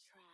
track.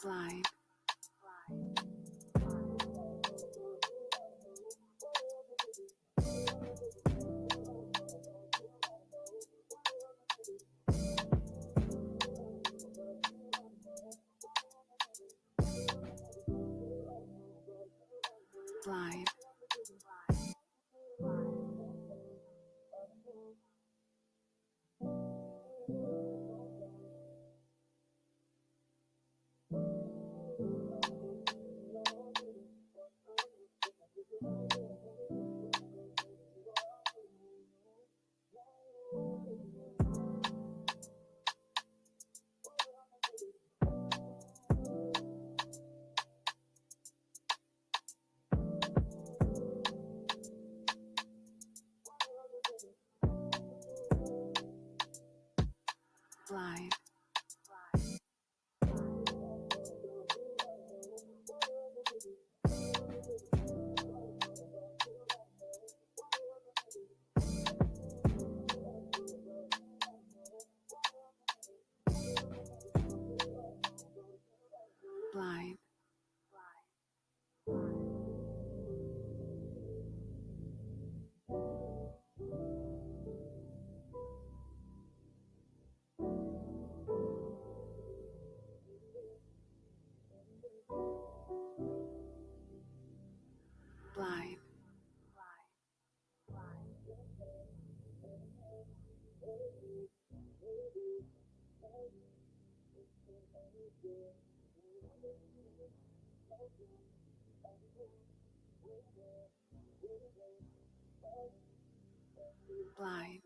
blind, blind, blind, blind, blind, blind,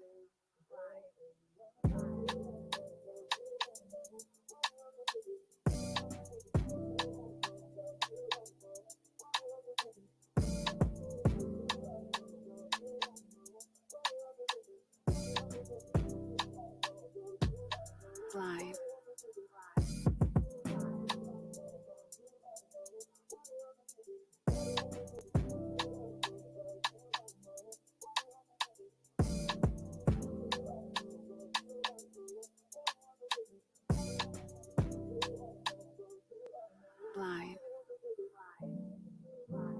blind, blind,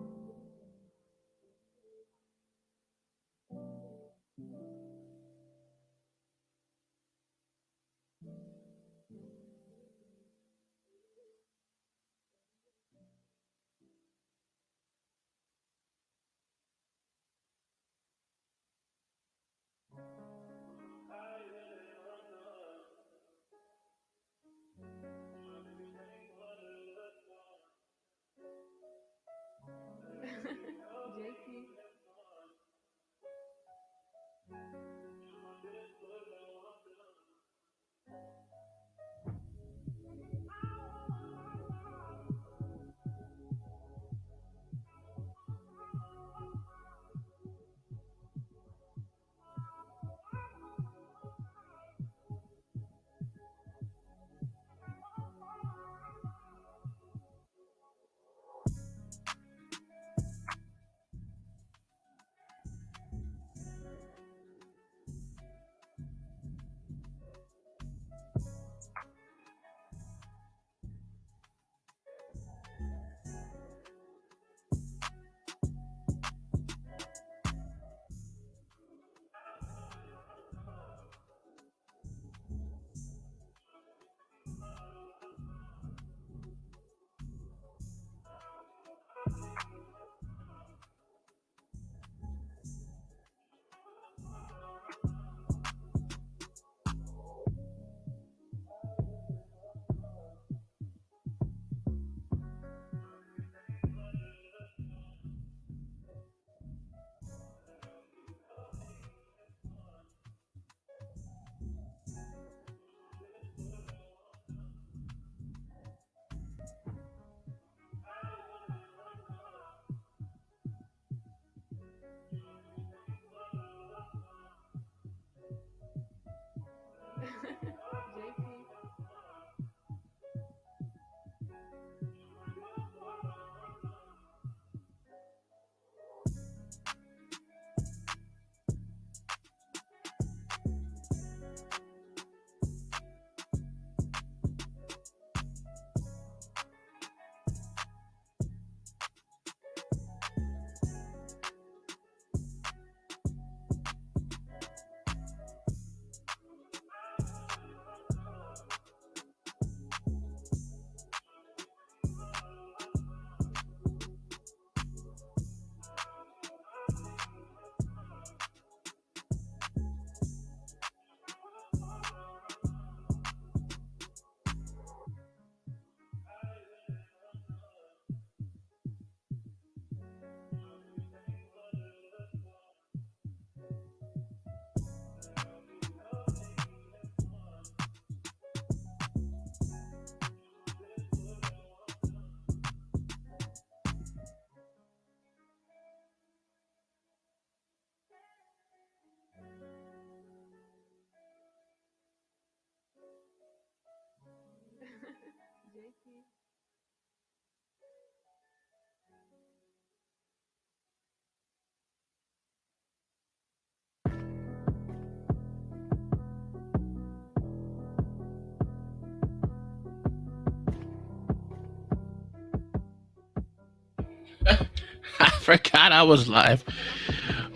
I forgot I was live.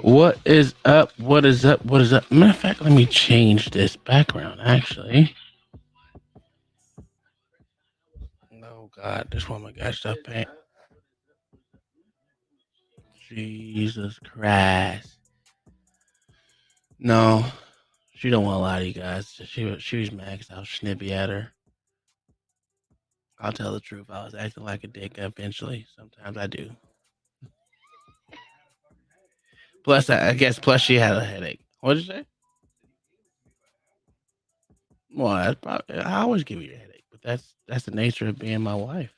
What is up? What is up? What is up? Matter of fact, let me change this background actually. Oh God, this woman got stuff paint. Jesus Christ. No, she don't want to lie to you guys. She was mad 'cause I was snippy at her. I'll tell the truth. I was acting like a dick eventually. Sometimes I do. Plus, I guess plus she had a headache. What did you say? Well, that's probably, I always give you a headache, but that's the nature of being my wife.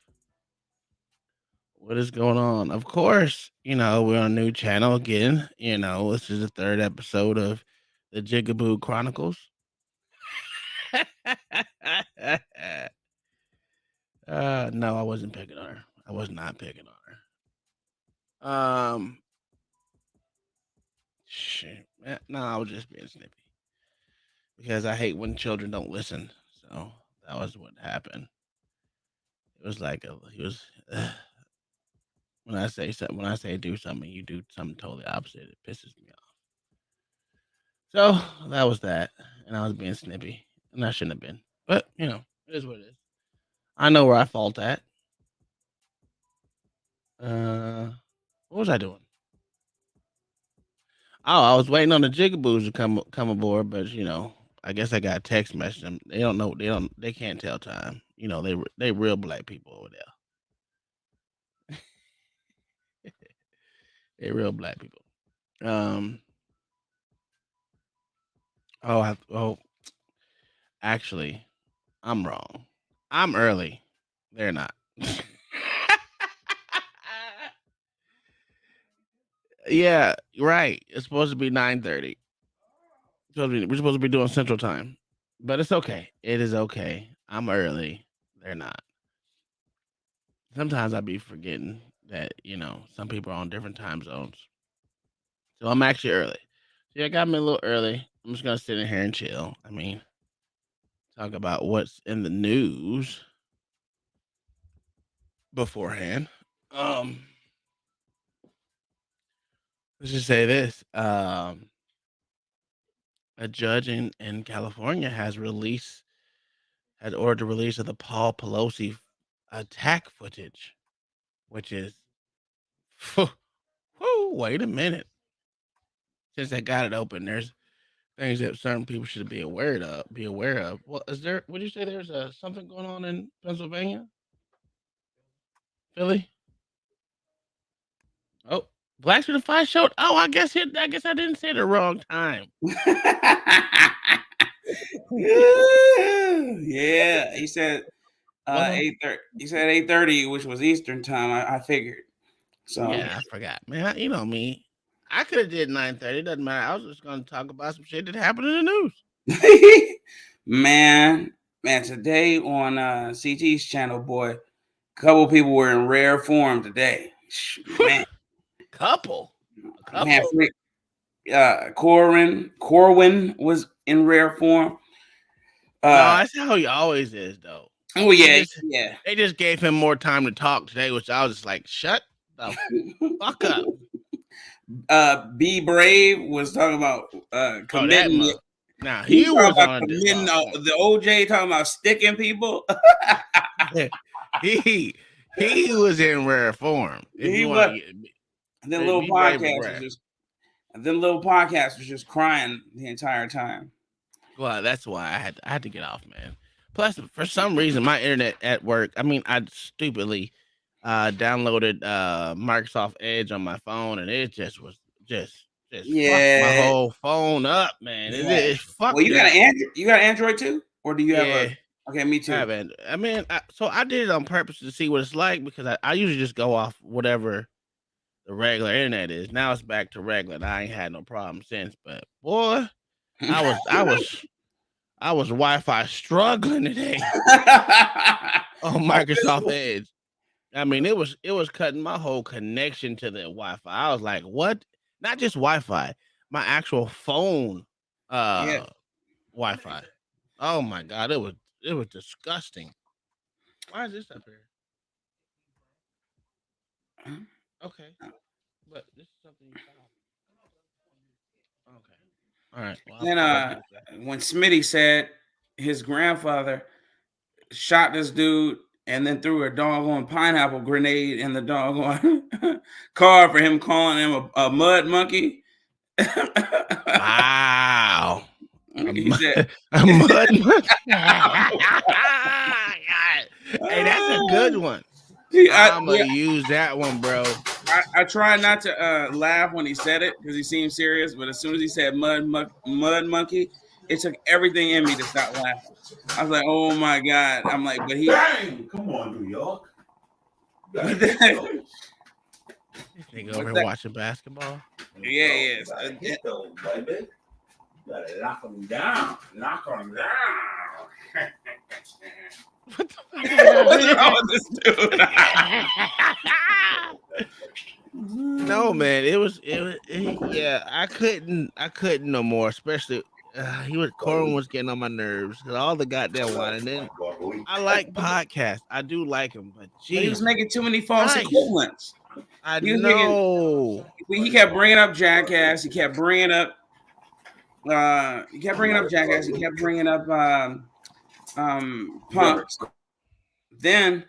What is going on? Of course, we're on a new channel again. This is the third episode of the Jigaboo Chronicles. No, I wasn't picking on her. I was not picking on her. Shit. No, I was just being snippy because I hate when children don't listen. So that was what happened. It was like he was. When I say something, when I say do something, you do something totally opposite. It pisses me off. So that was that, and I was being snippy, and I shouldn't have been. But it is what it is. I know where I fault at. Uh, what was I doing? Oh, I was waiting on the Jigaboos to come aboard, but I guess I got a text message. Them. They don't know. They can't tell time. They real black people over there. They real black people. Um. Oh. Actually, I'm wrong. I'm early. They're not. Yeah, right. It's supposed to be 9:30. We're supposed to be doing Central Time, but it's okay. It is okay. I'm early. They're not. Sometimes I be forgetting that some people are on different time zones, so I'm actually early. So yeah, got me a little early. I'm just gonna sit in here and chill. I mean, talk about what's in the news beforehand. Um, let's just say this. A judge in California has ordered the release of the Paul Pelosi attack footage, which is, whoo, wait a minute. Since I got it open, there's things that certain people should be aware of. Be aware of. Well, is there? Would you say there's something going on in Pennsylvania, Philly? Oh, Blacks with the Five showed. Oh, I guess I didn't say the wrong time. Yeah, he said 8:30. He said 8:30, which was Eastern time. I figured. So Yeah, I forgot, man. You know me. I could have did 9:30. Doesn't matter. I was just gonna talk about some shit that happened in the news. man, today on CT's channel, boy, a couple people were in rare form today. Man, Couple, a man, couple. Corwin was in rare form. No, Uh, that's how he always is, though. oh They yeah, just yeah. they just gave him more time to talk today, which I was just like, shut the fuck up. Be Brave was talking about Oh, that committing. mug. Now He he talking was about on committing point. the OJ talking about sticking people. he he was in rare form. If He you want was. to And then little be brave or podcast was brave. just. And then little podcast was just crying the entire time. Well, that's why I had to get off, man. Plus, for some reason, my internet at work. I mean, I stupidly downloaded Microsoft Edge on my phone, and it just was just fucked my Yeah, whole phone up, man. yeah. It Well, fucked you it got an up. Android. You got Android too, or do you have a? Yeah, Okay, me I too. haven't. I mean, so I did it on purpose to see what it's like because I usually just go off whatever the regular internet is. Now it's back to regular, and I ain't had no problem since. But boy, I was I was Wi-Fi struggling today. on Microsoft Edge. I mean, it was cutting my whole connection to the Wi-Fi. I was like, "What?" Not just Wi-Fi, my actual phone Yeah. Wi-Fi. Oh my god, it was disgusting. Why is this up here? Okay, but this is something you found. Okay, all right. Well, Then I'll fix that. when Smitty said his grandfather shot this dude and then threw a doggone pineapple grenade in the doggone car for him calling him a mud monkey. Wow, He said, a mud monkey. Hey, that's a good one. I'm gonna use that one, bro. I try not to laugh when he said it because he seemed serious, but as soon as he said mud monkey, it took everything in me to stop laughing. I was like, oh my god! I'm like, but he. Bang! Come on, New York. But This nigga over here watching basketball. Yeah. Hit those, baby. You gotta knock them down. Knock them down. What the fuck? What's wrong with this dude? No, man, yeah, I couldn't no more, especially Corin was getting on my nerves because all the goddamn one. And then I like podcasts, I do like them, but He was geez, making too many false Christ. equivalents. I He was know. He kept bringing up Jackass. He kept bringing up. Jackass. He kept bringing up Punks. Then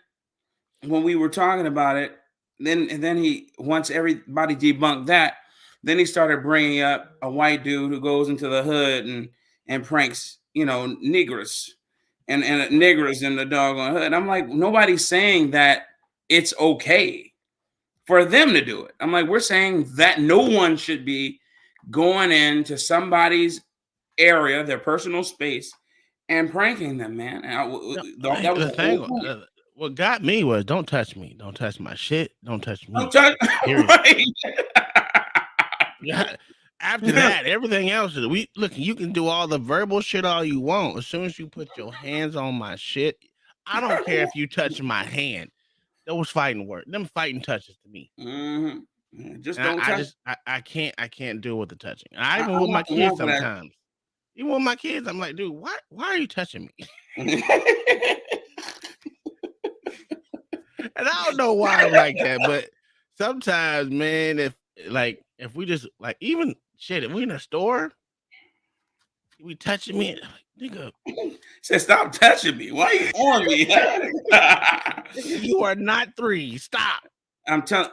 when we were talking about it, then he once everybody debunked that, then he started bringing up a white dude who goes into the hood and pranks, niggers and niggers in the doggone hood. I'm like, nobody's saying that it's okay for them to do it. I'm like, we're saying that no one should be going into somebody's area, their personal space, and pranking them, man. That was the thing. What got me was don't touch me, don't touch my shit, don't touch me. Right. Yeah. After that, everything else is look. You can do all the verbal shit all you want. As soon as you put your hands on my shit, I don't care if you touch my hand. Those fighting words, them fighting touches to me. Mm-hmm. Just don't touch. I can't deal with the touching. I even with my kids sometimes. Even with my kids, I'm like, dude, why are you touching me? And I don't know why I'm like that, but sometimes, man, if we just like even shit, if we in a store, we touching me, nigga. Said, stop touching me. Why are you on me? You are not 3. Stop. I'm telling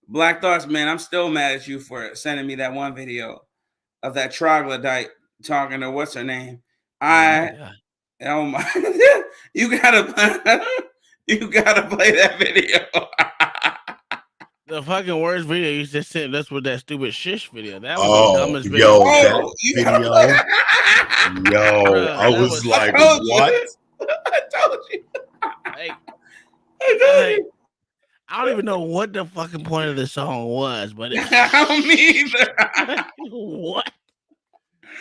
Black Thoughts, man. I'm still mad at you for sending me that one video of that troglodyte talking to what's her name. Oh my! You gotta play that video. The fucking worst video you just sent. That's with that stupid shish video. That was the dumbest video. I was like, what? I told you. I don't even know what the fucking point of the song was, but I don't either.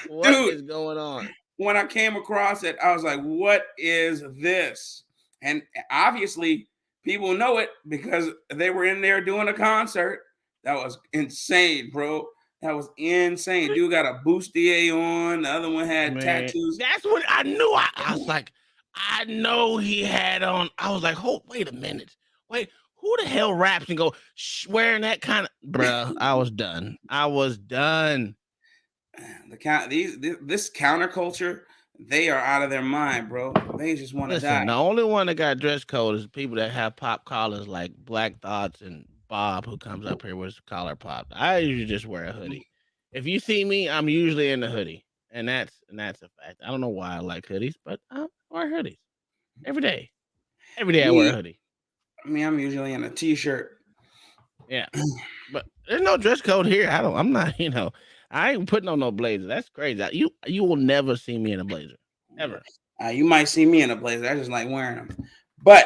What is going on? When I came across it, I was like, what is this? And obviously, people know it because they were in there doing a concert. That was insane, bro. That was insane. Dude got a bustier on. The other one had tattoos. That's what I knew. I was like, I know he had on. I was like, wait a minute. Wait, who the hell raps and go wearing that kind of, bruh? I was done. This counterculture, they are out of their mind, bro. They just want to die. The only one that got dress code is people that have pop collars like Black Thoughts and Bob, who comes up here with collar pop. I usually just wear a hoodie. If you see me, I'm usually in the hoodie, and that's a fact. I don't know why I like hoodies, but I wear hoodies every day. Every day I wear a hoodie. I mean, I'm usually in a t-shirt. Yeah, but there's no dress code here. I'm not. I ain't putting on no blazer. That's crazy. You will never see me in a blazer, ever. You might see me in a blazer. I just like wearing them, but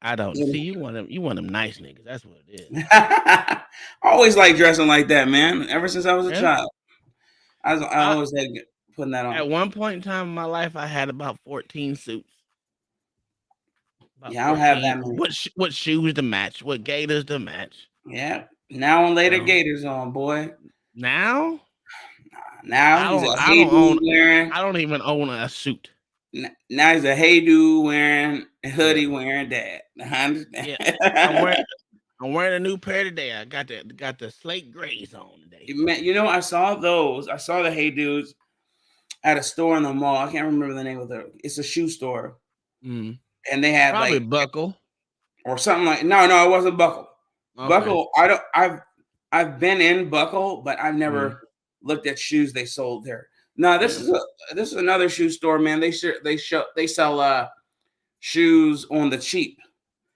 I don't see you want them. You want them nice niggas. That's what it is. I always like dressing like that, man. Ever since I was a child, I always had putting that on. At one point in time in my life, I had about 14 suits. About Yeah, I don't have 14. that many. What shoes to match? What gaiters to match? Yeah. Now and later You know? Gators on, boy. Now Now I he's don't a I hey don't own dude wearing. I don't even own a suit. Now he's a hey dude wearing a Yeah. hoodie wearing dad. I understand. Yeah. I'm wearing I'm wearing a new pair today. I got the slate grays on today. You know, I saw those. I saw the hey dudes at a store in the mall. I can't remember the name of it. It's a shoe store, Mm. and they had Probably like buckle. or something like. No, it wasn't Buckle. Okay. Buckle. I don't. I've been in Buckle, but I've Mm. never looked at shoes they sold there. No, Yeah. this is another shoe store, man. They sell shoes on the cheap,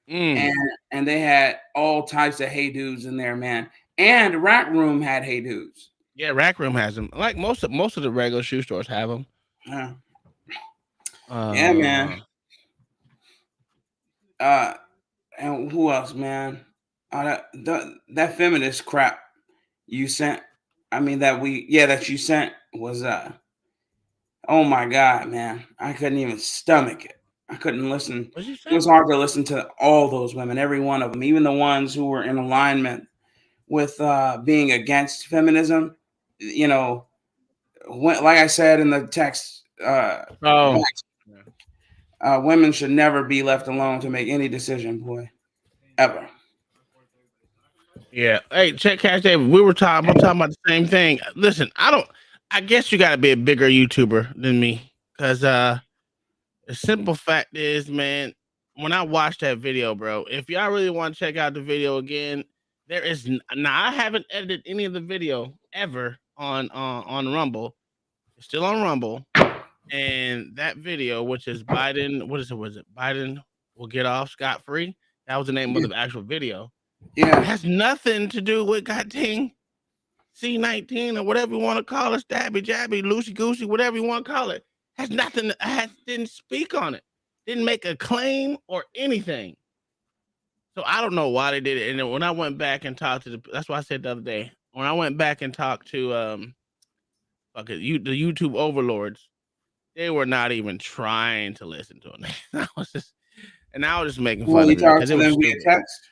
Mm. and they had all types of hey dudes in there, man. And Rack Room had hey dudes. Yeah, Rack Room has them. Like most of the regular shoe stores have them. Yeah, yeah, man. Uh, And who else, man? That feminist crap you sent. I mean that you sent was oh my god, man. I couldn't even stomach it. I couldn't listen. what'd you It was say? hard to listen to all those women, every one of them, even the ones who were in alignment with being against feminism. You know, like I said in the text, Oh. women should never be left alone to make any decision, boy, ever. Yeah. Hey, check Cash David. I'm talking about the same thing. Listen, I guess you gotta be a bigger YouTuber than me. Cause the simple fact is, man, when I watched that video, bro, if y'all really want to check out the video again, now I haven't edited any of the video ever on Rumble. It's still on Rumble. And that video, which is Biden, what is it? Was it Biden will get off scot free? That was the name of the actual video. It Yeah. has nothing to do with goddamn C-19 or whatever you want to call it, stabby jabby, loosey goosey, whatever you want to call it. Has nothing. Didn't speak on it. Didn't make a claim or anything. So I don't know why they did it. And then when I went back and talked to that's why I said the other day. When I went back and talked to the YouTube overlords, they were not even trying to listen to it. I was just making Well, fun you of it talk because to it was them via stupid. text.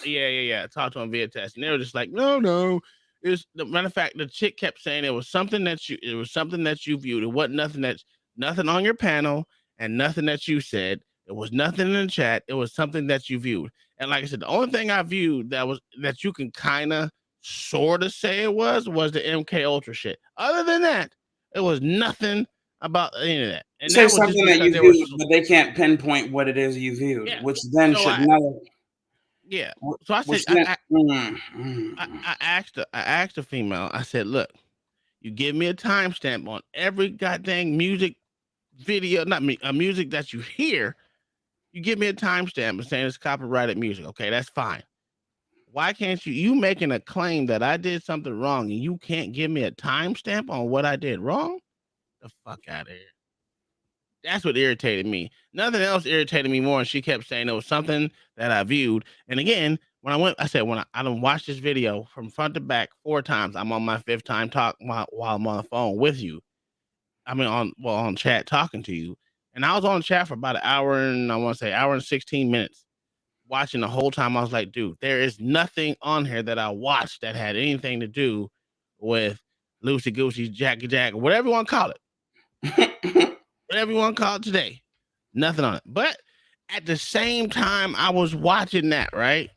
Yeah. Talked to them via text, and they were just like, no. It's the matter of fact, the chick kept saying it was something that you viewed. It wasn't nothing on your panel and nothing that you said. It was nothing in the chat. It was something that you viewed. And like I said, the only thing I viewed that you can kind of sort of say it was the MK Ultra shit. Other than that, it was nothing about any of that. And Say that was just something that because you they were viewed, but they can't pinpoint what it is you viewed, yeah. which then So should never. yeah. So I said Which then, I asked a female. I said, "Look, you give me a timestamp on every goddamn music video, not me, a music that you hear. You give me a timestamp and saying it's copyrighted music. Okay, that's fine. Why can't you making a claim that I did something wrong and you can't give me a timestamp on what I did wrong? The fuck out of here." That's what irritated me. Nothing else irritated me more. And she kept saying it was something that I viewed. And again, I said, when I done watched this video from front to back 4 times, I'm on my 5th time while I'm on the phone with you. I mean, on chat talking to you. And I was on chat for about an hour and I want to say hour and 16 minutes watching the whole time. I was like, dude, there is nothing on here that I watched that had anything to do with Lucy Goosey, Jackie Jack, whatever you want to call it. Whatever you want to call it today. Nothing on it. But at the same time, I was watching that, right?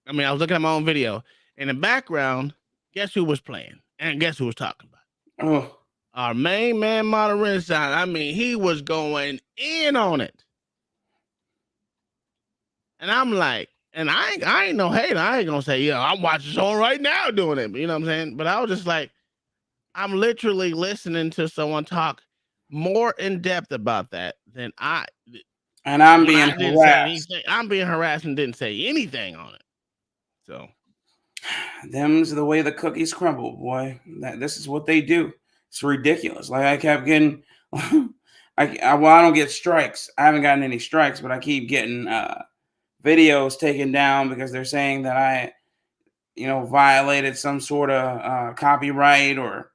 I mean, I was looking at my own video. In the background, guess who was playing? And guess who was talking about it? oh, Our main man, Modern Sign. I mean, he was going in on it. And I'm like, and I ain't no hater. I ain't gonna say, yeah, I'm watching someone right now doing it. You know what I'm saying? But I was just like, I'm literally listening to someone talk more in depth about that than and I'm when being I didn't say harassed. anything. I'm being harassed and didn't say anything on it. So Them's the way the cookies crumble, boy. This is what they do. It's ridiculous. Like I kept getting, I don't get strikes. I haven't gotten any strikes, but I keep getting videos taken down because they're saying that I, violated some sort of copyright or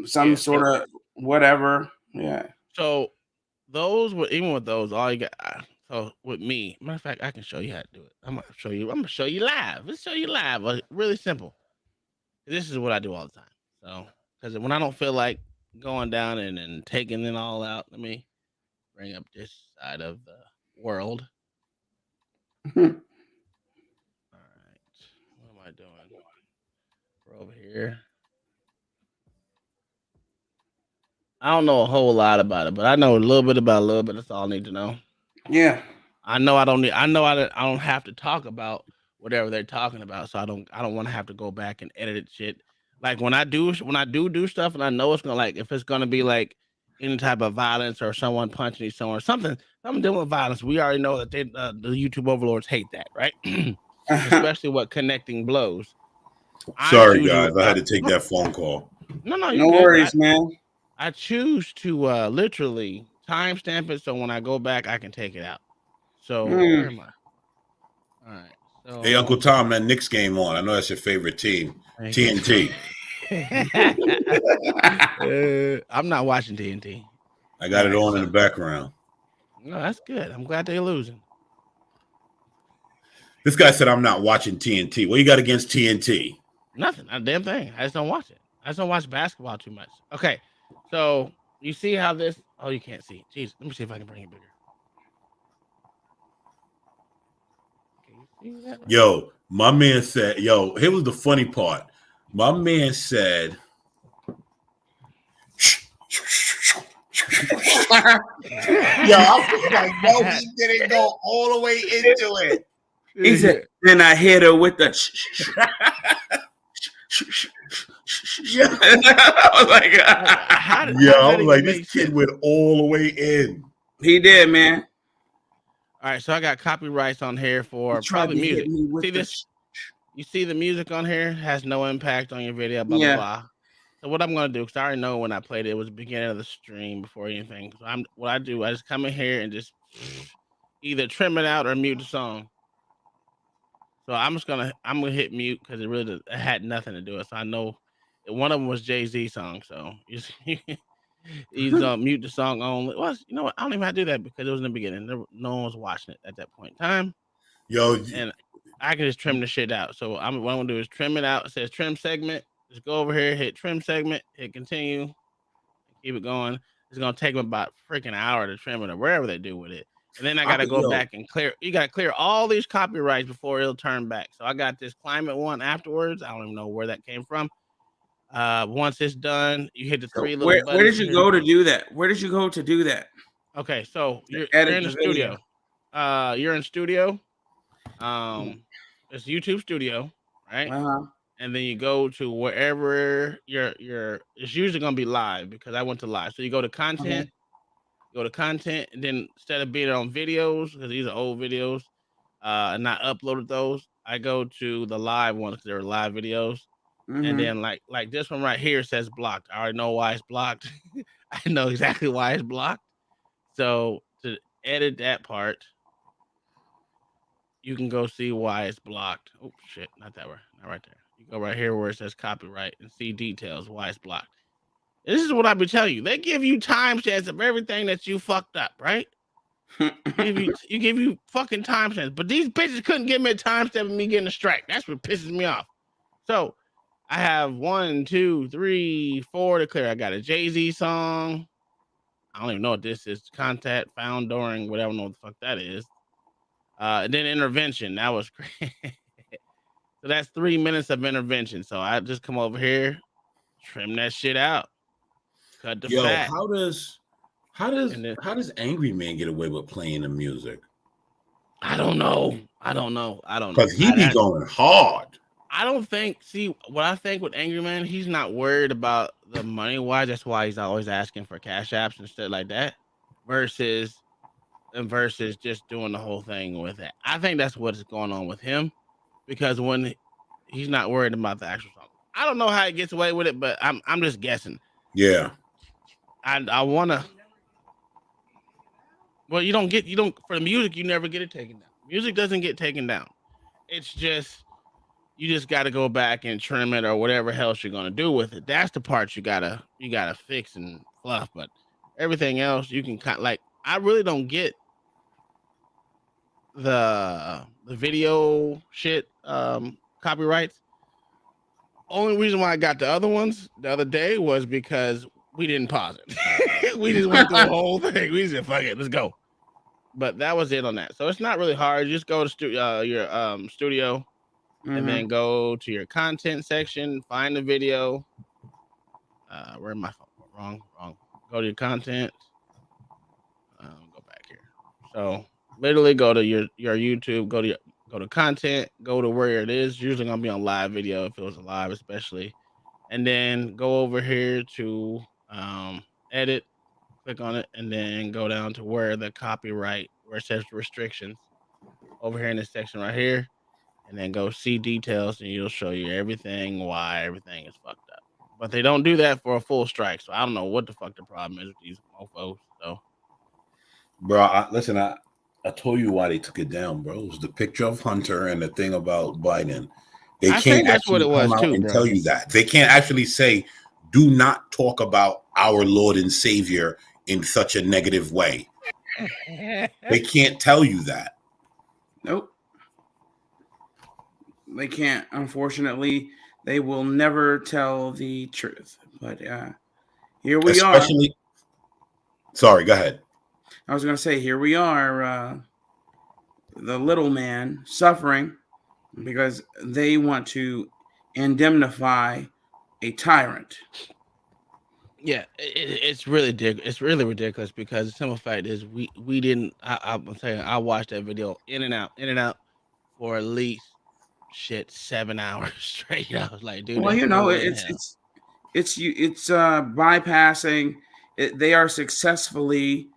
some yeah, sort of whatever. Yeah. so those were even with those, all you got. So with me, matter of fact, I can show you how to do it. I'm gonna show you. I'm gonna show you live. Let's show you live. Really simple. This is what I do all the time. So because when I don't feel like going down and taking it all out, let me bring up this side of the world. All right. What am I doing? We're over here. I don't know a whole lot about it, but I know a little bit about a little bit. That's all I need to know. Yeah. I know I don't need. I know I don't have to talk about whatever they're talking about, so I don't want to have to go back and edit shit. Like when I do stuff, and I know it's gonna like if it's gonna be like any type of violence or someone punching someone or something dealing with violence. We already know that the YouTube overlords hate that, right? Especially what connecting blows. Sorry, guys, I had to take that phone call. No, no worries, man. I choose to literally timestamp it so when I go back, I can take it out. So where am I? All right. So, hey, Uncle Tom, that Knicks game on. I know that's your favorite team, TNT. I'm not watching TNT. I got it on in the background. No, that's good. I'm glad they're losing. This guy said I'm not watching TNT. What you got against TNT? Nothing. Not a damn thing. I just don't watch it. I just don't watch basketball too much. Okay. So you see how this? Oh, you can't see. Jeez, let me see if I can bring it bigger. Can you see that? Yo, my man said. Yo, here was the funny part. My man said. Yo, I was like, no, he didn't go all the way into it. He said, then I hit her with the. I was like, I was like, this kid went all the way in. He did, man. All right, so I got copyrights on here for probably music. See this? You see the music on here has no impact on your video, blah blah blah. So what I'm gonna do, because I already know when I played it was the beginning of the stream before anything. So I just come in here and just either trim it out or mute the song. So I'm gonna hit mute because it had nothing to do with it. So I know one of them was Jay-Z song. So he's gonna mute the song only. Well, you know what? I don't even have to do that because it was in the beginning. No one was watching it at that point in time. Yo, and I can just trim the shit out. So what I'm gonna do is trim it out. It says trim segment. Just go over here, hit trim segment, hit continue, keep it going. It's gonna take them about freaking hour to trim it or wherever they do with it. And then I gotta go back and clear. You gotta clear all these copyrights before it'll turn back. So I got this climate one afterwards. I don't even know where that came from. Once it's done, you hit the three little buttons. Where did you go to do that? Where did you go to do that? Okay, so you're in the studio. You're in studio. It's YouTube Studio, right? And then you go to wherever you're. It's usually gonna be live because I went to live. So you go to content. Go to content, and then instead of being on videos, because these are old videos, and I uploaded those, I go to the live ones because they're live videos. And then like this one right here says blocked. I already know why it's blocked. I know exactly why it's blocked. So to edit that part, you can go see why it's blocked. Oh shit, not that way, not right there. You go right here where it says copyright and see details why it's blocked. This is what I've been telling you. They give you timestamps of everything that you fucked up, right? you give you fucking timestamps, but these bitches couldn't give me a timestamp of me getting a strike. That's what pisses me off. So I have 1, 2, 3, 4 to clear. I got a Jay-Z song. I don't even know what this is. Contact found during whatever, I don't know what the fuck that is. And then intervention. That was great. So that's 3 minutes of intervention. So I just come over here, trim that shit out. Cut the fat. How does Angry Man get away with playing the music? I don't know. Because he be going hard. I don't think. See, what I think with Angry Man, he's not worried about the money wise. That's why he's always asking for cash apps and stuff like that. Versus just doing the whole thing with it. I think that's what's going on with him, because when he's not worried about the actual song. I don't know how he gets away with it, but I'm just guessing. Yeah. I wanna. Well, you don't for the music. You never get it taken down. Music doesn't get taken down. It's just you just got to go back and trim it or whatever else you're gonna do with it. That's the part you gotta fix and fluff. But everything else you can like. I really don't get the video shit copyrights. Only reason why I got the other ones the other day was because we didn't pause it. We just went through the whole thing. We said, "Fuck it, let's go." But that was it on that. So it's not really hard. You just go to your studio, and then go to your content section, find the video. Where am I? Wrong. Go to your content. Go back here. So literally go to your YouTube. Go to content. Go to where it is. Usually gonna be on live video if it was live, especially. And then go over here to edit. Click on it, and then go down to where the copyright, where it says restrictions, over here in this section right here, and then go see details, and it'll show you everything, why everything is fucked up. But they don't do that for a full strike, so I don't know what the fuck the problem is with these mofos. So, Bro, listen, I told you why they took it down, bro. It was the picture of Hunter and the thing about Biden. They I can't think that's what actually it was come out too, and bro. tell you that. They can't actually say, do not talk about our Lord and Savior in such a negative way. They can't tell you that. Nope. They can't. Unfortunately, they will never tell the truth. But here we are. Sorry, go ahead. I was going to say, here we are, the little man suffering because they want to indemnify a tyrant. Yeah, it's really it's really ridiculous because the simple fact is we didn't. I'm saying I watched that video in and out for at least 7 hours straight. I was like, dude, Well, there's no way in it's hell. it's bypassing. They are successfully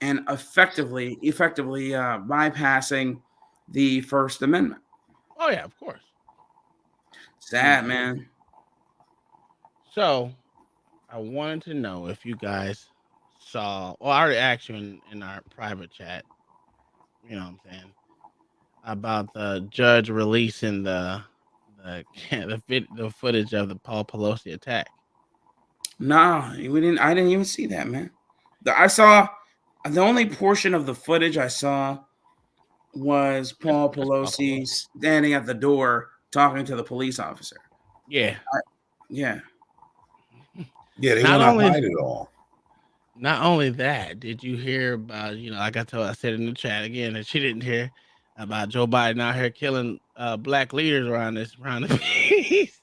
and effectively bypassing the First Amendment. Oh yeah, of course. Sad, man. So I wanted to know if you guys saw. Well, I already asked you in our private chat. You know what I'm saying about the judge releasing the footage of the Paul Pelosi attack. No, we didn't. I didn't even see that, man. I saw the only portion of the footage I saw was Paul Pelosi standing at the door talking to the police officer. Yeah. Yeah. Yeah, they want to hide it all. Not only that, did you hear about, like I said in the chat again that she didn't hear about Joe Biden out here killing black leaders around the piece.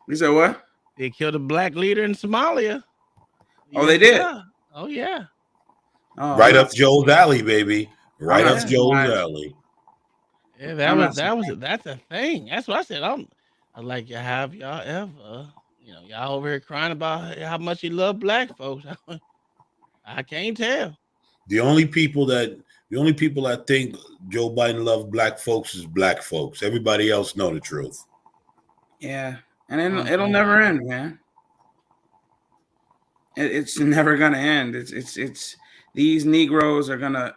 You said what? They killed a black leader in Somalia. Oh, they did? Oh, yeah. Oh, right up Joe's alley, baby. Right up Joe's alley. Yeah, that's a thing. That's what I said. I was like, have y'all ever, y'all over here crying about how much you love black folks? I can't tell. The only people that think Joe Biden loved black folks is black folks. Everybody else know the truth. Yeah, and it'll never end, man. It's never gonna end. It's these Negroes are gonna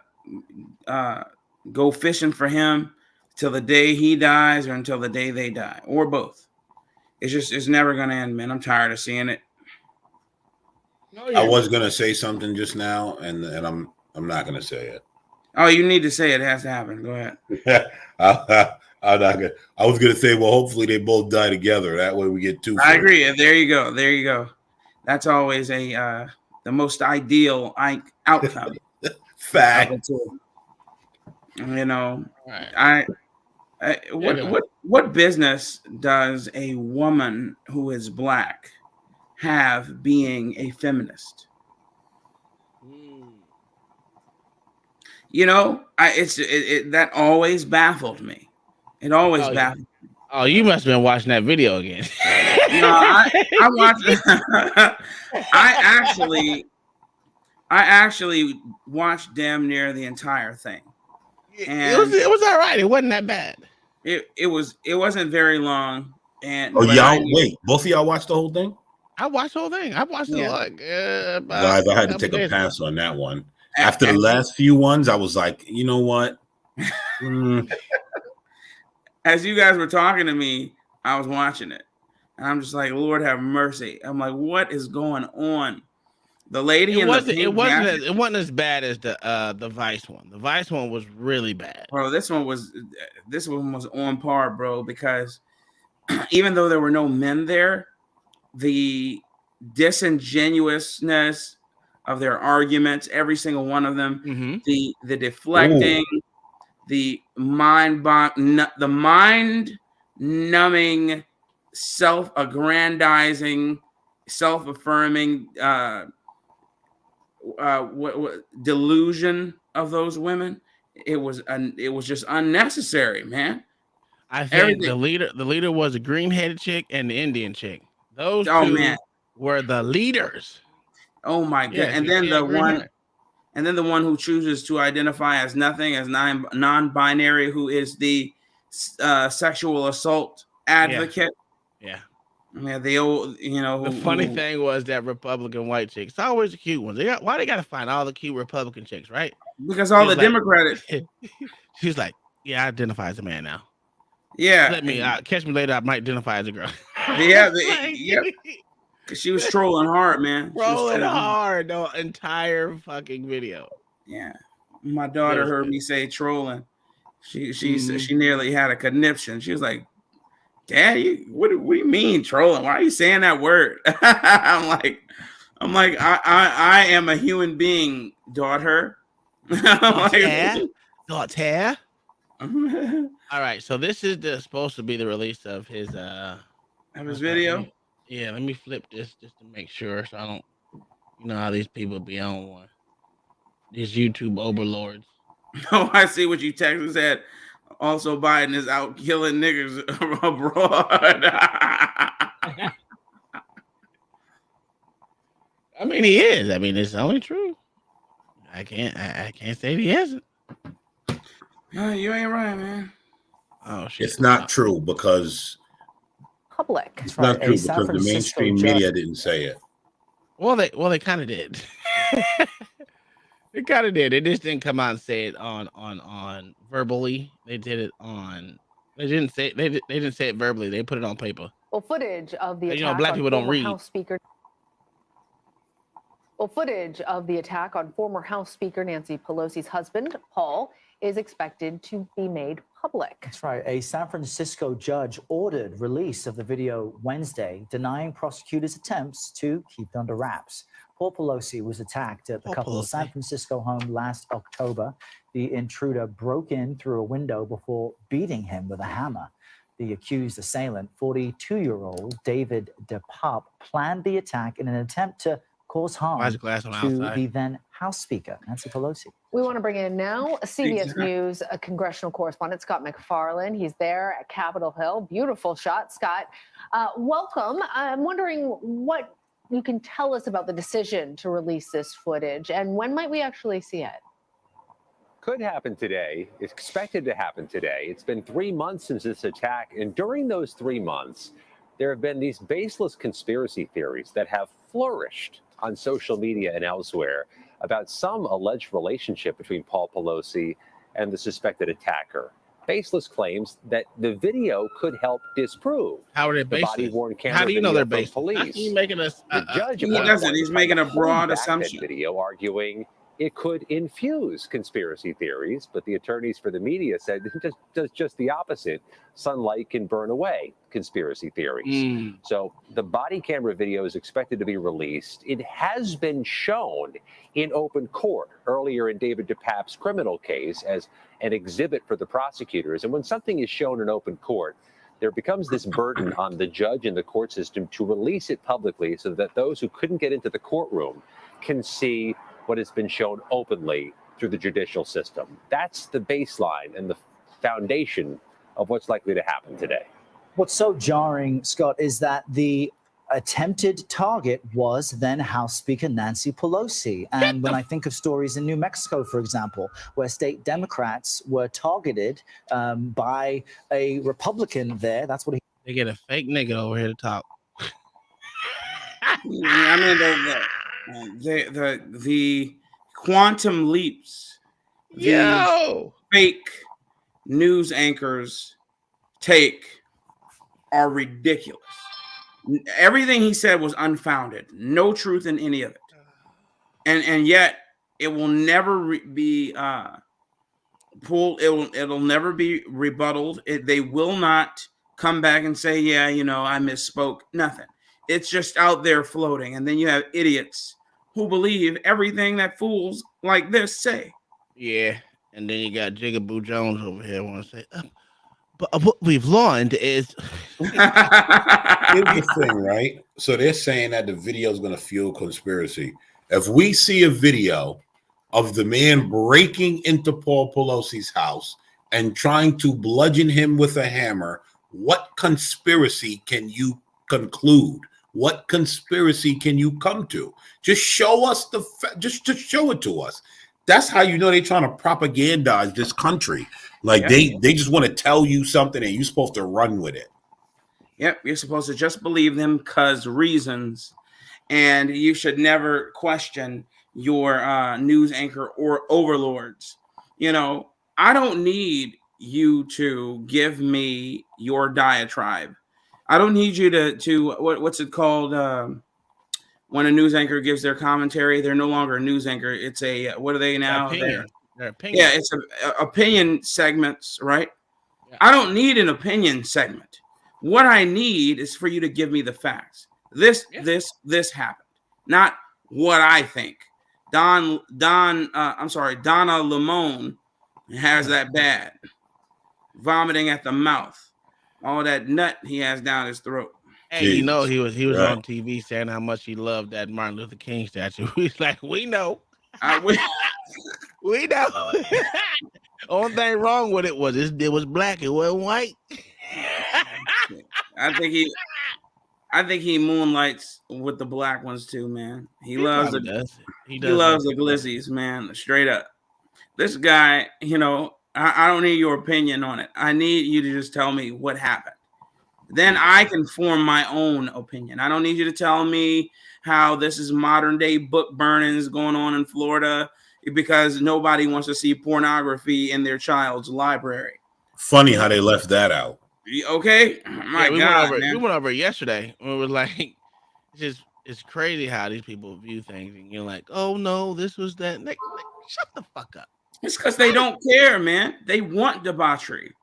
go fishing for him till the day he dies or until the day they die, or both. It's never gonna end, man. I'm tired of seeing it. Oh, yeah. I was gonna say something just now, and I'm not gonna say it. Oh, you need to say it. It has to happen. Go ahead. I'm not gonna. I was gonna say, well, hopefully they both die together. That way we get two. I agree. There you go. There you go. That's always the most ideal outcome. Fact. Right. What business does a woman who is black have being a feminist? That always baffled me. It always baffled me. Oh, you must have been watching that video again. No, I watched. I actually watched damn near the entire thing. And it was all right. It wasn't that bad. It wasn't very long. And wait, both of y'all watched the whole thing? I watched the whole thing. I watched it guys, I had to take a pass on that one. After the last few ones, I was like, you know what? As you guys were talking to me, I was watching it. And I'm just like, Lord have mercy. I'm like, what is going on? The lady in the pink jacket. It wasn't as bad as the Vice one. The Vice one was really bad. Bro, this one was on par, bro, because even though there were no men there, the disingenuousness of their arguments, every single one of them, Mm-hmm. the deflecting, the mind numbing, self-aggrandizing, self-affirming delusion of those women. It was just unnecessary, man. I think the leader was a green-headed chick and the Indian chick. Those two were the leaders. Oh my god! And then the one who chooses to identify as nothing, as non-binary, who is the sexual assault advocate. Yeah. Yeah, the old, The funny thing was that Republican white chick. It's always the cute ones. Why they got to find all the cute Republican chicks, right? Because all the Democratic. She's like, yeah, I identify as a man now. Yeah. Let me catch me later. I might identify as a girl. Yeah. Yep. Cause she was trolling hard, man. Trolling hard the entire fucking video. Yeah. My daughter heard me say trolling. She nearly had a conniption. She was like, Daddy, what do you mean trolling? Why are you saying that word? I'm like, I am a human being, daughter. Daughter. All right, so this is supposed to be the release of his video. Let me flip this just to make sure, so I don't, how these people be on one. These YouTube overlords. Oh, I see what you texted said. Also, Biden is out killing niggas abroad. I mean, he is. I mean, it's only true. I can't say he hasn't. You ain't right, man. Oh shit! It's not true because public. It's not true because the mainstream media didn't say it. Well, they kind of did. They kind of did. They just didn't come out and say it on verbally. They did it on. They didn't say it verbally. They put it on paper. Well, footage of the attack black people don't read. House Speaker. Well, footage of the attack on former House Speaker Nancy Pelosi's husband, Paul, is expected to be made public. That's right. A San Francisco judge ordered release of the video Wednesday, denying prosecutors' attempts to keep it under wraps. Paul Pelosi was attacked at the couple's San Francisco home last October. The intruder broke in through a window before beating him with a hammer. The accused assailant, 42-year-old David DePape, planned the attack in an attempt to cause harm to the then House Speaker, Nancy Pelosi. We want to bring in now CBS News congressional correspondent Scott McFarlane. He's there at Capitol Hill. Beautiful shot, Scott. Welcome. I'm wondering what you can tell us about the decision to release this footage, and when might we actually see it? Could happen today. It's expected to happen today. It's been 3 months since this attack, and during those 3 months, there have been these baseless conspiracy theories that have flourished on social media and elsewhere about some alleged relationship between Paul Pelosi and the suspected attacker. Baseless claims that the video could help disprove. How are they baseless? The body-worn camera. How do you know they're baseless? Police. He's making us. The judge. He doesn't. He's making a broad assumption. Video arguing it could infuse conspiracy theories, but the attorneys for the media said it does just the opposite. Sunlight can burn away conspiracy theories. So the body camera video is expected to be released. It has been shown in open court earlier in David DePape's criminal case as an exhibit for the prosecutors. And when something is shown in open court, there becomes this burden on the judge and the court system to release it publicly so that those who couldn't get into the courtroom can see what has been shown openly through the judicial system. That's the baseline and the foundation of what's likely to happen today. What's so jarring, Scott, is that the attempted target was then House Speaker Nancy Pelosi. And when I think of stories in New Mexico, for example, where state Democrats were targeted by a Republican there, that's what they get a fake nigga over here to talk. I mean, the quantum leaps, fake news anchors take are ridiculous. Everything he said was unfounded. No truth in any of it. and yet it will never be pulled. It'll never be rebutted. They will not come back and say, yeah, I misspoke. Nothing. It's just out there floating. And then you have idiots who believe everything that fools like this say. Yeah, and then you got Jigaboo Jones over here want to say, but what we've learned is Here's the thing, right? So they're saying that the video is going to fuel conspiracy. If we see a video of the man breaking into Paul Pelosi's house and trying to bludgeon him with a hammer, what conspiracy can you conclude? What conspiracy can you come to? Just show us just show it to us. That's how you know they're trying to propagandize this country. Like they just want to tell you something and you're supposed to run with it. Yep, you're supposed to just believe them because reasons, and you should never question your news anchor or overlords. I don't need you to give me your diatribe. I don't need you to what's it called? When a news anchor gives their commentary, they're no longer a news anchor. It's a what are they now? Opinion. Their opinion. Yeah, it's a opinion segments, right? Yeah. I don't need an opinion segment. What I need is for you to give me the facts. This happened, not what I think. Donna Lemon has that bad, vomiting at the mouth, all that nut he has down his throat. Hey, he was right on TV saying how much he loved that Martin Luther King statue. He's like, we know. We know. Only thing wrong with it was it was black. It wasn't white. I think he moonlights with the black ones too, man. He loves he loves the glizzies, man. Straight up. This guy, I don't need your opinion on it. I need you to just tell me what happened. Then I can form my own opinion. I don't need you to tell me how this is modern day book burnings going on in Florida because nobody wants to see pornography in their child's library. Funny how they left that out. Okay, we went over it yesterday. It was like, it's crazy how these people view things, and you're like, oh no, this was that. Like, shut the fuck up. It's because they don't care, man. They want debauchery.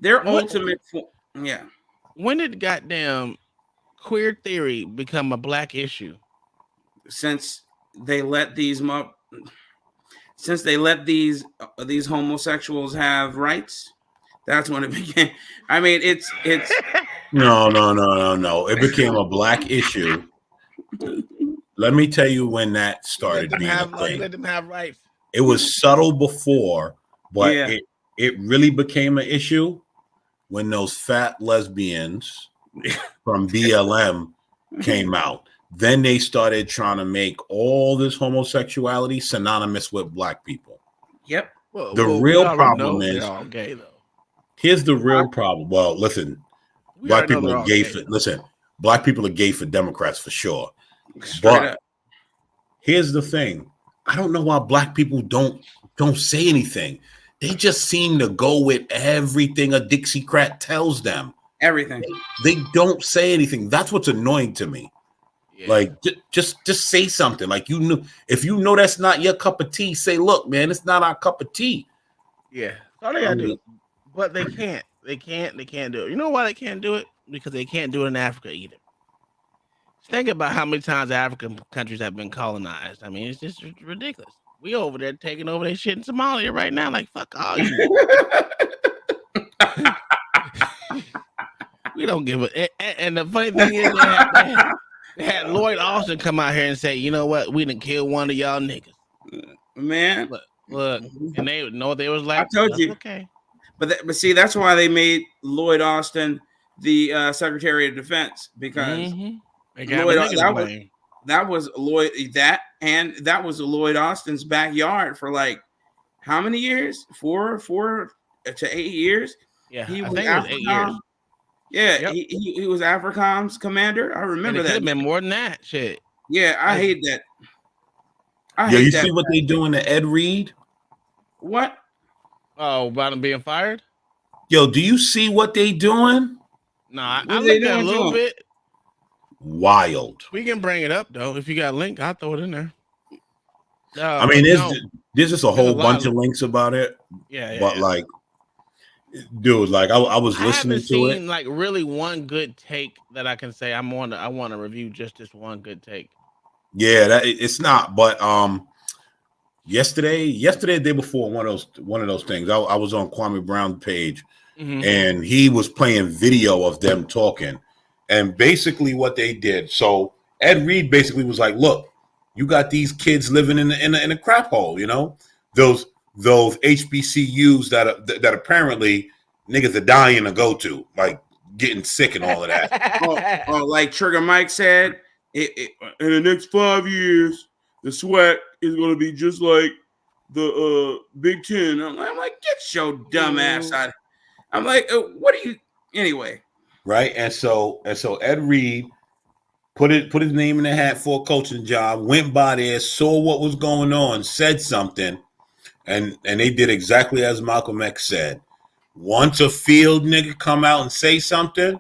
Their ultimate, yeah. When did goddamn queer theory become a black issue? Since they let these homosexuals have rights, that's when it became. I mean, it's no. It became a black issue. Let me tell you when that started being a thing. Let them have rights. It was subtle before, but it really became an issue when those fat lesbians from BLM came out. Then they started trying to make all this homosexuality synonymous with black people. Yep. The real problem is gay, though. Here's the real problem. Well, listen, black people are gay for black people are gay for Democrats for sure. But here's the thing. I don't know why black people don't say anything. They just seem to go with everything a Dixiecrat tells them. Everything. They don't say anything. That's what's annoying to me. Yeah. Like, just say something. Like, if you know that's not your cup of tea, say, look, man, it's not our cup of tea. Yeah. All they gotta do. But they can't. They can't do it. You know why they can't do it? Because they can't do it in Africa either. Think about how many times African countries have been colonized. I mean, it's just ridiculous. We over there taking over their shit in Somalia right now. Like, fuck all you. We don't give a. And the funny thing is, they had Lloyd Austin come out here and say, you know what? We done killed one of y'all niggas. Man. Look. And they know they was like, I told you. Okay. But see, that's why they made Lloyd Austin the Secretary of Defense, because that was Lloyd Austin's backyard for like how many years? 4 to 8 years. Yeah, I think it was 8 years. Yeah, yep. he was AFRICOM's commander. I remember that. Could have been more than that. Shit. Yeah, I hate that. You see what they doing to Ed Reed? What? Oh, about him being fired? Yo, do you see what they doing? No, I looked at a little bit. Wild. We can bring it up though. If you got a link, I'll throw it in there. I mean, no, there's just a there's a whole lot bunch of- of links about it. yeah, But yeah. like, dude, like I was I listening haven't to it. seen like really one good take that I can say I want to review just this one good take. Yeah, it's not. But yesterday, the day before, one of those things. I was on Kwame Brown's page, and he was playing video of them talking, and basically what they did. So Ed Reed basically was like, "Look, you got these kids living in a crap hole. You know, those HBCUs that apparently niggas are dying to go to, like getting sick and all of that." Oh, like Trigger Mike said, in the next 5 years, the SWAC is going to be just like the Big Ten. I'm like, get your dumb ass out. I'm like, what are you? Anyway, Right, and so Ed Reed put his name in the hat for a coaching job, went by there, saw what was going on, said something, and they did exactly as Malcolm X said. Once a field nigga come out and say something,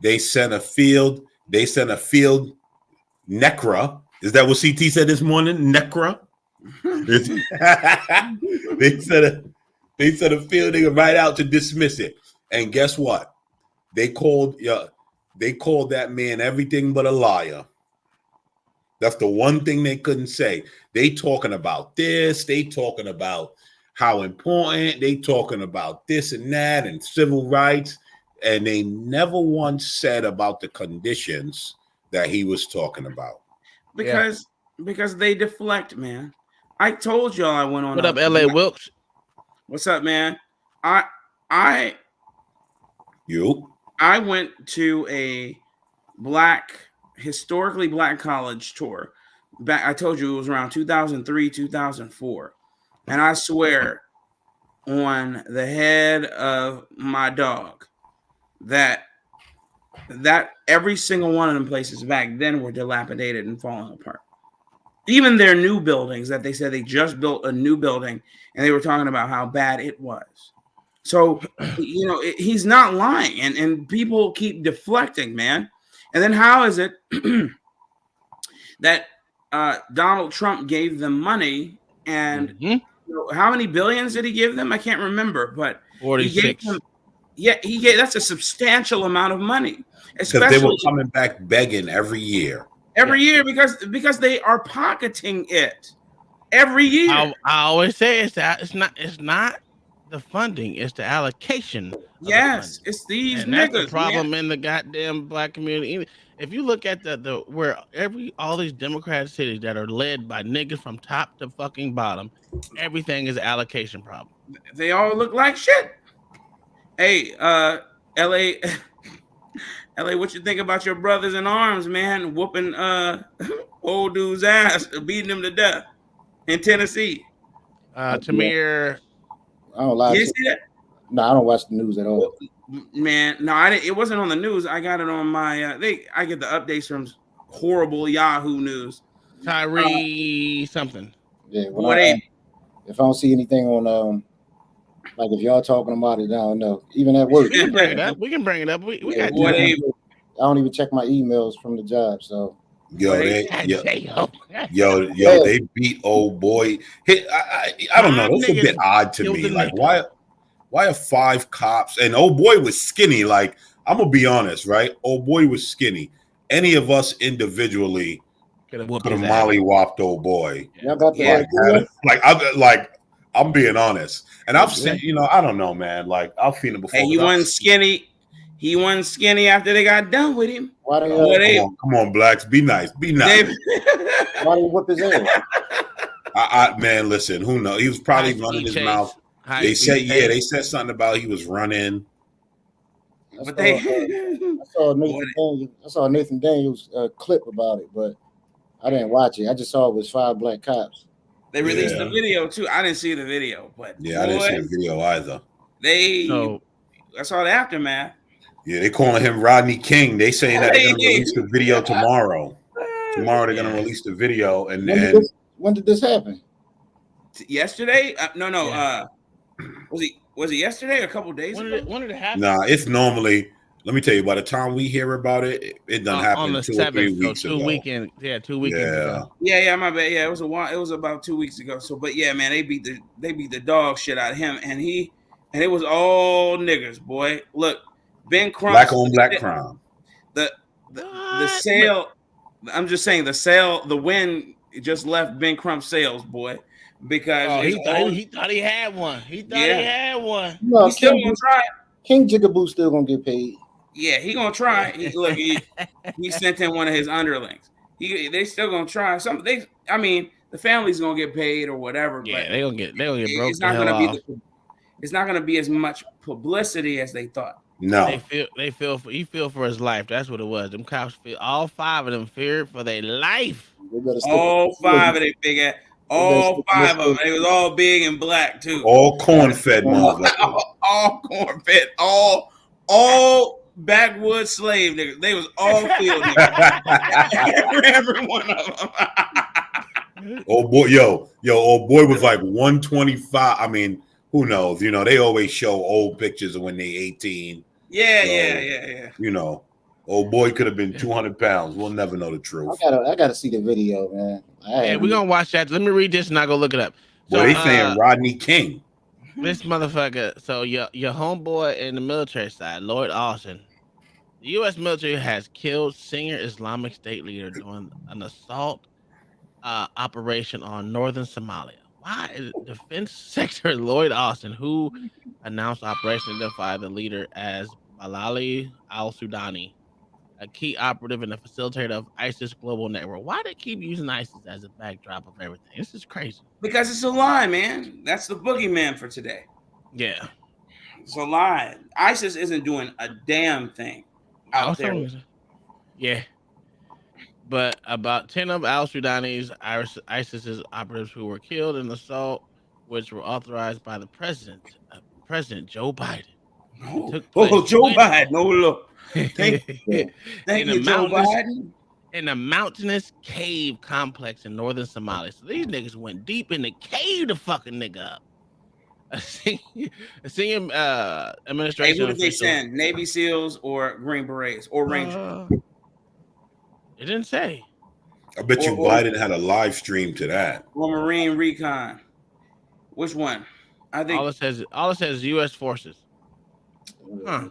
they sent a field necra. Is that what CT said this morning? Necra. they sent a field nigga right out to dismiss it. And guess what? They called that man everything but a liar. That's the one thing they couldn't say. They talking about this, they talking about how important, they talking about this and that and civil rights, and they never once said about the conditions that he was talking about. because they deflect, man. I told y'all I went on. What up, LA Wilkes? What's up, man? I went to a historically black college tour. I told you it was around 2003, 2004. And I swear on the head of my dog that every single one of them places back then were dilapidated and falling apart. Even their new buildings that they said they just built a new building and they were talking about how bad it was. So, he's not lying, and people keep deflecting, man. And then how is it that Donald Trump gave them money, and how many billions did he give them? I can't remember, but 46. He gave that's a substantial amount of money, because they were coming back begging every year. Every year because they are pocketing it every year. I always say it's not the funding, it's the allocation. Yes, it's these and niggas. That's the problem in the goddamn black community. If you look at where all these Democratic cities that are led by niggas from top to fucking bottom, everything is an allocation problem. They all look like shit. Hey, LA, what you think about your brothers in arms, man? Whooping old dude's ass, beating him to death in Tennessee. Tamir, I don't lie. You see that? No, I don't watch the news at all. Man, no, I didn't. It wasn't on the news. I got it on my. I get the updates from horrible Yahoo News. Tyree something. Yeah. If I don't see anything on like if y'all talking about it, I don't know. Even at work, we can bring it up. We got. I don't even check my emails from the job. So they beat old boy. I don't know. That's a bit odd to me. Like why are 5 cops? And old boy was skinny. Like I'm gonna be honest, right? Old boy was skinny. Any of us individually could have mollywopped old boy. I'm being honest, and I've seen, I don't know, man. Like I've seen it before. Hey, he wasn't skinny. He wasn't skinny after they got done with him. Come on, blacks, be nice, be nice. Why did he whip his ass? Man, listen, who knows? He was probably running his mouth. They said something about he was running. I saw Nathan Daniels clip about it, but I didn't watch it. I just saw it was 5 black cops. They released the video too. I didn't see the video, but I didn't see the video either. I saw the aftermath. Yeah, they calling him Rodney King. They saying that they're gonna release the video tomorrow. Tomorrow they're gonna release the video. And when did this happen? Yesterday? No. Was it yesterday or a couple days ago? When did it happen? Nah, it's normally. Let me tell you, by the time we hear about it, it done on happened the 2 or 3 7th, so weeks 2 ago. weekends. Yeah, 2 weekends ago. Yeah, my bad. Yeah, it was a while. It was about 2 weeks ago. So, but yeah, man, they beat the dog shit out of him, and it was all niggers, boy. Look, Ben Black Crump's on black crime. the sale. I'm just saying the win just left Ben Crump's sales, boy, because Oh, it's he thought he had one. He thought he Yeah. had one. No, he's still gonna try. King Jigaboo still gonna get paid. Yeah, he gonna try. He sent in one of his underlings. They still gonna try. I mean, the family's gonna get paid or whatever. Yeah, but they gonna get broke it's the not hell gonna off. it's not gonna be as much publicity as they thought. No. He feel for his life. That's what it was. Them cops all 5 of them feared for their life. All 5 of them big ass. All 5 of them. They was all big and black too. All corn-fed motherfuckers. all corn-fed. All backwoods slave niggas. They was all field niggas. Every one of them. Old boy, old boy was like 125. I mean, who knows? You know, they always show old pictures of when they 18. Yeah. You know, old boy could have been 200 pounds. We'll never know the truth. I gotta see the video, man. Yeah, we're gonna watch that. Let me read this and I'll go look it up. So, Well, they saying Rodney King. This motherfucker. So your homeboy in the military side, Lloyd Austin. The U.S. military has killed senior Islamic State leader during an assault operation on northern Somalia. Why is Defense Secretary Lloyd Austin, who announced Operation identify the leader as Balali al-Sudani, a key operative and a facilitator of ISIS global network. Why they keep using ISIS as a backdrop of everything? This is crazy. Because it's a lie, man. That's the boogeyman for today. Yeah. It's a lie. ISIS isn't doing a damn thing out there. Yeah. But about 10 of al-Sudani's ISIS's operatives who were killed in the assault, which were authorized by the President Joe Biden. Joe Biden. No, look. Thank you, Joe Biden. In a mountainous cave complex in northern Somalia. So these niggas went deep in the cave to fuck a nigga up. A senior administration. Hey, who did they send? Navy SEALs or Green Berets or Rangers? It didn't say. I bet you Biden had a live stream to that. Or Marine Recon. Which one? I think all it says U.S. forces. Huh.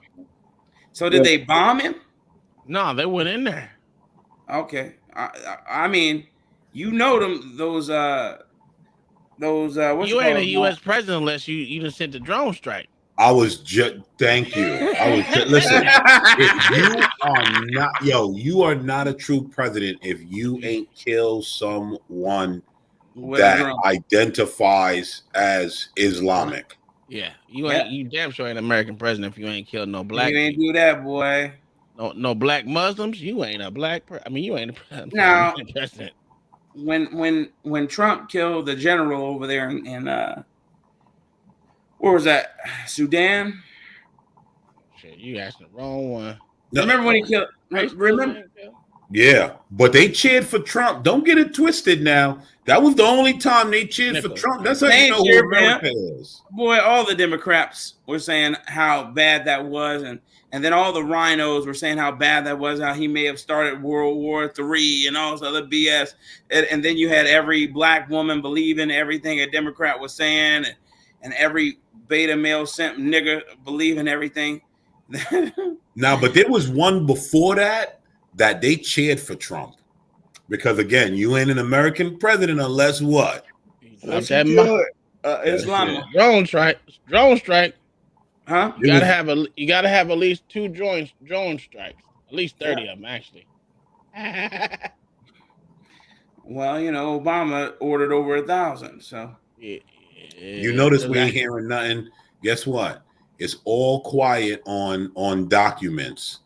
So did they bomb him? No, they went in there. Okay. I mean, you know them those you ain't a U.S. president unless you just sent the drone strike. I was just thank you. I was just listen. If you are not you are not a true president if you ain't killed someone that identifies as Islamic. Yeah, you damn sure ain't American president if you ain't killed no black. You ain't do that, boy. No black Muslims. You ain't a black. You ain't a now, president. When Trump killed the general over there in where was that? Sudan? Shit, you asking the wrong one. No, remember when he killed? Remember? Yeah, but they cheered for Trump. Don't get it twisted now. That was the only time they cheered for Trump. That's how you know who America is. Boy, all the Democrats were saying how bad that was, and then all the rhinos were saying how bad that was, how he may have started World War III and all this other BS. And then you had every black woman believing everything a Democrat was saying, and every beta male simp nigger believing everything. Now, but there was one before that they cheered for Trump. Because again, you ain't an American president unless what? Islam. Drone strike. Huh? You gotta have at least 2 drone strikes. At least 30 of them, actually. Well, Obama ordered over 1,000. So you notice we ain't hearing nothing. Guess what? It's all quiet on documents.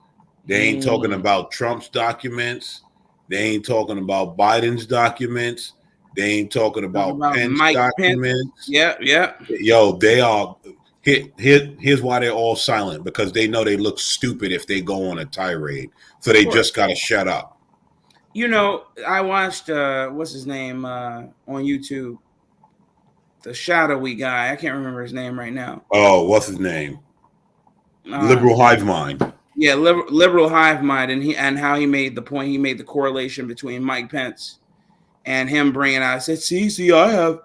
They ain't talking about Trump's documents. They ain't talking about Biden's documents. They ain't talking about Pence's documents. Pence. Yeah. Yo, they are. Here's why they're all silent, because they know they look stupid if they go on a tirade. So they just got to shut up. I watched, what's his name on YouTube? The shadowy guy. I can't remember his name right now. Oh, what's his name? Liberal Hive Mind. Yeah, liberal hive mind, and how he made the point. He made the correlation between Mike Pence and him bringing out. I said, "See, I have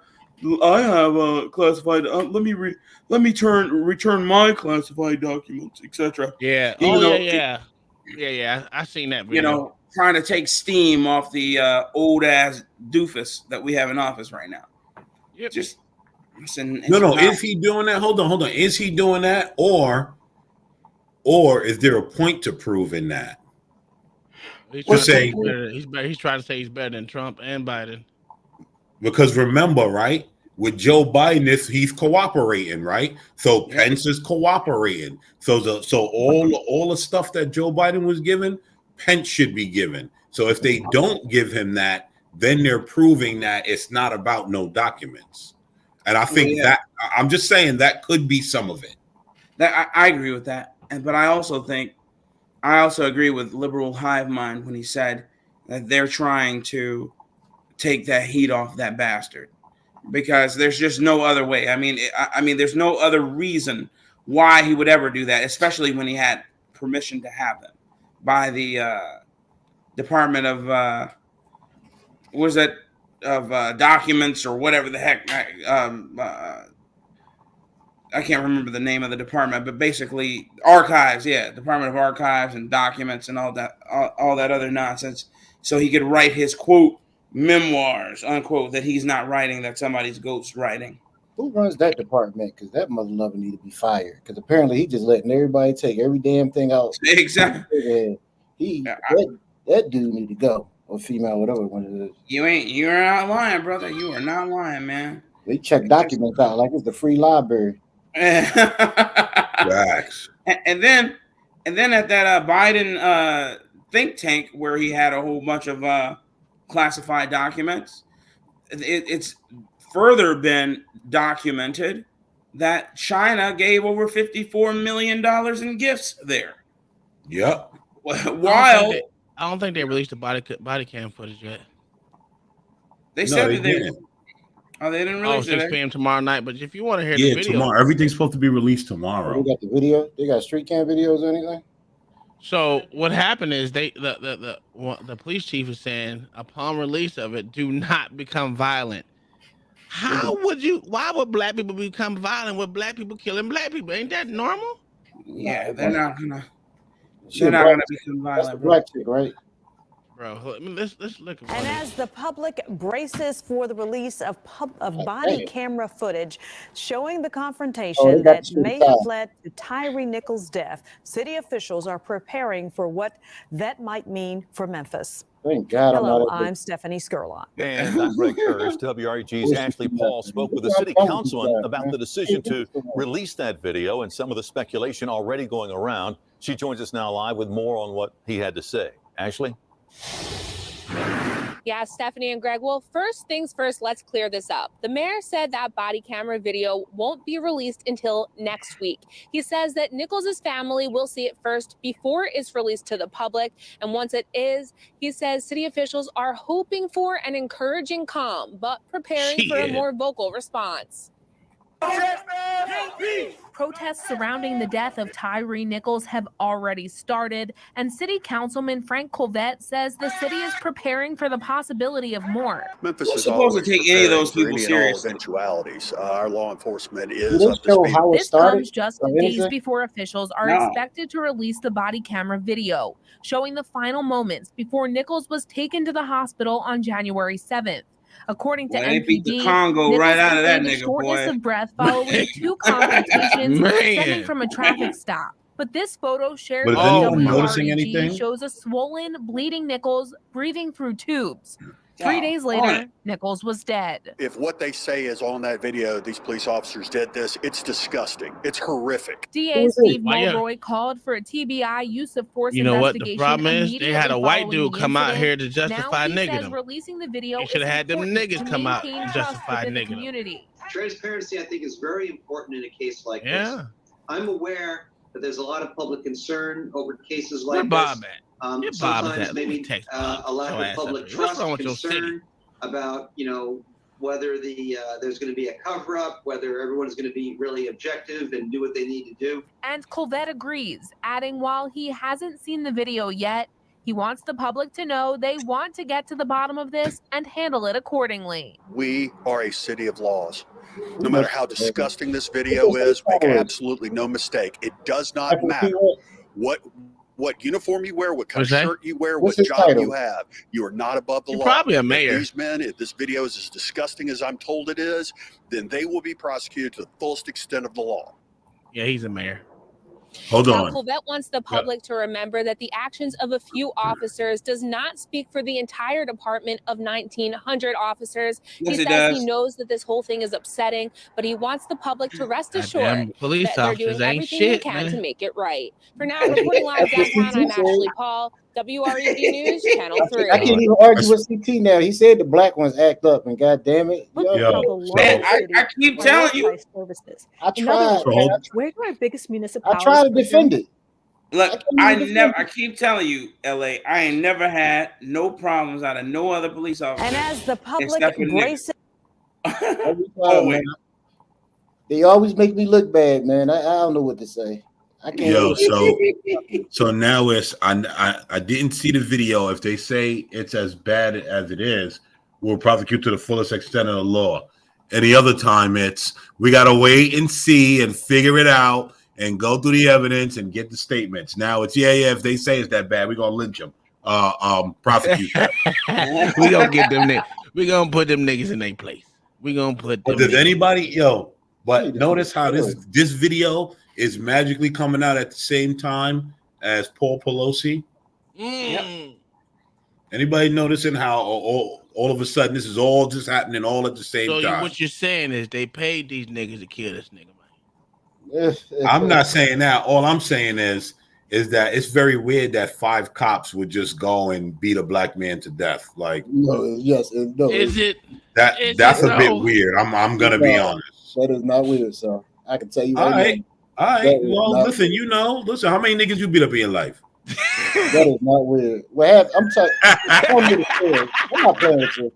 classified. Let me return my classified documents, etc." Yeah. Even Oh though yeah. I seen that you video. know, trying to take steam off the old ass doofus that we have in office right now. Yep. Just No. Is he doing that? Hold on. Is he doing that, or is there a point to prove in that? He's To trying to say say, he's trying to say he's better than Trump and Biden. because remember, right? With Joe Biden, he's cooperating, right? So Yep. Pence is cooperating. So all the stuff that Joe Biden was given, Pence should be given. So if they don't give him that, then they're proving that it's not about no documents. And I think that I'm just saying that could be some of it. That I agree with that, but I also agree with liberal hive mind when he said that they're trying to take that heat off that bastard, because there's just no other way. I mean, there's no other reason why he would ever do that, especially when he had permission to have them by the Department of documents or whatever the heck. I can't remember the name of the department, but basically archives. Yeah, Department of Archives and Documents and all that other nonsense. So he could write his quote memoirs unquote that he's not writing, that somebody's ghost writing. Who runs that department? Because that mother lover need to be fired. Because apparently he just letting everybody take every damn thing out. Exactly. That dude need to go, or female, whatever one it is. You're not lying, brother. You are not lying, man. They check documents out like it's the free library. Facts. And then at that Biden think tank where he had a whole bunch of classified documents, it's further been documented that China gave over $54 million in gifts there. Yep. While I don't think they released the body cam footage yet. They said that they didn't. Oh, they didn't release 6 p.m. tomorrow night. But if you want to hear the video, tomorrow. Everything's supposed to be released tomorrow. They got the video. They got street cam videos or anything. So what happened is the police chief is saying upon release of it, do not become violent. Why would black people become violent with black people killing black people? Ain't that normal? Yeah, they're not gonna become violent. That's the black chick, right? Bro, let's look. And as the public braces for the release of body camera footage showing the confrontation that may have led to Tyree Nichols' death, city officials are preparing for what that might mean for Memphis. Thank God. Hello, I'm Stephanie Skurlock. And I'm Greg Hirsch. WREG's Ashley Paul spoke with the city councilman about the decision to release that video and some of the speculation already going around. She joins us now live with more on what he had to say. Ashley? Yeah, Stephanie and Greg. Well, first things first, let's clear this up. The mayor said that body camera video won't be released until next week. He says that Nichols' family will see it first before it's released to the public. And once it is, he says city officials are hoping for an encouraging calm, but preparing for a more vocal response. Protests surrounding the death of Tyree Nichols have already started, and City Councilman Frank Colvette says the city is preparing for the possibility of more. Memphis is supposed to take any of those people seriously. Eventualities. Our law enforcement is up to speed. This comes just days before officials are expected to release the body camera video showing the final moments before Nichols was taken to the hospital on January 7th. According to they beat the NPD, Congo right out of that nigga, shortness boy. of breath following 2 confrontations stemming from a traffic stop. But this photo shared But with is anyone noticing WREG anything? shows a swollen, bleeding Nichols breathing through tubes. 3 days later, Nichols was dead. If what they say is on that video, these police officers did this, it's disgusting. It's horrific. DA Steve Mulroy called for a TBI use of force You know what the investigation. problem is? They had a white dude come out here to Now justify he nigging says them. releasing the video They should have had them niggas come out maintain and trust justify within the nigging them. community. Transparency, I think, is very important in a case like Yeah. this. I'm aware that there's a lot of public concern over cases like Where Bob this. at? Where Bob is sometimes at? Let me maybe text a lack your of ass public up here. What's trust, wrong with your city? concern about, whether there's going to be a cover up, whether everyone's going to be really objective and do what they need to do. And Colvette agrees, adding while he hasn't seen the video yet, he wants the public to know they want to get to the bottom of this and handle it accordingly. We are a city of laws. No matter how disgusting this video is, make absolutely no mistake. It does not matter what uniform you wear, what kind of shirt you wear, what job you have. You are not above the law. Probably a mayor. If these men, if this video is as disgusting as I'm told it is, then they will be prosecuted to the fullest extent of the law. Yeah, he's a mayor. Hold Now, on. Colvette wants the public to remember that the actions of a few officers does not speak for the entire department of 1,900 officers. Yes, He it says he does. knows that this whole thing is upsetting, but he wants the public to rest assured police that they're doing officers ain't everything shit, they can man. to make it right. For now, reporting live downtown, I'm Ashley Paul, WREB News, Channel 3. I can't even argue with CT now. He said the black ones act up, and God damn it, Man, I keep telling you. I tried. Where do our biggest municipalities? I try to defend it. Look, I keep telling you, LA, I ain't never had no problems out of no other police officer. And as the public except for embraces Man. They always make me look bad, man. I don't know what to say. I can't. Yo, so now it's I didn't see the video. If they say it's as bad as it is, we'll prosecute to the fullest extent of the law. Any other time, it's we gotta wait and see and figure it out and go through the evidence and get the statements. Now it's yeah. If they say it's that bad, we're gonna lynch them. Prosecute them. We gonna get them. We gonna put them niggas in their place. We gonna put. But does anybody But notice how this video is magically coming out at the same time as Paul Pelosi. Yep. Anybody noticing how all of a sudden this is all just happening all at the same time? What you're saying is they paid these niggas to kill this nigga. I'm not saying that. All I'm saying is that it's very weird that 5 cops would just go and beat a black man to death. Like, yes, no. Is it? That's a bit weird. I'm gonna be honest. That is not weird, so I can tell you. All right. Well, listen. Weird. Listen. How many niggas you beat up in your life? That is not weird. I don't know the story. I'm not playing with you.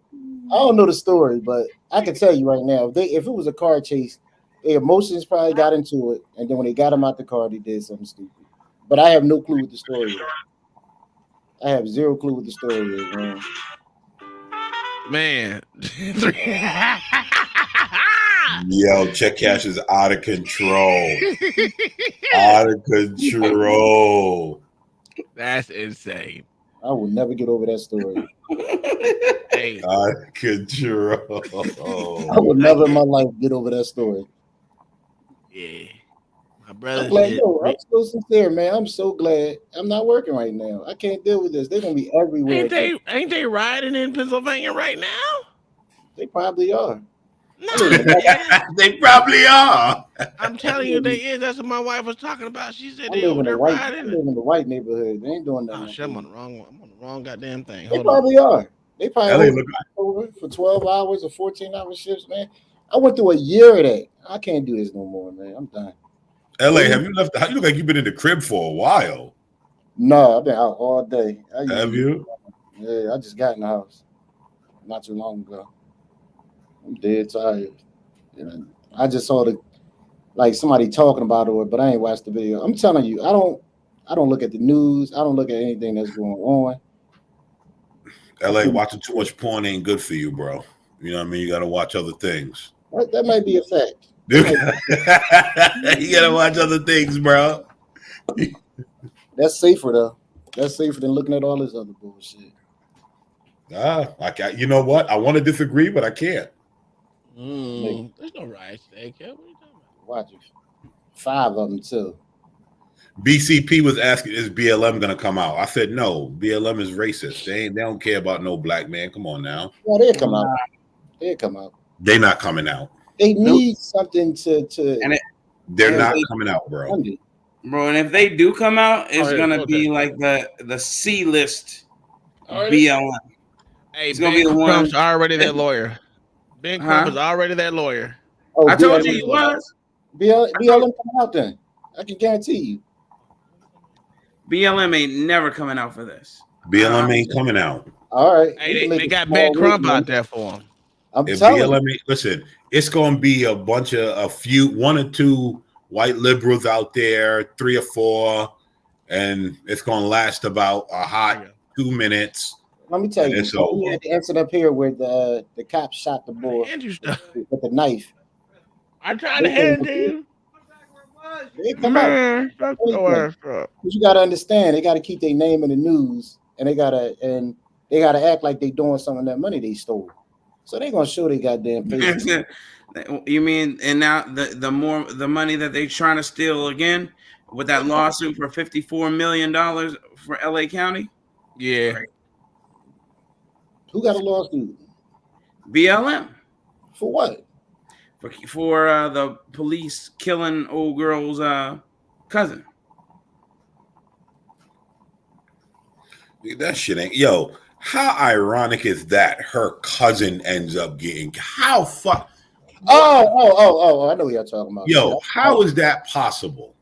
I don't know the story, but I can tell you right now, if it was a car chase, their emotions probably got into it, and then when they got him out the car, they did something stupid. But I have no clue what the story is. I have zero clue what the story is, man. Man. Yo, check cash is out of control. Out of control. That's insane. I will never get over that story. Hey. Out of control. I will never in my life get over that story. Yeah. My brother. I'm so sincere, man. I'm so glad I'm not working right now. I can't deal with this. They're gonna be everywhere. Ain't they rioting in Pennsylvania right now? They probably are. No, they probably are. I'm telling you, they is. That's what my wife was talking about. She said I they live over there I riding. live in the white neighborhood. They ain't doing nothing. Oh, shit, I'm on the wrong one. I'm on the wrong goddamn thing. They Hold probably are. They probably LA over for 12 hours or 14-hour shifts, man. I went through a year of that. I can't do this no more, man. I'm done. LA, have you left? You look like you've been in the crib for a while. No, I've been out all day. Have you? Yeah, I just got in the house not too long ago. I'm dead tired. I just saw somebody talking about it, but I ain't watched the video. I'm telling you, I don't look at the news. I don't look at anything that's going on. LA, watching too much porn ain't good for you, bro. You know what I mean? You got to watch other things. That might be a fact. You got to watch other things, bro. That's safer, though. That's safer than looking at all this other bullshit. You know what? I want to disagree, but I can't. There's no riots today, kid. What are you talking about? Watch it. 5 of them, too. BCP was asking, is BLM going to come out? I said, no. BLM is racist. They don't care about no black man. Come on now. Well, they'll come out. They'll come out. They're not coming out. They need something to they're not coming out, bro. Bro, and if they do come out, it's gonna be like the C list BLM. Hey, it's gonna be the one. Crump's already that lawyer. Ben Crump is already that lawyer. Oh, I told you he was. BLM coming out then. I can guarantee you. BLM ain't never coming out for this. BLM ain't coming out. All right. Hey, they got Ben Crump out there for him. I'm if telling BLM, listen, it's going to be a bunch of one or two white liberals out there, 3 or 4, and it's going to last about a hot 2 minutes. Let me tell you, it's when we over. had the incident up here where the cops shot the boy with the knife. I tried to hand you. They come out. Fuck your ass up. But you got to understand, they got to keep their name in the news, and they gotta act like they doing some of that money they stole. So they gonna show they goddamn face. You mean, and now the money that they trying to steal again with that lawsuit for $54 million for LA County? Yeah. Great. Who got a lawsuit? BLM. For what? For the police killing old girl's cousin. That shit ain't. Yo, how ironic is that her cousin ends up getting. How fuck. Oh, I know what y'all talking about. Yo, how is that possible?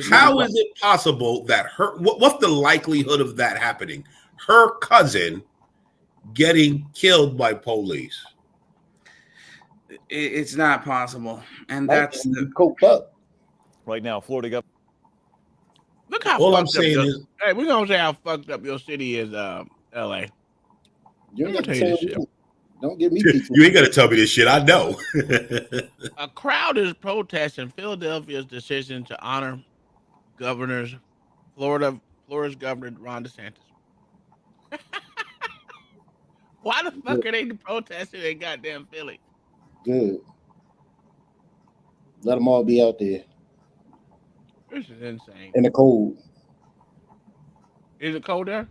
How is it possible that what's the likelihood of that happening? Her cousin getting killed by police. It's not possible. And that's the coked up. Right now, Florida governor. Look how all I'm fucked up saying is, hey, we're gonna say how fucked up your city is, LA. You ain't tell you this shit. Don't give me you ain't gonna tell me this shit. I know. A crowd is protesting Philadelphia's decision to honor Florida's governor Ron DeSantis. Why the fuck are they protesting in goddamn Philly? Good. Let them all be out there. This is insane. In the cold. Is it cold there?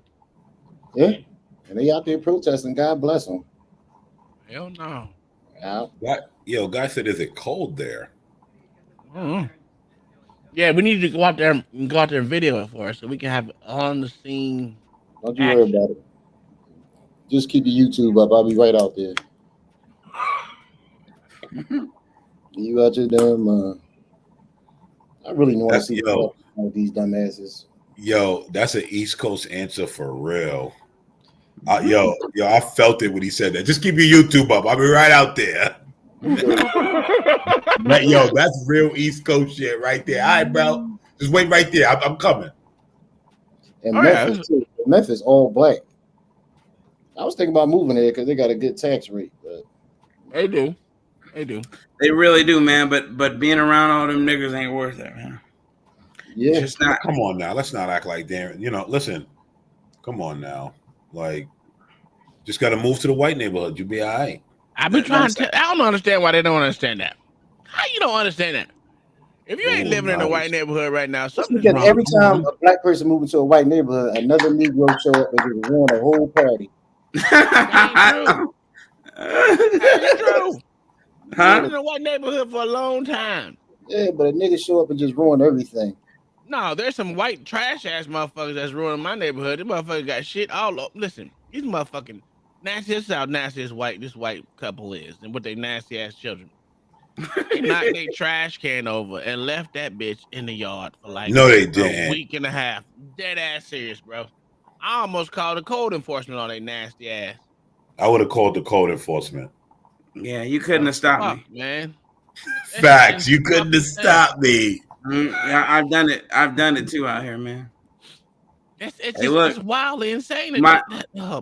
Yeah. And they out there protesting. God bless them. Hell no. Yeah. Guy said, is it cold there? Yeah, we need to go out there and video it for us so we can have on the scene. Don't you worry about it. Just keep the YouTube up. I'll be right out there. You out your damn. I really want to see these dumbasses. Yo, that's an East Coast answer for real. Yo, I felt it when he said that. Just keep your YouTube up. I'll be right out there. Yo, that's real East Coast shit right there. All right, bro. Just wait right there. I'm coming. And Memphis, too. Memphis, all black. I was thinking about moving there because they got a good tax rate. But They do. They really do, man. But being around all them niggas ain't worth it, man. Yeah. Just not. Come on now. Let's not act like damn. Listen. Come on now. Like, just got to move to the white neighborhood. You'll be all right. I've been trying to. I don't understand why they don't understand that. How you don't understand that? If you ain't living in a white neighborhood right now, something's wrong. Every time a black person moves into a white neighborhood, another Negro show up and just ruin a whole party. That ain't true. I've been in a white neighborhood for a long time. Yeah, but a nigga show up and just ruin everything. No, there's some white trash ass motherfuckers that's ruining my neighborhood. This motherfucker got shit all up. Listen, these motherfucking nasty. This is how nasty this white couple is, and with their nasty ass children. They knocked their trash can over and left that bitch in the yard for like a week and a half. Dead ass serious, bro. I almost called the code enforcement on their nasty ass. I would have called the code enforcement. Yeah, you couldn't have stopped me, man. Facts. You couldn't have stopped me. Yeah, I've done it. I've done it too out here, man. It's wildly insane.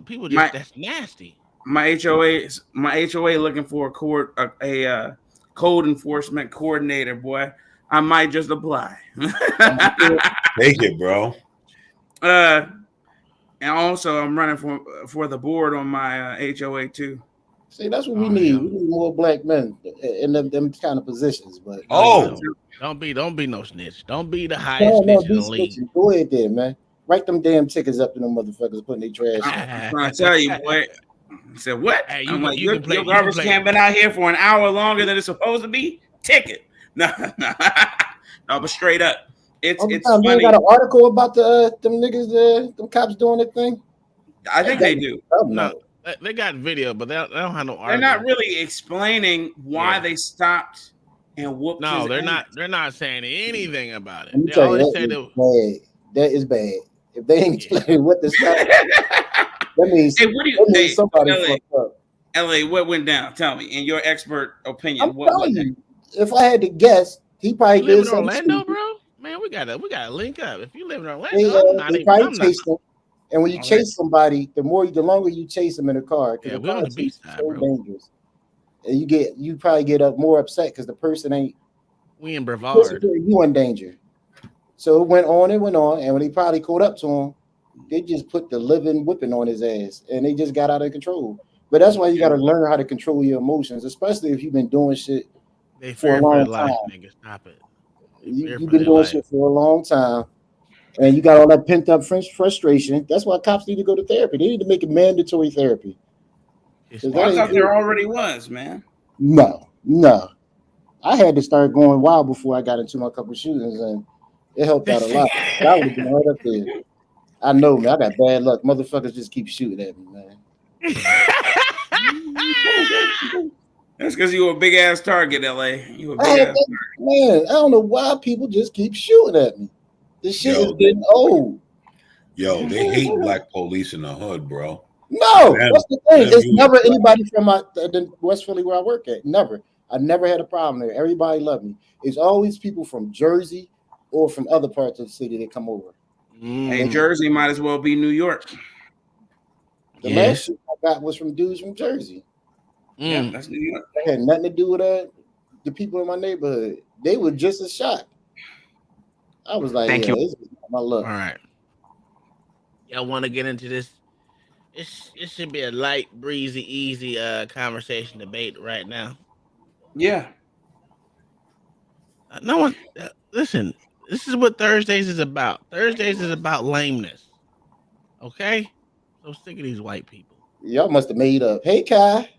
People just that's nasty. My HOA looking for a code enforcement coordinator, boy. I might just apply. Take it, bro. And also I'm running for the board on my HOA too. See, that's what we need. We need more black men in them kind of positions. But don't be no snitch. Don't be the highest snitch in the league. Go ahead there, man. Write them damn tickets up to them motherfuckers putting their trash. I'm trying to tell you, boy. I said, what? Hey, I'm like, your garbage can been out here for an hour longer than it's supposed to be. Ticket. No, but straight up, it's funny. You got an article about them niggas, them cops doing their thing. I think they do. No, they got video, but they don't have no article. They're not really explaining why they stopped and whooped. No, they're not. They're not saying anything about it. They That always say is bad. If they ain't explaining what the stop. That means, Hey, what do you? that means Hey, somebody LA, fucked up. LA, what went down? Tell me, in your expert opinion, I'm what telling went you, if I had to guess, he probably You live did in something Orlando, stupid. bro? Man, we gotta link up. If you live in Orlando, They probably I'm not. chased him. And when you chase somebody, the longer you chase them in a car, because Yeah, the we on car the beach chase is side, so bro. dangerous. And you probably get up more upset because the person ain't. We in Brevard. You in danger. So it went on, and when they probably caught up to him, they just put the living whipping on his ass, and they just got out of control. But that's why you got to learn how to control your emotions, especially if you've been doing shit They for a fear for their long life, time. nigga. Stop it. You've been doing shit for a long time, and you got all that pent up frustration. That's why cops need to go to therapy. They need to make it mandatory therapy. Well, I thought there already was, man. No. I had to start going wild before I got into my couple shootings, and it helped out a lot. I would have been right up there. I know, man. I got bad luck. Motherfuckers just keep shooting at me, man. That's because you a big ass target, LA. You a big ass target. Man, I don't know why people just keep shooting at me. This shit is getting old. Yo, they hate black police in the hood, bro. No, that's the thing. It's never anybody from the West Philly where I work at. Never. I never had a problem there. Everybody loved me. It's always people from Jersey or from other parts of the city that come over. Hey, Jersey might as well be New York. The last shit I got was from dudes from Jersey. Yeah, that's New York. That had nothing to do with the people in my neighborhood. They were just as shocked. I was like, this is my luck. All right. Y'all want to get into this? It should be a light, breezy, easy conversation debate right now. Yeah. No one listen. This is what Thursdays is about. Thursdays is about lameness. Okay, so sick of these white people. Y'all must have made up. Hey, Kai.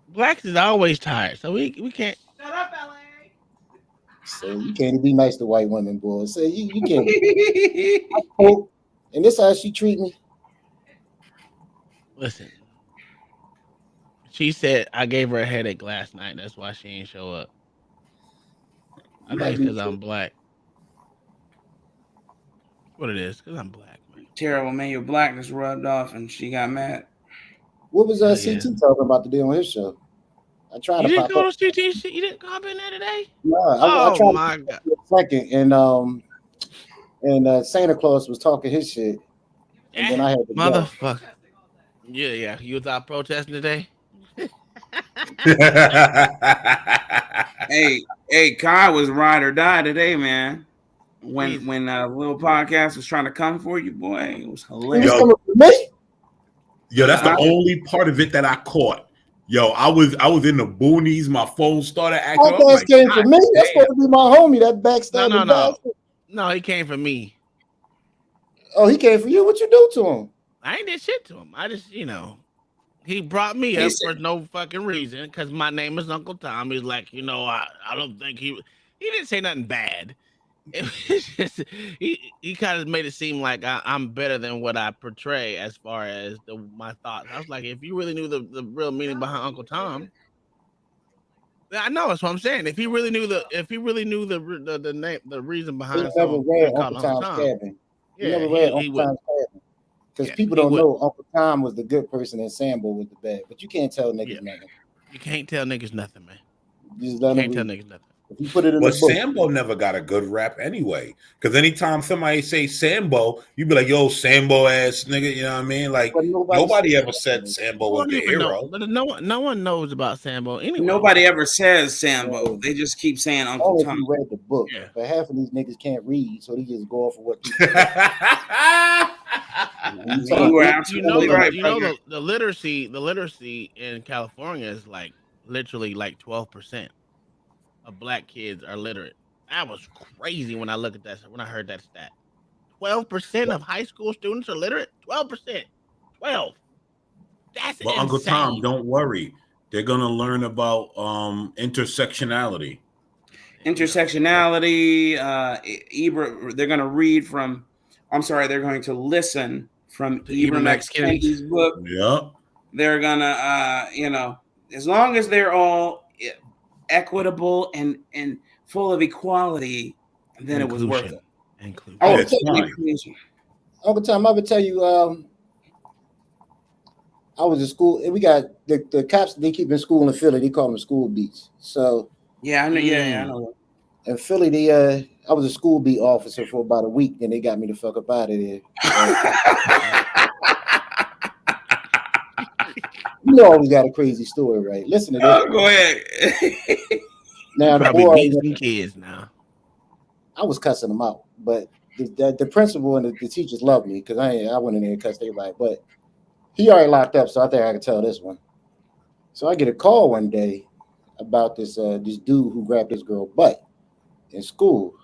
Blacks is always tired, so we can't. Shut up, LA. So you can't be nice to white women, boy. So you can't. And this how she treat me. Listen, she said I gave her a headache last night. That's why she ain't show up. I think it's because I'm black. What it is? Because I'm black, man. Terrible, man. Your blackness rubbed off, and she got mad. What was CT talking about today on his show? I tried you to didn't pop go up. to CT? You didn't come up in there today? No, I tried my God. For a second, and Santa Claus was talking his shit, and then I had to motherfucker. Yeah. You was out protesting today? Hey, Kai was ride or die today, man. When little podcast was trying to come for you, boy, it was hilarious. Yo, that's the only part of it that I caught. Yo, I was in the boonies. My phone started acting up. Podcast came for me. That's supposed to be my homie. That backstabbing bastard. No, he came for me. Oh, he came for you. What you do to him? I ain't did shit to him. I just, he brought me up for no fucking reason because my name is Uncle Tom. He's like, I don't think he didn't say nothing bad. It was just he kind of made it seem like I'm better than what I portray as far as my thoughts. I was like, if you really knew the real meaning behind Uncle Tom, I know that's what I'm saying. If he really knew the name, the reason behind he never read Uncle Tom's Tom. Cabin. He Yeah, never read Uncle Tom's Cabin. Because people don't know Uncle Tom was the good person and Sambo was the bad. But you can't tell niggas nothing. You can't tell niggas nothing, man. You can't tell niggas nothing. If you put it in but the book, Sambo never got a good rap anyway. Because anytime somebody say Sambo, you be like, yo, Sambo ass nigga, you know what I mean? Like nobody ever said Sambo was the hero. But no one knows about Sambo anyway. Nobody ever says Sambo. They just keep saying Uncle Tom. You read the book. Yeah. But half of these niggas can't read, so they just go off of what people You were absolutely right. The literacy in California is literally 12%. Of black kids are literate. That was crazy when I look at that. When I heard that stat, 12% of high school students are literate. 12%. 12. That's insane. Uncle Tom, don't worry. They're gonna learn about intersectionality. Intersectionality. They're gonna read from. I'm sorry. They're going to listen from Ibram X. Kendi's book. Yeah. They're gonna, as long as they're all equitable and full of equality, And then it was worth it. Inclusion. Oh, it's fine. inclusion. Uncle Tom, I would tell you, I was in school, and we got the cops they keep in school in Philly. They call them school beats. So yeah, I know. Yeah, I know. In Philly, I was a school beat officer for about a week, and they got me the fuck up out of there. You always got a crazy story, right? Listen to this. Go ahead. Now the Probably boy, beat some kids now. I was cussing them out, but the principal and the teachers loved me because I went in there and cussed everybody. But he already locked up, so I think I can tell this one. So I get a call one day about this dude who grabbed this girl butt in school.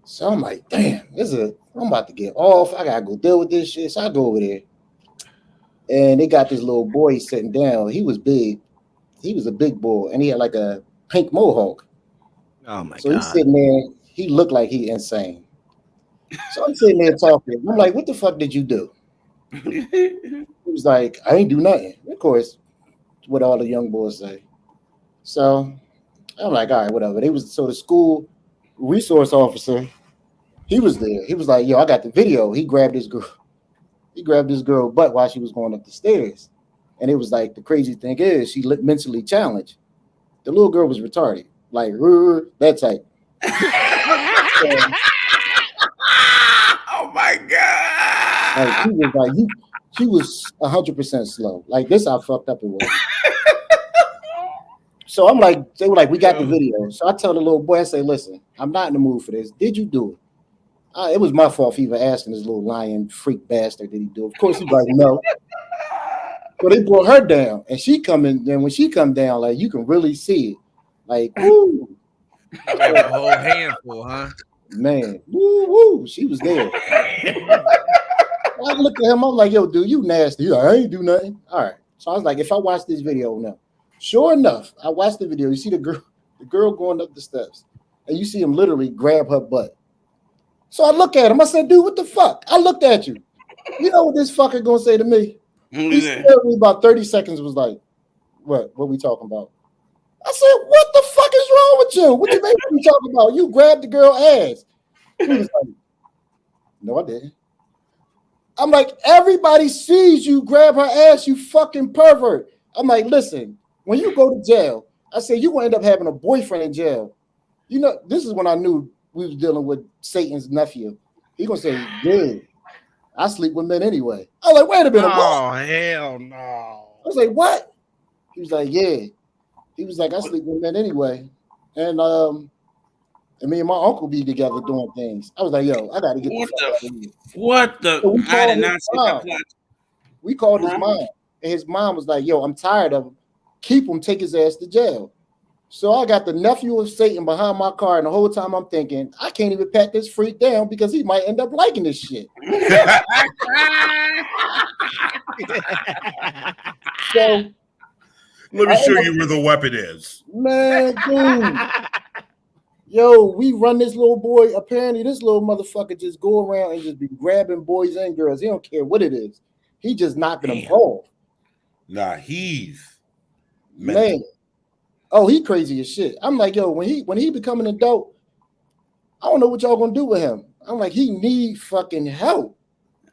So I'm like, damn, I'm about to get off. I gotta go deal with this shit. So I go over there, and they got this little boy sitting down. He was big. He was a big boy, and he had like a pink mohawk. Oh my so God. He's sitting there. He looked like he insane. So I'm sitting there talking. I'm like, what the fuck did you do? He was like, I ain't do nothing. Of course, what all the young boys say. So I'm like, all right, whatever. So the school resource officer, he was there. He was like, yo, I got the video. He grabbed this girl. He grabbed this girl butt while she was going up the stairs. And it was like, the crazy thing is, she looked mentally challenged. The little girl was retarded, like that type. Oh my God! Like she was 100% slow. Like this, how fucked up it was. So I'm like, they were like, we got the video. So I tell the little boy, I say, listen, I'm not in the mood for this. Did you do it? It was my fault for even asking this little lying freak bastard. Did he do it? Of course, he's like, no. So they brought her down, and she come in. Then when she come down, like you can really see it, like woo. A whole handful, huh? Man, woo, she was there. I looked at him, I was like, yo, dude, you nasty. He's like, I ain't do nothing. All right. So I was like, if I watch this video now, sure enough, I watched the video. You see the girl going up the steps, and you see him literally grab her butt. So I look at him, I said, dude, what the fuck? I looked at you. You know what this fucker gonna say to me? He stared at me about 30 seconds, was like, what we talking about? I said, what the fuck is wrong with you? What you make me talking about? You grabbed the girl ass. He was like, no, I didn't. I'm like, everybody sees you grab her ass, you fucking pervert. I'm like, listen, when you go to jail, I said, you're going to end up having a boyfriend in jail. You know, this is when I knew we was dealing with Satan's nephew. He going to say, yeah, I sleep with men anyway. I was like, wait a minute. Oh, what? hell no. I was like, what? He was like, yeah. He was like, I sleep with men anyway. And me and my uncle be together doing things. I was like, yo, I got to get the fuck out of here. What the? So I did not see that plot. We called his mom, and his mom was like, yo, I'm tired of him. Keep him, take his ass to jail. So I got the nephew of Satan behind my car, and the whole time I'm thinking, I can't even pat this freak down because he might end up liking this shit. So let me show you where the weapon is. Man, dude. Yo, we run this little boy. Apparently, this little motherfucker just go around and just be grabbing boys and girls. He don't care what it is. He just knocking them off. Nah, he's man. Oh, he crazy as shit. I'm like, yo, when he become an adult, I don't know what y'all gonna do with him. I'm like, he need fucking help.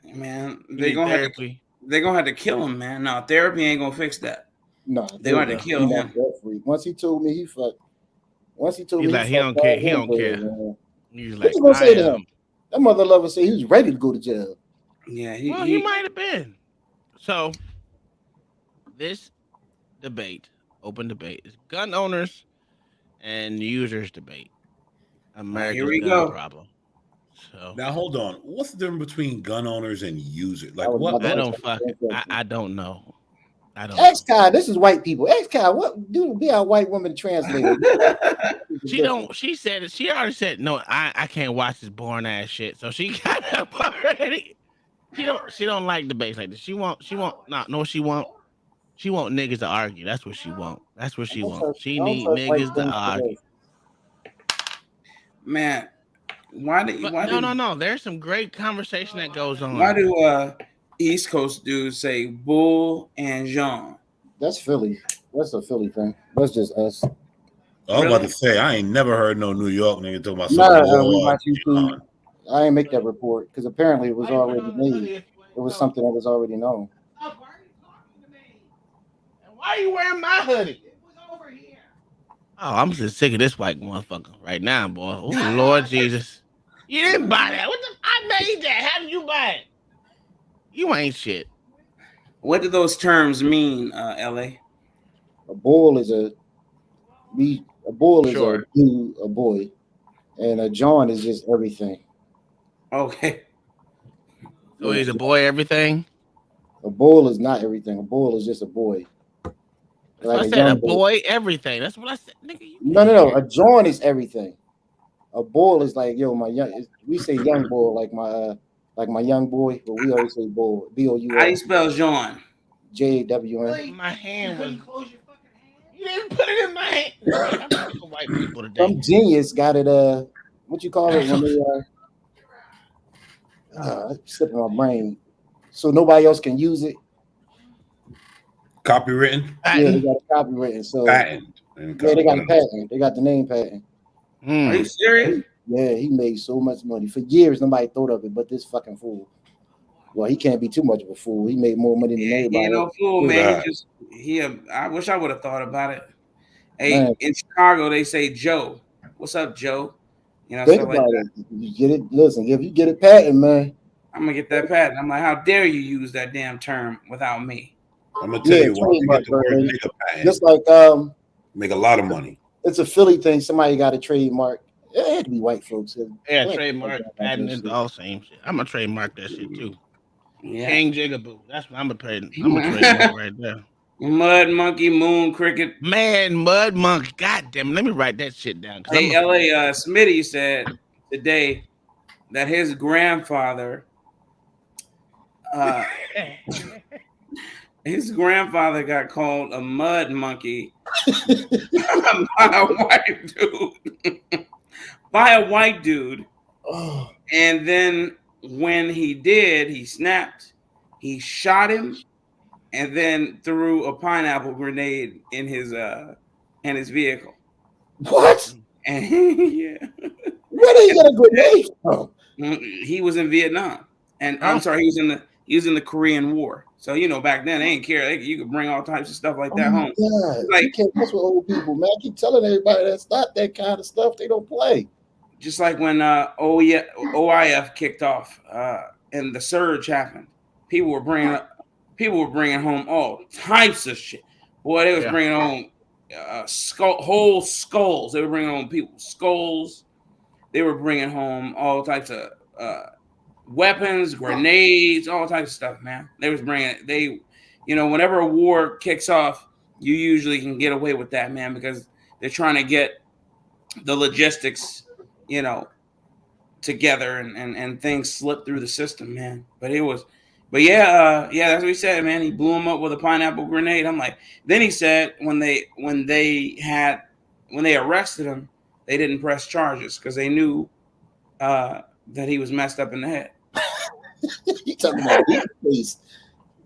Man, they're gonna have to kill him, man. No, therapy ain't gonna fix that. No, they're gonna have to kill him. Once he told me he fucked. Once he told He's me like, he don't care. He don't care. He's like, what you gonna say to him? That mother lover say he was ready to go to jail. Yeah, he might have been. So this debate, open debate, is gun owners and users debate. America's gun problem. So now hold on. What's the difference between gun owners and users? Like what? I don't know. X-Kai, this is white people. X-Kai, what do be our white woman translator? She said it. She already said no. I can't watch this boring ass shit. So she got up already. She don't like debates like this. She want niggas to argue. That's what she want. That's what she wants. She need niggas to argue. Man, no. There's some great conversation that goes on. Why do East Coast dudes say bull and Jean? That's Philly. That's a Philly thing. That's just us. I was about to say, I ain't never heard no New York nigga talking about Nah, some we war. watch YouTube. I ain't make that report because apparently it was already made. It was something that was already known. Why are you wearing my hoodie? Oh, I'm just sick of this white motherfucker right now, boy. Oh, Lord Jesus. You didn't buy that. What the? I made that. How did you buy it? You ain't shit. What do those terms mean, LA? A bull is a dude, a boy, and a John is just everything. Okay. So he's a boy, everything? A bull is not everything. A bull is just a boy. Like I said, a boy, everything. That's what I said. Nigga, No. A John is everything. A bull is like, yo, my young. We say young bull like my young boy, but we always say bull. B-O-U-L. How do you spell John? J-A-W-N. My hand was. You didn't put it in my hand. I'm sick of white people today. Some genius got it. What you call it when they slipping my brain, so nobody else can use it. Copywritten? Yeah, they got it copywritten. So patent. Yeah, they got a patent. They got the name patent. Are you serious? Yeah, he made so much money. For years, nobody thought of it, but this fucking fool. Well, he can't be too much of a fool. He made more money than everybody. He ain't no fool, man. I wish I would have thought about it. Hey, in Chicago, they say Joe. What's up, Joe? You know, think stuff about like that. it. You get it. Listen, if you get it patent, man. I'm gonna get that patent. I'm like, how dare you use that damn term without me? I'm gonna tell you why you get the word nigga patent. Just like make a lot of money. It's a Philly thing. Somebody got a trademark. It had to be white folks. Yeah, trademark, patent, it's all same shit. I'm gonna trademark that shit too. Yeah. King Jigaboo. That's what I'm a trademark right there. Mud monkey, moon cricket. Man, mud monkey. God damn it. Let me write that shit down. Hey, LA Smitty said today that his grandfather got called a mud monkey by a white dude. By a white dude. Oh. And then when he did, he snapped, he shot him, and then threw a pineapple grenade in his vehicle. What? And yeah. Where did he get a grenade from? He was in Vietnam. And I'm sorry, he was in the Korean War. So back then they didn't care. You could bring all types of stuff like that home. God. Like, you can't mess with old people, man. I keep telling everybody that's not that kind of stuff. They don't play. Just like when OIF kicked off and the surge happened, people were bringing home all types of shit. Boy, they was bringing home whole skulls. They were bringing home people's skulls. They were bringing home all types of weapons, grenades, all types of stuff, man. They was bringing whenever a war kicks off, you usually can get away with that, man, because they're trying to get the logistics, together and things slip through the system, man. But that's what he said, man. He blew him up with a pineapple grenade. I'm like, then he said when they arrested him, they didn't press charges because they knew that he was messed up in the head. You talking about face?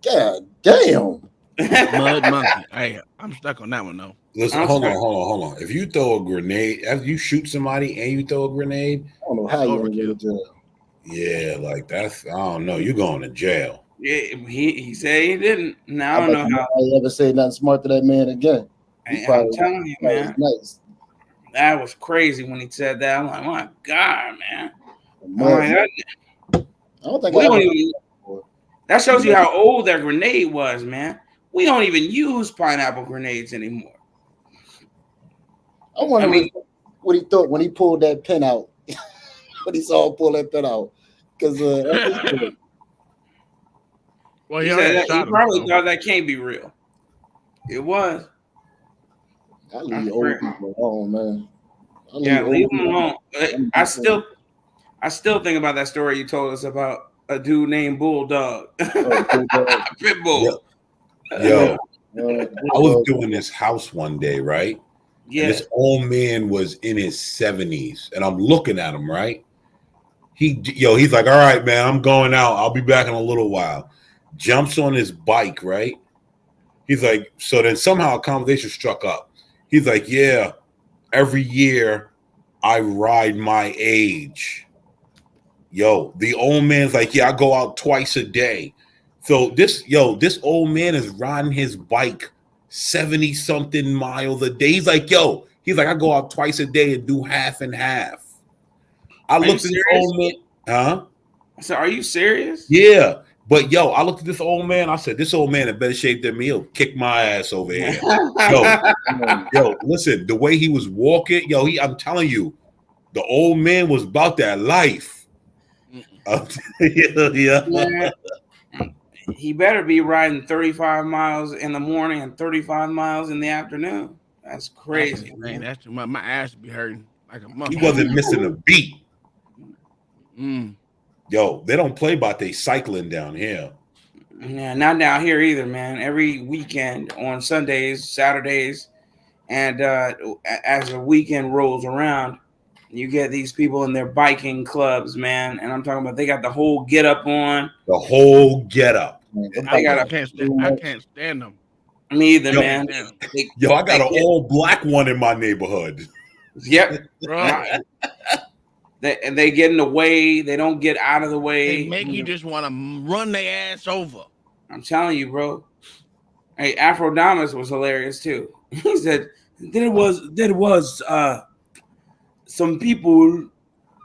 God damn. Mud monkey. Hey, I'm stuck on that one though. Listen, hold on. If you throw a grenade, after you shoot somebody and you throw a grenade, I don't know how you're gonna go to jail. Yeah, like that's I don't know. You're going to jail. Yeah, he said he didn't. Now I don't know how. I ever say nothing smart to that man again. I'm telling you, man. Nice. That was crazy when he said that. I'm like, my God, man. I don't think that shows you how old that grenade was, man. We don't even use pineapple grenades anymore. I wonder what he thought when he pulled that pin out. When he saw him pull that pin out. Because well, he probably thought that can't be real. It was. I leave old people alone, man. Leave them alone. I still think about that story you told us about a dude named Bulldog. Pit Bull. Yo, I was doing this house one day, right? Yeah. And this old man was in his 70s, and I'm looking at him, right? He's like, all right, man, I'm going out. I'll be back in a little while. Jumps on his bike, right? He's like, so then somehow a conversation struck up. He's like, yeah, every year I ride my age. Yo, the old man's like, yeah, I go out twice a day. So this old man is riding his bike 70 something miles a day. He's like, I go out twice a day and do half and half. I looked at this old man, huh? I said, are you serious? Yeah. But I looked at this old man. I said, this old man in better shape than me. He'll kick my ass over here. Listen, the way he was walking, I'm telling you, the old man was about that life. Yeah. He better be riding 35 miles in the morning and 35 miles in the afternoon. That's crazy, man. That's my ass be hurting like a mother. He wasn't missing a beat. They don't play about they cycling down here. Yeah, not down here either, man. Every weekend on Sundays, Saturdays, and as the weekend rolls around, you get these people in their biking clubs, man. And I'm talking about they got the whole get up on. The whole get up. I can't stand them. Me either, man. I got an all black one in my neighborhood. Yep. Right. They get in the way. They don't get out of the way. They make you just want to run their ass over. I'm telling you, bro. Hey, Afrodamus was hilarious too. He said there was some people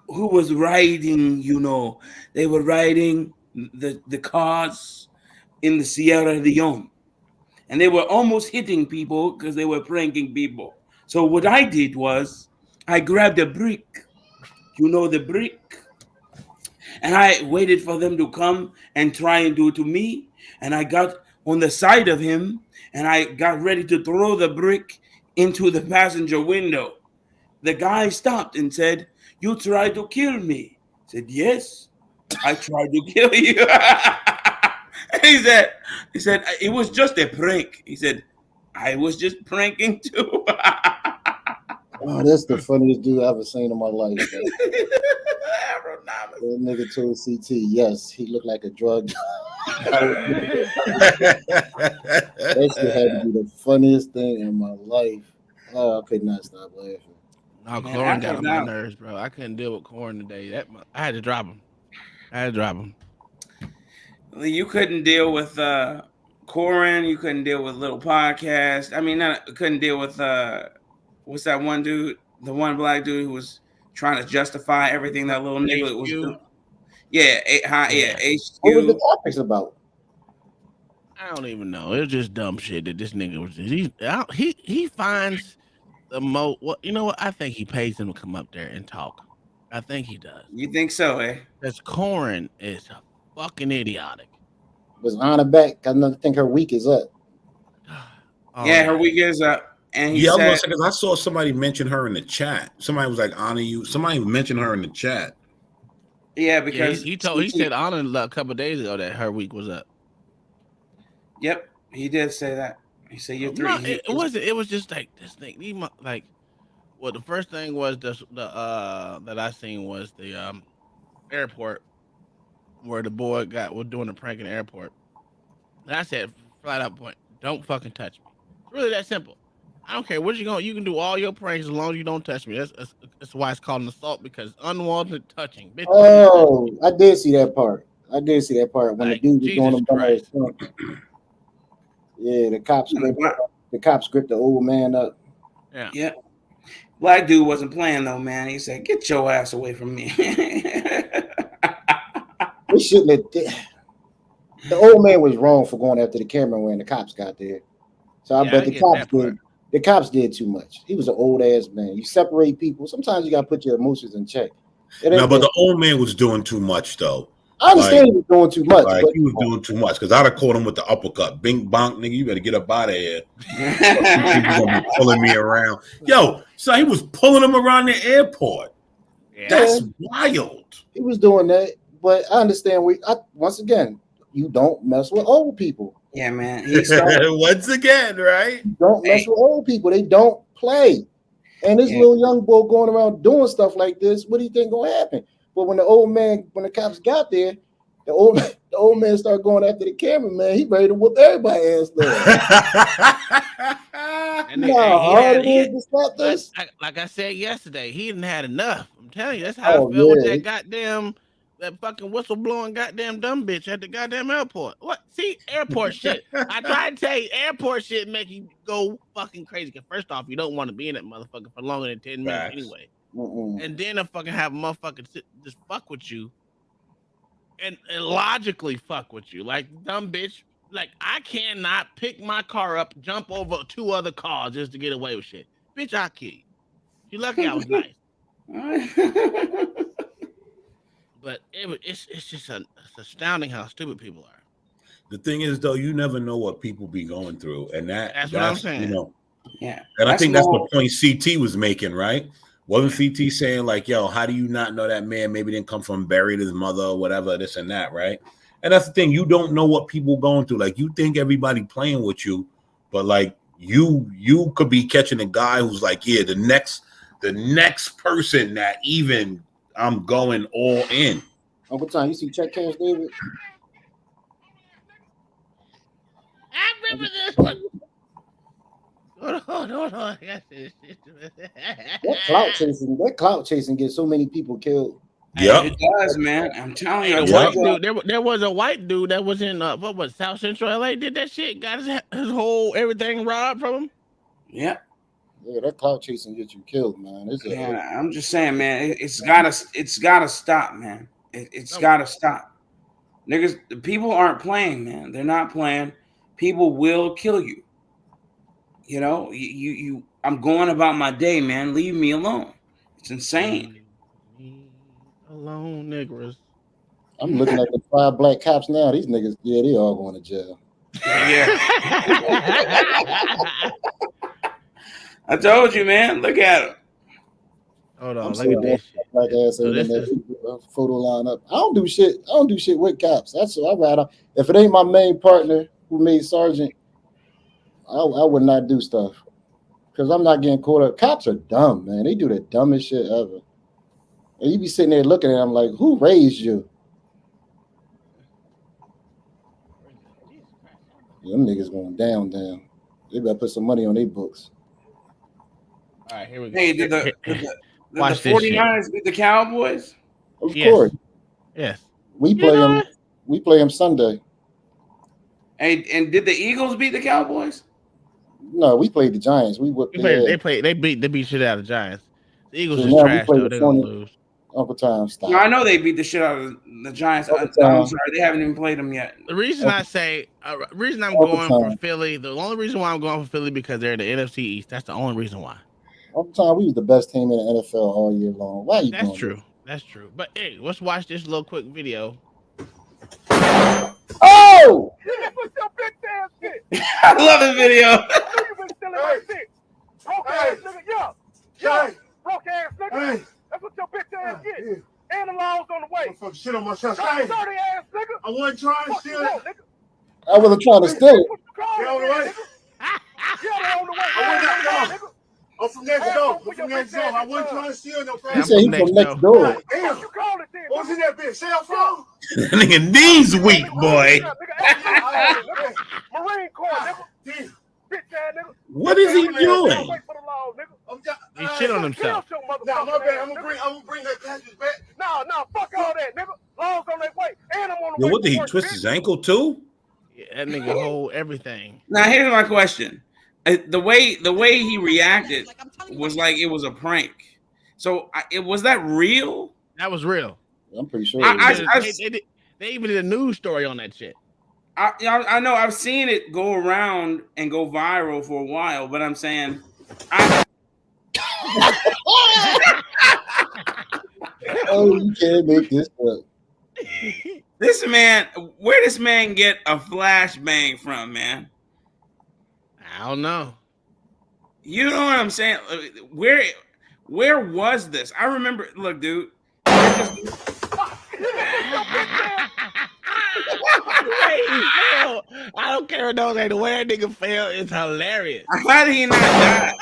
who was riding, they were riding the cars in the Sierra Leone, and they were almost hitting people because they were pranking people. So what I did was I grabbed a brick, the brick, and I waited for them to come and try and do it to me, and I got on the side of him, and I got ready to throw the brick into the passenger window. The guy stopped and said, "You tried to kill me." I said, "Yes, I tried to kill you." he said, "It was just a prank." He said, "I was just pranking too." Oh, that's the funniest dude I've ever seen in my life. That nigga told CT, yes, he looked like a drug. That shit had to be the funniest thing in my life. Oh, I could not stop laughing. No, Corn got on my nerves, bro. I couldn't deal with Corn today. I had to drop him. You couldn't deal with Corin. You couldn't deal with Little Podcast. I mean, couldn't deal with what's that one dude? The one black dude who was trying to justify everything that little nigga was doing. Yeah, HQ. What was the topics about? I don't even know. It was just dumb shit that this nigga was. He finds the most. What I think he pays them to come up there and talk. I think he does. You think so, eh? Because Corin is fucking idiotic. Was Anna back? I think her week is up. Her week is up. And he said, because I saw somebody mention her in the chat. Somebody was like, "Honor you." Somebody mentioned her in the chat. Yeah, because he said Anna a couple of days ago that her week was up. Yep, he did say that. He said you're three. No, it was just like this thing. The first thing was the that I seen was the airport where the boy was doing a prank in the airport. And I said flat out point, don't fucking touch me. It's really that simple. I don't care what you can do all your pranks as long as you don't touch me. That's why it's called an assault, because unwanted touching. Bitch, oh, I did see that part. When the dude was doing them by his front. Yeah, the cops gripped the old man up. Yeah. Black dude wasn't playing though, man. He said, "Get your ass away from me." We shouldn't have. The old man was wrong for going after the camera when the cops got there. So I bet the cops did. The cops did too much. He was an old ass man. You separate people. Sometimes you gotta put your emotions in check. No, but the old man was doing too much though. I understand he was doing too much. He was doing too much, because I'd have caught him with the uppercut. Bing bonk, nigga, you better get up out of here. People gonna be pulling me around. So he was pulling him around the airport. Yeah. That's wild. He was doing that, but I understand. Once again, you don't mess with old people. Yeah, man. Once again, right? You don't mess with old people. They don't play. And this little young boy going around doing stuff like this, what do you think gonna happen? But when the cops got there, the old man started going after the cameraman. He ready to whoop everybody's ass there. And You know how hard it is to stop this? like I said yesterday, he didn't had enough. I'm telling you, that's how I felt with that goddamn, that fucking whistleblowing goddamn dumb bitch at the goddamn airport. What? See, airport shit. I tried to tell you, airport shit make you go fucking crazy. Cause first off, you don't want to be in that motherfucker for longer than 10 minutes anyway. And then a fucking have a motherfucker just fuck with you and logically fuck with you. Like, dumb bitch. Like, I cannot pick my car up, jump over 2 other cars just to get away with shit. Bitch, I'll kill you. You lucky I was nice. But it's just it's astounding how stupid people are. The thing is, though, you never know what people be going through. And that's what I'm saying. You know, yeah. And I think that's the point CT was making, right? Wasn't CT saying like, yo, how do you not know that man maybe didn't come from buried his mother or whatever, this and that, right? And that's the thing. You don't know what people going through. Like, you think everybody playing with you, but like you could be catching a guy who's like, yeah, the next person that even I'm going all in. Uncle Tom, you see check cans, David? I remember this one. Hold on. That clout chasing gets so many people killed. Yeah, it does, man. I'm telling you. White dude, there was a white dude that was in what was South Central LA, did that shit, got his whole everything robbed from him. Yeah. Yeah, that clout chasing gets you killed, man. I'm just saying, man, it's gotta stop, man. It's gotta stop. Niggas, the people aren't playing, man. They're not playing. People will kill you. You know, you I'm going about my day, man. Leave me alone. It's insane. Alone, niggas. I'm looking at the 5 black cops now. These niggas, yeah, they all going to jail. Yeah. I told you, man. Look at him. Hold on, look at this shit. Black ass so this is photo line up. I don't do shit with cops. That's what I rather. If it ain't my main partner who made sergeant, I would not do stuff because I'm not getting caught up. Cops are dumb, man. They do the dumbest shit ever. And you be sitting there looking at them like, who raised you? Them niggas going down. They better put some money on their books. All right, here we go. Hey, did the 49ers beat the Cowboys? Of course. Yes. We play them. We play them Sunday. Hey, and did the Eagles beat the Cowboys? No, we played the Giants. They beat shit out of the Giants. The Eagles so is trash though. They're gonna lose. Uncle Tom, stop. No, I know they beat the shit out of the Giants. I'm sorry, they haven't even played them yet. The reason I'm going for Philly, the only reason why I'm going for Philly because they're in the NFC East. That's the only reason why. Uncle Tom, we was the best team in the NFL all year long. Why are you That's doing true. this? That's true. But hey, let's watch this little quick video. Oh! I love this video. Broke ass nigga. That's what your bitch ass get. And the law's on the way. Fuck shit on my chest. Dirty ass nigga. I wasn't trying to steal it. I wasn't trying to steal it. Get on the way. Get on the way. I'm from next door. I wasn't trying to steal no car. He said he's from next door. Damn. What's in that bitch? Cell phone? Nigga, knees weak, boy. Marine Corps, nigga. What is he doing? He shit on himself. Nah, my bad. I'm gonna bring that package back. No, fuck all that, nigga. Law's on that way. And I'm on the Yo, way. what did he twist his ankle too? Yeah, that nigga hold everything. Now here's my question: the way he reacted was like it was a prank. So was that real? That was real. I'm pretty sure. They even did a news story on that shit. I know I've seen it go around and go viral for a while, but I'm saying oh, you can't make this up. Where this man get a flashbang from, man? I don't know. You know what I'm saying? Where was this? I remember. Look, dude. I don't care what those ain't. The way that nigga fell is hilarious. How did he not die?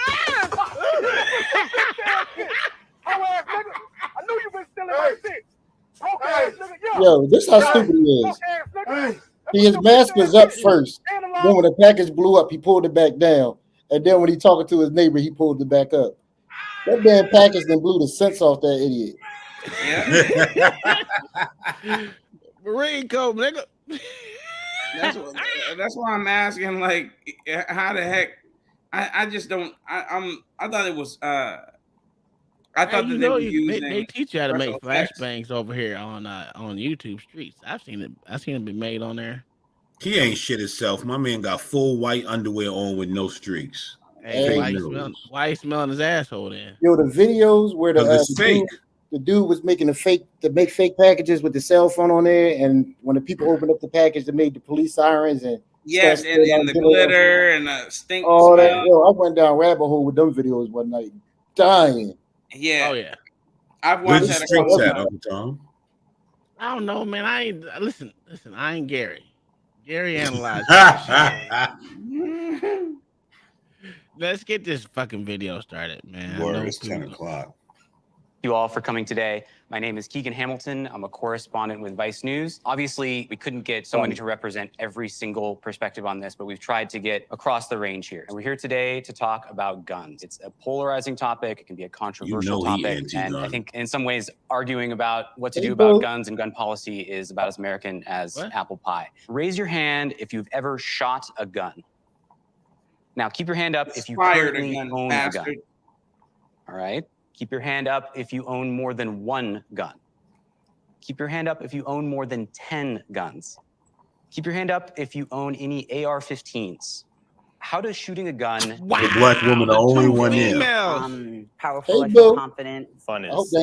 I knew you been stealing my shit. Yo, this how stupid he is. His mask was up first. Then when the package blew up, he pulled it back down. And then when he talking to his neighbor, he pulled it back up. That damn package then blew the sense off that idiot. Yeah. Marine Code, nigga. That's why I'm asking, like, how the heck? I just don't. I thought it was. I thought that they were using. They teach you how to make effects. flashbangs over here on YouTube Streets. I've seen it be made on there. He ain't shit himself. My man got full white underwear on with no streaks. Hey, why he smelling his asshole then? Yo, the videos where the dude was making to make fake packages with the cell phone on there, and when the people opened up the package, they made the police sirens and yes, and the glitter and the stink. Oh, that, yo, I went down rabbit hole with them videos one night, dying. Yeah. Oh yeah. I've watched that a couple times. Tom? I don't know, man. I ain't listen. I ain't Gary. Gary analyzed. Let's get this fucking video started, man. Word, it's 10 o'clock. You all for coming today. My name is Keegan Hamilton. I'm a correspondent with Vice News. Obviously, we couldn't get someone to represent every single perspective on this, but we've tried to get across the range here. And we're here today to talk about guns. It's a polarizing topic. It can be a controversial topic. And I think in some ways, arguing about what to do about guns and gun policy is about as American as apple pie. Raise your hand if you've ever shot a gun. Now, keep your hand up if you currently own a gun. All right? Keep your hand up if you own more than one gun. Keep your hand up if you own more than 10 guns. Keep your hand up if you own any AR-15s. How does shooting a gun... The black woman, the only one in. Powerful, I feel confident. Fun is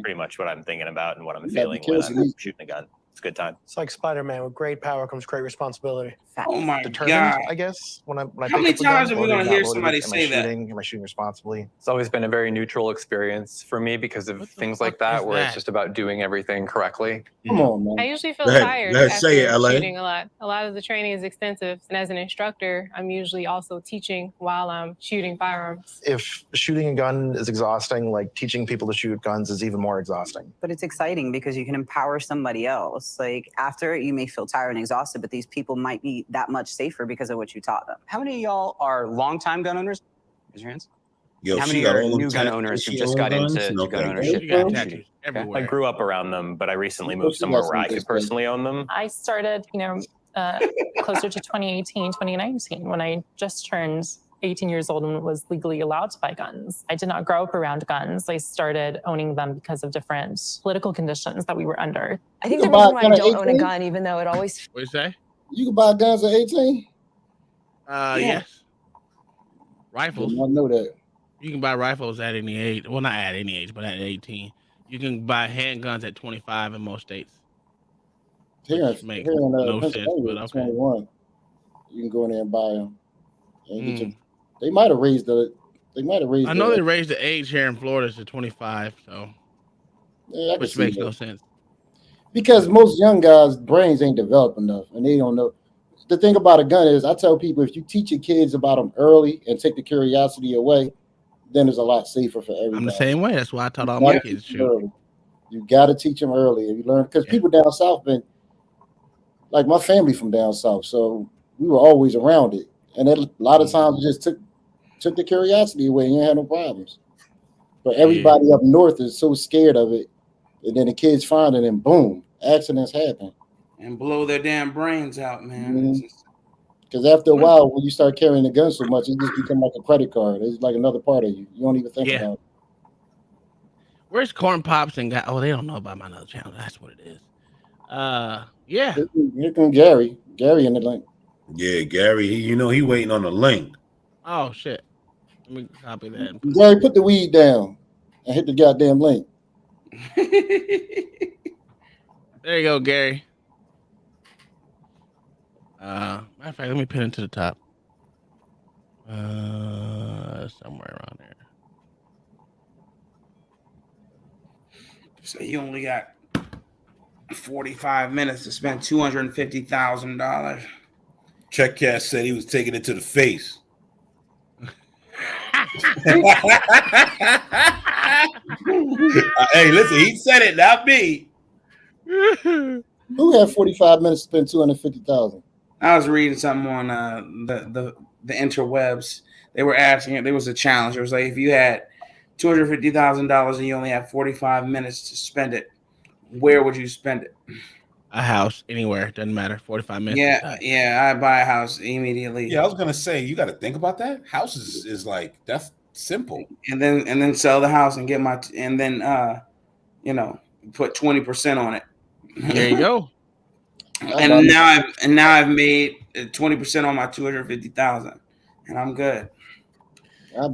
pretty much what I'm thinking about and what I'm feeling when I'm shooting a gun. It's a good time. It's like Spider-Man. With great power comes great responsibility. Oh my Determined, God. I guess. When I How many times are we going to hear somebody say that? Am I shooting responsibly? It's always been a very neutral experience for me because of things like that, where it's just about doing everything correctly. Come on, man. I usually feel tired after shooting a lot. A lot of the training is extensive, and as an instructor, I'm usually also teaching while I'm shooting firearms. If shooting a gun is exhausting, like teaching people to shoot guns is even more exhausting. But it's exciting because you can empower somebody else. Like after it, you may feel tired and exhausted, but these people might be that much safer because of what you taught them. How many of y'all are longtime gun owners? Raise your hands. Yo, how many are new gun owners who just got into gun ownership? I grew up around them, but I recently moved somewhere where I could personally own them. I started, closer to 2018, 2019, when I just turned 18 years old and was legally allowed to buy guns. I did not grow up around guns. I started owning them because of different political conditions that we were under. I think the reason why I don't own a gun, even though it always... What you say? You can buy guns at 18? Yes. Rifles. I know that. You can buy rifles at any age. Well, not at any age, but at 18. You can buy handguns at 25 in most states. Here makes in no sense, Pennsylvania, but okay. 21. You can go in there and buy them. And get they might have raised the. I know they raised the age here in Florida to 25, so yeah, which makes no sense. Because most young guys' brains ain't developed enough, and they don't know. The thing about a gun is, I tell people, if you teach your kids about them early and take the curiosity away, then it's a lot safer for everybody. I'm the same way. That's why I taught all my kids to shoot. You got to teach them early. If you learn, because people down south been like my family from down south, so we were always around it, and a lot of times it just took the curiosity away, and you ain't had no problems. But everybody up north is so scared of it, and then the kids find it, and boom, accidents happen. And blow their damn brains out, man. Because after a while, when you start carrying the gun so much, it just becomes like a credit card. It's like another part of you. You don't even think about it. Where's Corn Pops and Oh, they don't know about my other channel. That's what it is. Yeah. Here come Gary. Gary in the link. Yeah, Gary. He waiting on the link. Oh shit. Let me copy that. Gary, put the weed down and hit the goddamn link. There you go, Gary. Matter of fact, let me pin it to the top. Somewhere around there. So you only got 45 minutes to spend $250,000. Check Cash said he was taking it to the face. Hey, listen, he said it, not me. Who had 45 minutes to spend $250,000? I was reading something on the interwebs They were asking it. There was a challenge. It was like if you had $250,000 and you only have 45 minutes to spend it, where would you spend it? A house anywhere, doesn't matter. 45 minutes. Yeah, I buy a house immediately. Yeah, I was gonna say you got to think about that. Houses is like that's simple. And then sell the house and get my and then put 20% on it. There you go. and now I've made 20% on my 250,000, and I'm good. I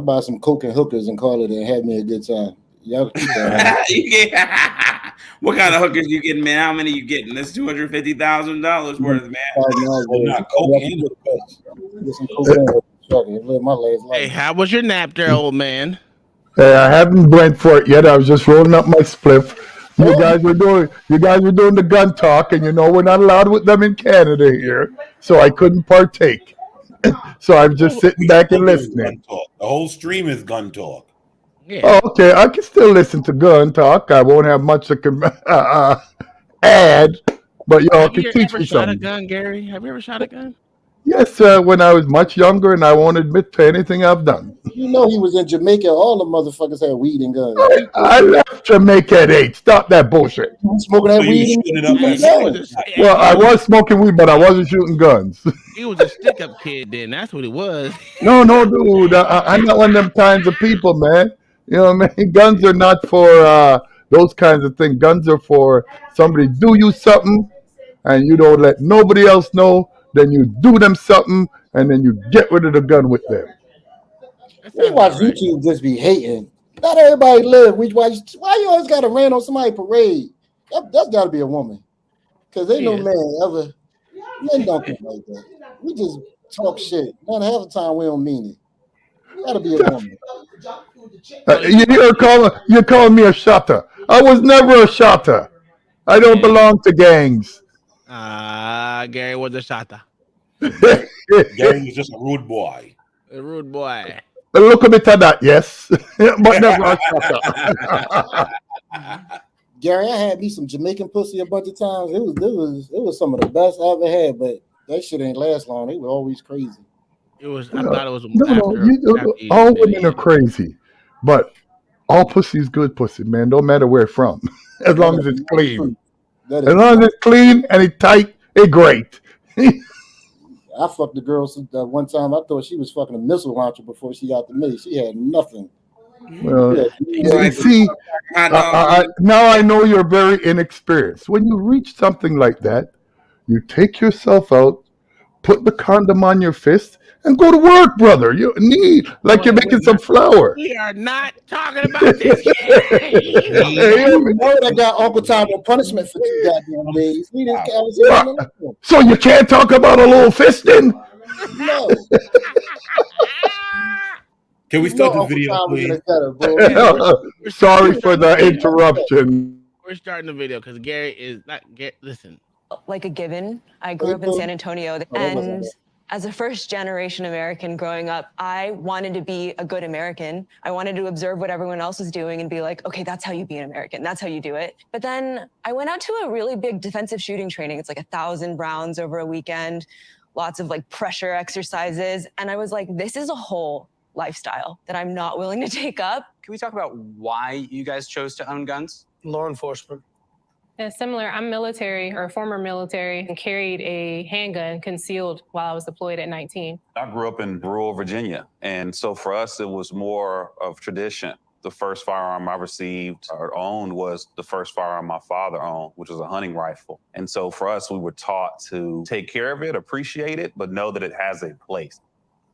buy some coke and hookers and call it and have me a good time. Y'all what kind of hookers you getting, man? How many you getting? That's $250,000 worth, man. Hey, how was your nap there, old man? Hey, I haven't went for it yet. I was just rolling up my spliff. You guys were doing the gun talk, and we're not allowed with them in Canada here, so I couldn't partake. So I'm just sitting back and listening. The whole stream is gun talk. Yeah. Oh, okay, I can still listen to gun talk. I won't have much to add, but y'all can teach me Shot a something. gun, Gary? Have you ever shot a gun? Yes, when I was much younger, and I won't admit to anything I've done. He was in Jamaica. All the motherfuckers had weed and guns. I left Jamaica at 8. Stop that bullshit. You smoking that weed? Well, I was smoking weed, but I wasn't shooting guns. He was a stick-up kid then. That's what he was. No, dude. I'm not one of them kinds of people, man. You know what I mean? Guns are not for those kinds of things. Guns are for somebody do you something, and you don't let nobody else know. Then you do them something, and then you get rid of the gun with them. We watch YouTube just be hating. Not everybody live. Why you always got to rain on somebody's parade? That's got to be a woman. Because ain't no man ever. Men don't think like that. We just talk shit. Man, half the time we don't mean it. Got to be a woman. You're calling me a shotter. I was never a shotter. I don't belong to gangs. Gary was a shotter. Gary was just a rude boy. A rude boy. A little bit of that, yes, but never a shotter. Gary, I had me some Jamaican pussy a bunch of times. It was some of the best I ever had, but that shit ain't last long. They were always crazy. It was. I thought it was. All women are crazy, but all pussy is good pussy, man. Don't matter where it's from, as long as it's clean. As long as it's clean and it's tight, it's great. I fucked the girl one time. I thought she was fucking a missile launcher before she got to me. She had nothing. Well, you see, now I know you're very inexperienced. When you reach something like that, you take yourself out, put the condom on your fist, and go to work, brother. You need like you're making some flour. We are not talking about this. You know I got Uncle Tom on punishment for 2 goddamn days. So you can't talk about a little fisting? No. Can we start the video, please? Sorry for the interruption. We're starting the video because Gary is not. Listen. Like a given. I grew up in San Antonio, and as a first-generation American growing up, I wanted to be a good American. I wanted to observe what everyone else was doing and be like, okay, that's how you be an American. That's how you do it. But then I went out to a really big defensive shooting training. It's like 1,000 rounds over a weekend, lots of like pressure exercises. And I was like, this is a whole lifestyle that I'm not willing to take up. Can we talk about why you guys chose to own guns? Law enforcement. Yeah, similar. I'm military or former military and carried a handgun concealed while I was deployed at 19. I grew up in rural Virginia, and so for us, it was more of tradition. The first firearm I received or owned was the first firearm my father owned, which was a hunting rifle. And so for us, we were taught to take care of it, appreciate it, but know that it has a place.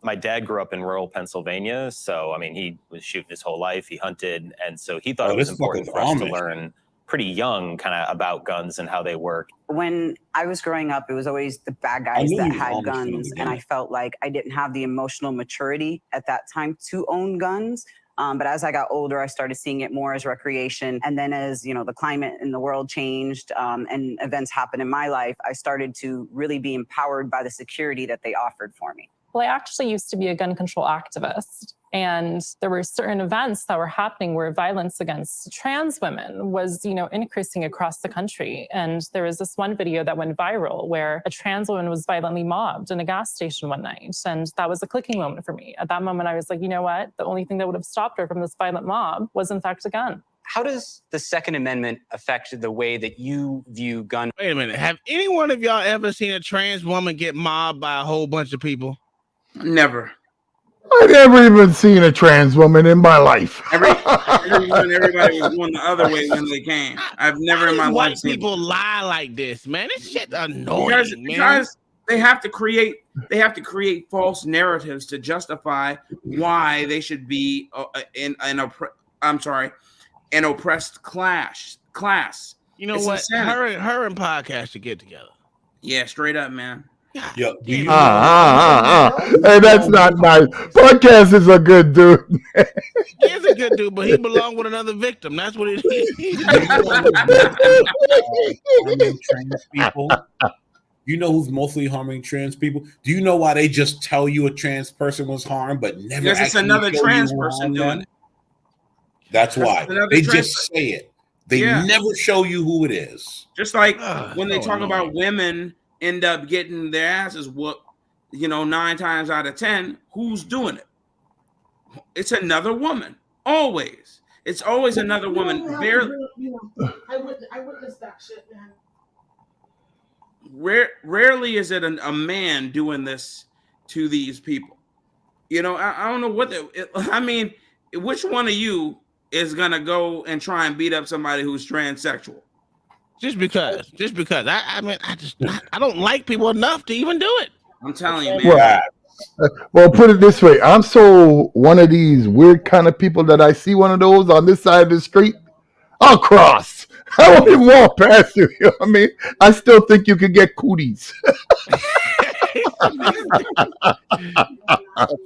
My dad grew up in rural Pennsylvania, so I mean, he was shooting his whole life. He hunted, and so he thought it was important for us to learn pretty young kind of about guns and how they work. When I was growing up, it was always the bad guys that had guns, and I felt like I didn't have the emotional maturity at that time to own guns. But as I got older, I started seeing it more as recreation. And then as, you know, the climate in the world changed and events happened in my life, I started to really be empowered by the security that they offered for me. Well, I actually used to be a gun control activist. And there were certain events that were happening where violence against trans women was, increasing across the country. And there was this one video that went viral where a trans woman was violently mobbed in a gas station one night. And that was a clicking moment for me. At that moment, I was like, you know what? The only thing that would have stopped her from this violent mob was, in fact, a gun. How does the Second Amendment affect the way that you view gun? Wait a minute. Have any one of y'all ever seen a trans woman get mobbed by a whole bunch of people? Never. I've never even seen a trans woman in my life. Everybody was going the other way when they came. I've never in my life White seen people lie like this, man. This shit annoying, because they have to create false narratives to justify why they should be in an oppressed class. You know what? Her and podcast should get together. Yeah, straight up, man. Yo, do you Hey, that's not nice. Podcast is a good dude. He is a good dude, but he belonged with another victim. That's what it is. Trans people. You know who's mostly harming trans people? Do you know why they just tell you a trans person was harmed, but never? Because it's another trans person doing it. That's why they just say it. They never show you who it is. Just like when they talk about women end up getting their asses whooped, 9 times out of 10, who's doing it? It's another woman. Always. It's always another woman. I witnessed that shit, man. Rarely is it a man doing this to these people. I don't know what which one of you is gonna go and try and beat up somebody who's transsexual? Just because. I don't like people enough to even do it. I'm telling you, man. Well, put it this way. I'm so one of these weird kind of people that I see one of those on this side of the street, I'll cross. I won't even walk past you. You know what I mean? I still think you can get cooties. A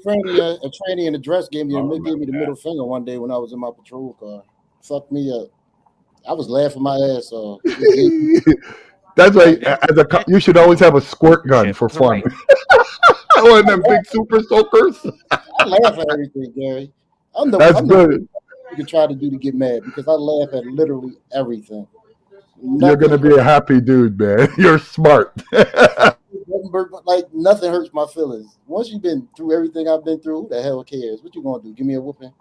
tranny in a dress gave me the middle finger one day when I was in my patrol car. Fucked me up. I was laughing my ass off. That's why you should always have a squirt gun for fun. One of them big super soakers. I laugh at everything, Gary. I'm good. You can try to do to get mad because I laugh at literally everything. You're gonna be a happy dude, man. You're smart. Like nothing hurts my feelings. Once you've been through everything I've been through, who the hell cares? What you gonna do? Give me a whooping?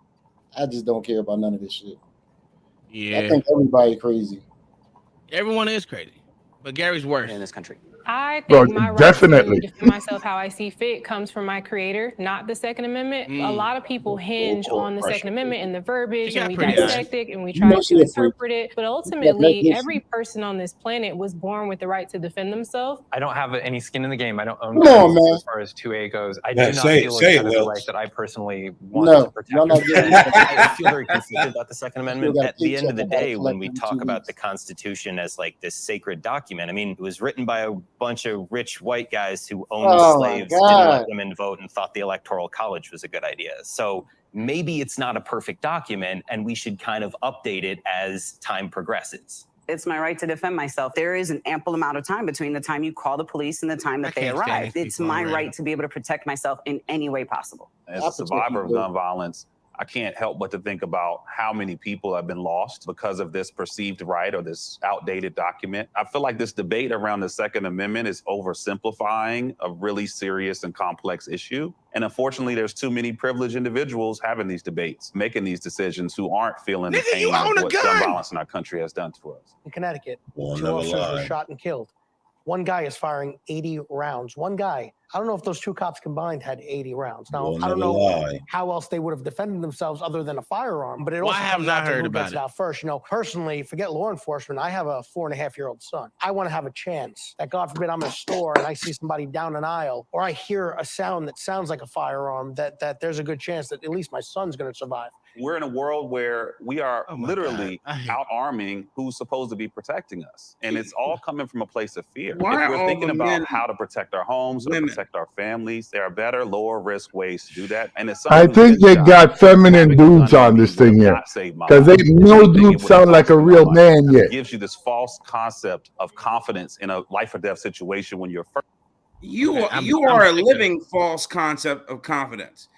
I just don't care about none of this shit. Yeah. I think everybody crazy. Everyone is crazy, but Gary's worse in this country. I think my right definitely. to defend myself how I see fit comes from my creator, not the Second Amendment. A lot of people hinge on the Second Amendment and the verbiage, and we dissect it and we try to interpret it. But ultimately, every person on this planet was born with the right to defend themselves. I don't have any skin in the game. I don't own Come on, man. as far as 2A goes. I do not feel it's kind of the right that I personally want to protect. I feel very conflicted about the Second Amendment. At the end of the day, when we talk about the Constitution as like this sacred document, I mean, it was written by a bunch of rich white guys who owned slaves, didn't let women vote, and thought the Electoral College was a good idea. So maybe it's not a perfect document, and we should kind of update it as time progresses. It's my right to defend myself. There is an ample amount of time between the time you call the police and the time that they arrive. It's my right to be able to protect myself in any way possible. As a survivor of gun violence, I can't help but to think about how many people have been lost because of this perceived right or this outdated document. I feel like this debate around the Second Amendment is oversimplifying a really serious and complex issue. And unfortunately, there's too many privileged individuals having these debates, making these decisions who aren't feeling the pain of what gun violence in our country has done to us. In Connecticut, 2 officers were shot and killed. One guy is firing 80 rounds. One guy. I don't know if those 2 cops combined had 80 rounds. Now, I don't know how else they would have defended themselves other than a firearm, but it also comes down to who gets it out first. Personally, forget law enforcement, I have a 4.5-year-old son. I want to have a chance that, God forbid, I'm in a store and I see somebody down an aisle, or I hear a sound that sounds like a firearm, that there's a good chance that at least my son's going to survive. We're in a world where we are literally out arming who's supposed to be protecting us. And it's all coming from a place of fear. If we're thinking about how to protect our homes, or protect our families, there are better, lower risk ways to do that. And it's I think they got feminine dudes on this thing here. Because no dude sound like a real man yet. It gives you this false concept of confidence in a life or death situation when you're first. You Okay, are you are a living false concept of confidence.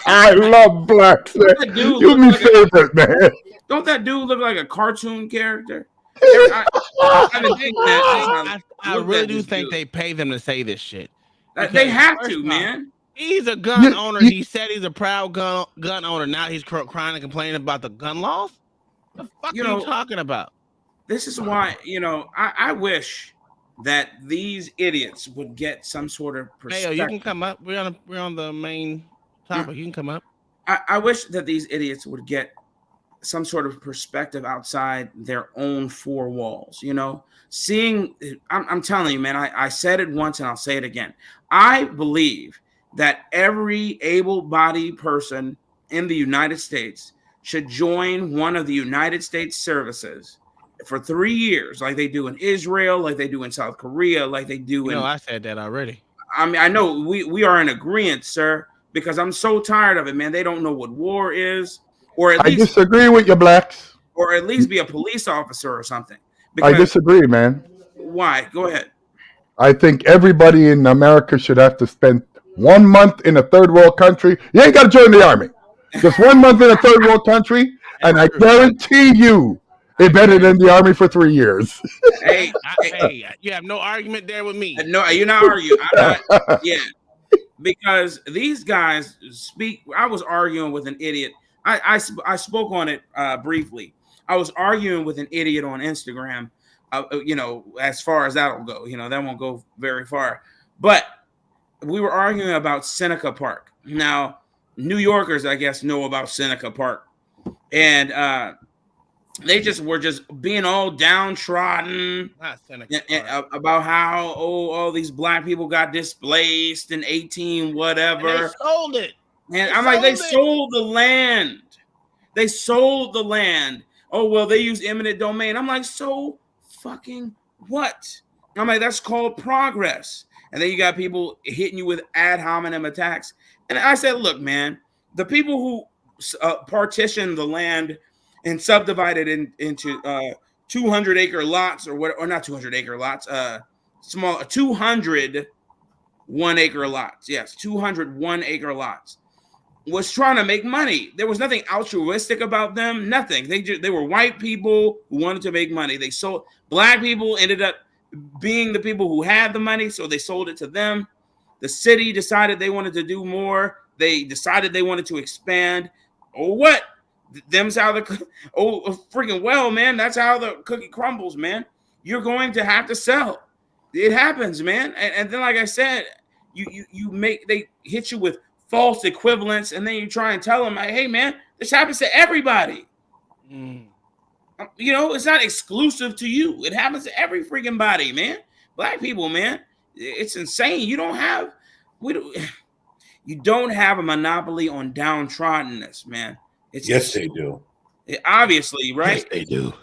I love blacks. You me favorite, man. Don't that dude look like a cartoon character? I've been thinking that. I really do think they pay them to say this shit. They have to, man. He's a gun owner. He said he's a proud gun owner. Now he's crying and complaining about the gun laws. What the fuck are you talking about? This is why, I wish that these idiots would get some sort of perspective. Mayo, you can come up. We're on the main topic. You can come up. I wish that these idiots would get some sort of perspective outside their own four walls. Seeing, I'm telling you, man. I said it once and I'll say it again. I believe that every able-bodied person in the United States should join one of the United States services for 3 years, like they do in Israel, like they do in South Korea, like they do in. I said that already. I mean, I know we are in agreement, sir, because I'm so tired of it, man. They don't know what war is, or at least I disagree with you, blacks. Or at least be a police officer or something. I disagree, man. Why? Go ahead. I think everybody in America should have to spend 1 month in a third world country. You ain't got to join the army. Just 1 month in a third world country, and I guarantee you, it's better than the army for 3 years. Hey, you have no argument there with me. No, you're not arguing. I'm not. Yeah, because these guys speak. I was arguing with an idiot. I spoke on it briefly. I was arguing with an idiot on Instagram. As far as that'll go, that won't go very far. But we were arguing about Seneca Park. Now, New Yorkers, I guess, know about Seneca Park, and they were just being all downtrodden about how all these black people got displaced in 18 whatever. And they sold it. And I'm like, they sold the land. They sold the land. Oh, well, they use eminent domain. I'm like, so fucking what? I'm like, that's called progress. And then you got people hitting you with ad hominem attacks. And I said, look, man, the people who partitioned the land and subdivided into 200-acre lots or not 200-acre lots, small 200 1-acre lots. Yes, 200 1-acre lots. Was trying to make money. There was nothing altruistic about them. Nothing. They were white people who wanted to make money. They sold. Black people ended up being the people who had the money, so they sold it to them. The city decided they wanted to do more. They decided they wanted to expand. Or what? Them's how freaking well, man. That's how the cookie crumbles, man. You're going to have to sell. It happens, man. And then, like I said, they hit you with false equivalents, and then you try and tell them, like, hey, man, this happens to everybody. It's not exclusive to you. It happens to every freaking body, man. Black people, man. It's insane. You don't have a monopoly on downtroddeness, man. Yes, they do. Obviously, right? Yes, they do.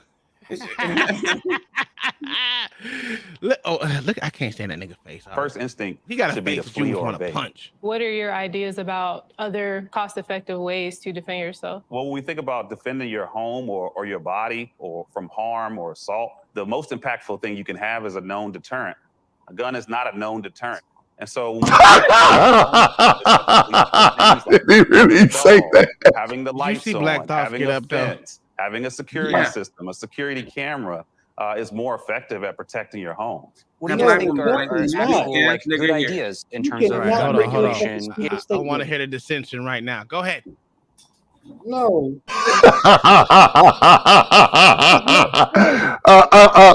Look, I can't stand that nigga face. First instinct, he got a to be face to that you flee or want to obey. punch. What are your ideas about other cost-effective ways to defend yourself? Well, when we think about defending your home or your body or from harm or assault, the most impactful thing you can have is a known deterrent. A gun is not a known deterrent. And so Did he really say that? having the Did you lights see on, Black Thoughts having get a up, though? fence, having a security system, a security camera is more effective at protecting your home. What do you guys think are actual good ideas in terms of gun regulation? I want to hear the dissension right now. Go ahead. No.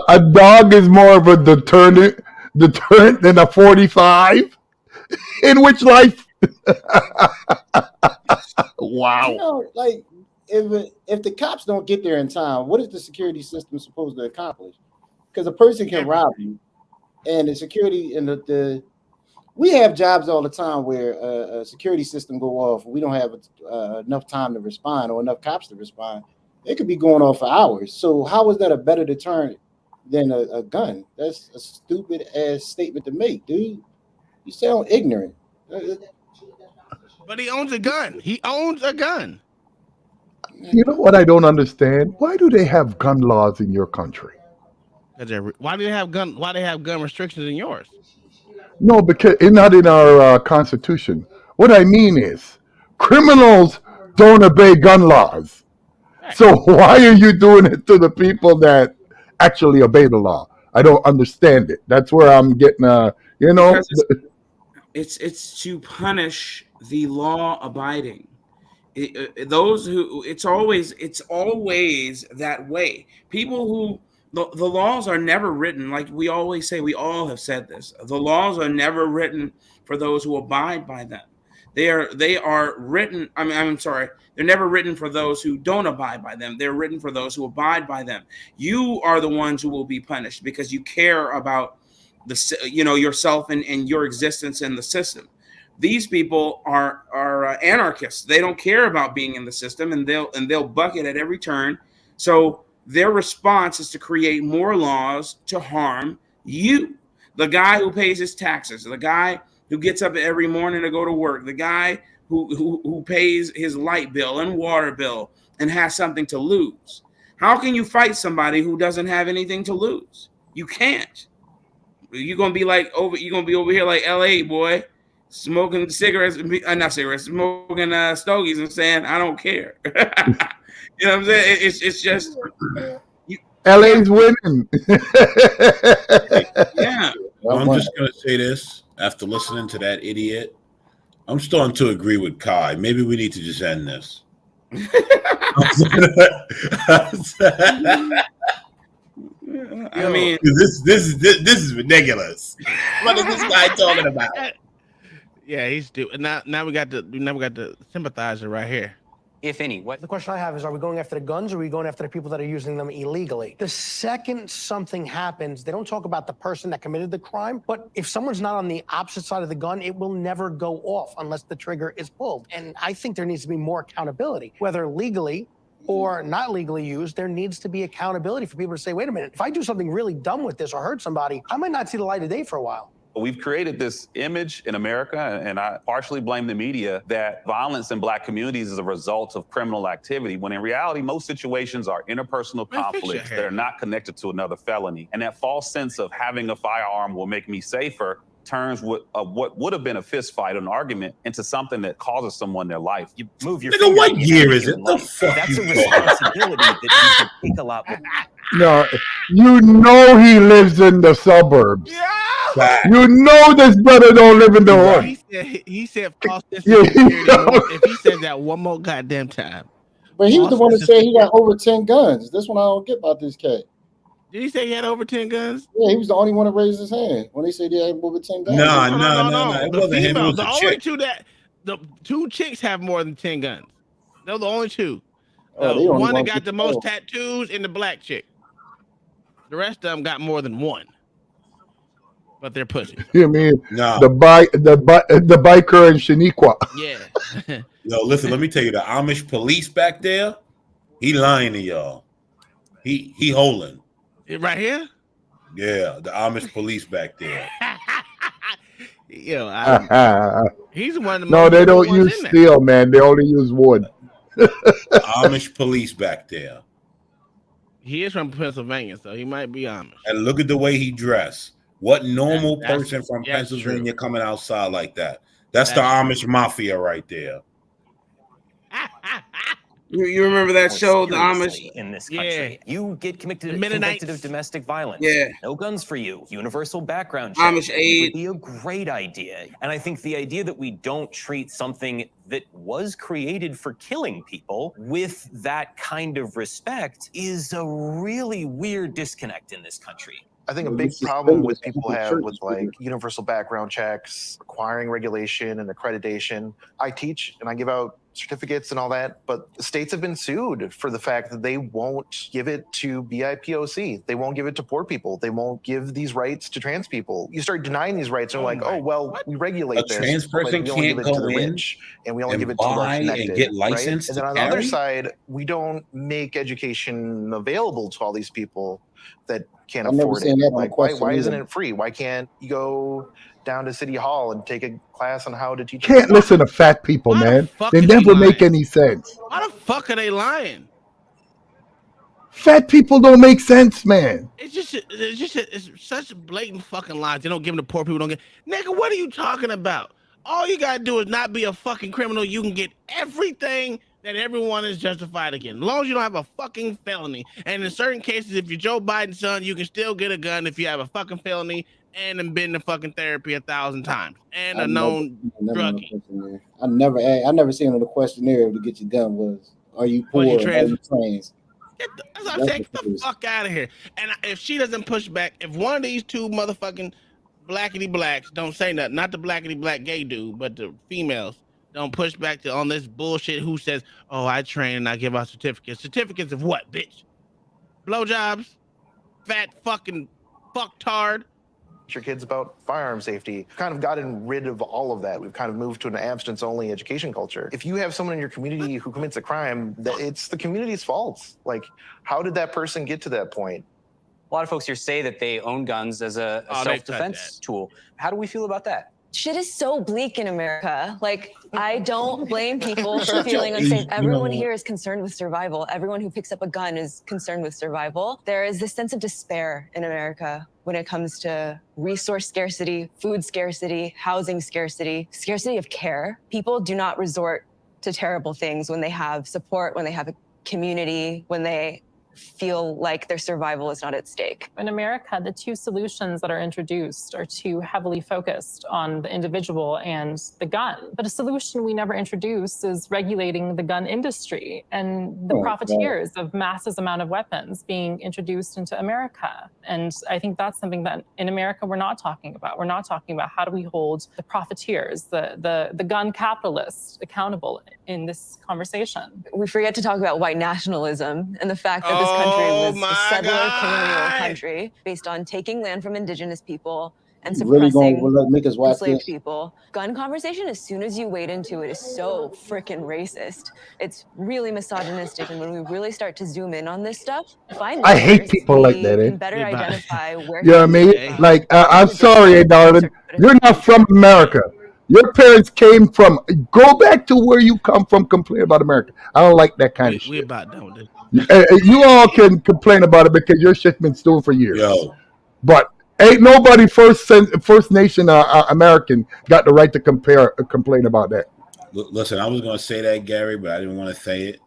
A dog is more of a deterrent than a 45. In which life? Wow. Like if the cops don't get there in time, what is the security system supposed to accomplish? Because a person can rob you, and the security and we have jobs all the time where a security system go off. We don't have enough time to respond or enough cops to respond. It could be going off for hours. So how is that a better deterrent than a gun? That's a stupid ass statement to make, dude. You sound ignorant. But he owns a gun. He owns a gun. You know what I don't understand? Why do they have gun laws in your country? Why do they have gun restrictions in yours? No, because it's not in our Constitution. What I mean is, criminals don't obey gun laws. So why are you doing it to the people that actually obey the law? I don't understand it. That's where I'm getting, Because it's to punish the law abiding. Those who it's always that way. People who the laws are never written, like we always say, we all have said this. The laws are never written for those who abide by them. They are written. I'm sorry. They're never written for those who don't abide by them. They're written for those who abide by them. You are the ones who will be punished because you care about yourself and your existence in the system. These people are anarchists. They don't care about being in the system, and they'll buck it at every turn. So their response is to create more laws to harm you, the guy who pays his taxes, the guy who gets up every morning to go to work, the guy who pays his light bill and water bill and has something to lose. How can you fight somebody who doesn't have anything to lose? You can't. You're gonna be over here like LA boy, smoking cigarettes, not cigarettes, smoking stogies and saying I don't care. You know what I'm saying? It's just LA's winning. Yeah. I'm just gonna say this after listening to that idiot. I'm starting to agree with Kai. Maybe we need to just end this. I mean, this is ridiculous. What is this guy talking about? Yeah, he's stupid. Now we got the sympathizer right here. If any, what the question I have is, are we going after the guns or are we going after the people that are using them illegally? The second something happens, they don't talk about the person that committed the crime, but if someone's not on the opposite side of the gun, it will never go off unless the trigger is pulled. And I think there needs to be more accountability, whether legally or not legally used. There needs to be accountability for people to say, wait a minute, if I do something really dumb with this or hurt somebody, I might not see the light of day for a while. We've created this image in America, and I partially blame the media, that violence in Black communities is a result of criminal activity, when in reality, most situations are interpersonal conflicts that are not connected to another felony. And that false sense of having a firearm will make me safer turns what would have been a fist fight, an argument, into something that causes someone their life. You move your Nigga, what year is it? The fuck That's a you responsibility that you should take a lot more. No, you know he lives in the suburbs. You know this brother don't live in the hood. He said false sense of security. If he said that one more goddamn time. But he was the one that said he got over 10 guns. This one I don't get about this cat. Did he say he had over 10 guns? Yeah, he was the only one that raised his hand when he said he had over 10 guns. No. It wasn't him. It was The a only chick. the two chicks have more than 10 guns. They're the only two. Oh, The one that got the most tattoos and the black chick. The rest of them got more than one. But they're pussy. You mean No. the biker and Shaniqua? Yeah. Yo, listen, let me tell you, the Amish police back there, he lying to y'all. He holding. Right here? Yeah, the Amish police back there. Yo, he's one of the No, most they don't ones use in there. steel, man. They only use wood. Amish police back there. He is from Pennsylvania, so he might be Amish. And look at the way he dressed. What normal That's- person from that's Pennsylvania true. coming outside like that? That's the That's Amish mafia right there. You remember that show, the Amish? Seriously, in this country, you get convicted of domestic violence. Yeah. No guns for you. Universal background check. Amish aid. Would be a great idea. And I think the idea that we don't treat something that was created for killing people with that kind of respect is a really weird disconnect in this country. I think a big problem with people have with like universal background checks, requiring regulation and accreditation. I teach and I give out certificates and all that, but the states have been sued for the fact that they won't give it to BIPOC. They won't give it to poor people. They won't give these rights to trans people. You start denying these rights, and like, oh well, we regulate A this. trans but person we only can't give it to go the in rich, and we only and give it to the buy and connected, get right? licensed And then to on the other carry? side, we don't make education available to all these people that can't I've never afford seen it. that on a Like, why question isn't either. it free? Why can't you go down to City Hall and take a class on how to teach? Can't listen to fat people, man. fuck They is he never lying? make any sense. Why the fuck are they lying? Fat people don't make sense, man. It's such blatant fucking lies. They don't give them to poor people. Don't get, nigga. What are you talking about? All you gotta do is not be a fucking criminal. You can get everything that everyone is justified again, as long as you don't have a fucking felony. And in certain cases, if you're Joe Biden's son, you can still get a gun if you have a fucking felony and have been to fucking therapy 1,000 times and a known druggie. I never seen on the questionnaire to get your gun was, are you poor? Are you trans? That's what I'm saying. Get the fuck out of here. And if she doesn't push back, if one of these two motherfucking blackity blacks don't say nothing, not the blackity black gay dude, but the females don't push back on this bullshit who says, oh, I train and I give out certificates. Certificates of what, bitch? Blowjobs? Fat fucking fucktard? Your kids about firearm safety. Kind of gotten rid of all of that. We've kind of moved to an abstinence-only education culture. If you have someone in your community who commits a crime, it's the community's fault. Like, how did that person get to that point? A lot of folks here say that they own guns as a self-defense tool. How do we feel about that? Shit is so bleak in America. Like, I don't blame people for feeling unsafe. Everyone here is concerned with survival. Everyone who picks up a gun is concerned with survival. There is this sense of despair in America when it comes to resource scarcity, food scarcity, housing scarcity, scarcity of care. People do not resort to terrible things when they have support, when they have a community, when they feel like their survival is not at stake. In America, the two solutions that are introduced are too heavily focused on the individual and the gun. But a solution we never introduce is regulating the gun industry and the profiteers of massive amount of weapons being introduced into America. And I think that's something that in America we're not talking about. We're not talking about how do we hold the profiteers, the gun capitalists accountable in this conversation. We forget to talk about white nationalism and the fact that this country was a settler colonial country based on taking land from indigenous people and suppressing enslaved people. Gun conversation, as soon as you wade into it, is so freaking racist. It's really misogynistic, and when we really start to zoom in on this stuff, I hate people like that. can better identify where. You know what I mean? Like, I'm sorry, darling. You're not from America. Your parents came from. Go back to where you come from. Complain about America. I don't like that kind of shit. We about done with this. You all can complain about it because your shit's been stewing for years. Yo. But ain't nobody First Nation American got the right to complain about that. Listen, I was going to say that, Gary, but I didn't want to say it.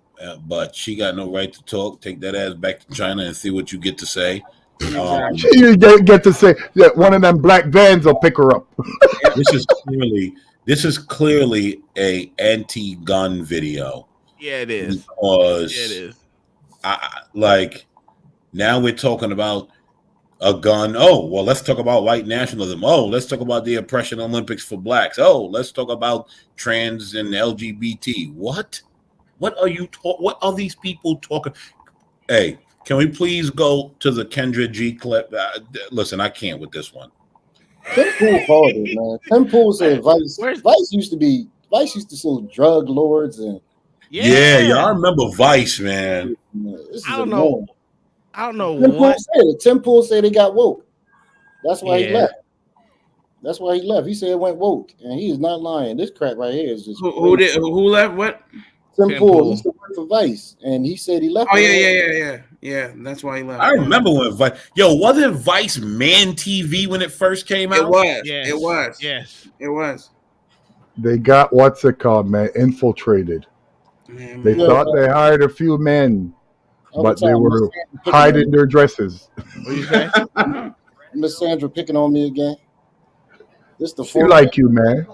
But she got no right to talk. Take that ass back to China and see what you get to say. You get to say that one of them black vans will pick her up. This is clearly a anti-gun video. Yeah, it is. Because it is. Like, now we're talking about a gun. Oh, well, let's talk about white nationalism. Oh, let's talk about the oppression Olympics for blacks. Oh, let's talk about trans and LGBT. What are you what are these people talking? Hey, can we please go to the Kendra G clip? Listen, I can't with this one. Tim Pool called it, man. Tim Pool said Vice used to sue drug lords and I remember Vice, man. I don't know Tim Pool said he got woke. That's why he left. That's why he left. He said it went woke, and he is not lying. This crap right here is just who left what? Tim Pool used to work for Vice, and he said he left. Oh yeah. That's why he left. I remember when Vice. Yo, wasn't Vice Man TV when it first came out? It was. Yes. It was. Yes. It was. They got what's it called, man? Infiltrated. They thought they hired a few men, but they were hiding their dresses. What you say? Miss Sandra picking on me again. This the she like you, man.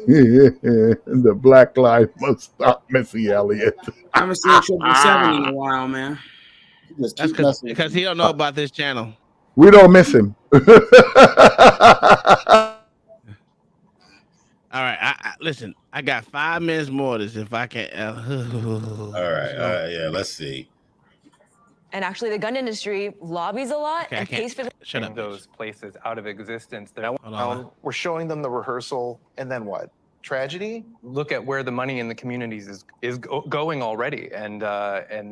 The black lives must stop, Missy Elliott. I haven't seen 777 in a while, man. That's because he don't know about this channel. We don't miss him. All right, listen. I got 5 minutes more. This if I can. All right, yeah. Let's see. And actually, the gun industry lobbies a lot and pays for those places out of existence. We're showing them the rehearsal, and then what? Tragedy? Look at where the money in the communities is going already, and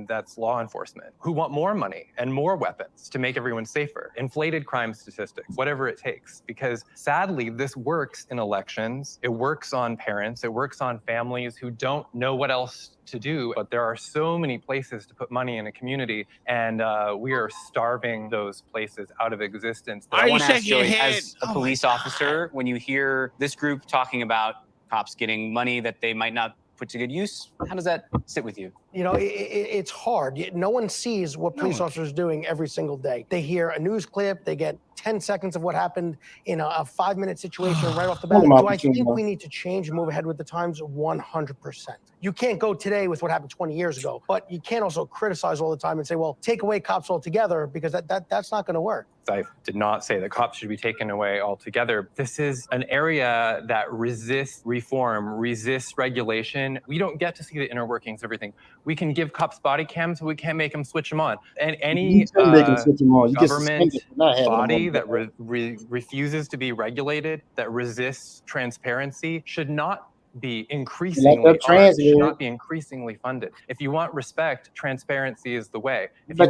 that's law enforcement who want more money and more weapons to make everyone safer. Inflated crime statistics, whatever it takes, because sadly this works in elections. It works on parents. It works on families who don't know what else to do, but there are so many places to put money in a community, and we are starving those places out of existence. I want to ask Joey, as a police officer, when you hear this group talking about cops getting money that they might not put to good use, how does that sit with you? You know, it's hard. No one sees what police officers are doing every single day. They hear a news clip, they get 10 seconds of what happened in a 5-minute situation right off the bat. Do I think we need to change and move ahead with the times? 100%. You can't go today with what happened 20 years ago, but you can't also criticize all the time and say, well, take away cops altogether, because that's not going to work. I did not say that cops should be taken away altogether. This is an area that resists reform, resists regulation. We don't get to see the inner workings of everything. We can give cops body cams, but we can't make them switch them on. And any government body that refuses to be regulated, that resists transparency, should not be increasingly should not be increasingly funded. If you want respect, transparency is the way. If I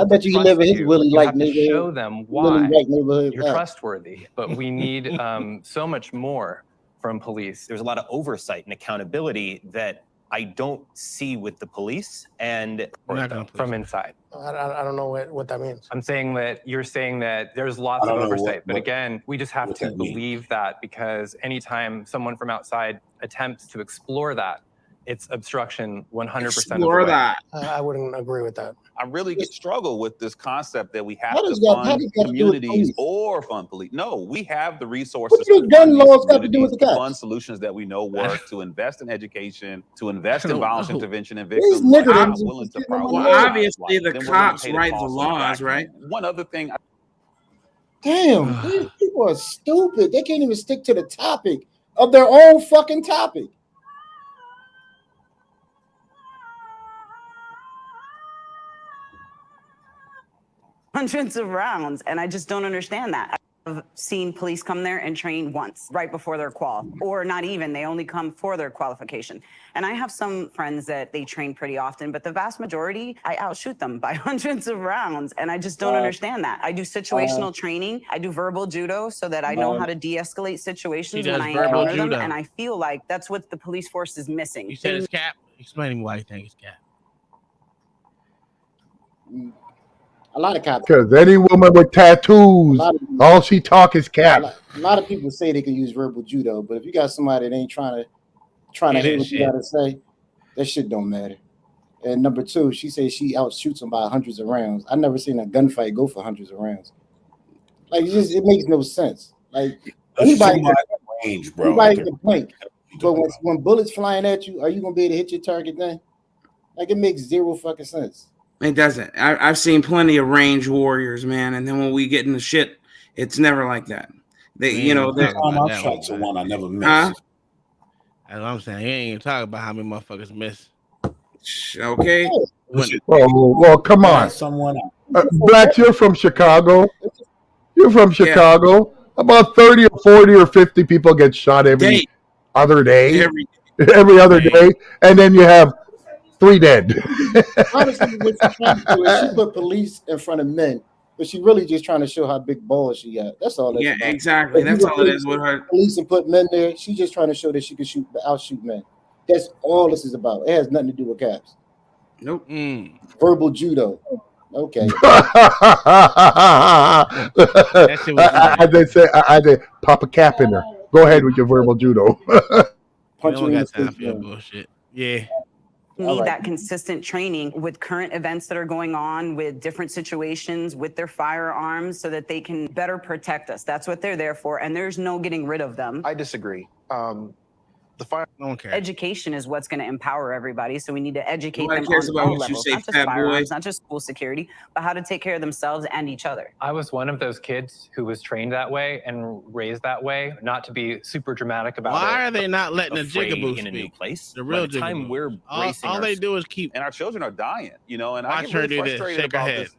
bet you live in his Willie like neighborhood. Show them why you're trustworthy. But we need so much more from police. There's a lot of oversight and accountability that I don't see with the police and from inside. I don't know what that means. I'm saying that you're saying that there's lots of oversight, but again, we just have to believe that, because anytime someone from outside attempts to explore that, it's obstruction 100% of the way. I wouldn't agree with that. I really struggle with this concept that we have to fund communities or fund police. No, we have the resources to gun laws got to do with the cops? Fund solutions that we know work, to invest in education, to invest in violence intervention and victims. Obviously, the cops write the laws, right? One other thing. Damn, these people are stupid. They can't even stick to the topic of their own fucking topic. Hundreds of rounds, and I just don't understand that. I've seen police come there and train once right before their qual, or not even, they only come for their qualification. And I have some friends that they train pretty often, but the vast majority, I outshoot them by hundreds of rounds, and I just don't understand that. I do situational training, I do verbal judo so that I know how to de-escalate situations when I encounter them, and I feel like that's what the police force is missing. You said it's cap? Explain why you think it's cap. A lot of cops. Because any woman with tattoos, all she talk is cap. A lot of people say they can use verbal judo, but if you got somebody that ain't trying to hear what you gotta say, that shit don't matter. And number two, she says she outshoots them by hundreds of rounds. I never seen a gunfight go for hundreds of rounds. Like it makes no sense. Like anybody can blink, but when bullets flying at you, are you gonna be able to hit your target then? Like it makes zero fucking sense. It doesn't. I've seen plenty of range warriors, man, and then when we get in the shit, it's never like that. They, I never missed. That's what I'm saying. He ain't even talking about how many motherfuckers miss. Okay. Well, come on. Blacks, you're from Chicago. You're from Chicago. About 30 or 40 or 50 people get shot every other day. Every other day. And then you have 3 dead. Honestly, what she's trying to do is she put police in front of men, but she really just trying to show how big balls she got. That's all. Yeah, exactly. That's all it is with her. Police and put men there. She's just trying to show that she can outshoot men. That's all this is about. It has nothing to do with cops. Nope. Verbal judo. Okay. I did pop a cap in her. Go ahead with your verbal judo. Punch you got time for your bullshit. Yeah. Need that consistent training with current events that are going on, with different situations, with their firearms, so that they can better protect us. That's what they're there for, and there's no getting rid of them. I disagree. Education is what's going to empower everybody, so we need to educate Nobody them cares on about all what you levels, say, not just fat firearms, boy. not just school security, but how to take care of themselves and each other. I was one of those kids who was trained that way and raised that way, not to be super dramatic about it. Why are they not letting the Afraid jigaboo in a new speak? place? The real By the time jigaboo. we're bracing all they do is keep, and our children are dying, and I Watch get her really do this, frustrated shake her about head. this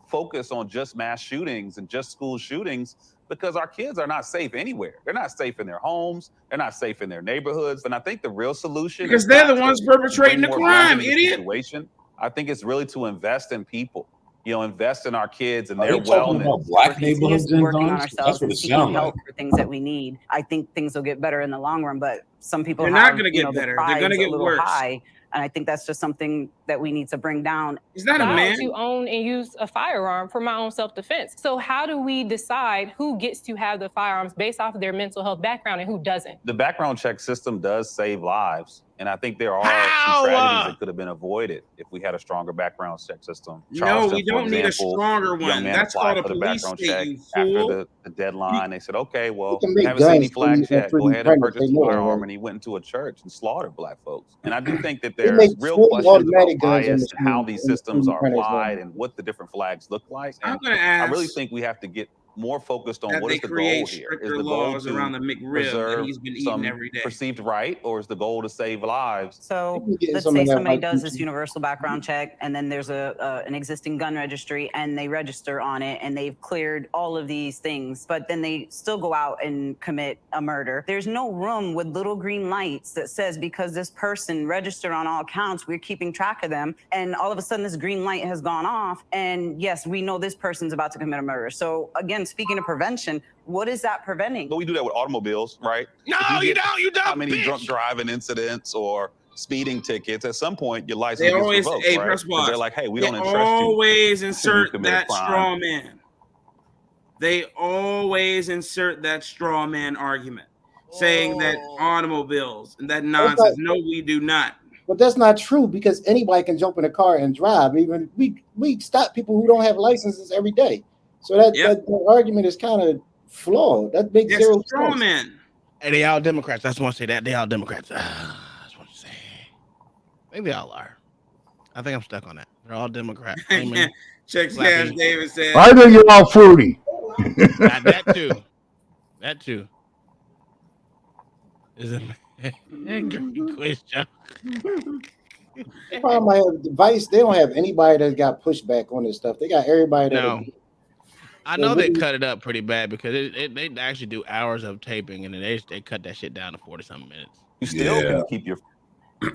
focus on just mass shootings and just school shootings, because our kids are not safe anywhere. They're not safe in their homes. They're not safe in their neighborhoods. And I think the real solution Because is they're not the to ones perpetrating bring the more crime, guns into the idiot. situation. I think it's really to invest in people. invest in our kids and Are their you talking wellness. about black Continuously neighborhoods and working on guns? ourselves That's what and it seeking sounds help like. for things that we need. I think things will get better in the long run, but some people They're have, not going to get the better. They're going to pride's a get little worse. high. And I think that's just something that we need to bring down. Is that a man? To own and use a firearm for my own self-defense. So how do we decide who gets to have the firearms based off of their mental health background and who doesn't? The background check system does save lives. And I think there are some tragedies that could have been avoided if we had a stronger background check system. No, we Charleston, for don't need a example, stronger young one. man That's applied called a for the police background state, check you after fool. the deadline. They said, okay, well, can make haven't seen any guns flags for you yet. Go for ahead and pregnant. purchase They a know that, firearm. right? And he went into a church and slaughtered black folks. And I do think that They there's make real fully questions about automatic guns in bias and how these systems are pregnant applied now. and what the different flags look like. I'm And going to I really ask think we have to get more focused on that what they is the goal create here. Is stricter the goal laws around to the McRib that preserve he's been eating some every day. perceived right, or is the goal to save lives? So getting let's some say of that somebody white does this Gucci. universal background check, and then there's an existing gun registry, and they register on it, and they've cleared all of these things, but then they still go out and commit a murder. There's no room with little green lights that says because this person registered on all counts, we're keeping track of them, and all of a sudden this green light has gone off, and yes, we know this person's about to commit a murder. So again, speaking of prevention, what is that preventing? But we do that with automobiles, right? No, If you get don't. You don't. How many bitch. drunk driving incidents or speeding tickets? At some point, your license They gets always, revoked, hey, right? press 'Cause pause. they're like, hey, we They don't entrust you. always till you insert commit a that crime. straw man. They always insert that straw man argument, saying that automobiles and that nonsense. No, we do not. But that's not true because anybody can jump in a car and drive. Even we stop people who don't have licenses every day. So that argument is kind of flawed. That makes zero straw sense. man. Hey, they all Democrats. I just want to say that they all Democrats. I just want to say, maybe they all are. I think I'm stuck on that. They're all Democrats. Check Cash David said. I think you're all fruity. That too. That too. Is it great question? The problem I have with Vice, they don't have anybody that got pushback on this stuff. They got everybody that. No. I know they cut it up pretty bad because they actually do hours of taping and then they cut that shit down to 40-something minutes. You still can keep your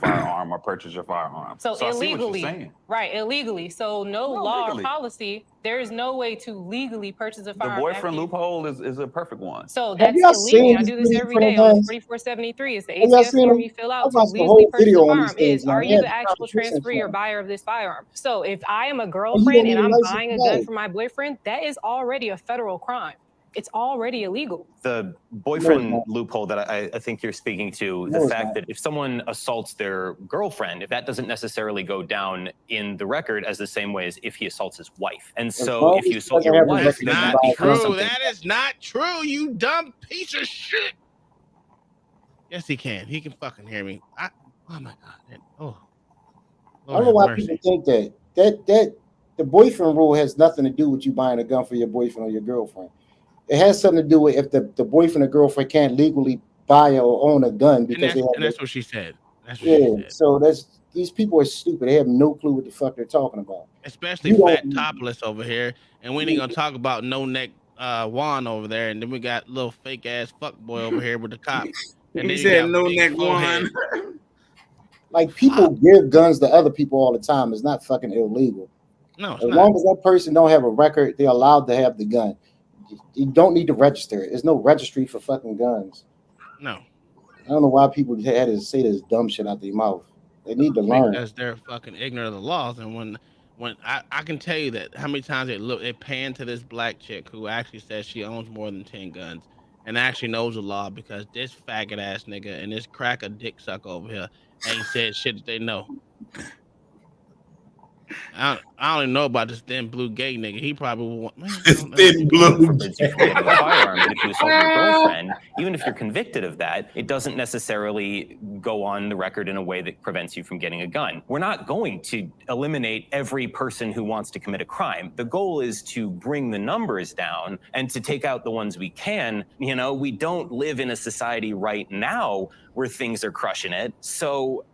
firearm or purchase your firearm. So I see what you're illegally, saying. right? Illegally. So no law legally. or policy. There is no way to legally purchase a The firearm. boyfriend loophole is a perfect one. So Have that's y'all illegal. seen I do this these every video day for on the guns? 4473. It's the Have y'all ATF seen form them? you fill I out to watched the legally whole purchase a video on firearm. these things, Are man. you They the had actual competition transferee or for buyer of this firearm? So if I am a you girlfriend don't and need a I'm license buying to a buy gun it. for my boyfriend, that is already a federal crime. It's already illegal. The boyfriend loophole that I think you're speaking to, the fact that if someone assaults their girlfriend, if that doesn't necessarily go down in the record as the same way as if he assaults his wife. And so if you assault your wife, then that becomes something. That is not true, you dumb piece of shit. Yes, he can. He can fucking hear me. Oh my God. Oh. I don't know why people think that the boyfriend rule has nothing to do with you buying a gun for your boyfriend or your girlfriend. It has something to do with if the boyfriend or girlfriend can't legally buy or own a gun because that's what she said. That's what she said. So these people are stupid. They have no clue what the fuck they're talking about. Especially fat topless over here, and we ain't gonna talk about no neck Juan over there, and then we got little fake ass fuck boy over here with the cop. And He said no neck Juan. Like people give guns to other people all the time. It's not fucking illegal. No, as long as that person don't have a record, they're allowed to have the gun. You don't need to register it. There's no registry for fucking guns. No. I don't know why people had to say this dumb shit out their mouth. They need to learn. Because they're fucking ignorant of the laws. And when I can tell you that how many times they pan to this black chick who actually says she owns more than 10 guns and actually knows the law because this faggot ass nigga and this cracker dick sucker over here ain't said shit that they know. I don't even know about this thin blue gay nigga. He probably will want thin blue. Forbids you from getting a firearm, but if you assault your girlfriend, even if you're convicted of that, it doesn't necessarily go on the record in a way that prevents you from getting a gun. We're not going to eliminate every person who wants to commit a crime. The goal is to bring the numbers down and to take out the ones we can. You know, we don't live in a society right now where things are crushing it. So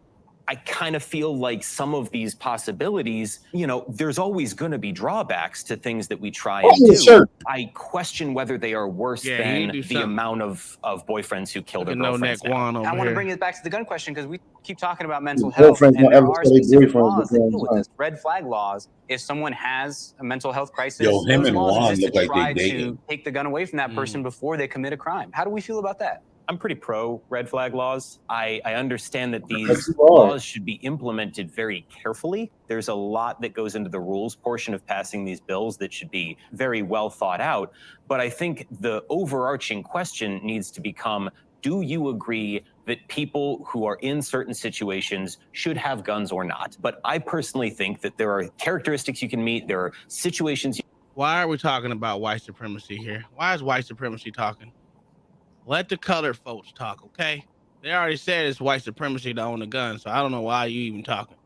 I kind of feel like some of these possibilities, you know, there's always going to be drawbacks to things that we try and do. Sure. I question whether they are worse than the amount of boyfriends who kill their girlfriends. I want to bring it back to the gun question because keep talking about mental health, and there are specific laws that deal with this. Red flag laws. If someone has a mental health crisis, Yo, him those and laws Juan exist look to like try they to dating. take the gun away from that person before they commit a crime. How do we feel about that? I'm pretty pro red flag laws. I understand that these laws should be implemented very carefully. There's a lot that goes into the rules portion of passing these bills that should be very well thought out. But I think the overarching question needs to become, do you agree that people who are in certain situations should have guns or not? But I personally think that there are characteristics you can meet. There are situations. Why are we talking about white supremacy here? Why is white supremacy talking? Let the colored folks talk, okay? They already said it's white supremacy to own a gun, so I don't know why you even talking.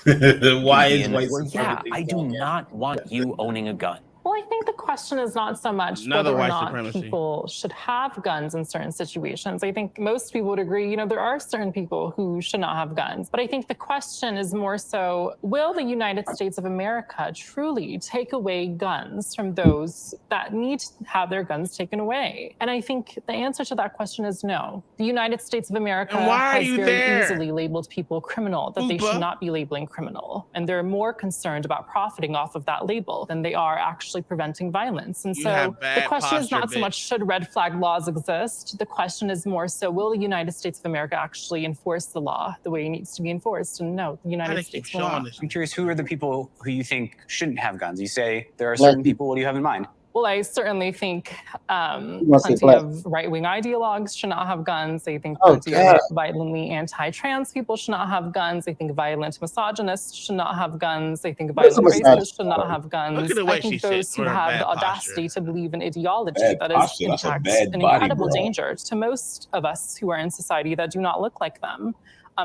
Why is white supremacy? Yeah, I do not want you owning a gun. Well, I think the question is not so much Another whether or white not supremacy. people should have guns in certain situations. I think most people would agree, you know, there are certain people who should not have guns. But I think the question is more so, will the United States of America truly take away guns from those that need to have their guns taken away? And I think the answer to that question is no. The United States of America has very easily labeled people criminal that they should not be labeling criminal. And they're more concerned about profiting off of that label than they are actually preventing violence. And so the question is not so much should red flag laws exist. The question is more so, will the United States of America actually enforce the law the way it needs to be enforced? And no, the United States will not. I'm curious, who are the people who you think shouldn't have guns? You say there are certain people. What do you have in mind? Well, I certainly think plenty of right-wing ideologues should not have guns. I think plenty of violently anti-trans people should not have guns. I think violent misogynists should not have guns. I think violent racists should not have guns. I think those who have the audacity to believe in ideology that is, in fact, an incredible danger to most of us who are in society that do not look like them,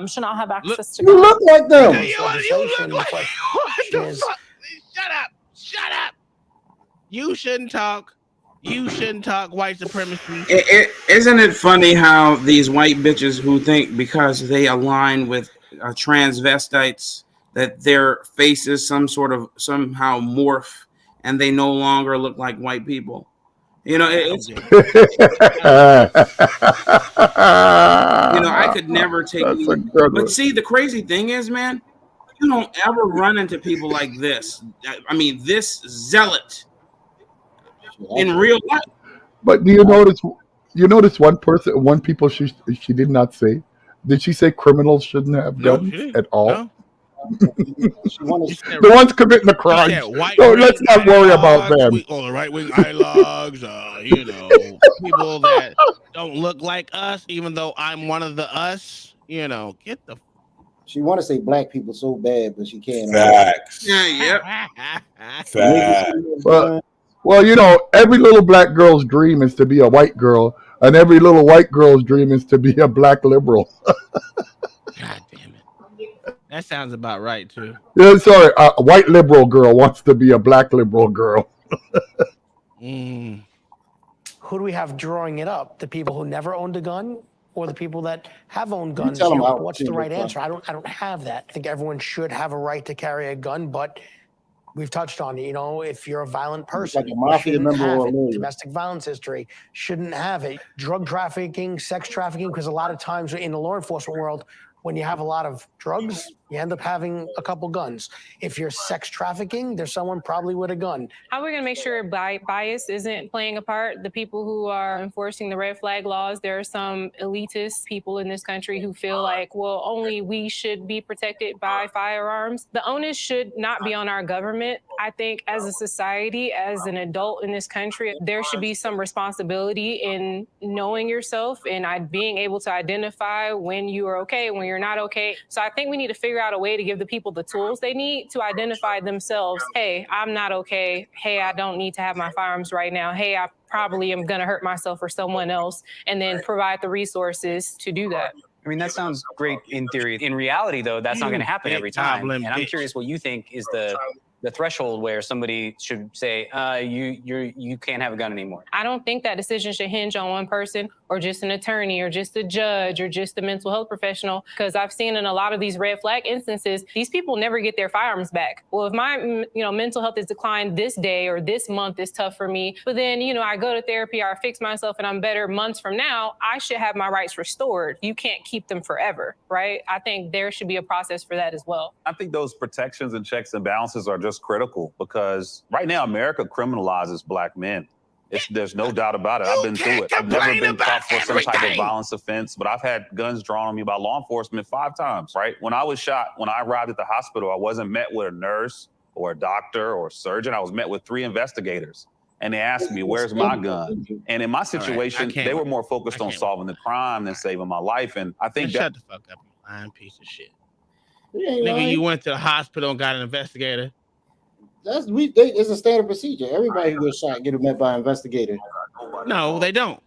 should not have access to guns. You look like them. Shut up. Shut up. You shouldn't talk. You shouldn't talk white supremacy. Isn't it funny how these white bitches who think because they align with transvestites that their faces somehow morph and they no longer look like white people? You know, I could never take. But see, the crazy thing is, man, you don't ever run into people like this. I mean, this zealot. In real life. But do you notice one people she did not say? Did she say criminals shouldn't have guns at all? No. The ones committing the crime. So let's not worry about them. The right-wing ideologues, people that don't look like us, even though I'm one of the us, get the. She want to say black people so bad, but she can't. Facts. Yeah, Facts. Well, every little black girl's dream is to be a white girl, and every little white girl's dream is to be a black liberal. God damn it. That sounds about right, too. Yeah, sorry, a white liberal girl wants to be a black liberal girl. Who do we have drawing it up? The people who never owned a gun or the people that have owned guns? What's the right answer? I don't have that. I think everyone should have a right to carry a gun, but we've touched on it. If you're a violent person, like a mafia member or a domestic violence history, shouldn't have it. Drug trafficking, sex trafficking, because a lot of times in the law enforcement world, when you have a lot of drugs, you end up having a couple guns. If you're sex trafficking, there's someone probably with a gun. How are we going to make sure bias isn't playing a part? The people who are enforcing the red flag laws, there are some elitist people in this country who feel like, well, only we should be protected by firearms. The onus should not be on our government. I think as a society, as an adult in this country, there should be some responsibility in knowing yourself and being able to identify when you are okay, when you're not okay. So I think we need to figure out a way to give the people the tools they need to identify themselves. Hey, I'm not okay. Hey, I don't need to have my firearms right now. Hey, I probably am going to hurt myself or someone else, and then provide the resources to do that. I mean, that sounds great in theory. In reality, though, that's not going to happen every time. And I'm curious what you think is the the threshold where somebody should say, you can't have a gun anymore? I don't think that decision should hinge on one person or just an attorney or just a judge or just a mental health professional, because I've seen in a lot of these red flag instances, these people never get their firearms back. Well, if my mental health is declined this day or this month is tough for me, but then I go to therapy or I fix myself and I'm better months from now, I should have my rights restored. You can't keep them forever, right? I think there should be a process for that as well. I think those protections and checks and balances are just critical, because right now America criminalizes Black men. There's no doubt about it. I've been through it. I've never been caught for some type of violence offense, but I've had guns drawn on me by law enforcement 5 times, right? When I was shot, when I arrived at the hospital, I wasn't met with a nurse or a doctor or a surgeon. I was met with 3 investigators. And they asked me, where's my gun? And in my situation, they were more focused on solving the crime than saving my life. And I think shut the fuck up, you lying piece of shit. Nigga, you went to the hospital and got an investigator. It's a standard procedure. Everybody who gets shot get met by an investigator. No, they don't.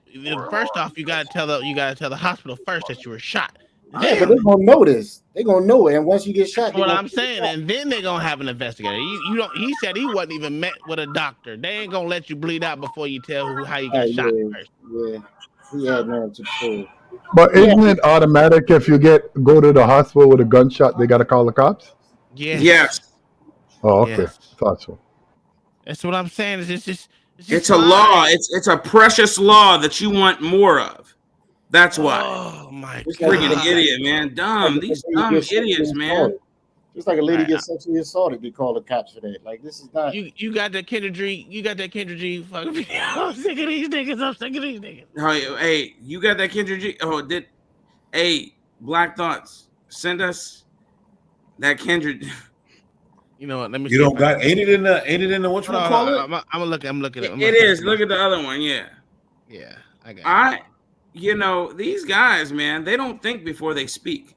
First off, you gotta tell the hospital first that you were shot. Yeah, but they're gonna know this. They're gonna know it. And once you get shot, what I'm saying, and then they're gonna have an investigator. You don't. He said he wasn't even met with a doctor. They ain't gonna let you bleed out before you tell how you got shot first. Yeah, he had none to prove. But isn't it automatic if you go to the hospital with a gunshot, they gotta call the cops? Yes. Oh, okay. Yes. Thought so. That's what I'm saying. It's a law. It's a precious law that you want more of. That's why. Oh my God. Freaking idiot, man. Dumb. These dumb idiots, man. Just like a lady gets sexually assaulted, they call the cops for that. Like, this is not. You got that Kendra G fucking video. I'm sick of these niggas. Oh, hey, you got that Kendra G? Hey, Black Thoughts, send us that Kendra. You know what? Let me. You don't got ain't it in the what you call it? I'm looking at it. Is look at the other one. Yeah. Yeah, I got it. These guys, man, they don't think before they speak.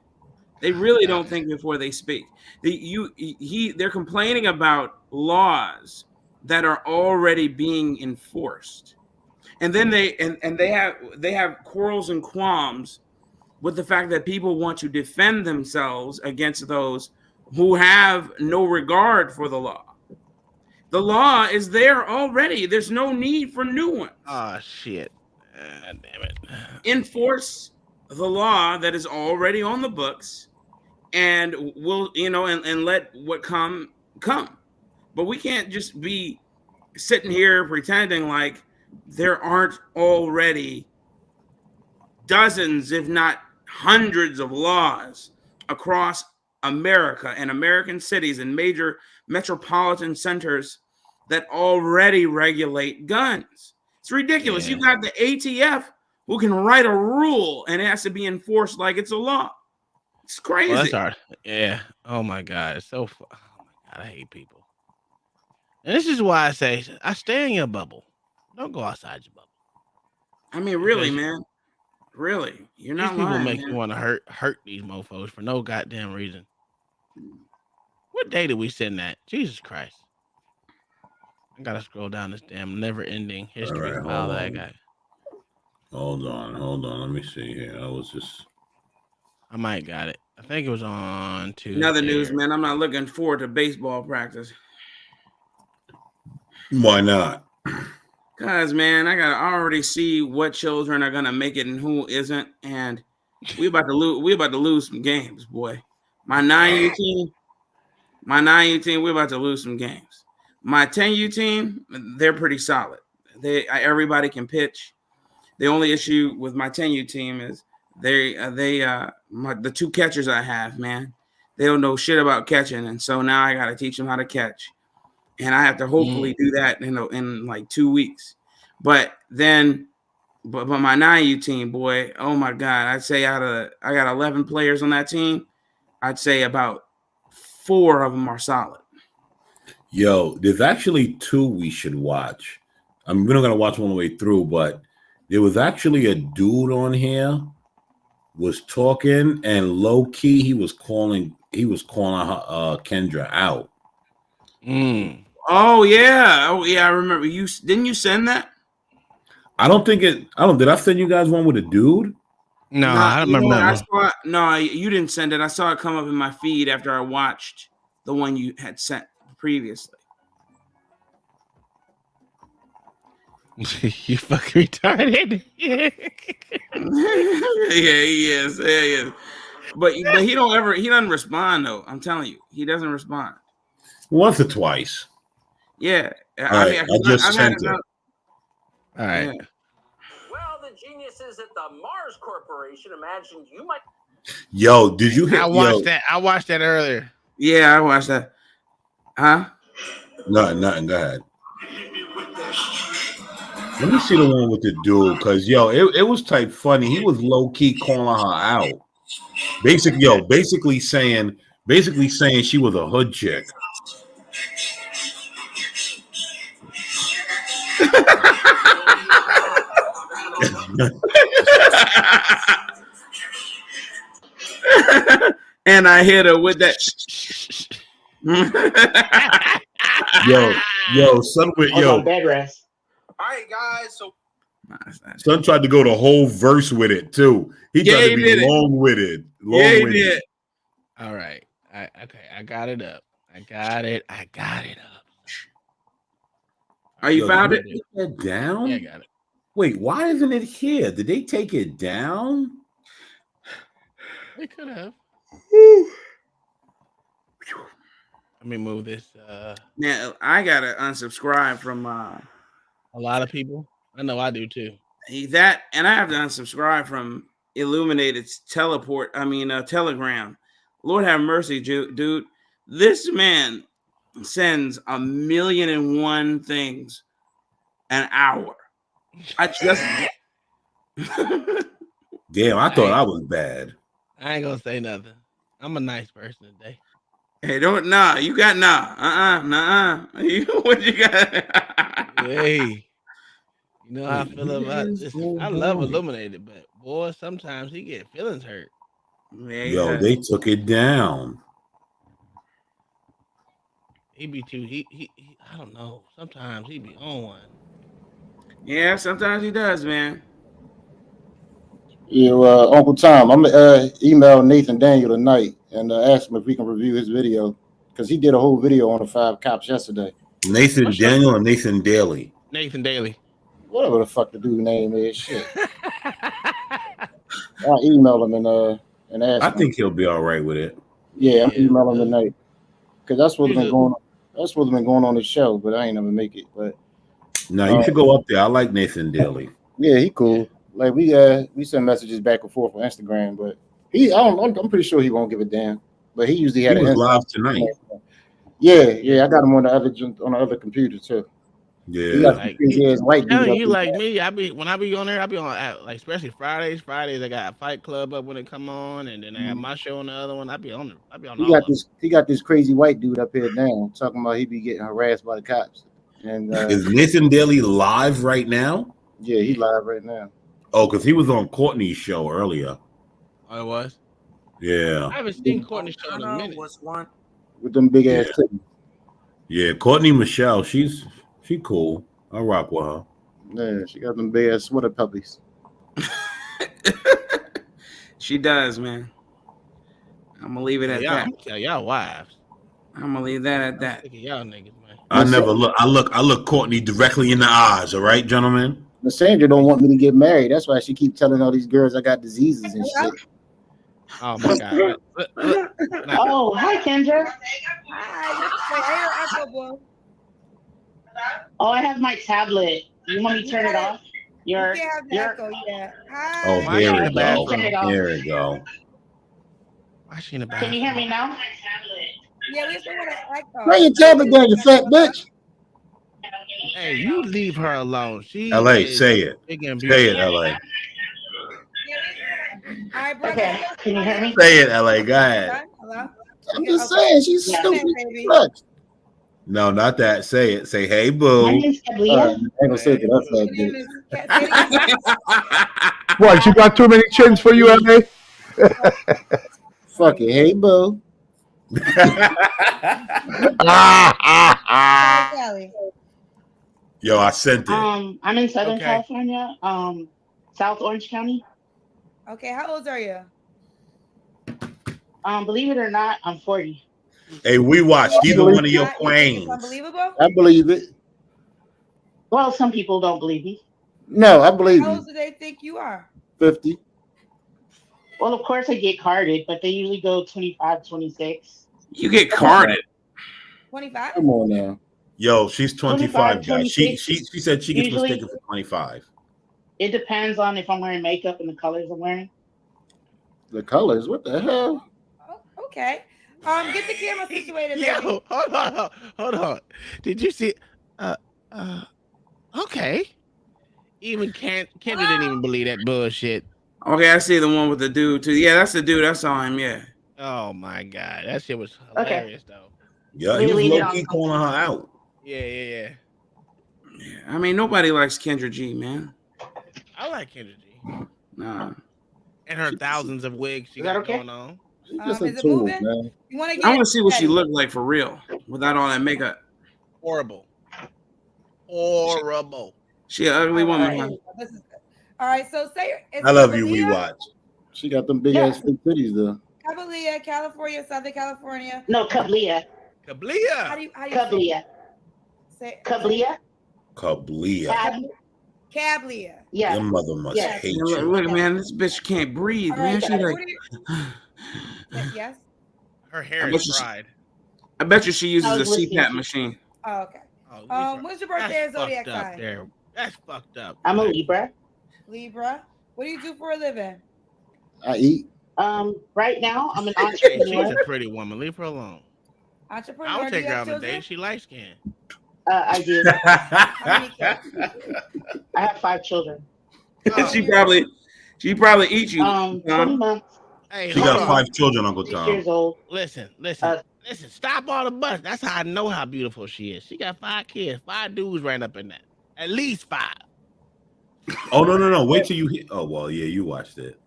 They really don't think before they speak. They're complaining about laws that are already being enforced, and then they have quarrels and qualms with the fact that people want to defend themselves against those who have no regard for the law. The law is there already. There's no need for new ones. Oh shit! Damn it! Enforce the law that is already on the books, and we'll and let what come. But we can't just be sitting here pretending like there aren't already dozens, if not hundreds, of laws across America and American cities and major metropolitan centers that already regulate guns. It's ridiculous. You got the ATF who can write a rule and it has to be enforced like it's a law. It's crazy. Well, that's hard. Yeah. Oh my God. It's so. Oh my God. I hate people. And this is why I say, I stay in your bubble. Don't go outside your bubble. I mean, really, man. Really, you're not these people lying, make man. you want to hurt these mofos for no goddamn reason. What day did we send that? Jesus Christ! I gotta scroll down this damn never-ending history file that I got. Hold on. Let me see here. I might got it. I think it was on Tuesday. Another news, man. I'm not looking forward to baseball practice. Why not? Cause man, I already see what children are gonna make it and who isn't, and we about to lose. We about to lose some games, boy. My 9U team, we're about to lose some games. My 10U team, they're pretty solid. Everybody can pitch. The only issue with my 10U team is the 2 catchers I have, man, they don't know shit about catching, and so now I got to teach them how to catch. And I have to hopefully do that in like 2 weeks. But my 9U team, boy, oh my God, I'd say I got 11 players on that team. I'd say about 4 of them are solid. Yo, there's actually 2 we should watch. I'm not gonna watch one the way through, but there was actually a dude on here was talking, and low key he was calling Kendra out. Oh yeah, I remember. Didn't you send that? Did I send you guys one with a dude? No, I don't remember that. No, you didn't send it. I saw it come up in my feed after I watched the one you had sent previously. You fucking retarded. Yeah, he is. Yeah, he is. But he doesn't respond though. I'm telling you, he doesn't respond. Once or twice. Yeah. All right, I just sent it. All right. Yeah. Well, the geniuses at the Mars Corporation imagined you might. Yo, did you hear? I watched that earlier. Yeah, I watched that. Huh? Nothing. Go ahead. Let me see the one with the dude, cause it was type funny. He was low key calling her out. Basically saying she was a hood chick. And I hit her with that. Son with bed rest. All right, guys. So son tried to go the whole verse with it too. He tried to be long with it. He did. All right. Okay, I got it up. I got it up. Are you found it? Take that down? Yeah, I got it. Wait, why isn't it here? Did they take it down? They could have. Let me move this. Now I gotta unsubscribe from a lot of people. I know I do too. That, and I have to unsubscribe from Illuminated's Telegram. Lord have mercy, dude. This man sends 1,000,001 things an hour. I just damn. I thought I was bad. I ain't gonna say nothing. I'm a nice person today. Hey, don't you got what you got? Hey, you know how I feel about this. I love Illuminated, but boy, sometimes he get feelings hurt. Yo, they took it down. He be too. He I don't know. Sometimes he be on one. Yeah, sometimes he does, man. Yeah, Uncle Tom, I'm gonna email Nathan Daniel tonight and ask him if we can review his video because he did a whole video on the 5 cops yesterday. Nathan Daniel or Nathan Daly? Nathan Daly. Whatever the fuck the dude's name is. Shit. I'll email him and ask him. I think he'll be all right with it. Yeah, I'm emailing him tonight because that's what's been going on. That's what's been going on the show, but I ain't never make it. But no, you should go up there. I like Nathan Daly. Yeah, he cool. Like we send messages back and forth on Instagram, but I'm pretty sure he won't give a damn. But he usually had was live tonight. Yeah, I got him on the other computer too. Yeah, white dude. You like me? When I be on there, I be on like especially Fridays. Fridays I got Fight Club up when it come on, and then I have my show on the other one. I be on. He got this crazy white dude up here now talking about he be getting harassed by the cops. And is Nathan Daly live right now? Yeah, he live right now. Oh, because he was on Courtney's show earlier. Oh, it was? Yeah. I haven't seen Courtney's show in a minute. With them big ass titties. Yeah, Courtney Michelle, she cool. I rock with her. Yeah, she got them big ass sweater puppies. She does, man. I'm gonna leave it at that. Tell y'all wives. I'm gonna leave that at that. Look at y'all niggas, man. I look Courtney directly in the eyes, all right, gentlemen? Sandra don't want me to get married. That's why she keep telling all these girls I got diseases and shit. Oh my god. Oh, hi, Kendra. Hi. Oh, I have my tablet. You want me to turn it off? Yeah. Hi. Oh, here we go. Here we go. Can you hear me now? Yeah, we still want to echo. Bring your tablet down, you fat bitch. Hey, you leave her alone. She LA, say it. Say it, LA. Okay, can you hear me? Say it, LA. Go ahead. Hello? I'm just saying, she's stupid. No, not that. Say it. Say, hey, boo. My name's Cablia. I ain't gonna say it to that fat bitch. What, you got too many chins for you, LA? Fuck it. Hey, boo. Yo, I sent it. I'm in Southern California, South Orange County. Okay, how old are you? Believe it or not, I'm 40. Hey, we watched either one of your queens. Unbelievable. I believe it. Well, some people don't believe me. No, I believe How you. old do they think you are? 50. Well, of course I get carded, but they usually go 25, 26. You get carded. 25. Come on now. Yo, she's 25, 25, guys. 26. She said she gets Usually- mistaken for 25. It depends on if I'm wearing makeup and the colors I'm wearing. The colors, what the hell? Okay. Get the camera situated. Yo, baby. hold on. Did you see? Okay. Even Kendra didn't even believe that bullshit. Okay, I see the one with the dude too. Yeah, that's the dude. I saw him. Yeah. Oh my god, that shit was hilarious though. Yeah, he was low key calling her out. Yeah. I mean, nobody likes Kendra G, man. I like Kendra G. Nah. And her thousands of wigs she Is that got okay? going on. Just a Is it tool, moving? man. You want to I get? want to see what she ready. looked like for real without all that makeup. Horrible. She an ugly woman. All Huh? right. This is good. All right. So say I love you, we watch. She got them big ass fake titties though. Cavalier, California, Southern California. No, Cablia. How do you Cablia. say? Cablia. Cablia. Cablia. Yeah. Your mother must hate Look, you. look, man, this bitch can't breathe, All man. right, She what like. do you- yes. Her I hair bet is you she- fried. I bet you she uses I a was listening CPAP to- machine. Oh, okay. When's your birthday That's and zodiac fucked up sign? there. That's fucked up. I'm a Libra. Libra. What do you do for a living? I eat. Right now I'm an Hey, entrepreneur. she's a pretty woman. Leave her alone. Entrepreneur. I would Do take you her have out on a children? date. She light skinned. I do. How many kids? I have 5 children. she probably eats you. 20 months. Hey, She hold got on. 5 children, Uncle 6 Tom. years old. Listen. Stop all the bus. That's how I know how beautiful she is. She got 5 kids. 5 dudes ran up in that. At least 5. Oh no! Wait till you hear. Oh well, yeah, you watched it.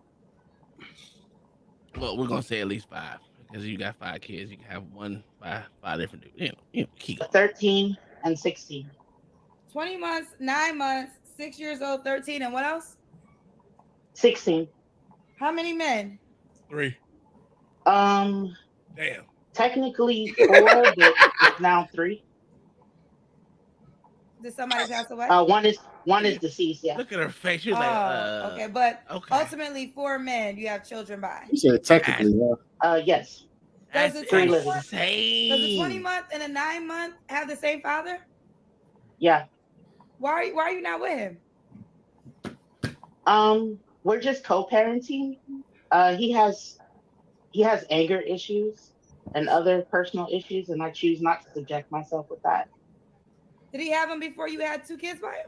Well, we're gonna say at least 5 because you got 5 kids. You can have one by 5 different dudes. You know, keep going. 13 and 16. 20 months, 9 months, 6 years old, 13, and what else? 16. How many men? 3. Damn. Technically 4, but it's now 3. Did somebody pass away? One is deceased. Yeah. Look at her face. She was like, okay, but okay. ultimately 4 men you have children by. You said technically, Yes. Does That's the 20 month, insane. does the 20 month and a 9 month have the same father? Yeah. Why are you not with him? We're just co-parenting. He has anger issues and other personal issues, and I choose not to subject myself with that. Did he have them before you had 2 kids by him?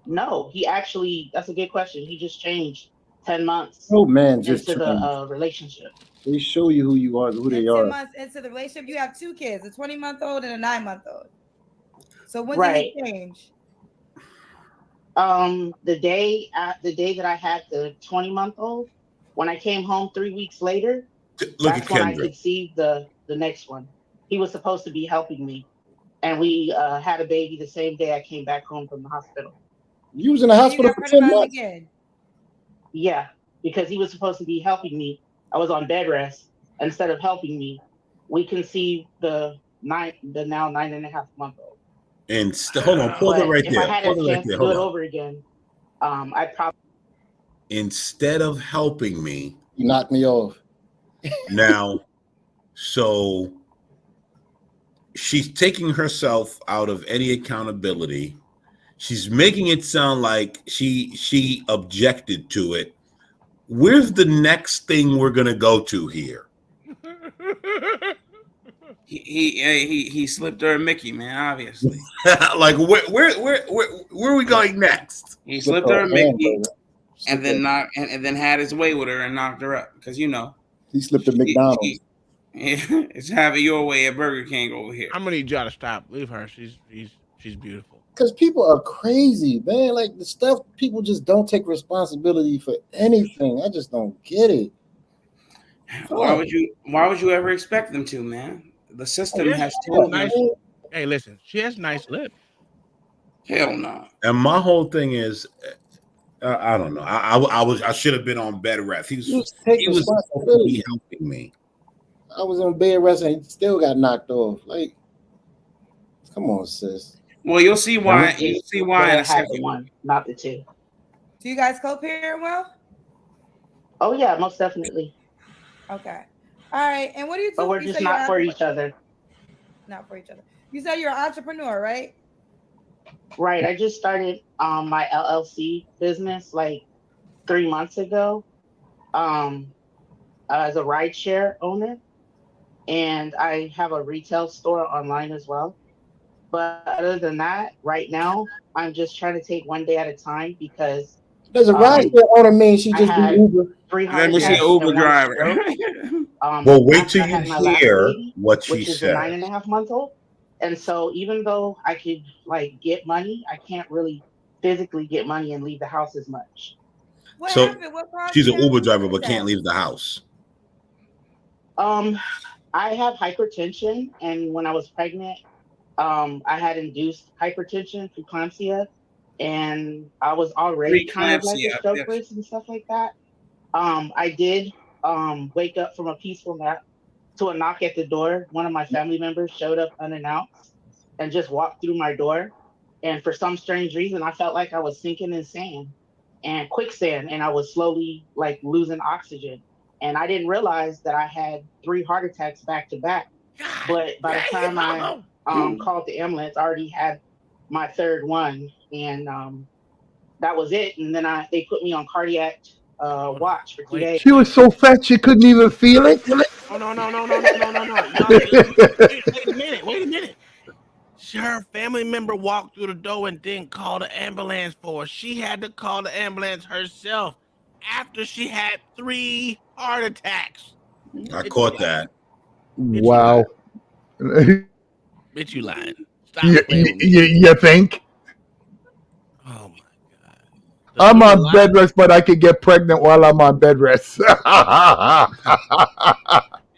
No, he actually, that's a good question. He just changed 10 months Oh man, just into the relationship. they show you who you are, who they 10 are. months into the relationship, you have 2 kids, a 20-month-old and a 9-month-old. So when Right. did he change? The day that I had the 20-month-old, when I came home 3 weeks later, Look that's at when I Kendra. conceived the next one. He was supposed to be helping me, and we had a baby the same day I came back home from the hospital. You was in the hospital for 10 months. Again. Yeah, because he was supposed to be helping me. I was on bed rest. Instead of helping me, we conceived the now 9.5-month-old. And hold on, pause it right if there. I had Pause a it right chance there. to do Hold it on. over again, I'd probably. Instead of helping me, you knocked me off. Now, so she's taking herself out of any accountability. She's making it sound like she objected to it. Where's the next thing we're gonna go to here? He slipped her a Mickey, man. Obviously, like where are we going next? he slipped her a Mickey, and then had his way with her and knocked her up because he slipped at McDonald's. It's having your way at Burger King over here. I'm gonna need y'all to stop. Leave her. She's beautiful. Because people are crazy, man. Like the stuff, people just don't take responsibility for anything. I just don't get it. Why would you ever expect them to, man? The system has told nice. them. Hey, listen, she has nice lips. Hell no. And my whole thing is, I don't know. I should have been on bed rest. He was supposed to be helping me. I was on bed rest and still got knocked off. Like, come on, sis. Well, you'll see why. You'll see why in a had the second. one, not the two. Do you guys co-parent well? Oh yeah, most definitely. Okay. All right. And what do you do? But we're You just say you're not for each other. Not for each other. You said you're an entrepreneur, right? Right. I just started my LLC business like 3 months ago. As a rideshare owner, and I have a retail store online as well. But other than that, right now, I'm just trying to take one day at a time because Does a rideshare owner mean she just do Uber? 3 heart Let me see attacks an Uber and 1 driver. stroke. Well, wait After till I you had my last hear baby, what she which is a says. 9.5-month-old. And so even though I could like get money, I can't really physically get money and leave the house as much. What So happened? What caused she's you an to have Uber a driver heart but can't attack? leave the house. I have hypertension, and when I was pregnant, I had induced hypertension, preeclampsia, and I was already kind of like a Preeclampsia. stroke Yes. risk and stuff like that. I did wake up from a peaceful nap to a knock at the door. One of my family members showed up unannounced and just walked through my door. And for some strange reason, I felt like I was sinking in sand and quicksand, and I was slowly like losing oxygen. And I didn't realize that I had 3 heart attacks back to back. But by the time I called the ambulance, I already had my 3rd one, and that was it. And then they put me on cardiac watch for 2 days. She was so fat she couldn't even feel it. Oh, no. Y'all, wait a minute. Her family member walked through the door and didn't call the ambulance for her. She had to call the ambulance herself after she had 3 heart attacks. I caught that. Wow. Bitch, you lying. Stop You, playing with me. you think? Oh my God. I'm on bed rest, but I could get pregnant while I'm on bed rest.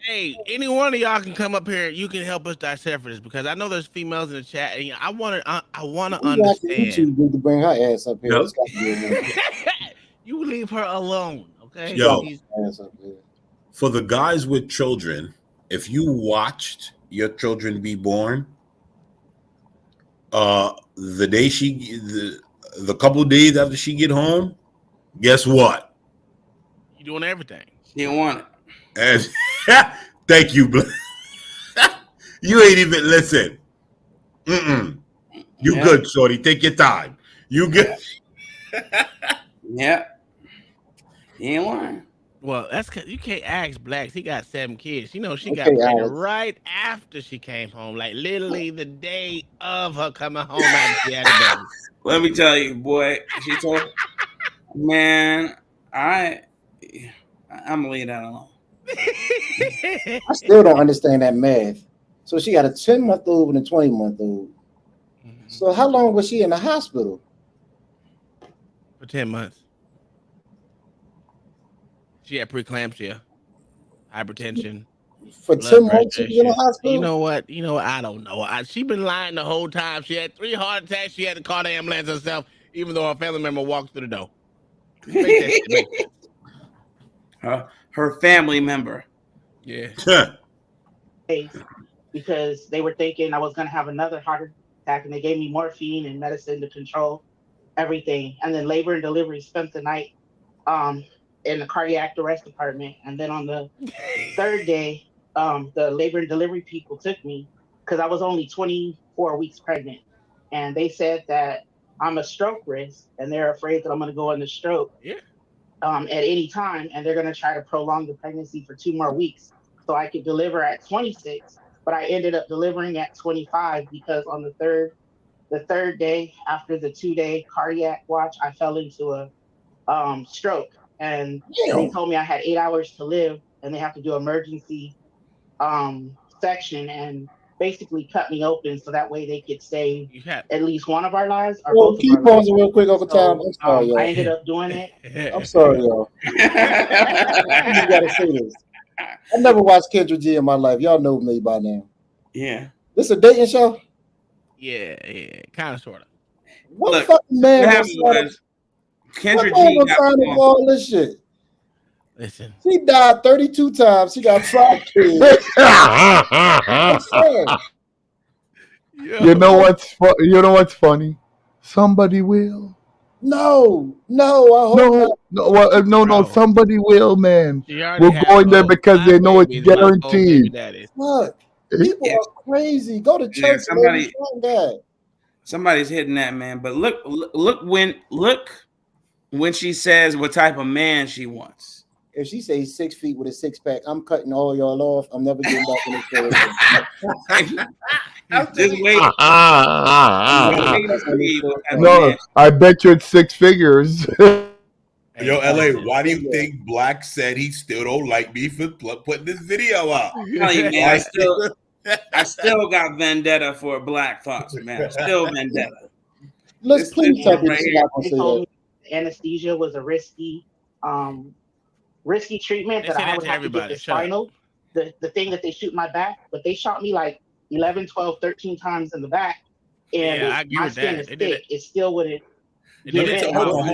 Hey, any one of y'all can come up here. You can help us dissect this because I know there's females in the chat, and I want to understand. You need to bring her ass up here. Yep. It's got to be a woman. You leave her alone, okay? Yo, Ass up here. for the guys with children, if you watched your children be born, the day the couple of days after she get home, guess what? You doing everything. You don't want it. And thank you, you ain't even listen. You Yeah. good, shorty? Take your time. You good? Yeah. You ain't lying. Well, that's because you can't ask Blacks. He got 7 kids. You know, she got Okay, pregnant Alex. right after she came home, like literally the day of her coming home after she had a baby. Let me tell you, boy. She told, man, I'm gonna leave that alone. I still don't understand that math. So she got a 10-month-old and a 20-month-old. So how long was she in the hospital? For 10 months. She had preeclampsia, hypertension. For blood 10 months she pressure was in the issues. hospital? You know what? I don't know. She been lying the whole time. She had 3 heart attacks. She had to call the ambulance herself, even though her family member walked through the door. Make that shit make sense. Her family member. Yeah. Because they were thinking I was going to have another heart attack, and they gave me morphine and medicine to control everything. And then labor and delivery spent the night in the cardiac arrest department. And then on the 3rd day, the labor and delivery people took me because I was only 24 weeks pregnant. And they said that I'm a stroke risk, and they're afraid that I'm going to go into stroke at any time. And they're going to try to prolong the pregnancy for 2 more weeks so I could deliver at 26. But I ended up delivering at 25 because on the third day after the 2-day cardiac watch, I fell into a stroke, and they told me I had 8 hours to live, and they have to do emergency section and basically cut me open so that way they could save at least one of our lives or both Keep of our lives. pausing real quick, Uncle Tom. I'm sorry, y'all. I ended up doing it. I'm sorry, y'all. You gotta say this. I never watched Kendra G in my life. Y'all know me by now. Yeah. This a dating show? Yeah, kind of, sort of. What Look, fucking man what was happened was Kendra G got signing for all this shit? Listen. She died 32 times. She got 5 kids. I'm saying. You know what's funny? Somebody will. No, I hope not. No. Somebody will, man. She already We're had going there both because my they know it's babies, my 4 baby guaranteed. daddies. Look, people are crazy. Go to church. Somebody, that. Somebody's hitting that, man. But look when she says what type of man she wants. If she says 6 feet with a 6-pack, I'm cutting all y'all off. I'm never getting back in this Just wait. No, I bet you it's 6 figures. Yo, LA, why do you think Black said he still don't like me for putting this video up? Tell you, man, I still got vendetta for Black thoughts, man. Still vendetta. Let's please tell me They told me anesthesia was a risky treatment, that I would have to get the spinal, the thing that they shoot my back, but they shot me like 11, 12, 13 times in the back, and my skin is thick. It still wouldn't. Hold on.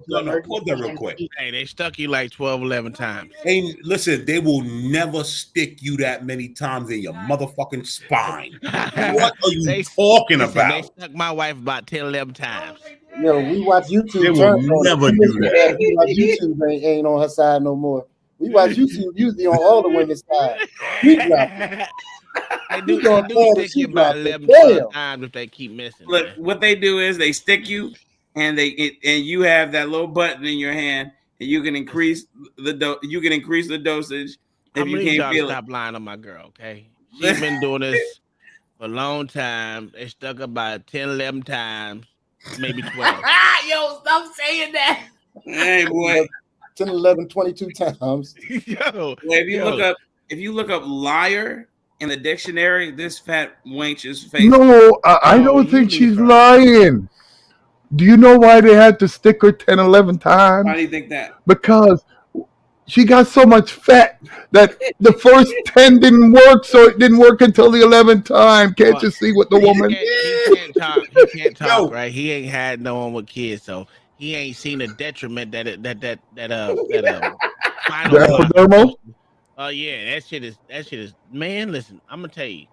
No, pause that real quick. Hey, they stuck you like 12, 11 times. Hey, listen, they will never stick you that many times in your motherfucking spine. What are you talking about? They stuck my wife about 10, 11 times. Yo, we watch YouTube. They will never do that. We watch YouTube ain't on her side no more. We watch YouTube usually on all the women's side. They do stick you about 11, 12 times if they keep missing. Look, what they do is they stick you, and you have that little button in your hand, and you can increase the dosage if you can't feel it. Stop lying on my girl, okay? She's been doing this for a long time. They stuck about 10, 11 times, maybe 12. Yo, stop saying that. Hey, boy. 10, 11, 22 times. Yo, if you look up liar in the dictionary, this fat wench is fake. No, I don't think she's lying. Do you know why they had to stick her 10, 11 times? Why do you think that? Because she got so much fat that the first 10 didn't work, so it didn't work until the 11th time. Can't you see what the woman? He can't talk, right? He ain't had no one with kids, so he ain't seen the detriment that epidermal. Oh yeah, that shit is. Man, listen, I'm gonna tell you,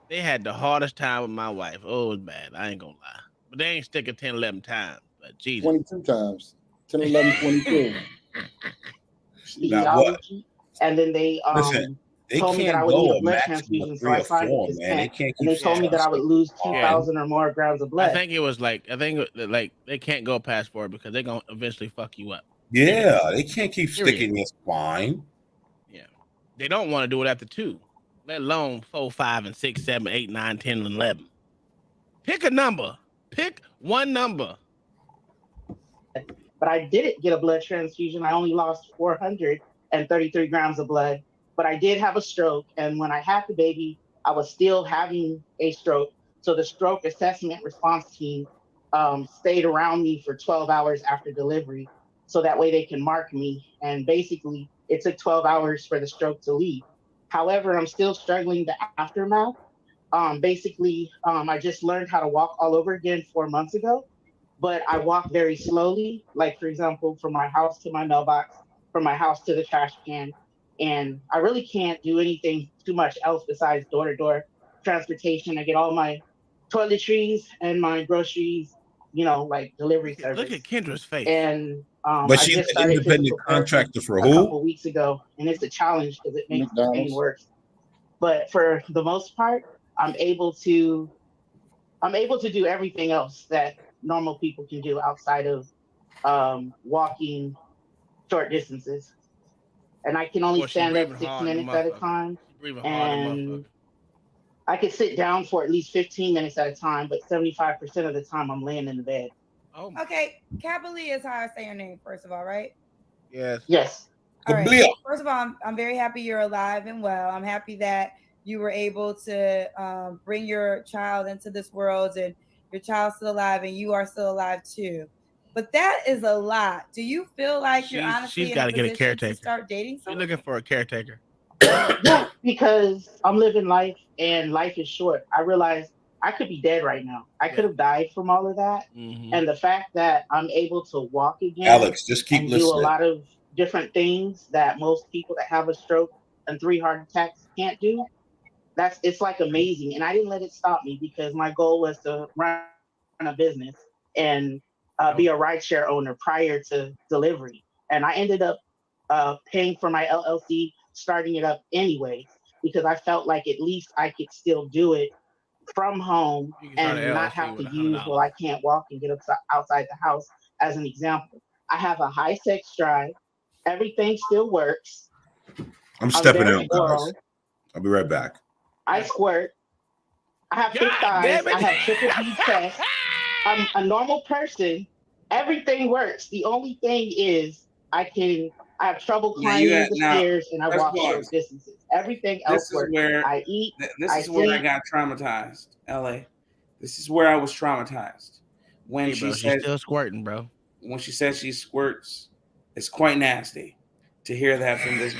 they had the hardest time with my wife. Oh, it was bad. I ain't gonna lie, but they ain't sticking 10, 11 times. But Jesus, 22 times. 10, 11, 22. And then they told me that I would need a blood transfusion, so I signed a consent. And they told me that I would lose 2,000 or more grams of blood. I think they can't go past 4 because they're gonna eventually fuck you up. Yeah, they can't keep sticking your spine. Yeah, they don't want to do it after 2, let alone 4, 5, and 6, 7, 8, 9, 10, and 11. Pick a number. Pick one number. But I didn't get a blood transfusion. I only lost 433 grams of blood. But I did have a stroke. And when I had the baby, I was still having a stroke. So the stroke assessment response team stayed around me for 12 hours after delivery. So that way they can mark me. And basically, it took 12 hours for the stroke to leave. However, I'm still struggling the aftermath. I just learned how to walk all over again 4 months ago. But I walk very slowly, like, for example, from my house to my mailbox, from my house to the trash can. And I really can't do anything too much else besides door-to-door transportation. I get all my toiletries and my groceries, like delivery service. Look at Kendra's face. And but she's an independent contractor for who? A couple weeks ago, and it's a challenge because it makes the pain worse. But for the most part, I'm able to do everything else that normal people can do outside of walking short distances. And I can only stand up 6 minutes at a time. And I could sit down for at least 15 minutes at a time, but 75% of the time I'm laying in the bed. Oh. Okay, Kabalee is how I say your name, first of all, right? Yes. Yes. All right. First of all, I'm very happy you're alive and well. I'm happy that you were able to bring your child into this world, and your child's still alive and you are still alive too. But that is a lot. Do you feel like you're honestly she's got to get a caretaker? Start dating someone? She's looking for a caretaker. Yeah, because I'm living life and life is short. I realize I could be dead right now. I could have died from all of that. Mm-hmm. And the fact that I'm able to walk again, Alex, just keep and listening. Do a lot of different things that most people that have a stroke and 3 heart attacks can't do. It's like amazing. And I didn't let it stop me because my goal was to run a business and be a rideshare owner prior to delivery. And I ended up paying for my LLC, starting it up anyways, because I felt like at least I could still do it from home You can start an and not LLC have to with use, well, $100. I can't walk and get outside the house as an example. I have a high sex drive. Everything still works. I'm stepping very out, guys. oral. I'll be right back. I squirt. I have thick thighs. I have triple B chest. I'm a normal person. Everything works. The only thing is I have trouble climbing the stairs and I let's walk short pause. distances. Everything This else is works. where I eat. this I is where I sleep. got traumatized. LA. This is where I was traumatized. When Hey, she bro, she's said still squirting, bro. when she said she squirts, it's quite nasty to hear that from this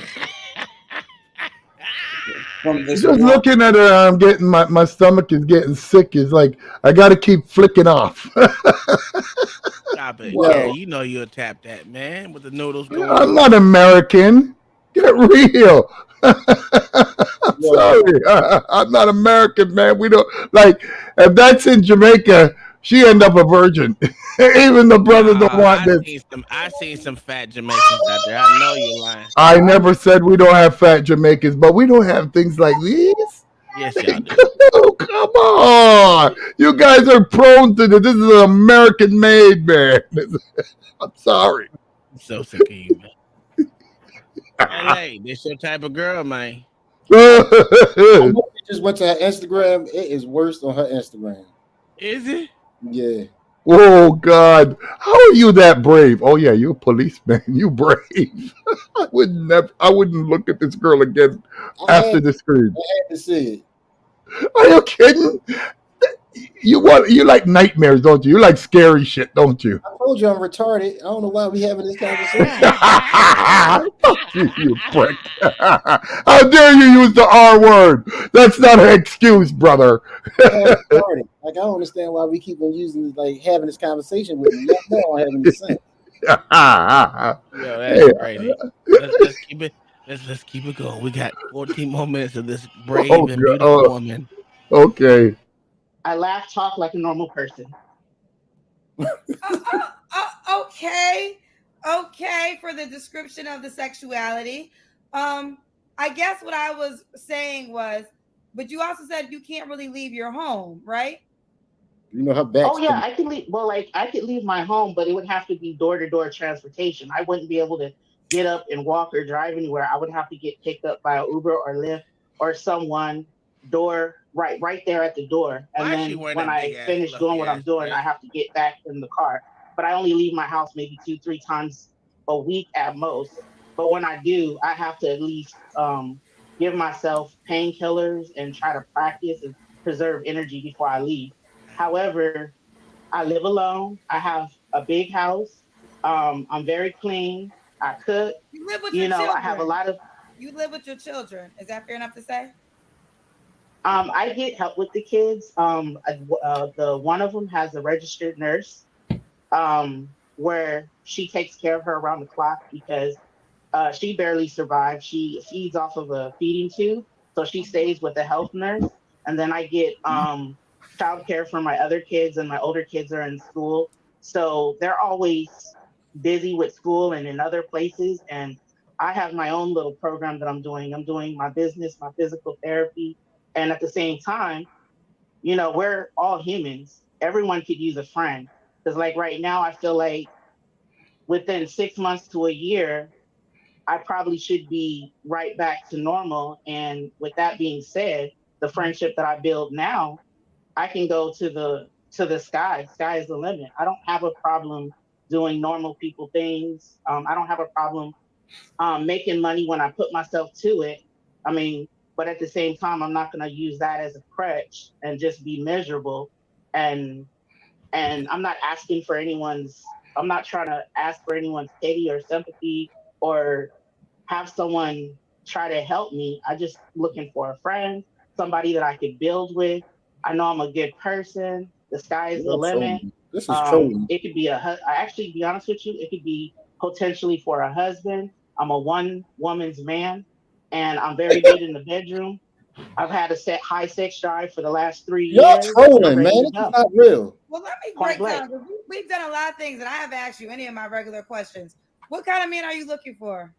Just looking at her, I'm getting my stomach is getting sick. It's like I got to keep flicking off. Stop it. Whoa. Yeah, you know you'll tap that, man, with the noodles going I'm on. not American. Get real. I'm sorry. I'm not American, man. We don't like if that's in Jamaica, she end up a virgin. Even the brothers don't want this. I seen some fat Jamaicans out there. I know you're lying. I never said we don't have fat Jamaicans, but we don't have things like these. Yes, y'all do. Oh, come on. You guys are prone to this. This is an American made, man. I'm sorry. I'm so sick of you, man. LA, this your type of girl, man. I just went to her Instagram. It is worse on her Instagram. Is it? Yeah. Oh God! How are you that brave? Oh yeah, you're a policeman. You brave. I wouldn't look at this girl again after the screen. I had to see it. Are you kidding? You like nightmares, don't you? You like scary shit, don't you? I told you I'm retarded. I don't know why we having this conversation. Fuck you prick! How dare you use the R word? That's not an excuse, brother. Retarded. Like I don't understand why we keep on using having this conversation with you. Y'all know I'm having the same. Yo, that's crazy. Let's keep it. Let's keep it going. We got 14 more minutes of this brave and beautiful woman. Okay. I laugh, talk like a normal person. Okay, for the description of the sexuality. I guess what I was saying was, but you also said you can't really leave your home, right? You know her back. Oh yeah, I can leave. Well, like I could leave my home, but it would have to be door-to-door transportation. I wouldn't be able to get up and walk or drive anywhere. I would have to get picked up by an Uber or Lyft or someone right there at the door. And then when I finish doing what I'm doing, I have to get back in the car. But I only leave my house maybe 2-3 times a week at most. But when I do, I have to at least give myself painkillers and try to practice and preserve energy before I leave. However, I live alone. I have a big house. I'm very clean. I cook. You live with your children. I have a lot of. You live with your children. Is that fair enough to say? I get help with the kids. The one of them has a registered nurse, where she takes care of her around the clock because she barely survives. She feeds off of a feeding tube, so she stays with the health nurse. And then I get childcare for my other kids, and my older kids are in school, so they're always busy with school and in other places. And I have my own little program that I'm doing. I'm doing my business, my physical therapy. And at the same time, we're all humans. Everyone could use a friend. Because like right now, I feel like within 6 months to a year, I probably should be right back to normal. And with that being said, the friendship that I build now, I can go to the sky. Sky is the limit. I don't have a problem doing normal people things. I don't have a problem making money when I put myself to it. I mean, but at the same time, I'm not going to use that as a crutch and just be miserable. And I'm not asking for I'm not trying to ask for anyone's pity or sympathy or have someone try to help me. I just looking for a friend, somebody that I could build with. I know I'm a good person. The sky is the limit. This is trolling. It could be I actually, to be honest with you, it could be potentially for a husband. I'm a one woman's man, and I'm very good in the bedroom. I've had a high sex drive for the last 3 Y'all years. trolling, I'm ready man. to This is go. not real. Well, let me Point break down. blank. We've done a lot of things, and I haven't asked you any of my regular questions. What kind of man are you looking for?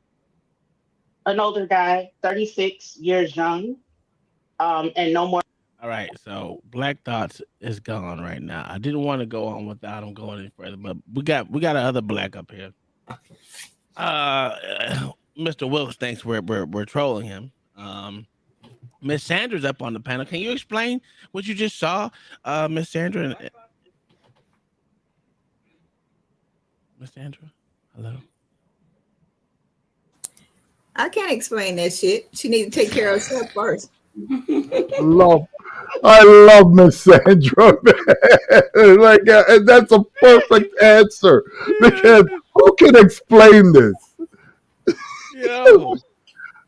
An older guy, 36 years young, and no more. All right, so Black Thoughts is gone right now. I didn't want to go on without him going any further, but we got another black up here. Mr. Wilkes thinks we're trolling him. Miss Sandra's up on the panel. Can you explain what you just saw, Miss Sandra? Miss Sandra, hello. I can't explain that shit. She need to take care of herself first. I love Miss Sandra, man. Like, and that's a perfect answer because who can explain this? Yo,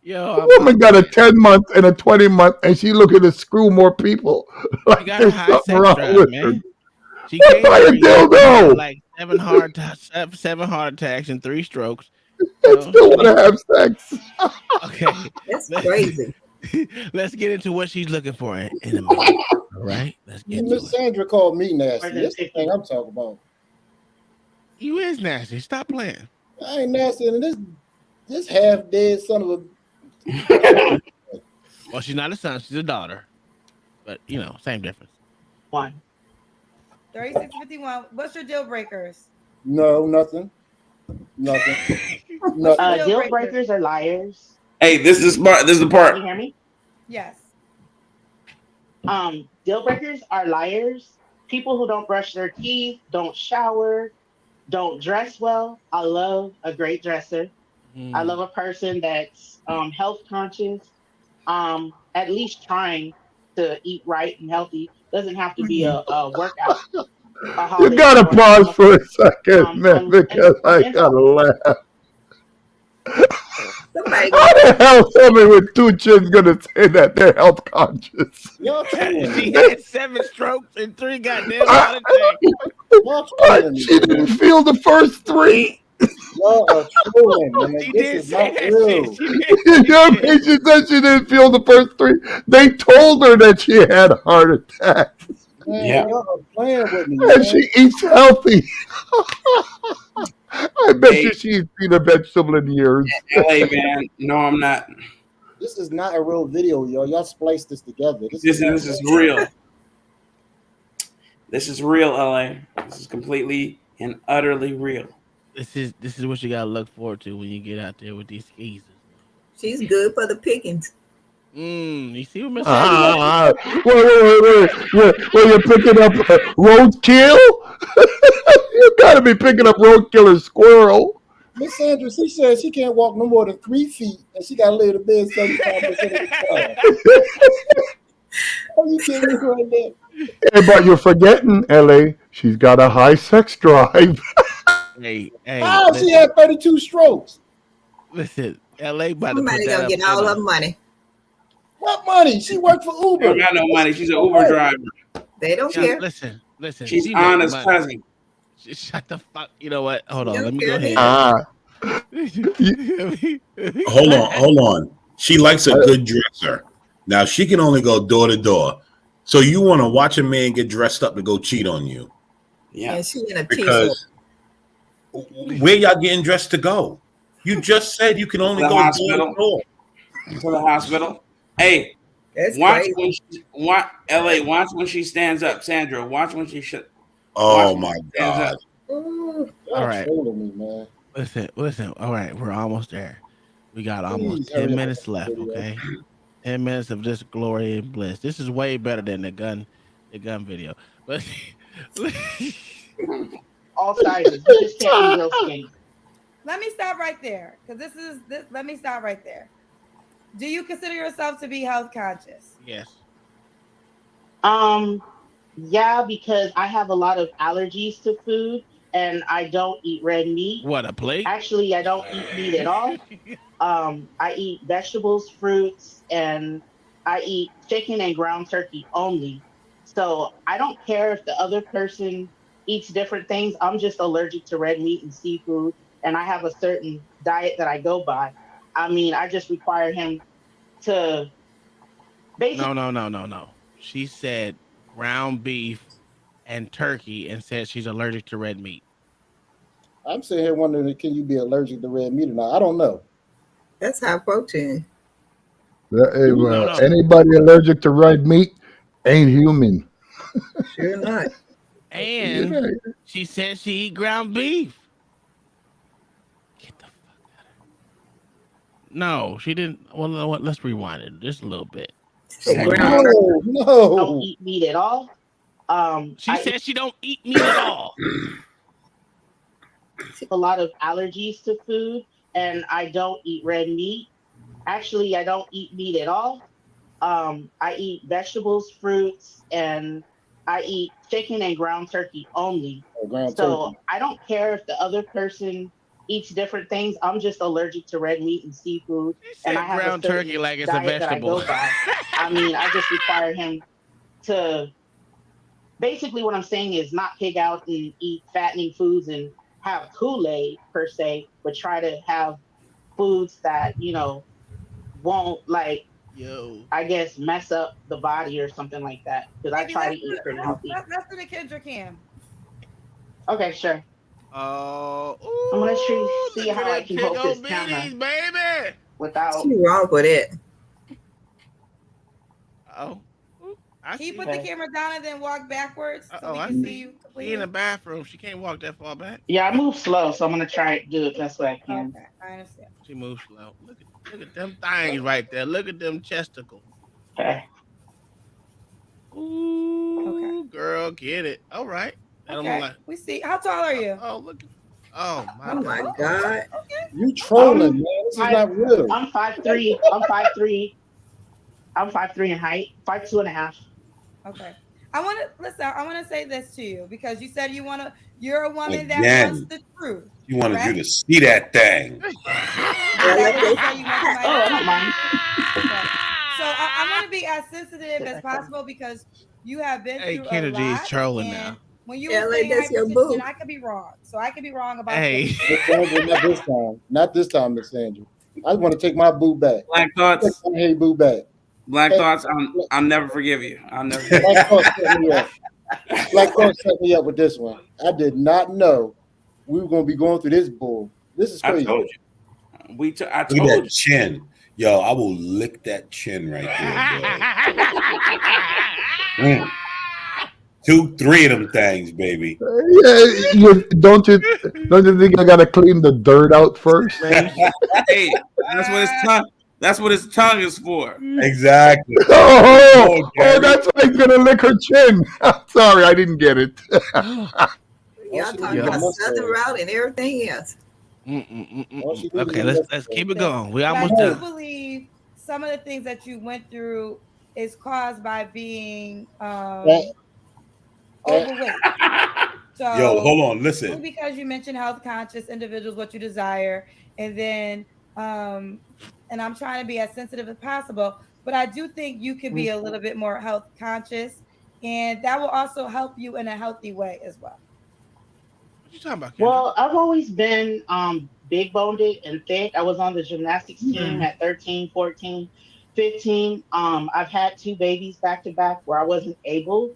The woman got a 10-month and a 20-month, and she looking to screw more people. Like she got a there's high something sex wrong drive, with man. her. She What came by here a and had dildo? like 7 heart attacks and 3 strokes. And still want to have sex. Okay, That's crazy. Let's get into what she's looking for in a minute. All right, let's get to Miss it. Sandra called me nasty. That's the thing I'm talking about. You is nasty. Stop playing. I ain't nasty, and this half dead son of a. Well, she's not a son; she's a daughter. But same difference. 3651. What's your deal breakers? No, nothing. Deal breakers are liars. Hey, this is smart. This is the part. Can you hear me? Yes. Deal breakers are liars. People who don't brush their teeth, don't shower, don't dress well. I love a great dresser. I love a person that's health conscious, at least trying to eat right and healthy. Doesn't have to be a workout. You gotta pause for a second, man, because I gotta laugh. How the hell somebody with 2 chins gonna say that they're health conscious? She had 7 strokes and 3 goddamn heart attacks. She didn't feel the first 3. Y'all are trolling, man. She This did is say not that real. shit. You know what I mean? She said she didn't feel the first 3. They told her that she had heart attacks. Man, y'all are playing with me, And man. she eats healthy. I bet you she's seen a vegetable in years. LA, man. No, I'm not. This is not a real video, y'all. Y'all spliced this together. This is real. This is real, LA. This is completely and utterly real. This is what you gotta look forward to when you get out there with these skeezers. She's good for the pickings. You see what Miss Wait, you're picking up roadkill? You gotta be picking up roadkill or squirrel. Miss Sandra, she said she can't walk no more than 3 feet, and she got to lay in the bed 75% of the time. Are you kidding me right there? Hey, but you're forgetting, LA. She's got a high sex drive. Hey, How she had 32 strokes? Listen, LA about Somebody gonna get all her money. What money? She worked for Uber. She don't got no money. She's an Uber driver. They don't care. Listen. She's she Anna's make money. cousin. Shut the fuck. You know what? Hold on. don't Let me care go ahead. Hold on. She likes a good dresser. Now she can only go door to door. So you want to watch a man get dressed up to go cheat on you? Yeah, she in a t-shirt. Because where y'all getting dressed to go? You just said you can only The go hospital. door to door. To the hospital. Hey, That's watch crazy. when she, LA. Watch when she stands up, Sandra. Watch when she should. Oh my God! Ooh, y'all All right. trolling me, man. Listen. All right, we're almost there. We got almost Please hurry 10 up minutes with left. the video. Okay, 10 minutes of just glory and bliss. This is way better than the gun video. But All sizes. You just can't be real skinny. Let me stop right there, because let me stop right there. Do you consider yourself to be health conscious? yes. Yeah, because I have a lot of allergies to food and I don't eat red meat. What, a plate? Actually, I don't eat meat at all. I eat vegetables, fruits, and I eat chicken and ground turkey only. So I don't care if the other person eats different things. I'm just allergic to red meat and seafood. and I have a certain diet that I go by. I mean, I just require him to basically. No. She said ground beef and turkey and said she's allergic to red meat. I'm sitting here wondering, can you be allergic to red meat or not? I don't know. That's high protein. No. Anybody allergic to red meat ain't human. Sure not. And she said she eat ground beef. Get the fuck out of here. No, she didn't. Well, you know what? Let's rewind it just a little bit. Don't eat meat at all. She said she don't eat meat at all. A lot of allergies to food, and I don't eat red meat. Actually, I don't eat meat at all. I eat vegetables, fruits, and I eat chicken and ground turkey only. So I don't care if the other person eats different things. I'm just allergic to red meat and seafood, and I have ground a certain turkey like it's a diet that I vegetable. go by. I mean, I just require him to. Basically, what I'm saying is not pig out and eat fattening foods and have Kool-Aid per se, but try to have foods that won't I guess mess up the body or something like that. Because I try to eat pretty healthy. Let's do the Kendrick cam. Okay, sure. Oh, I'm gonna see how I can hold this camera baby. without. What's wrong with it? Oh, Can you put the camera down and then walk backwards so we I can see see. you She completely? in the bathroom. She can't walk that far back. Yeah, I move slow, so I'm gonna try to do it best way I can. Okay, I understand. She moves slow. Look at them things right there. Look at them chesticles. Okay. Ooh, girl, get it. All right. Okay. We see. How tall are you? Oh, look. Oh my. Oh my God. You trolling, man. This is not real. I'm 5'3". I'm 5'3". I'm 5'3" in height. 5'2.5". Okay. I want to listen. I want to say this to you because you said you're a woman that Again. wants the truth. She wanted correct? you to see that thing. Is that what you said you want somebody I to don't mind. Okay. So I want to be as sensitive as possible because you have been Hey, through Kendra a G is lot. trolling and now. When you Yeah, were like saying that's your boo. hypertension, I could be wrong. So I could be wrong about Hey. this. Not this time. Not this time, Miss Sandra. I want to take my boo back. Black Thoughts. Take my hey boo back. Black Hey, Thoughts. I'll never forgive you. I'll never. Black Thought set me up. Black Thought set me up with this one. I did not know we were going to be going through this bull. This is crazy. I told you. I Look at told that you. chin. Yo, I will lick that chin right there, boy. 2, 3 of them things, baby. Yeah, don't you think I gotta clean the dirt out first? Hey, that's what his tongue is for. Exactly. Oh, that's why he's gonna lick her chin. Sorry, I didn't get it. Y'all talking about Southern route and everything else. Okay, let's keep it going. We But almost I do done. believe some of the things that you went through is caused by being overweight. So Yo, hold on, listen. only because you mentioned health conscious individuals, what you desire, and then and I'm trying to be as sensitive as possible, but I do think you could be a little bit more health conscious, and that will also help you in a healthy way as well. What you talking about, Kendra? Well, I've always been big boned and thick. I was on the gymnastics team at 13, 14, 15. I've had 2 babies back to back where I wasn't able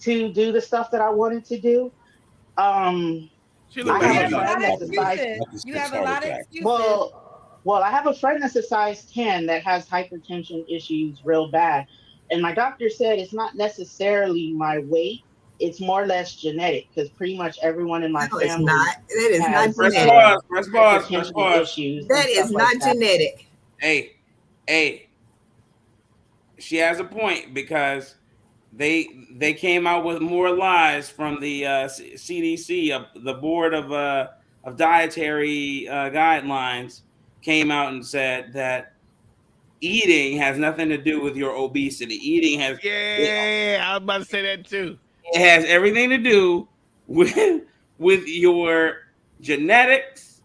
to do the stuff that I wanted to do. I have a friend that's a size. You have a lot of excuses. Well, I have a friend that's a size 10 that has hypertension issues real bad. And my doctor said it's not necessarily my weight. It's more or less genetic because pretty much everyone in my family. It's not. That is not has genetic. hypertension issues and That is stuff not like that. genetic. Hey, she has a point because they came out with more lies from the CDC, the Board of Dietary Guidelines came out and said that eating has nothing to do with your obesity. Eating has I was about to say that too. It has everything to do with your genetics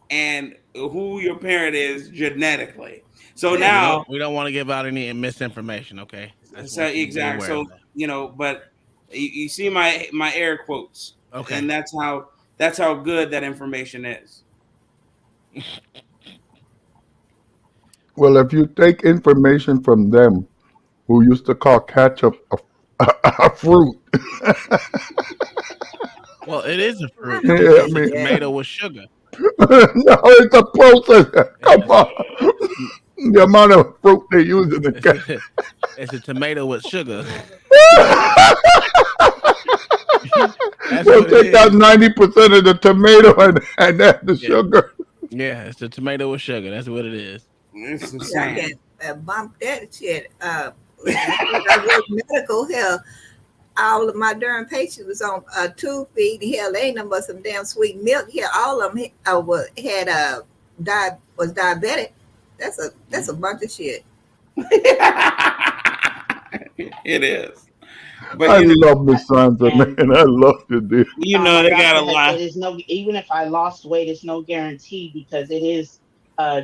and who your parent is genetically. So now we don't want to give out any misinformation, okay? So exactly. So but you see my air quotes, okay, and that's how good that information is. Well, if you take information from them who used to call ketchup a fruit. Well, it is a fruit. Yeah, It's I just a mean, tomato with sugar. no, it's a process. Come on. The amount of fruit they use in the ketchup. It's a tomato with sugar. That's We'll what it take out is. 90% of the tomato and add the sugar. Yeah, it's a tomato with sugar. That's what it is. It's the Yeah, I can bump that shit. When I worked medical health, all of my darn patients was on tube feed. Hell, they ain't no but some damn sweet milk here. All of them was diabetic. That's a bunch of shit. It is. But I love Miss Sandra, man. I love you, dude. You know, they got a Doctor lot. said it's no, even if I lost weight, it's no guarantee because it is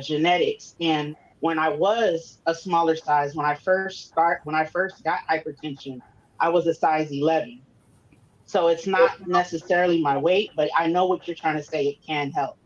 genetics. And when I was a smaller size, when I first got hypertension, I was a size 11. So it's not necessarily my weight, but I know what you're trying to say. It can help.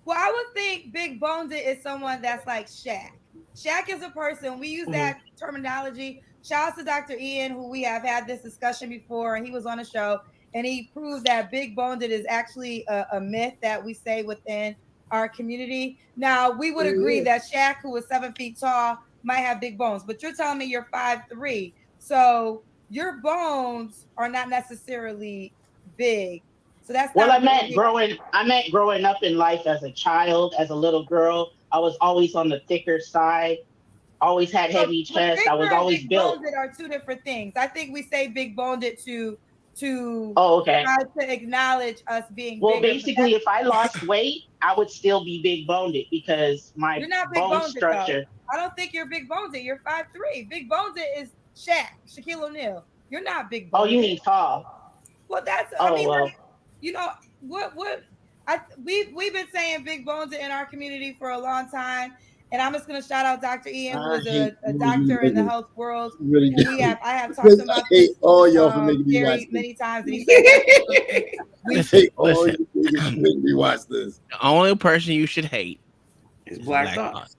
Well, I would think big boned is someone that's like Shaq. Shaq is a person. We use that terminology. Shout out to Dr. Ian, who we have had this discussion before, and he was on the show, and he proved that big boned is actually a myth that we say within our community. Now, we would agree that Shaq, who was 7 feet tall, might have big bones, but you're telling me you're 5'3", so your bones are not necessarily big. So that's Well, not I meant growing up in life as a child, as a little girl. I was always on the thicker side. Always had heavy chest. I was always built. Big boned are two different things. I think we say big boned to okay. try to acknowledge us being well, bigger. Basically, if I lost weight, I would still be big boned because my you're not big bone boned structure. I don't think you're big boned. You're 5'3". Big boned is Shaquille O'Neal. You're not big boned. Oh, you mean tall? Well, that's well. You know what we've been saying big bones in our community for a long time, and I'm just going to shout out Dr. Ian, who is a doctor in the health world. Really I have talked about this all y'all for making me watch many times, and he said Listen. Make me watch this. The only person you should hate is Black Thought.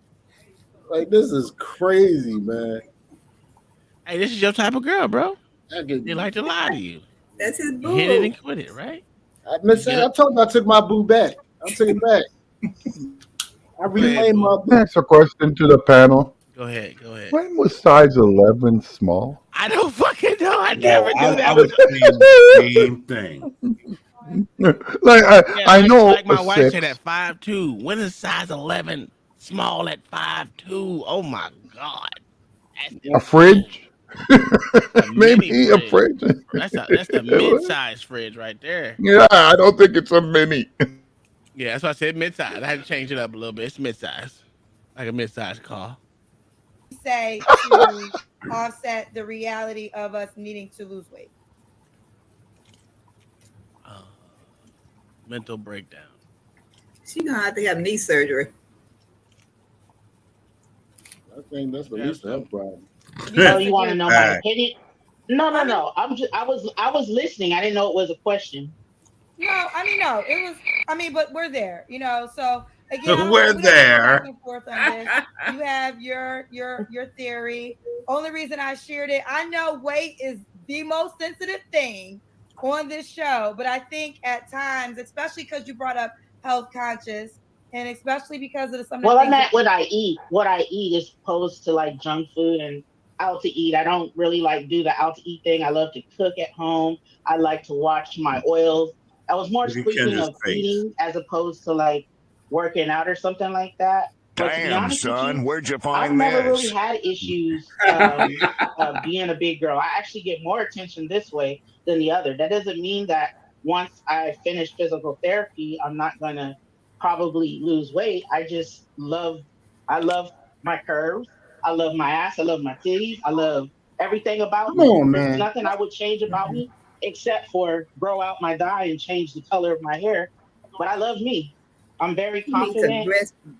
Like, this is crazy, man. Hey, this is your type of girl, bro. They like to lie to you. That's his boo. Hit it and quit it, right? I told you I took my boo back. I took it back. I reclaimed my boo. That's a question to the panel. Go ahead. When was size 11 small? I don't fucking know. I never knew that. I was saying the same thing. I know. Like my wife said at 5'2". When is size 11 small at 5'2"? Oh my God. A fridge? Maybe a fridge. That's the mid-size fridge right there. Yeah, I don't think it's a mini. Yeah, that's why I said mid-size. I had to change it up a little bit. It's mid-size, like a mid-size car. Say to offset the reality of us needing to lose weight. Mental breakdown. She's gonna have to have knee surgery. I think that's the least of her problem. You want to know my opinion? No. I was listening. I didn't know it was a question. No, it was. But we're there, So again, we're there. Back and forth on this. You have your theory. Only reason I shared it, I know weight is the most sensitive thing on this show, but I think at times, especially because you brought up health conscious, and especially because of some. Well, I meant what I eat. What I eat is opposed to like junk food and out to eat. I don't really do the out to eat thing. I love to cook at home. I like to watch my oils. I was more speaking of eating as opposed to working out or something like that. But damn, son, where'd you find I've never this? really had issues being a big girl. I actually get more attention this way than the other. That doesn't mean that once I finish physical therapy, I'm not going to probably lose weight. I love my curves. I love my ass. I love my titties. I love everything about me. There's nothing I would change about me except for grow out my dye and change the color of my hair. But I love me. I'm very confident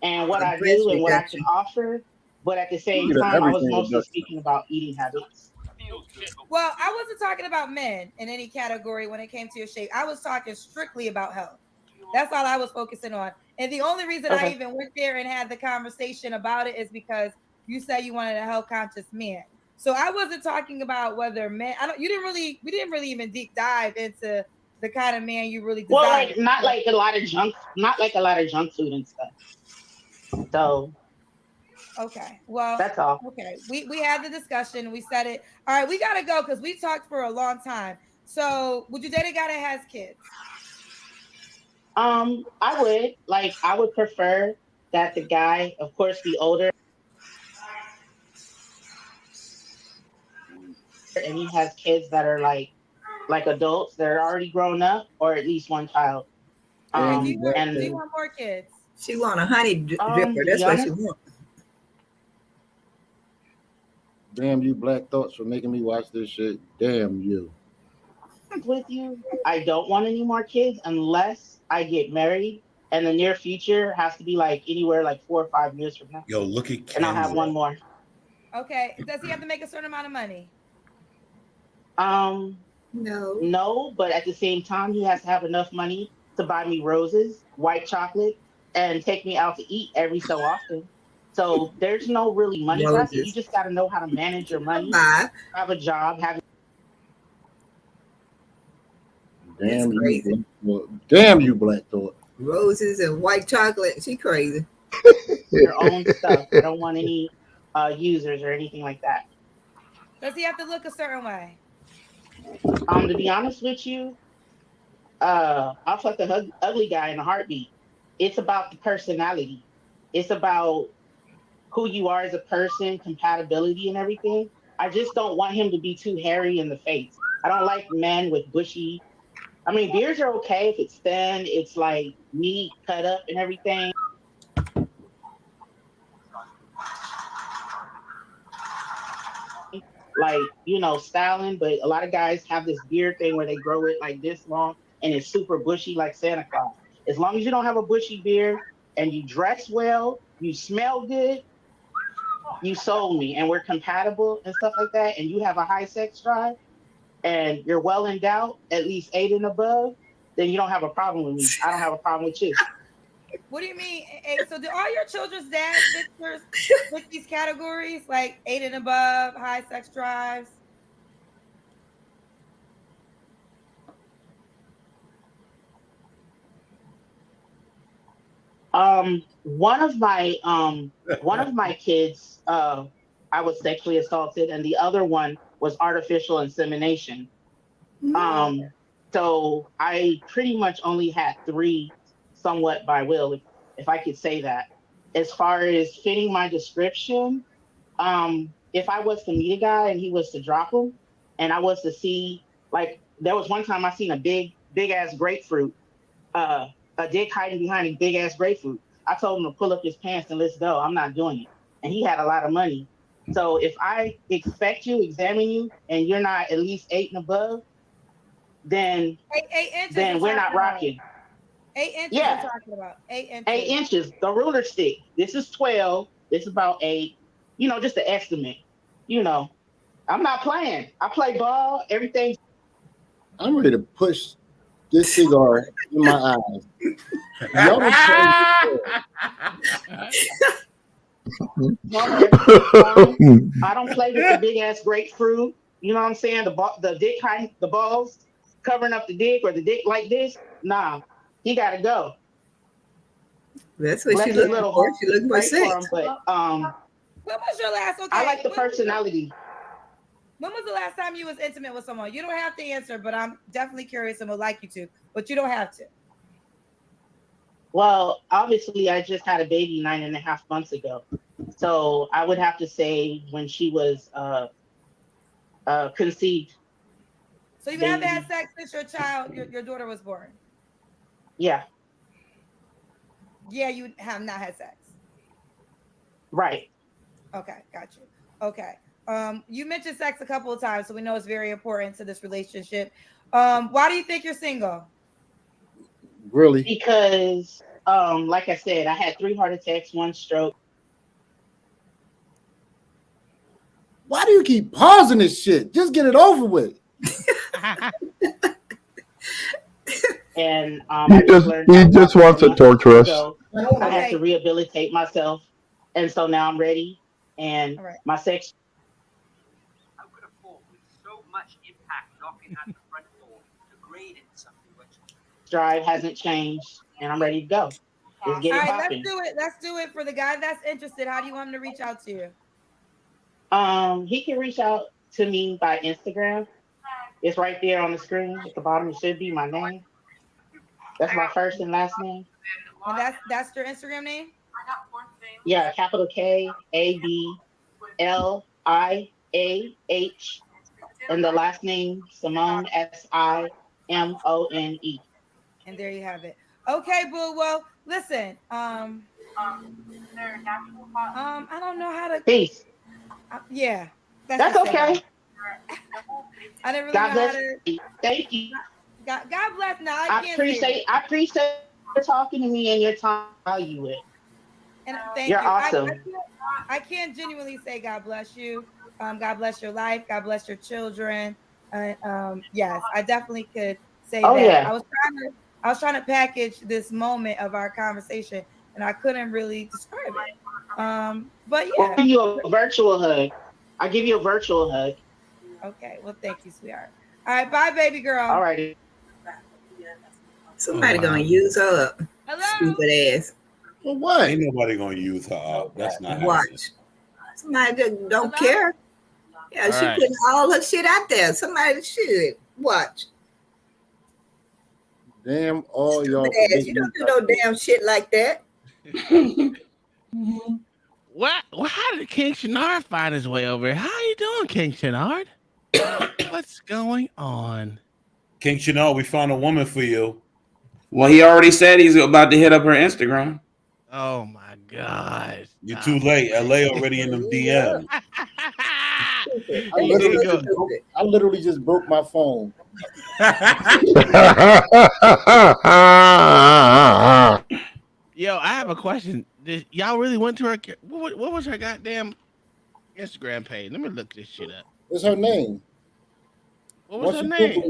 in what I do and what I can offer. But at the same time, I was mostly speaking about eating habits. Well, I wasn't talking about men in any category when it came to your shape. I was talking strictly about health. That's all I was focusing on. And the only reason I even went there and had the conversation about it is because you said you wanted a health conscious man. So I wasn't talking about whether men. We didn't really even deep dive into the kind of man you really desire. Well, like not like a lot of junk food and stuff. So okay, well, that's all. Okay, we had the discussion. We said it. All right, we gotta go because we talked for a long time. So would you date a guy that has kids? I would prefer that the guy, of course, be older and he has kids that are like adults that are already grown up, or at least one child. Do you want more kids? She want a honey dripper. That's what she wants. Damn you, Black Thoughts, for making me watch this shit. Damn you. With you, I don't want any more kids unless I get married, and the near future has to be like anywhere like 4 or 5 years from now. Yo, look at Kendra. And I'll have one more. Okay. Does he have to make a certain amount of money? No, but at the same time, he has to have enough money to buy me roses, white chocolate, and take me out to eat every so often. So there's no really money pressure. You just got to know how to manage your money, have a job, Damn you, damn you, Black Thought. Roses and white chocolate. She crazy. Your own stuff. I don't want any users or anything like that. Does he have to look a certain way? To be honest with you, I'll fuck the ugly guy in a heartbeat. It's about the personality. It's about who you are as a person, compatibility and everything. I just don't want him to be too hairy in the face. I don't like men with bushy. I mean, beards are okay if it's thin, it's like meat cut up and everything. Like, styling, but a lot of guys have this beard thing where they grow it like this long and it's super bushy like Santa Claus. As long as you don't have a bushy beard and you dress well, you smell good, you sold me, and we're compatible and stuff like that, and you have a high sex drive and you're well endowed, at least 8 and above, then you don't have a problem with me. I don't have a problem with you. What do you mean? So do all your children's dads fit these categories, like 8 and above, high sex drives? One of my kids, I was sexually assaulted, and the other one was artificial insemination. So I pretty much only had 3 somewhat by will, if I could say that. As far as fitting my description, if I was to meet a guy and he was to drop him, and I was to see, like, there was one time I seen a big ass grapefruit, a dick hiding behind a big ass grapefruit. I told him to pull up his pants and let's go. I'm not doing it. And he had a lot of money. So if I expect you, examine you, and you're not at least 8 and above, then 8 inches. Then we're not rocking. 8 inches. Yeah. We're talking about 8 inches. 8 inches. The ruler stick. This is 12. This is about 8. Just an estimate. I'm not playing. I play ball. Everything. I'm ready to push this cigar in my eyes. I don't play with the big ass grapefruit. You know what I'm saying? The dick hiding, the balls covering up the dick, or the dick like this. Nah, he gotta go. That's what she looking for. She looking for sex. But when was your last? Okay, I like the personality. When was the last time you was intimate with someone? You don't have to answer, but I'm definitely curious and would like you to, but you don't have to. Well, obviously, I just had a baby 9.5 months ago. So I would have to say when she was conceived. So you haven't had sex since your daughter was born? Yeah. Yeah, you have not had sex. Right. Okay, got you. Okay. You mentioned sex a couple of times, so we know it's very important to this relationship. Why do you think you're single? Really? Because, like I said, I had 3 heart attacks, 1 stroke. Why do you keep pausing this shit? Just get it over with. And he just wants to torture us. So I had to rehabilitate myself, and so now I'm ready. And my sex drive hasn't changed, and I'm ready to go. Let's get it popping. Let's do it for the guy that's interested. How do you want him to reach out to you? He can reach out to me by Instagram. It's right there on the screen at the bottom. It should be my name. That's my first and last name. And that's your Instagram name? Yeah, capital KABLIAH, and the last name Simone, SIMONE. And there you have it. Okay, boo. Well, listen. I don't know how to. Peace. Yeah, that's okay. I didn't really God know bless how to. you. Thank you. God bless. Now I appreciate you talking to me and your time. Value it. And thank You're you. awesome. I can't genuinely say God bless you. God bless your life. God bless your children. Yes, I definitely could say that. Yeah. I was trying to package this moment of our conversation, and I couldn't really describe it. But yeah, I'll give you a virtual hug. Okay. Well, thank you, sweetheart. All right. Bye, baby girl. All righty. Somebody gonna use her up. Hello. Stupid ass. Well, what? Ain't nobody gonna use her up. That's not Watch. happening. Somebody that don't care. Yeah, All she right. putting all her shit out there. Somebody should watch. Damn, all y'all. Stupid ass. You don't do no damn shit like that. What? Well, how did King Shenard find his way over here? How you doing, King Shenard? What's going on? King Chanel, we found a woman for you. Well, he already said he's about to hit up her Instagram. Oh my God! You're too late. LA already in them DM. I literally just broke my phone. Yo, I have a question. Did y'all really went to her? What was her goddamn Instagram page? Let me look this shit up. It's her name. What was her name?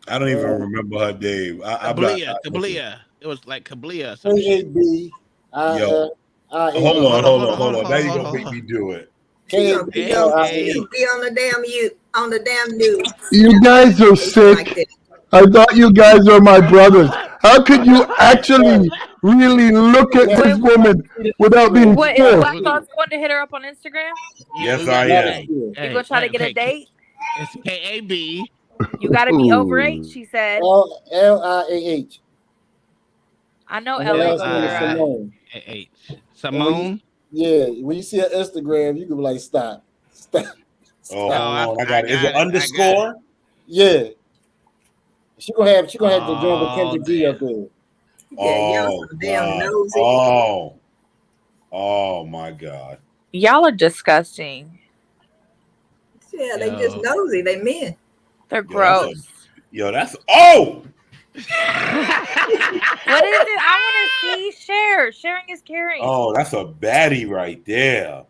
I don't even remember her name. Kablia. It was like Kablia. Some shit. Yo, hold on. Now you're gonna make me do it. She gonna be on the damn news. You guys are sick. I thought you guys are my brothers. How could you actually really look at this woman without being What, is Black Thoughts going to hit her up on Instagram? Yes, I am. You gonna try to get a date? It's KAB. You gotta be over 8, she said. LIAH. I know LA. Simone. Simone? Yeah, when you see her Instagram, you can be like, stop. Oh, hold on. I got it. Is it underscore? Yeah. She gonna have to join with Kendrick D up there. Oh my God. Y'all are disgusting. Yeah, they just nosy. They men. They're gross. That's What is it? I want to see. Share. Sharing is caring. Oh, that's a baddie right there.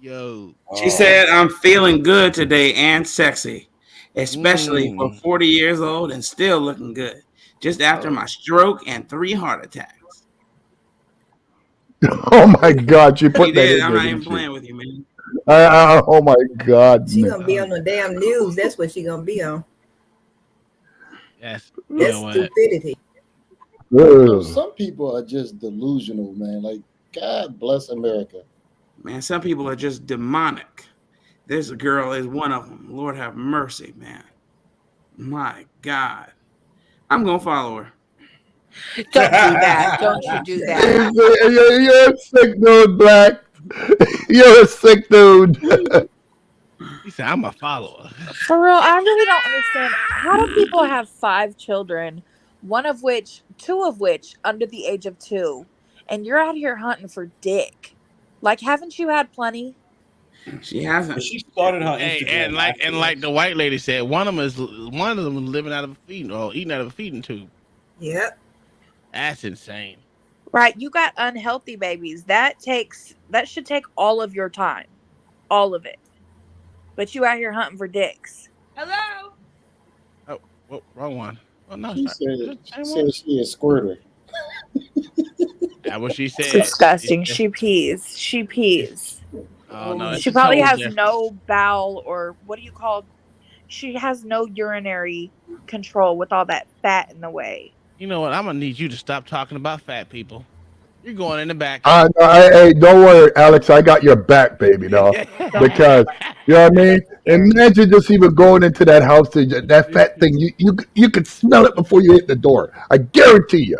Yo. She said, I'm feeling good today and sexy, especially for 40 years old and still looking good. Just after my stroke and 3 heart attacks. Oh my God, she put He that did. in I'm there, not even didn't she? playing with you, man. Oh my God. She gonna be on the damn news. That's what she gonna be on. Yes. That's stupidity. Some people are just delusional, man. Like, God bless America. Man, some people are just demonic. This girl is one of them. Lord have mercy, man. My God. I'm going to follow her. Don't do that. Don't you do that. You're a sick dude, Black. You're a sick dude. He said, I'm a follower. For real, I really don't understand. How do people have 5 children, two of which under the age of 2, and you're out here hunting for dick? Like, haven't you had plenty? She hasn't. She started her Instagram. And like the white lady said, one of them is living out of a feeding or eating out of a feeding tube. Yep. That's insane. Right, you got unhealthy babies. That should take all of your time, all of it. But you out here hunting for dicks. Hello. Oh, wrong one. Oh no, She said she a squirter. That's what she said. Disgusting. She pees. She pees. Oh no, She it's probably total has difference. no bowel or what do you call? She has no urinary control with all that fat in the way. You know what? I'm gonna need you to stop talking about fat people. You're going in the back. Hey, don't worry, Alex. I got your back, baby, dog. Because you know what I mean. Imagine just even going into that house, that fat thing. You could smell it before you hit the door. I guarantee you.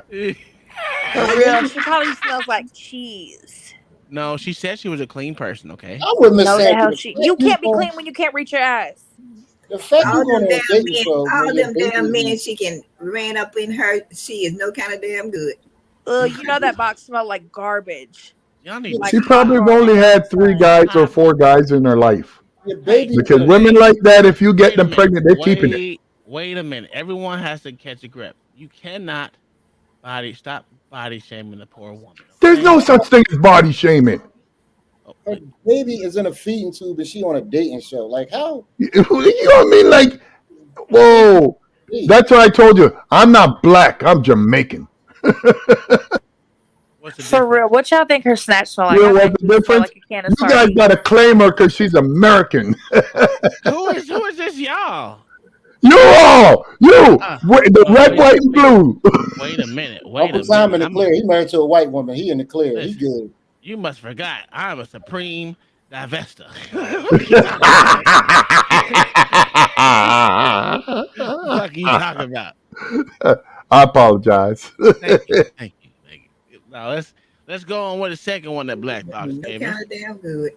For real, she probably smells like cheese. No, she said she was a clean person. Okay. I wouldn't have No, the said hell you can't be clean when you can't reach your ass. The fact All you them on damn a dating men, show, all where them your damn baby men she can ran up in her. She is no kind of damn good. You know that box smelled like garbage. Y'all need Like She hot probably garbage. only had 3 guys or 4 guys in her life. your baby. Because women like that, if you get them pregnant, they're keeping it. Wait a minute. Everyone has to catch a grip. You cannot stop body shaming the poor woman. Okay? There's no such thing as body shaming. Her baby is in a feeding tube and she on a dating show. Like how? You know what I mean? Like, whoa. That's what I told you. I'm not black. I'm Jamaican. For real, what y'all think her snatch smell like? You know I what bet the you smell difference? like a can of You guys sardines. got to claim her because she's American. Who is this y'all? You all. The red, white, and blue. Wait a minute. Uncle Tom in the clear. He married to a white woman. He in the clear. He good. You must forgot. I'm a supreme divester. What are you talking about? I apologize. Thank you. Now let's go on with the second one that Black Thoughts gave me. Kind of damn good.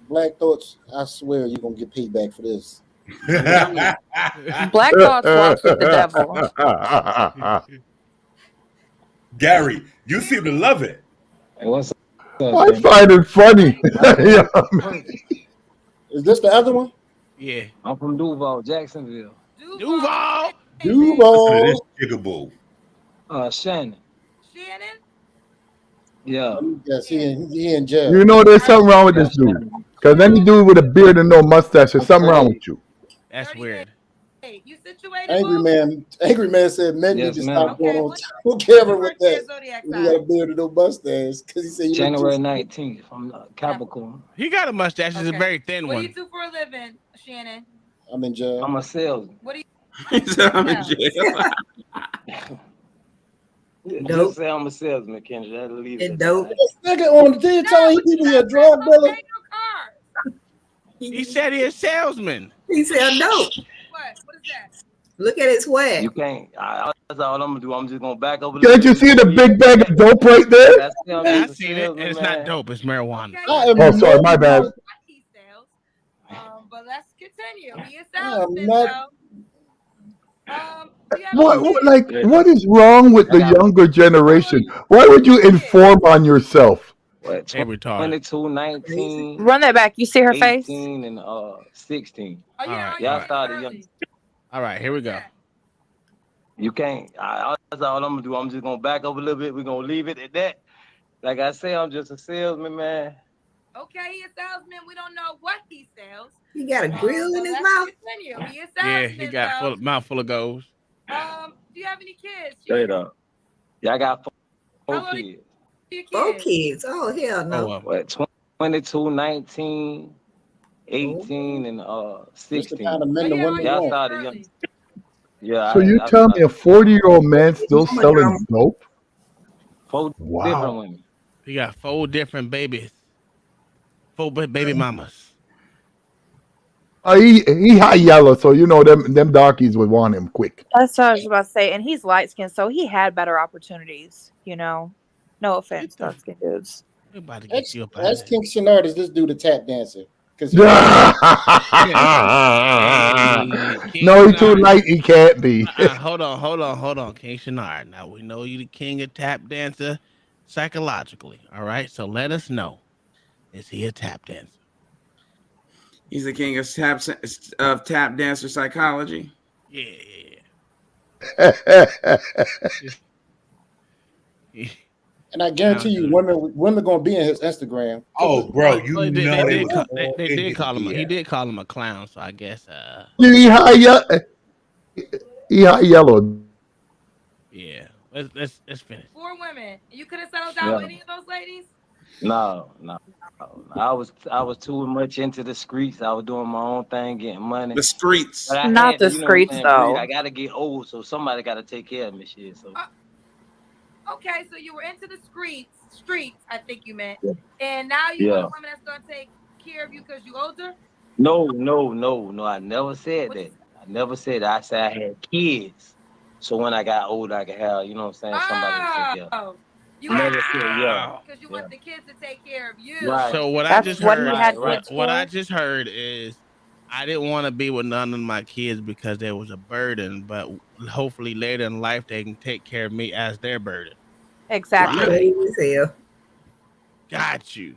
Black Thoughts, I swear you're gonna get payback for this. Black Thoughts walks with the devil. Gary, you seem to love it. Hey, what's up? I find it funny. Is this the other one? Yeah. I'm from Duval, Jacksonville. Duval. Jiggable. Shannon. Shannon? Yeah. Yes, he in jail. You know there's something wrong with this dude. Because any dude with a beard and no mustache, there's something wrong with you. That's weird. Hey, you situated? Angry man said men need to stop going on camera with that. You got a beard and no mustache because he said you January 19th from Capricorn. He got a mustache. It's a very thin What one. do you do for a living, Shannon? I'm in jail. I'm a salesman. What do you? He said I'm in jail. Just say I'm a salesman, Kendra. That'll leave it. Dope. This nigga on the thing telling he be a drug dealer. He said he's a salesman. He said no. What is that? Look at his swag. You can't. That's all I'm gonna do. I'm just gonna back over. Can't you see the big bag of dope right there? That's him. I He's a seen it. salesman, It's man. not dope. It's marijuana. Oh, sorry, my bad. But let's continue. He is I'm salesman, not. What is wrong with the younger generation? Why would you inform on yourself? What, They retarded. 22, 19, Run that back. You see her face? 18, and 16. All right. Y'all started young. All right. Here we go. You can't. That's all I'm gonna do. I'm just gonna back up a little bit. We're gonna leave it at that. Like I say, I'm just a salesman, man. Okay, he a salesman. We don't know what he sells. He got a grill in his let's mouth. Continue. He is Yeah, salesman. he got mouth full of goals. Do you have any kids? Straight up. Yeah, I got four How old kids. Four kids. Oh hell no. What, 22, 19, 18, and 16. kind of men the women Y'all want. started young. Yeah. So you tell me a 40-year-old man still selling dope? Four Wow. different women. He got 4 different babies. 4 baby mamas. He high yellow, so you know them darkies would want him quick. That's what I was about to say. And he's light skinned, so he had better opportunities, you know. No offense, dark skinned dudes. That's King Shenard. Is this dude a tap dancer? Because No, he's too light. He can't be. Hold on, King Shenard. Now we know you the king of tap dancer psychologically. All right, so let us know: is he a tap dancer? He's the king of tap dancer psychology. Yeah. And I guarantee you, women gonna be in his Instagram. Oh, bro, you Well, know they did call him. He did call him a clown, so I guess. He high yellow. Yeah. Let's finish. 4 women. You couldn't settle down with any of those ladies? No. I was too much into the streets. I was doing my own thing, getting money. The streets. But I Not had the to, you know what I'm streets, saying, though. Breed, I gotta get old, so somebody gotta take care of me, shit. So Okay, so you were into the streets, I think you meant. And now you want a woman that's gonna take care of you because you older? No. I never said that. I never said that. I said I had kids. So when I got older, I could have, you know what I'm saying, somebody to take care of. You Never said because you want the kids to take care of you. Right. So what I just heard, what I just heard is, I didn't want to be with none of my kids because there was a burden, but hopefully later in life they can take care of me as their burden. Exactly. Got you.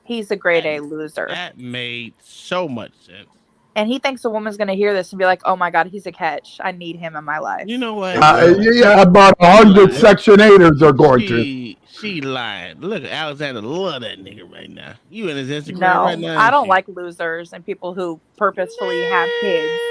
He's a grade A loser. That made so much sense. And he thinks a woman's going to hear this and be like, oh my God, he's a catch. I need him in my life. You know what? Yeah, about 100 Section 8ers are going to. She lying. Look, Alexander love that nigga right now. You in his Instagram No, right now? I don't like losers and people who purposefully have kids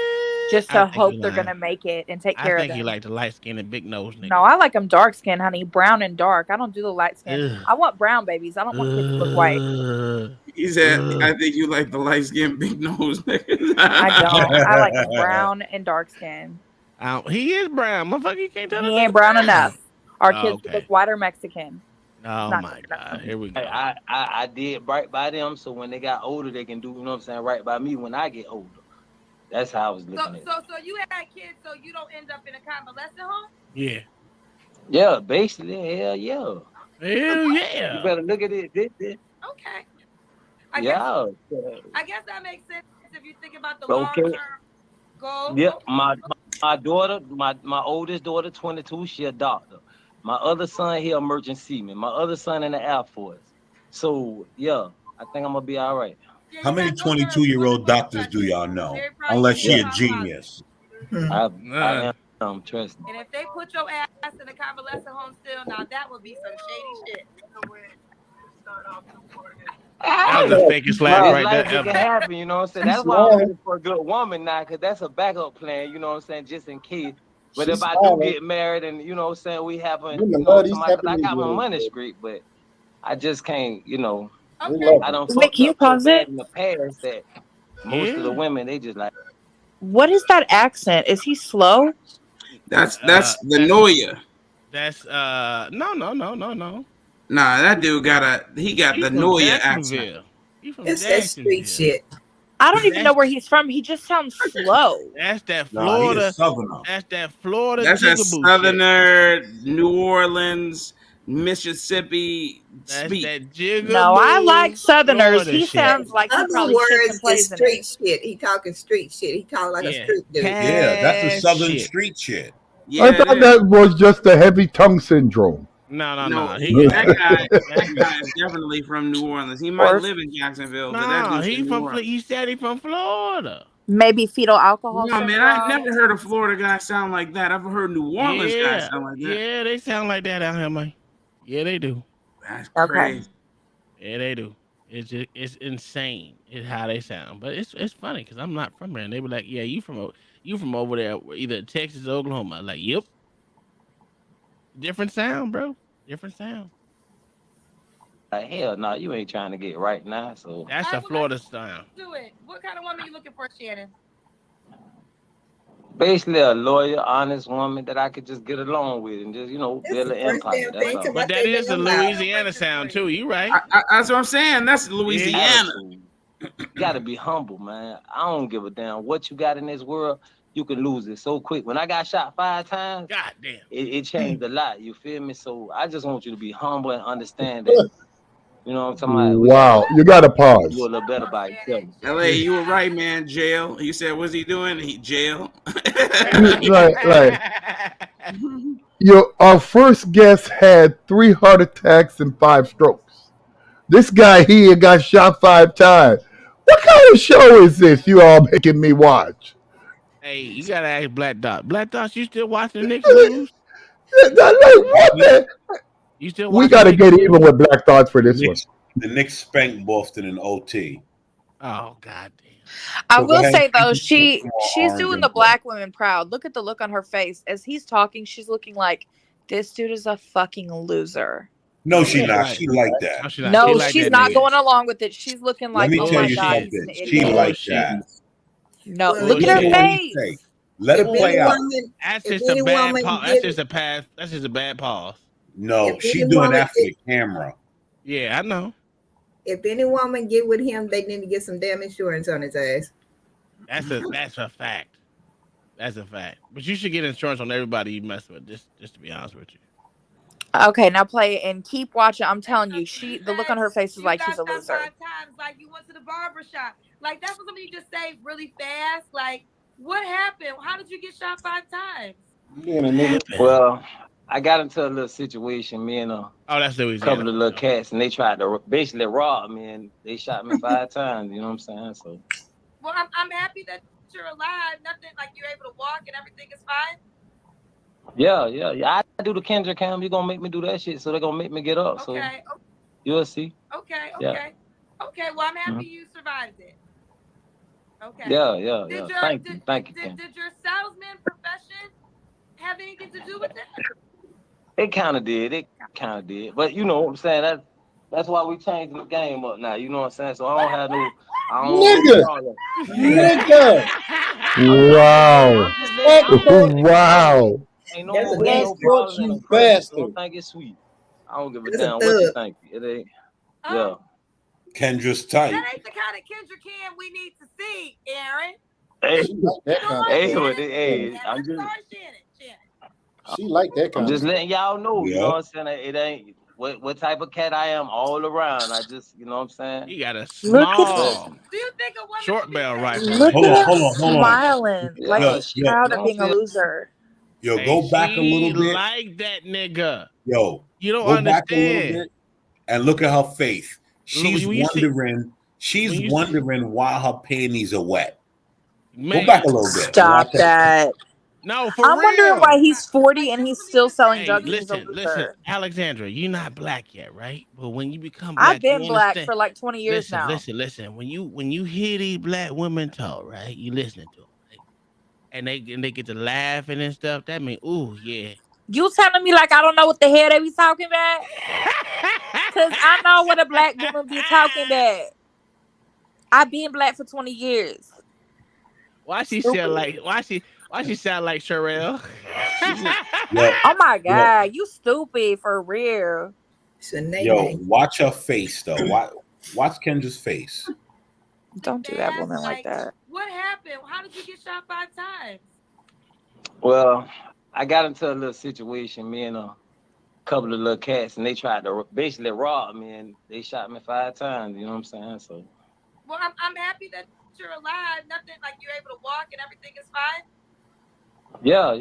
just to hope they're going to make it and take care of them. I think you like the light skin and big nose nigga. No, I like them dark skin, honey. Brown and dark. I don't do the light skin. I want brown babies. I don't want kids to look white. He said, I think you like the light skin, big nose niggas. I don't. I like them brown and dark skin. He is brown. Motherfucker, you can't tell He ain't brown enough. Our Oh, kids okay. look white or Mexican. Oh Not my God. Here we go. I did right by them, so when they got older, they can do, you know what I'm saying, right by me when I get older. That's how I was looking at it. So you had kids so you don't end up in a convalescent home? Yeah. Yeah, basically, hell yeah. Hell yeah. You better look at it. Okay. I guess that makes sense if you think about the long-term goal. Yeah, my daughter, my oldest daughter, 22, she a doctor. My other son, he a merchant seaman. My other son in the Air Force. So, yeah, I think I'm going to be all right. How many 22-year-old doctors do y'all know? Unless she a genius. I am, trust me. And if they put your ass in a convalescent home still, now that would be some shady shit. That was the fakest laugh right there. It can happen, you know what I'm saying? That's why I'm looking for a good woman now, because that's a backup plan, you know what I'm saying, just in case. But if I do get married and, you know what I'm saying, we haven't, you know, I got my money straight, but I just can't, you know, I don't fuck you up so pause bad it? in the past that most of the women, they just like. What is that accent? Is he slow? That's the Noya. That's no. Nah, that dude got the Noya accent. It's that street shit. I don't even know where he's from. He just sounds slow. That's that Florida. That's that Florida. That's a jigaboo Southerner, New Orleans, Mississippi speak. No, I like Southerners. He sounds like he Other probably sits words and plays is in street it. shit. He talking street shit. He talking like a street dude. Yeah, that's a Southern street shit. I thought that was just a heavy tongue syndrome. No. That guy is definitely from New Orleans. He might live in Jacksonville, but that No, dude's he said he from Florida. Maybe fetal alcohol. No, man, I've never heard a Florida guy sound like that. I've heard New Orleans guys sound like that. Yeah, they sound like that out here, man. Yeah, they do. That's crazy. Yeah, they do. It's insane. It's how they sound, but it's funny because I'm not from there, and they were like, "Yeah, you from over there, either Texas or Oklahoma." I'm like, yep. Different sound, bro. Different sound. Hell no, you ain't trying to get right now. So that's a Florida sound. Do it. What kind of woman you looking for, Shannon? Basically, a loyal, honest woman that I could just get along with and just, you know, build an empire. That's all. But that is a Louisiana sound too. You right? That's what I'm saying. That's Louisiana. You gotta be humble, man. I don't give a damn what you got in this world. You can lose it so quick. When I got shot 5 times, God damn, it changed a lot. You feel me? So I just want you to be humble and understand that. You know what I'm talking about? Wow, you got to pause. You a little better by yourself. LA, you were right, man. Jail. You said, what's he doing? He jail. Right. Our first guest had 3 heart attacks and 5 strokes. This guy here got shot 5 times. What kind of show is this you all making me watch? Hey, you gotta ask Black Dot. Black Dot, you still watching the Knicks lose? You still watching? We got to get even with Black Thoughts for this one. The Knicks spanked Boston in OT. Oh God damn. I So go will ahead. say though, More she's orange doing and the black. black women proud. Look at the look on her face as he's talking. She's looking like this dude is a fucking loser. No, she She not. like, She like that. no, she not. No, She like she's that not nigga. going along with it. She's looking Let like, me oh tell my you God, he's an something. She idiot. like that. No, Well, look if at any her Listen to what woman, he face. say. Let it if play any out. woman, That's if just a any bad woman pause. get, That's just a bad pause. No, if she any doing woman that for the camera. Yeah, I know. if any woman get with him, they need to get some damn insurance on his ass. That's a fact. That's a fact. But you should get insurance on everybody you mess with. Just to be honest with you. Okay, now play it and keep watching. I'm telling you, the look on her face is like he's a got shot loser. 5 times, like you went to the barber shop. Like that's something you just say really fast. Like, what happened? How did you get shot 5 times? Well, I got into a little situation. Me and that's couple of little cats, and they tried to basically rob me, and they shot me 5 times. You know what I'm saying? So. Well, I'm happy that you're alive. Nothing like you're able to walk and everything is fine. Yeah. I do the Kendrick cam. You're gonna make me do that shit, so they're gonna make me get up. So you'll see. Okay. Yeah. Okay. Well, I'm happy you survived it. Okay. Yeah. Thank you, Did your salesman profession have anything to do with it? It kind of did. But you know what I'm saying? That's why we changing the game up now. You know what I'm saying? So I don't have no. Nigga. Wow. Wow. Ain't That's a no problem. you No pressure, so bastard. don't think it's sweet. I don't give a That's a damn what you thug. think. It ain't. Yeah. Kendra's tight. That ain't the kind of Kendrick cam we need to see, Aaron. I'm just. She like that kind I'm of just stuff. letting y'all know. You Yeah. know what I'm saying? It ain't what type of cat I am all around. I just, you know what I'm saying? You got a Look at small Do you think a woman short barrel rifle. Look Right at there. him smiling, like Yo, he's proud of being a feel- loser. Yo, Hey, go back a she little bit. like that nigga. Yo, You don't go back a little understand. bit and look at her face. She's when you see- wondering. She's you wondering why her panties are wet. Man, Go back a little bit. Stop that. No, for I'm real. wondering why he's 40 and he's still selling Hey, drugs and he's a listen, loser. Alexandra, you're not black yet, right? But when you become black, I've been you black understand. for like 20 years now. Listen. When you hear these black women talk, right? You listening to them, right? And they get to laughing and stuff. That mean, ooh, yeah. You telling me like I don't know what the hell they be talking about? Cause I know what a black woman be talking about. I've been black for 20 years. Why she sound like why she sound like Sherelle? Oh my God, you stupid for real. Yo, watch her face though. Watch Kendra's face. Don't do that woman like that. What happened? How did you get shot 5 times? Well, I got into a little situation. Me and a couple of little cats, and they tried to basically rob me, and they shot me 5 times. You know what I'm saying? So. Well, I'm happy that you're alive. Nothing like you're able to walk and everything is fine. Yeah.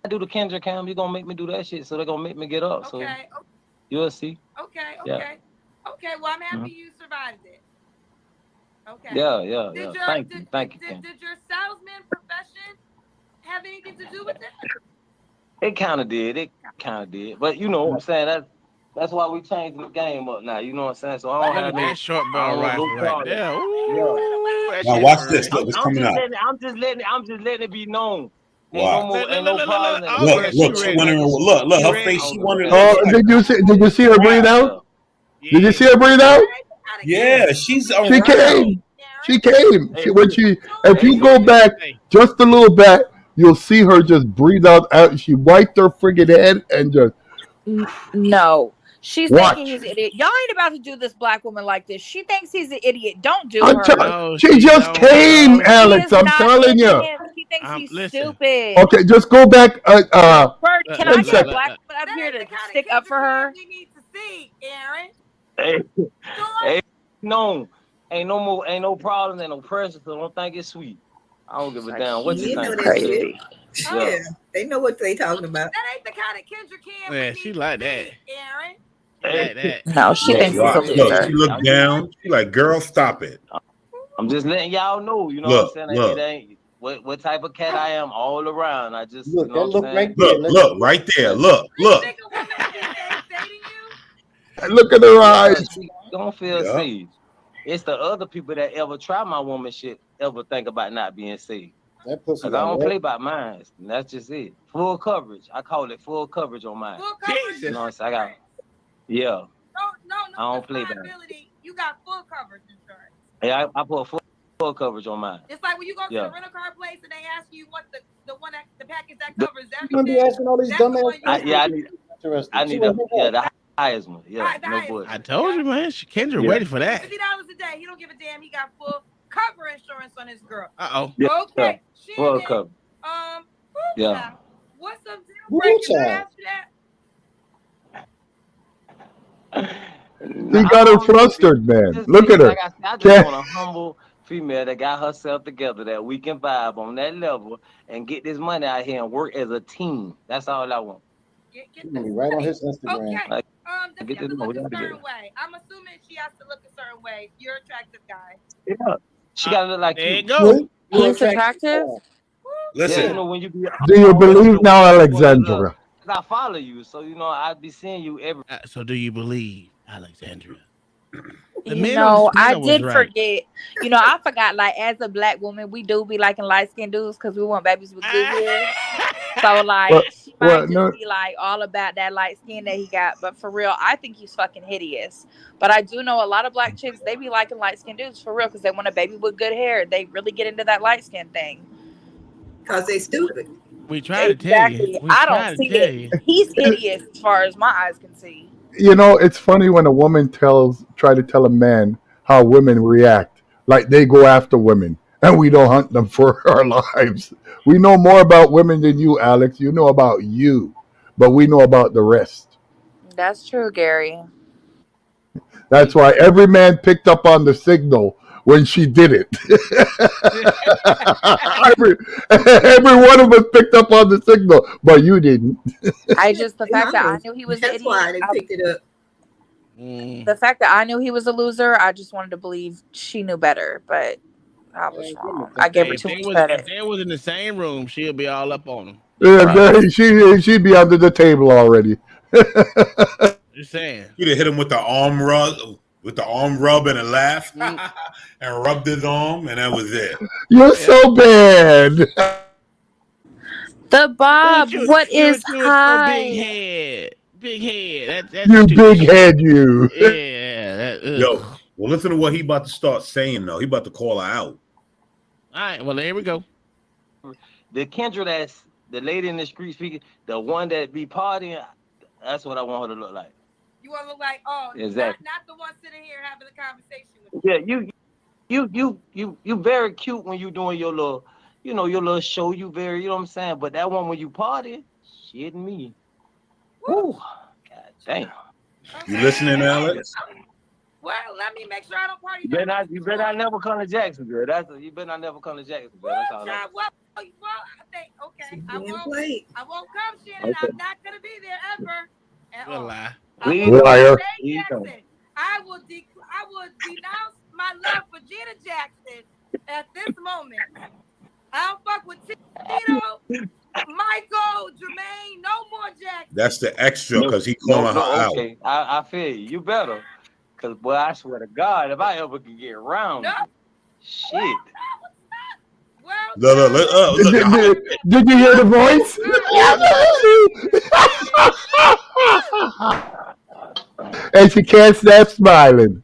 I do the Kendrick cam. You're gonna make me do that shit, so they're gonna make me get up. So you'll see. Okay. Yeah. Okay. Well, I'm happy you survived it. Okay. Yeah. Thank you, Did your salesman profession have anything to do with it? It kind of did. But you know what I'm saying? That's why we changing the game up now. You know what I'm saying? So I don't Look have at that short barrel rifle right there. Now watch this. Look, it's coming out. I'm just letting it be known. Wow. Ain't no problem. Look, she wondering. Look, her face. She wondering. Oh, did you see her breathe out? Did you see her breathe out? Yeah, she's around. She came. If you go back just a little bit, you'll see her just breathe out. She wiped her friggin' head and just. No. She's Watch. thinking he's an idiot. Y'all ain't about to do this black woman like this. She thinks he's an idiot. Don't do I'm her. she just came, Alex. I'm telling you. She thinks he's stupid. Okay, just go back. Bird, can I get a second. black woman up here to stick up for her? We need to see, Aaron. Ain't no problem, ain't no pressure, so don't think it's sweet. I don't give a damn what you think. Crazy. Yeah, they know what they talking about. That ain't the kind of Kendrick cam. Yeah, she like that. Aaron. Like that. No, she thinks he's a Look, loser. she looked down. She like, girl, stop it. I'm just letting y'all know. You know what I'm saying? It ain't what type of cat I am all around. I just Look, you know that what I'm look saying? right there. Look right there. Look. Look at her eyes. She don't feel safe. It's the other people that ever try my woman shit ever think about not being safe. That pussy. Cause I don't play by mine. And that's just it. Full coverage. I call it full coverage on mine. Full coverage. You know what I'm saying? I got. Yeah. No. I don't play that. You got full coverage insurance. Yeah, I put full coverage on mine. It's like when you go to the rental car place and they ask you what the package that covers everything. You be asking all these dumbass questions. I need the highest one. Yeah, no bullshit. I told you, man. Kendra ready for that. $50 a day. He don't give a damn. He got full cover insurance on his girl. Yeah, okay. Full cover. Yeah. What's some deal breakers after that? He got her flustered, man. Look at her. Like I just want a humble female that got herself together, that we can vibe on that level and get this money out here and work as a team. That's all I want. Get right on his Instagram. Okay. Does he have to look a certain way? I'm assuming she has to look a certain way. You're an attractive guy. Yeah. She gotta look like there you. Go. He's attractive. Listen. Yeah, you know, when you be, Do you believe now, Alexandra? I follow you, so you know I'd be seeing you every. So do you believe, Alexandria? I did forget. I forgot. Like, as a black woman, we do be liking light skinned dudes because we want babies with good hair. So, like, she might be like all about that light skin that he got. But for real, I think he's fucking hideous. But I do know a lot of black chicks, they be liking light skinned dudes for real because they want a baby with good hair. They really get into that light skin thing. Because they stupid. We try to tell you. I don't see it. He's hideous as far as my eyes can see. It's funny when a woman try to tell a man how women react. Like they go after women and we don't hunt them for our lives. We know more about women than you, Alex. You know about you, but we know about the rest. That's true, Gary. That's why every man picked up on the signal when she did it. every one of us picked up on the signal, but you didn't. The fact that I knew he was an idiot. Why they picked it up. The fact that I knew he was a loser, I just wanted to believe she knew better, but I was wrong. I gave her too much credit. If they was in the same room, she'll be all up on him. Yeah, she'd be under the table already. Just saying. You'd have hit him with the arm rub and a laugh and rubbed his arm, and that was it. You're so bad. The Bob, what is high? Big head. That's you big head, you. Yeah. Yo, well, listen to what he about to start saying, though. He about to call her out. All right, well, there we go. The Kendra that's the lady in the street speaking, the one that be partying, that's what I want her to look like. You want to look like, exactly. not the one sitting here having a conversation with you. Yeah, you very cute when you doing your little, your little show. You very, you know what I'm saying? But that one when you party, shit me. Woo. God damn. You listening, Alex? Well, let me make sure I don't party. You better not never come to Jacksonville. You better not never come to Jacksonville. That's all I I think, okay. I won't come, Shannon. Okay. I'm not going to be there ever. You'll lie. Liar. I will denounce my love for Gina Jackson at this moment. I don't fuck with Tito, Michael, Jermaine, no more Jackson. That's the extra because he calling her out. Okay, I feel you. You better. Because, boy, I swear to God, if I ever can get around shit. Look. Did you hear the voice? And she can't stop smiling.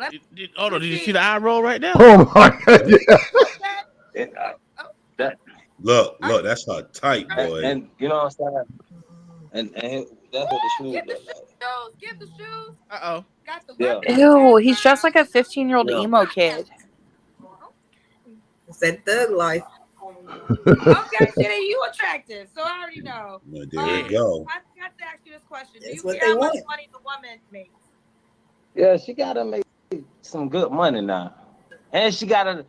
Did you see the eye roll right now? Oh my God! Yeah. Look, that's her type, boy. And you know what I'm saying? And that's what the shoes look like. Get the shoes. Uh-oh. Got the Ew, he's just like a 15-year-old emo kid. It's that thug life. Okay, Jenny, you attractive, so I already know. Well, there you go. I got to ask you this question. That's Do you what care they how much want. money the woman makes? Yeah, she gotta make some good money now, and she gotta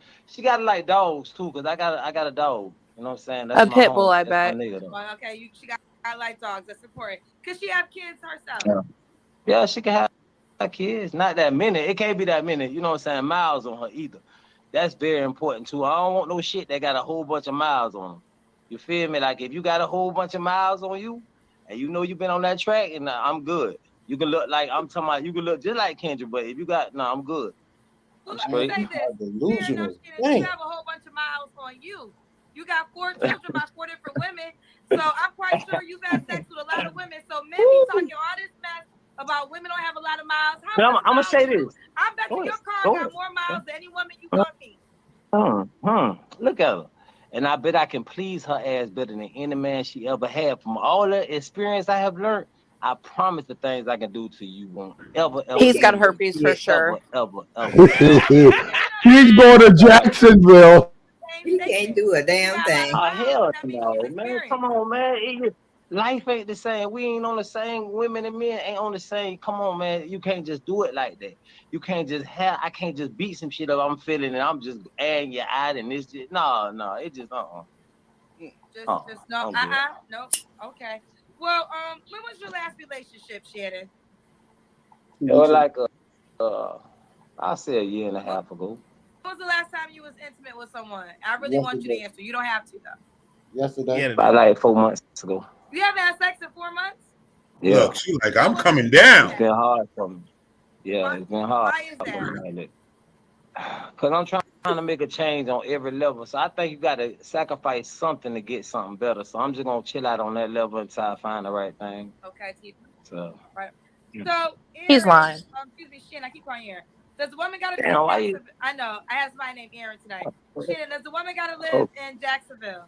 like dogs too. Cause I got a dog. You know what I'm saying? That's A pit bull, I that's bet. my nigga, though. Well, okay, she got like dogs. That's important. Could she have kids herself? Yeah, she can have kids. Not that many. It can't be that many. You know what I'm saying? Miles on her either. That's very important too. I don't want no shit that got a whole bunch of miles on them. You feel me? Like if you got a whole bunch of miles on you, and you know you've been on that track, and I'm good. You can look like I'm talking about. You can look just like Kendra, but if you got I'm good. Well, I'm let me straight. say this. Delusional. You have a whole bunch of miles on you. You got 4 children by 4 different women. So I'm quite sure you've had sex with a lot of women. So men be talking all this mess about women don't have a lot of miles. How much I'm gonna say this. I bet you your car got more miles than any woman you gonna meet. Look at her. And I bet I can please her ass better than any man she ever had. From all the experience I have learned, I promise the things I can do to you won't ever. He's got herpes for sure. Ever. He's going to Jacksonville. He can't do a damn thing. Oh, hell no, man. Come on, man. Life ain't the same. We ain't on the same. Women and men ain't on the same. Come on, man. You can't just do it like that. You can't just I can't just beat some shit up. I'm feeling it. I'm just adding your eye and this shit. No. It just Just no. No. Okay. Well, when was your last relationship, Shannon? It was like I'll say a year and a half ago. When was the last time you was intimate with someone? I really want you to answer. You don't have to though. Yesterday. About like 4 months ago. You haven't had sex in 4 months? Yeah. Look, she like, I'm coming down. It's been hard for me. Yeah, it's been hard. Why is that? Because I'm trying to make a change on every level. So I think you got to sacrifice something to get something better. So I'm just going to chill out on that level until I find the right thing. Okay, Keith. So. Right. So he's lying. Excuse me, Shannon. I keep calling Aaron. Does the woman got to Damn, why live? you- I know. I have somebody named Aaron tonight. Shannon, does the woman got to live in Jacksonville?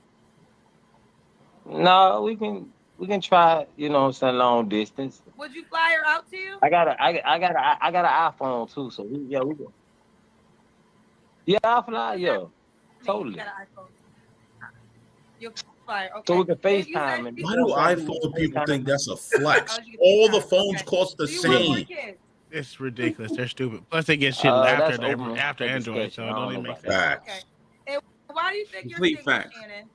No, we can try, you know what I'm saying, long distance. Would you fly her out to you? I got an iPhone too, so we go. Yeah, I'll fly, yeah. Totally. You got an iPhone. You'll fly her. Okay. So we can FaceTime. And Why do iPhone people think that's a flex? All the phones cost the same. It's ridiculous. They're stupid. Plus, they get shit after Android, so it don't even make sense. Okay. And why do you think Complete you're single, fact. Shannon?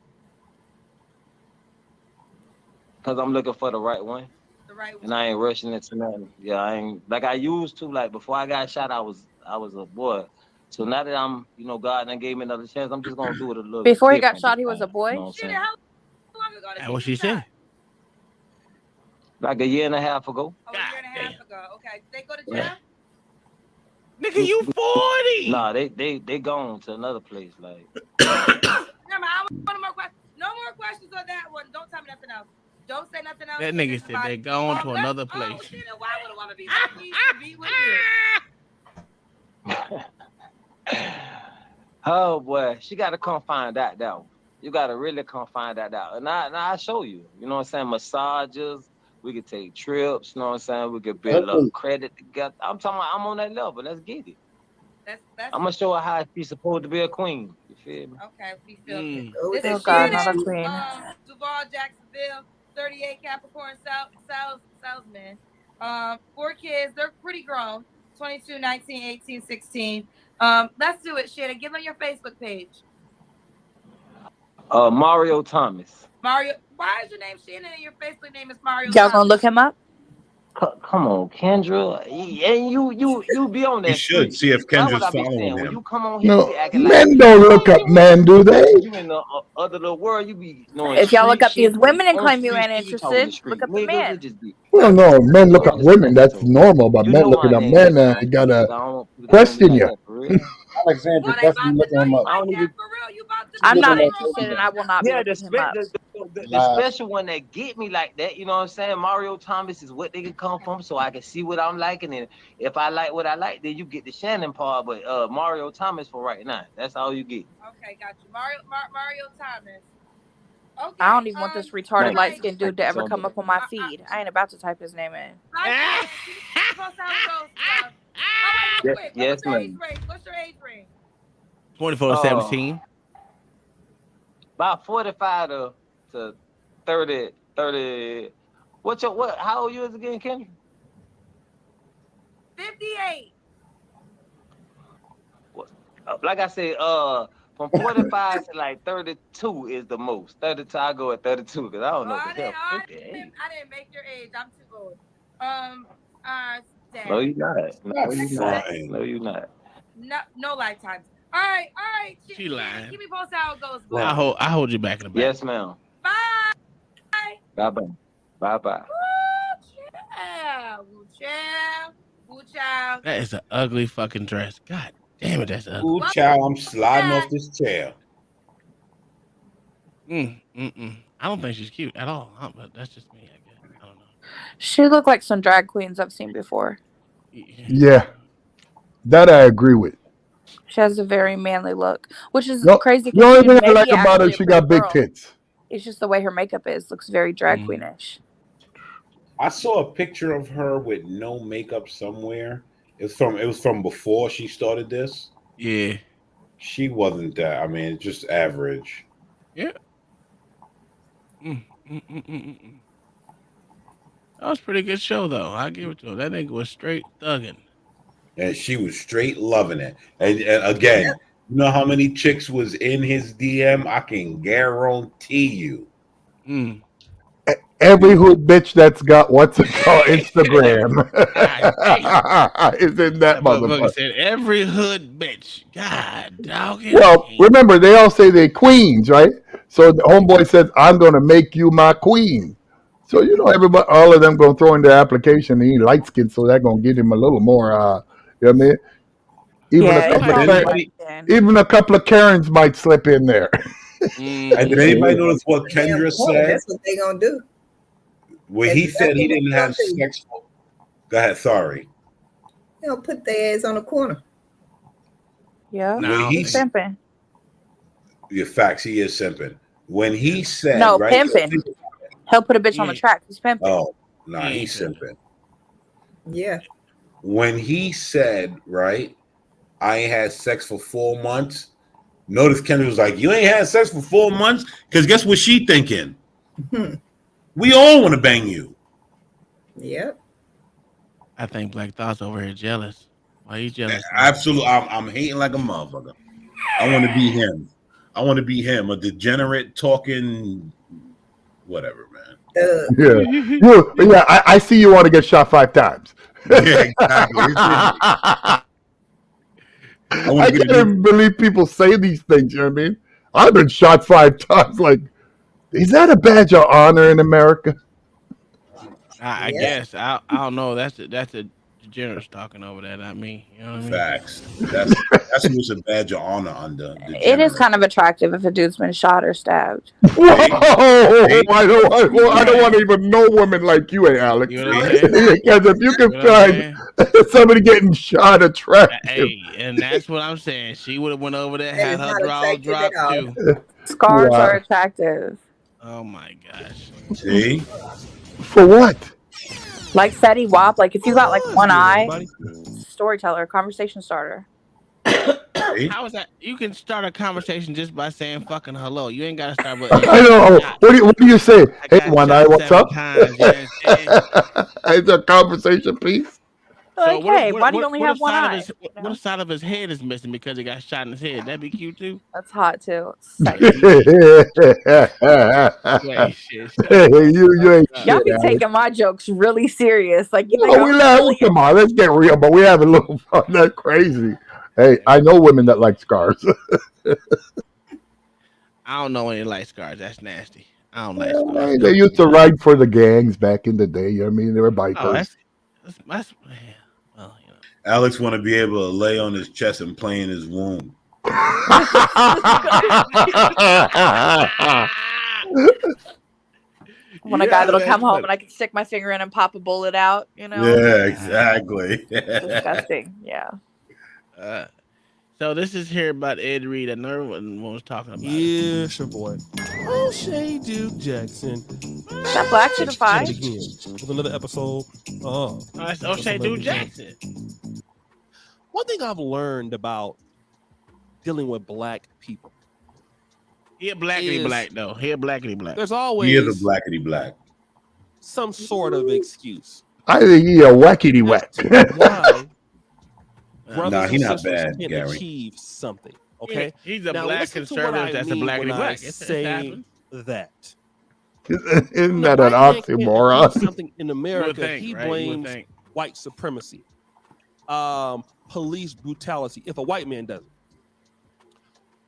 Because I'm looking for the right one. The right one. And I ain't rushing into nothing. Yeah, I ain't like I used to. Like before I got shot, I was a boy. So now that I'm, God done gave me another chance, I'm just gonna do it a little. Before he got different shot, this he was a time, boy. You know what I'm saying? How long ago did And what she said? Like a year and a half ago. Oh, a year and a half ago. Okay. Did they go to jail? Nigga, you 40. Nah, they gone to another place. Like. Remember, I want more questions. No more questions on that one. Don't tell me nothing else. Don't say nothing else. That nigga said they gone to another place. Oh, Shannon, why would a woman be happy to be with you? Oh boy, she gotta come find that out. You gotta really come find that out. And I show you. You know what I'm saying? Massages. We could take trips. You know what I'm saying? We could build up credit together. I'm talking about I'm on that level. Let's get it. That's I'm gonna show her how she's supposed to be a queen. You feel me? Okay, we feel good. Oh, This is God, not a Shannon, queen. Duval, Jacksonville, 38 Capricorn salesman. 4 kids. They're pretty grown. 22, 19, 18, 16. Let's do it, Shannon. Give them your Facebook page. Mario Thomas. Mario. Why is your name Shannon and your Facebook name is Mario? Y'all gonna look him up? Come on, Kendra. And you be on that. You should see if Kendra's following When him. you come on here, No, you be acting men like don't look up men, do they? you in the other little world. You be knowing. If y'all look up street these women and shit, claim you on ain't street shit, talking to interested, street look up the niggas, man. it just be- Well, no, men look up women. That's normal, but You men know looking I up ain't men, just- you gotta I don't question like you. that, for real. Alexandra, definitely looking him up. I don't even. I'm not looking up interested, and I will not be Yeah, looking him up. the special one that get me like that, you know what I'm saying? Mario Thomas is what they can come from, so I can see what I'm liking, and if I like what I like, then you get the Shannon part. But Mario Thomas for right now, that's all you get. Okay, got you. Mario Thomas. Okay. I don't even want this retarded Thank light you. skinned Thank dude to you ever so come much. up on my feed. I ain't about to type his name in. Yes, ma'am. What's your age range? 24 to 17. About 45 to 30. How old you is again, Kendra? 58. Like I said, from 45 to like 32 is the most. 32, I go at 32 because I don't know what the hell. I didn't make your age. I'm too old. No, you're not. No, you're not. No, you're not. No lifetimes. All right. She lying. Keep me posted how it goes. Boy. I hold you back in the back. Yes, ma'am. Bye. Bye-bye. Bye-bye. Yeah. That is an ugly fucking dress. God damn it, that's ugly. Ooh, child, I'm sliding off this chair. I don't think she's cute at all, but that's just me, I guess. I don't know. She looked like some drag queens I've seen before. Yeah, that I agree with. She has a very manly look, which is No, crazy. the only She thing I may like be about her, actually a she pretty got big girl. tits. It's just the way her makeup is. Looks very drag queenish. I saw a picture of her with no makeup somewhere. It was from before she started this. Yeah. She wasn't that. I mean, just average. Yeah. That was a pretty good show, though. I give it to him. That nigga was straight thugging. And she was straight loving it. And again, you know how many chicks was in his DM? I can guarantee you. Every hood bitch that's got what's it called Instagram is in that motherfucker. Said every hood bitch. God, dog. Well, remember they all say they're queens, right? So the homeboy says, "I'm going to make you my queen." So you know, everybody, all of them gonna throw in their application. And he light skinned, so they're gonna give him a little more. You know what I mean? Even a couple of Karens might slip in there. And did anybody notice what Kendra said? That's what they gonna do. When he said he didn't have sex. Go ahead. Sorry. They'll put their ass on the corner. Yeah. When he's simping. Your facts, he is simping. When he said, No, right, pimping. He'll put a bitch on the track. He's pimping. Oh, no, he's simping. Yeah. When he said, right, I ain't had sex for 4 months. Notice Kendra was like, you ain't had sex for 4 months? Because guess what she thinking? We all want to bang you. Yep. I think Black Thought's over here jealous. Why you jealous? Absolutely. I'm hating like a motherfucker. I want to be him. I want to be him, a degenerate talking whatever, man. I see you want to get shot 5 times. Yeah, exactly. I can't even believe people say these things. You know what I mean? I've been shot 5 times. Like, is that a badge of honor in America? I guess I don't know. That's a degenerate talking over that, not me. You know what I mean? Facts. That's what's a badge of honor under. It is kind of attractive if a dude's been shot or stabbed. Whoa! I don't want to even know women like you, Alex. You know what I'm saying? Because if you can find somebody getting shot attractive, hey, and that's what I'm saying. She would have went over there, had her draws dropped too. Scars are attractive. Oh my gosh! See, for what? Like Seti Wap, like if you got like one eye, storyteller, conversation starter. How is that? You can start a conversation just by saying fucking hello. You ain't gotta start with. I know. What do you say? Hey, one eye, what's up? It's a conversation piece. Like, hey, why do you only have one eye? What side of his head is missing because he got shot in his head? That'd be cute too. That's hot too. You ain't Y'all be shit, taking my jokes really serious. Like you we laugh. Come on, let's get real, but we have a little fun. That's crazy. Hey, I know women that like scars. I don't know any light scars. That's nasty. I don't like scars. They used to ride for the gangs back in the day. You know what I mean? They were bikers. That's Alex want to be able to lay on his chest and play in his womb. Want a guy that'll come home and I can stick my finger in and pop a bullet out, you know? Yeah, exactly. Disgusting. Yeah. So this is here about Ed Reed. Another one was talking about. Yeah, it's your boy. O'Shea Duke Jackson. That black certified. Again with another episode. That's O'Shea Duke Jackson. One thing I've learned about dealing with black people. He a blackity black though. He a blackity black. There's always He is a blackity black. Some sort of excuse. I think he a wackity whack. Why? Nah, he's not bad, can Gary. Achieve something. Okay, He's a now, black listen to what conservative I that's a mean blackity when black. I It's say happened. that. Isn't that an oxymoron? Something in America, think, he right? blames white supremacy, police brutality. If a white man does it,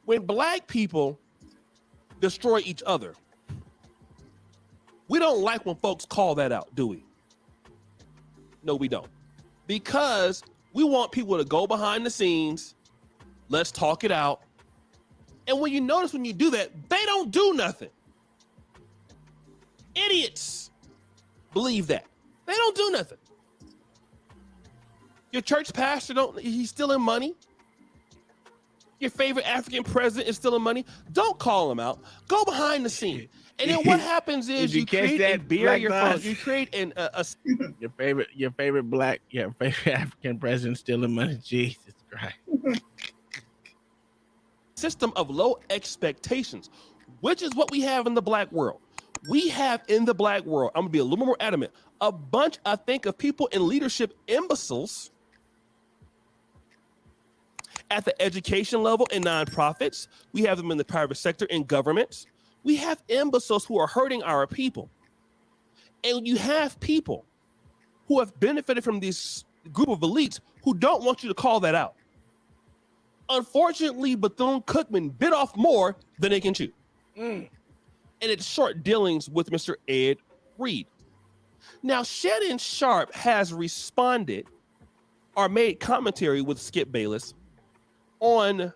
when black people destroy each other, we don't like when folks call that out, do we? No, we don't, because We want people to go behind the scenes. Let's talk it out. And when you notice when you do that, they don't do nothing. Idiots believe that. They don't do nothing. Your church pastor, he's stealing money. Your favorite African president is stealing money. Don't call him out. Go behind the scene. And then what happens is you create a barrier. You create your favorite African president stealing money. Jesus Christ. System of low expectations, which is what we have in the black world. We have in the black world, I'm gonna be a little more adamant, a bunch, I think, of people in leadership, imbeciles at the education level in nonprofits. We have them in the private sector, in governments. We have imbeciles who are hurting our people. And you have people who have benefited from this group of elites who don't want you to call that out. Unfortunately, Bethune-Cookman bit off more than they can chew. And it's short dealings with Mr. Ed Reed. Now, Shannon Sharp has responded or made commentary with Skip Bayless on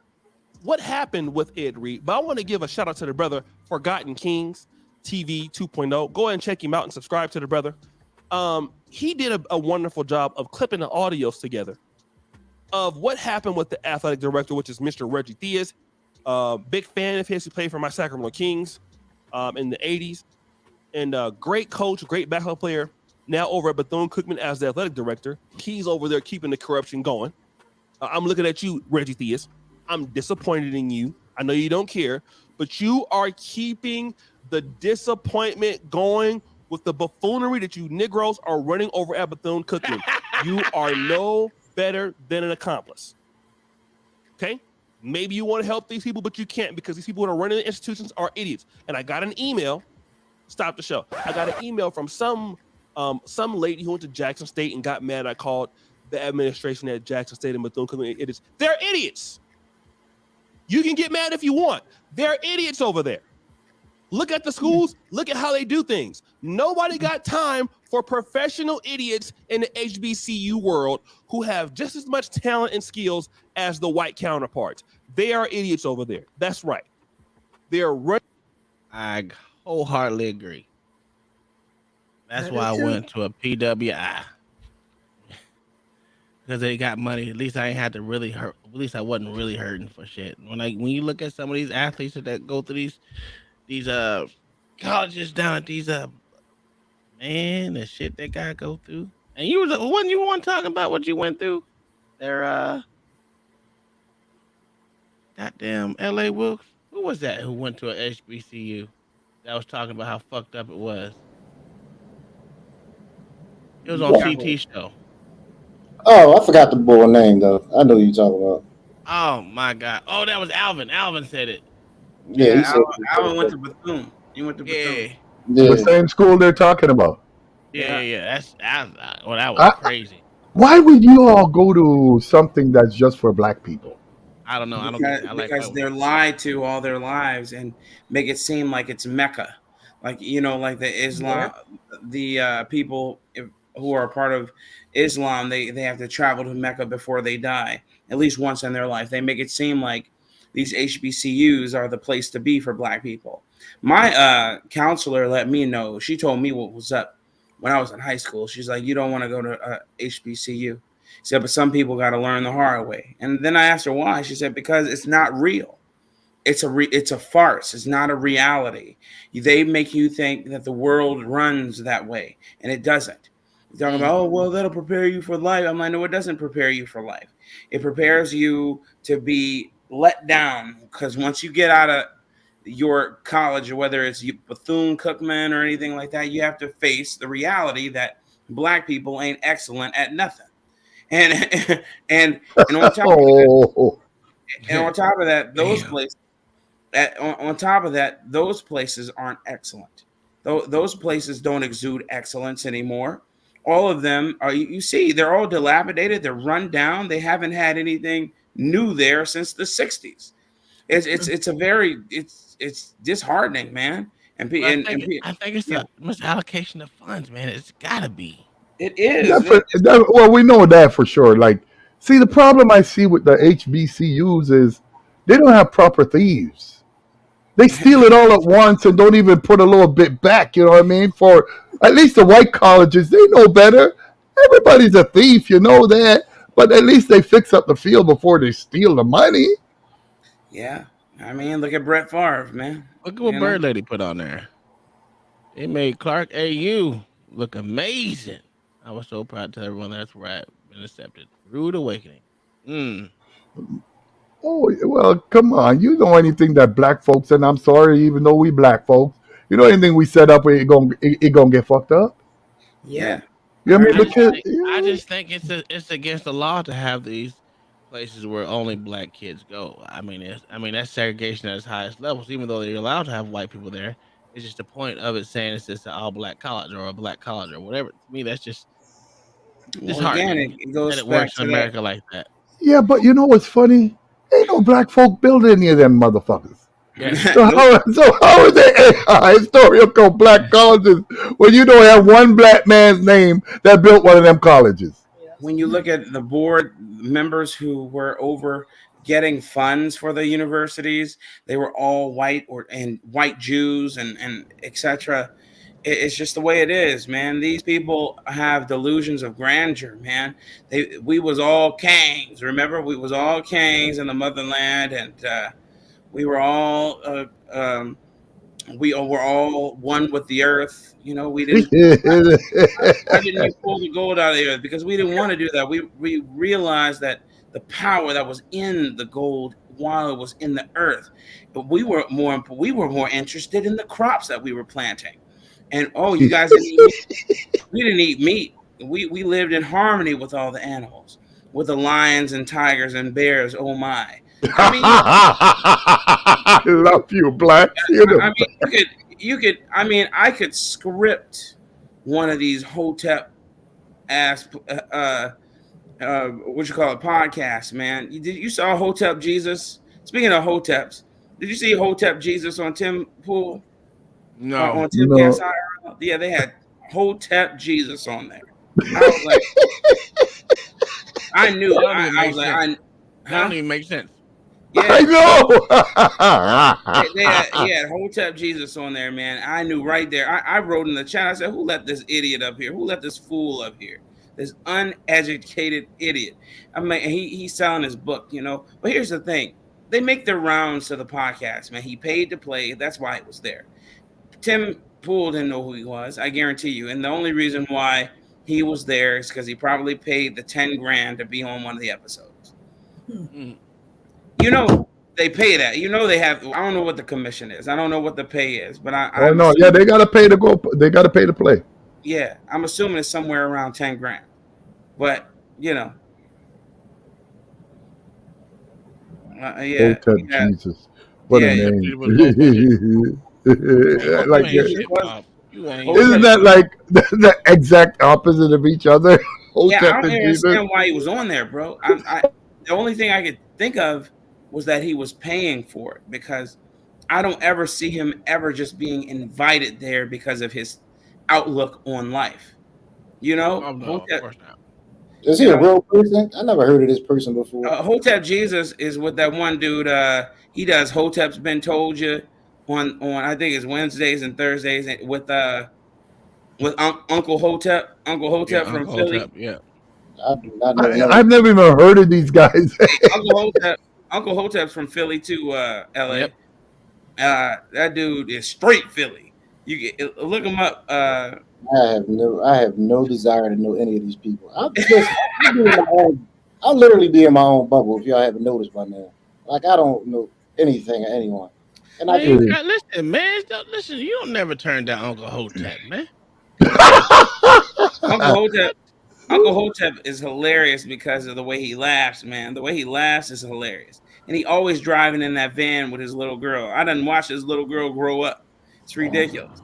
what happened with Ed Reed. But I want to give a shout out to the brother, Forgotten Kings TV 2.0. Go ahead and check him out and subscribe to the brother. He did a wonderful job of clipping the audios together of what happened with the athletic director, which is Mr. Reggie Theus. Big fan of his. He played for my Sacramento Kings in the 80s. And great coach, great basketball player. Now over at Bethune-Cookman as the athletic director. He's over there keeping the corruption going. I'm looking at you, Reggie Theus. I'm disappointed in you. I know you don't care, but you are keeping the disappointment going with the buffoonery that you Negroes are running over at Bethune-Cookman. You are no better than an accomplice. Okay? Maybe you want to help these people, but you can't because these people that are running the institutions are idiots. And I got an email. Stop the show. I got an email from some lady who went to Jackson State and got mad. I called the administration at Jackson State and Bethune-Cookman idiots. They're idiots. You can get mad if you want. They're idiots over there. Look at the schools. Look at how they do things. Nobody got time for professional idiots in the HBCU world who have just as much talent and skills as the white counterparts. They are idiots over there. That's right. They're running. I wholeheartedly agree. That's why I went to a PWI. Because they got money. At least I ain't had to really hurt. At least I wasn't really hurting for shit. When you look at some of these athletes that go through these colleges down at these man, the shit they gotta go through. And you wasn't you one talking about what you went through? Their goddamn LA Wilkes. Who was that who went to a HBCU that was talking about how fucked up it was? It was on CT show. Oh, I forgot the boy name though. I know who you're talking about. Oh my god. Oh, that was Alvin. Alvin said it. Yeah, Alvin went to Bethune. He went to Bethune. The same school they're talking about. Yeah. That was crazy. Why would you all go to something that's just for black people? I don't know. Because they're lied to all their lives and make it seem like it's Mecca, like like the Islam, the people who are a part of Islam, they have to travel to Mecca before they die, at least once in their life. They make it seem like these HBCUs are the place to be for black people. My counselor let me know. She told me what was up when I was in high school. She's like, you don't want to go to HBCU. She said, but some people got to learn the hard way. And then I asked her why. She said, because it's not real. It's a farce. It's not a reality. They make you think that the world runs that way, and it doesn't. You're talking about, oh, well, that'll prepare you for life. I'm like, no, it doesn't prepare you for life. It prepares you to be let down, because once you get out of your college, whether it's Bethune-Cookman or anything like that, you have to face the reality that black people ain't excellent at nothing. And on top of that, those places. On top of that, those places aren't excellent. Those places don't exude excellence anymore. All of them are. You see, they're all dilapidated. They're run down. They haven't had anything new there since the '60s. It's disheartening, man. I think it's a misallocation of funds, man. It's gotta be. It is. Well, we know that for sure. Like See, the problem I see with the HBCUs is they don't have proper thieves. They steal it all at once and don't even put a little bit back. You know what I mean? For at least the white colleges, they know better. Everybody's a thief, you know that. But at least they fix up the field before they steal the money. Yeah, I mean, look at Brett Favre, man. Look at what Bird Lady put on there. It made Clark AU look amazing. I was so proud to tell everyone that's where I've been accepted. Rude awakening. Oh, well, come on. You know anything that black folks, and I'm sorry, even though we black folks, you know anything we set up, it gonna get fucked up? Yeah. You know what I mean? Because, I just think it's against the law to have these places where only black kids go. I mean, that's segregation at its highest levels. Even though they're allowed to have white people there, it's just the point of it saying it's just an all black college or a black college or whatever. To me, that's just disheartening. Again, it goes that it back works to in America like that. yeah, but you know what's funny? Ain't no black folk build any of them motherfuckers. Yeah. So how is it historical black colleges when you don't have one black man's name that built one of them colleges? When you look at the board members who were over getting funds for the universities, they were all white and white Jews and etc. It's just the way it is, man. These people have delusions of grandeur, man. We was all kings. Remember, we was all kings in the motherland, and we were all were all one with the earth. You know, we didn't. Why didn't you pull the gold out of the earth? Because we didn't want to do that. We realized that the power that was in the gold while it was in the earth, but we were more interested in the crops that we were planting. And you guys didn't eat meat. We didn't eat meat. We lived in harmony with all the animals, with the lions and tigers and bears. Oh my! I mean, I love you, black. I mean, you could. I mean, I could script one of these Hotep ass what you call it podcast, man. You saw Hotep Jesus? Speaking of Hoteps, did you see Hotep Jesus on Tim Pool? No. On Tim No. Cast IRL? Yeah, they had Hotep Jesus on there. I was like, I knew. I was like, that don't even make sense. Yeah, I know. he had Hotep Jesus on there, man. I knew right there. I wrote in the chat. I said, "Who let this idiot up here? Who let this fool up here? This uneducated idiot." I mean, he's selling his book, you know. But here's the thing: they make their rounds to the podcast, man. He paid to play. That's why it was there. Tim Pool didn't know who he was. I guarantee you. And the only reason why he was there is because he probably paid the $10,000 to be on one of the episodes. You know, they pay that. You know, they have. I don't know what the commission is. I don't know what the pay is, but Oh no, yeah, they gotta pay to go. They gotta pay to play. Yeah, I'm assuming it's somewhere around $10,000. But you know, Hotep Jesus, what a name! Like, isn't that like the exact opposite of each other? Yeah, I don't understand why he was on there, bro. The only thing I could think of was that he was paying for it, because I don't ever see him ever just being invited there because of his outlook on life. You know, of course not. Is he a real person? I never heard of this person before. Hotep Jesus is with that one dude. He does Hotep's Been Told You on I think it's Wednesdays and Thursdays with Uncle Hotep. Uncle Hotep from Uncle Philly. Hotep, yeah. I do not know. I've never even heard of these guys. Uncle Hotep's from Philly to LA. Yep. That dude is straight Philly. You look him up. I have no desire to know any of these people. I'll literally be in my own bubble if y'all haven't noticed by now. Like, I don't know anything or anyone. And listen, man. Listen, you don't never turn down Uncle Hotep, man. Uncle Hotep is hilarious because of the way he laughs, man. The way he laughs is hilarious. And he always driving in that van with his little girl. I done watched his little girl grow up. It's ridiculous.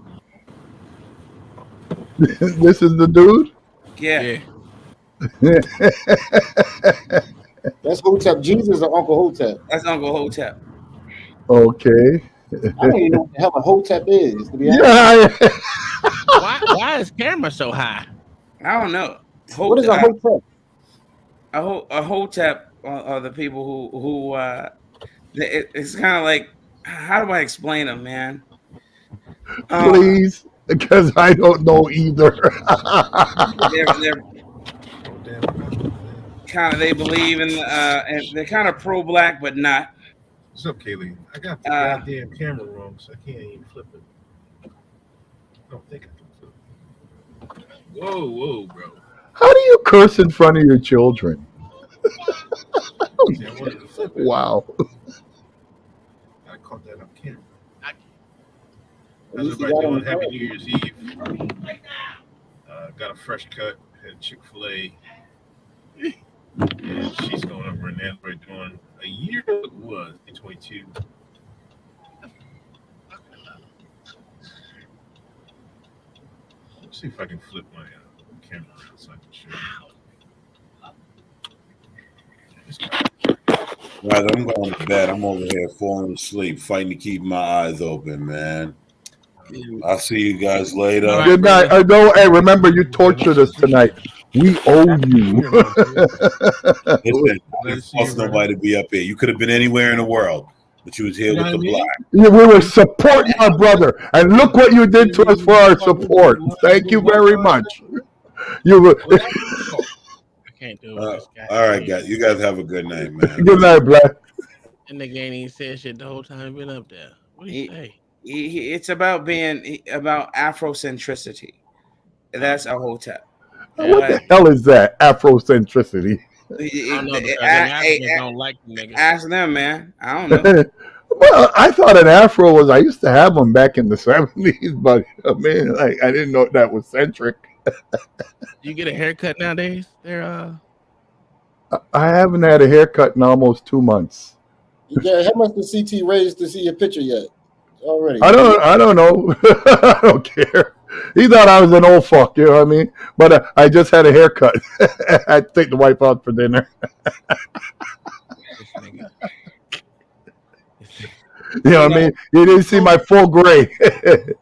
This is the dude? Yeah. That's Hotep Jesus or Uncle Hotep? That's Uncle Hotep. Okay. I don't even know what the hell a Hotep is, to be honest. Why is camera so high? I don't know. What is a Hotep? a hotep are the people who it's kind of like, how do I explain them, man? Please, because I don't know either. they're kind of, they believe in and they're kind of pro-black but not. What's up, Kaylee? I got the goddamn camera wrong, so I can't even flip it. I don't think I can flip it. Whoa, bro. How do you curse in front of your children? Wow. I caught that on camera. How's everybody doing? Happy New Year's Eve. Got a fresh cut. Had Chick-fil-A. And she's going over in Android doing a year ago it was, 2022. Let's see if I can flip my camera around so I can show you. Right, I'm going to bed. I'm over here falling asleep, fighting to keep my eyes open, man. I'll see you guys later. Good night. Hey, remember you tortured us tonight. We owe you. Listen, I didn't force nobody to be up here. You could have been anywhere in the world, but you was here with the black. Yeah, we were supporting our brother, and look what you did to us for our support. Thank you very much. You were. I can't do it. All right, guys. You guys have a good night, man. Good night, Black. And the game ain't said shit the whole time been up there. What do you say? It's about being about Afrocentricity. That's a hotep. What the hell is that? Afrocentricity. I don't know, because Africans don't like niggas. Ask them, man. I don't know. Well, I thought an afro was. I used to have them back in the 70s, but I mean, like, I didn't know that was centric. You get a haircut nowadays? I haven't had a haircut in almost 2 months. Yeah, how much does CT raise to see your picture yet? Already. I don't know. I don't care. He thought I was an old fuck, you know what I mean? But I just had a haircut. I take the wife out for dinner. You know what I mean? You didn't see my full gray.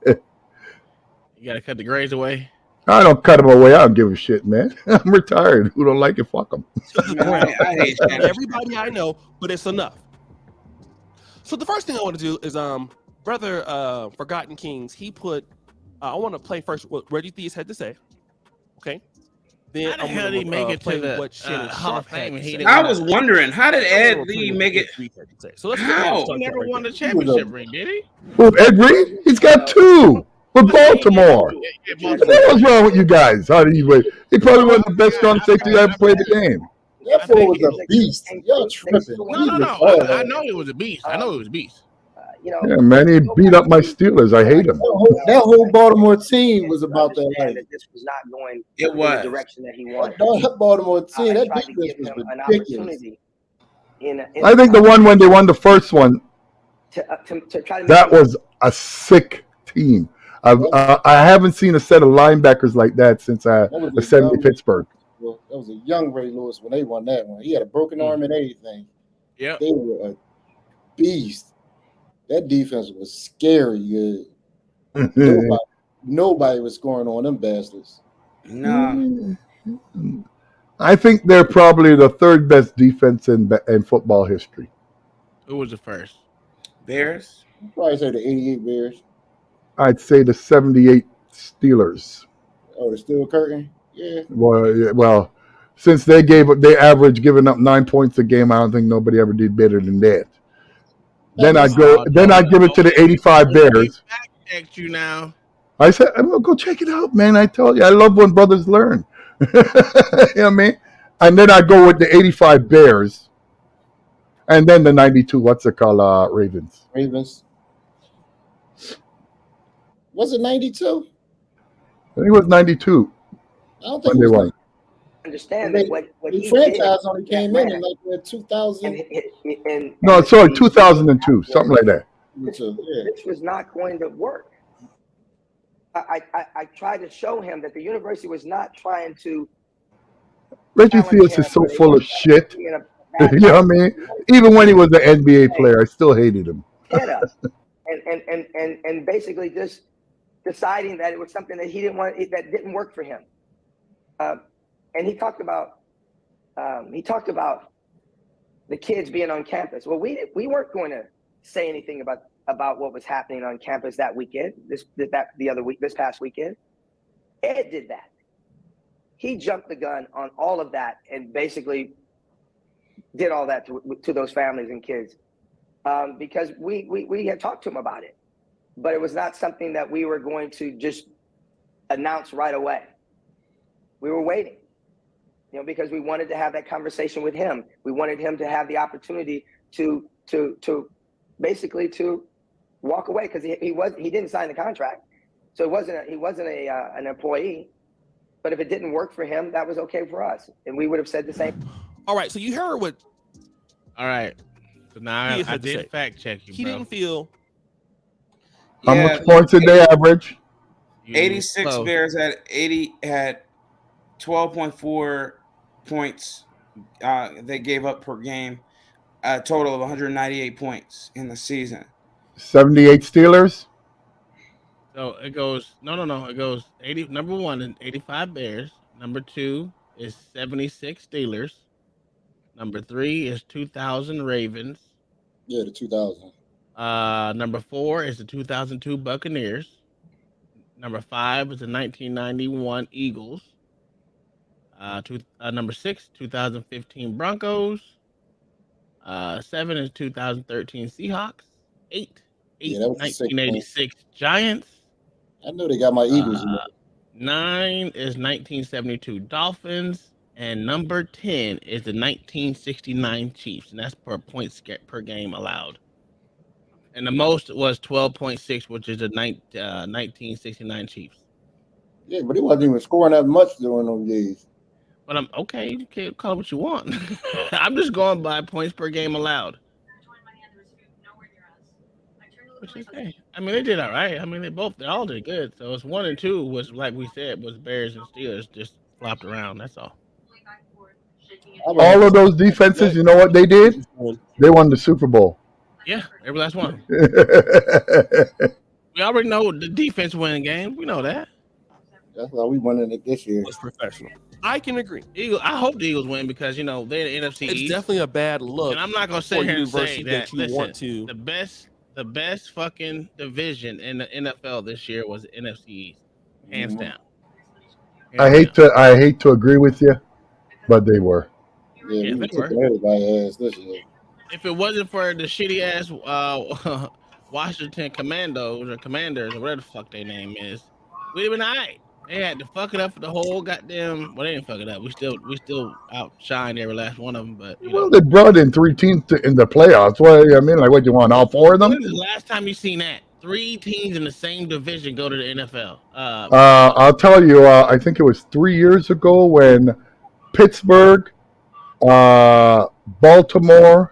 You gotta cut the grays away. I don't cut them away. I don't give a shit, man. I'm retired. Who don't like it, fuck them. I hate everybody I know, but it's enough. So the first thing I want to do is brother Forgotten Kings, he put I want to play first what Reggie Theus had to say. Okay. Then How the hell did he make it to the what Shannon Hall of Sharp had Fame? to He say. didn't I was wondering, how did Ed Lee make it? So let's How? He never won the championship ring, did he? Who, Ed Reed? He's got 2 with Baltimore. What's wrong with you guys? How do you wait? He probably one of the best strong safety that ever played the game. That fool was a beast. Y'all tripping. No. I know he was a beast. I know he was a beast. Yeah, man, he beat up my Steelers. I hate him. That whole Baltimore team was about that life. This was not going It in was. the direction that he wanted. That Baltimore team, that tried to defense give was him an ridiculous. opportunity. I think the one when they won the first one, To try to that was a sick team. I haven't seen a set of linebackers like that since I ascended Pittsburgh. Well, that was a young Ray Lewis when they won that one. He had a broken arm and everything. Yeah, they were a beast. That defense was scary good. Nobody was scoring on them bastards. No. I think they're probably the 3rd best defense in football history. Who was the first? Bears? I'd probably say the 88 Bears. I'd say the 78 Steelers. Oh, the Steel Curtain? Yeah. Well, since they average giving up 9 points a game, I don't think nobody ever did better than that. Then I'd give it to the 85 Bears. Checked you now. I said, well, go check it out, man. I told you, I love when brothers learn. You know what I mean? And then I go with the 85 Bears. And then the 92, what's it called? Ravens. Was it 92? I think it was 92. I don't think it was. Understand that what the franchise only came in like 2000. No, sorry, 2002, something like that. This was not going to work. I tried to show him that the university was not trying to. Reggie Theus is so full of shit. You know what I mean? Even when he was an NBA player, I still hated him. and basically just deciding that it was something that he didn't want, that didn't work for him. And he talked about he talked about the kids being on campus. Well, we weren't going to say anything about what was happening on campus that weekend, this past weekend. Ed did that. He jumped the gun on all of that and basically did all that to those families and kids because we had talked to him about it, but it was not something that we were going to just announce right away. We were waiting, because we wanted to have that conversation with him. We wanted him to have the opportunity to basically to walk away because he didn't sign the contract, so he wasn't an employee. But if it didn't work for him, that was okay for us, and we would have said the same. All right, so you heard what. All right, so now I did fact check you. He bro. didn't feel. How much points did they average? 86 Bears had 12.4 points. They gave up per game, a total of 198 points in the season. 78 Steelers. So it goes no. It goes 80. Number 1 is 85 Bears. Number 2 is 76 Steelers. Number 3 is 2000 Ravens. Yeah, the 2000. Number 4 is the 2002 Buccaneers. Number 5 is the 1991 Eagles. Number 6, 2015 Broncos. 7 is 2013 Seahawks. 8 1986 Giants. I know they got my Eagles in there. 9 is 1972 Dolphins. And number 10 is the 1969 Chiefs. And that's per points per game allowed. And the most was 12.6, which is the 1969 Chiefs. Yeah, but he wasn't even scoring that much during those days. But I'm okay. You can't call it what you want. I'm just going by points per game allowed. Which is okay. I mean, they did all right. I mean, they all did good. So it's 1 and 2 was, like we said, was Bears and Steelers just flopped around. That's all. All of those defenses, you know what they did? They won the Super Bowl. Yeah, every last one. We already know the defense winning games. We know that. That's why we won it this year. It's professional. I can agree. I hope the Eagles win because they're the NFC It's East. definitely a bad look. And I'm not gonna sit here and say that you want to. The best fucking division in the NFL this year was the NFC East, hands down. I hate to agree with you, but they were. Yeah, we took everybody's ass this year. If it wasn't for the shitty ass Washington Commandos or Commanders or whatever the fuck their name is, we'd have been all right. They had to fuck it up for the whole goddamn. Well, they didn't fuck it up. We still outshined every last one of them. But well, they brought in 3 teams in the playoffs. What I mean, like, what you want? All 4 of them? When is the last time you seen that? 3 teams in the same division go to the NFL. I'll tell you. I think it was 3 years ago when Pittsburgh, Baltimore.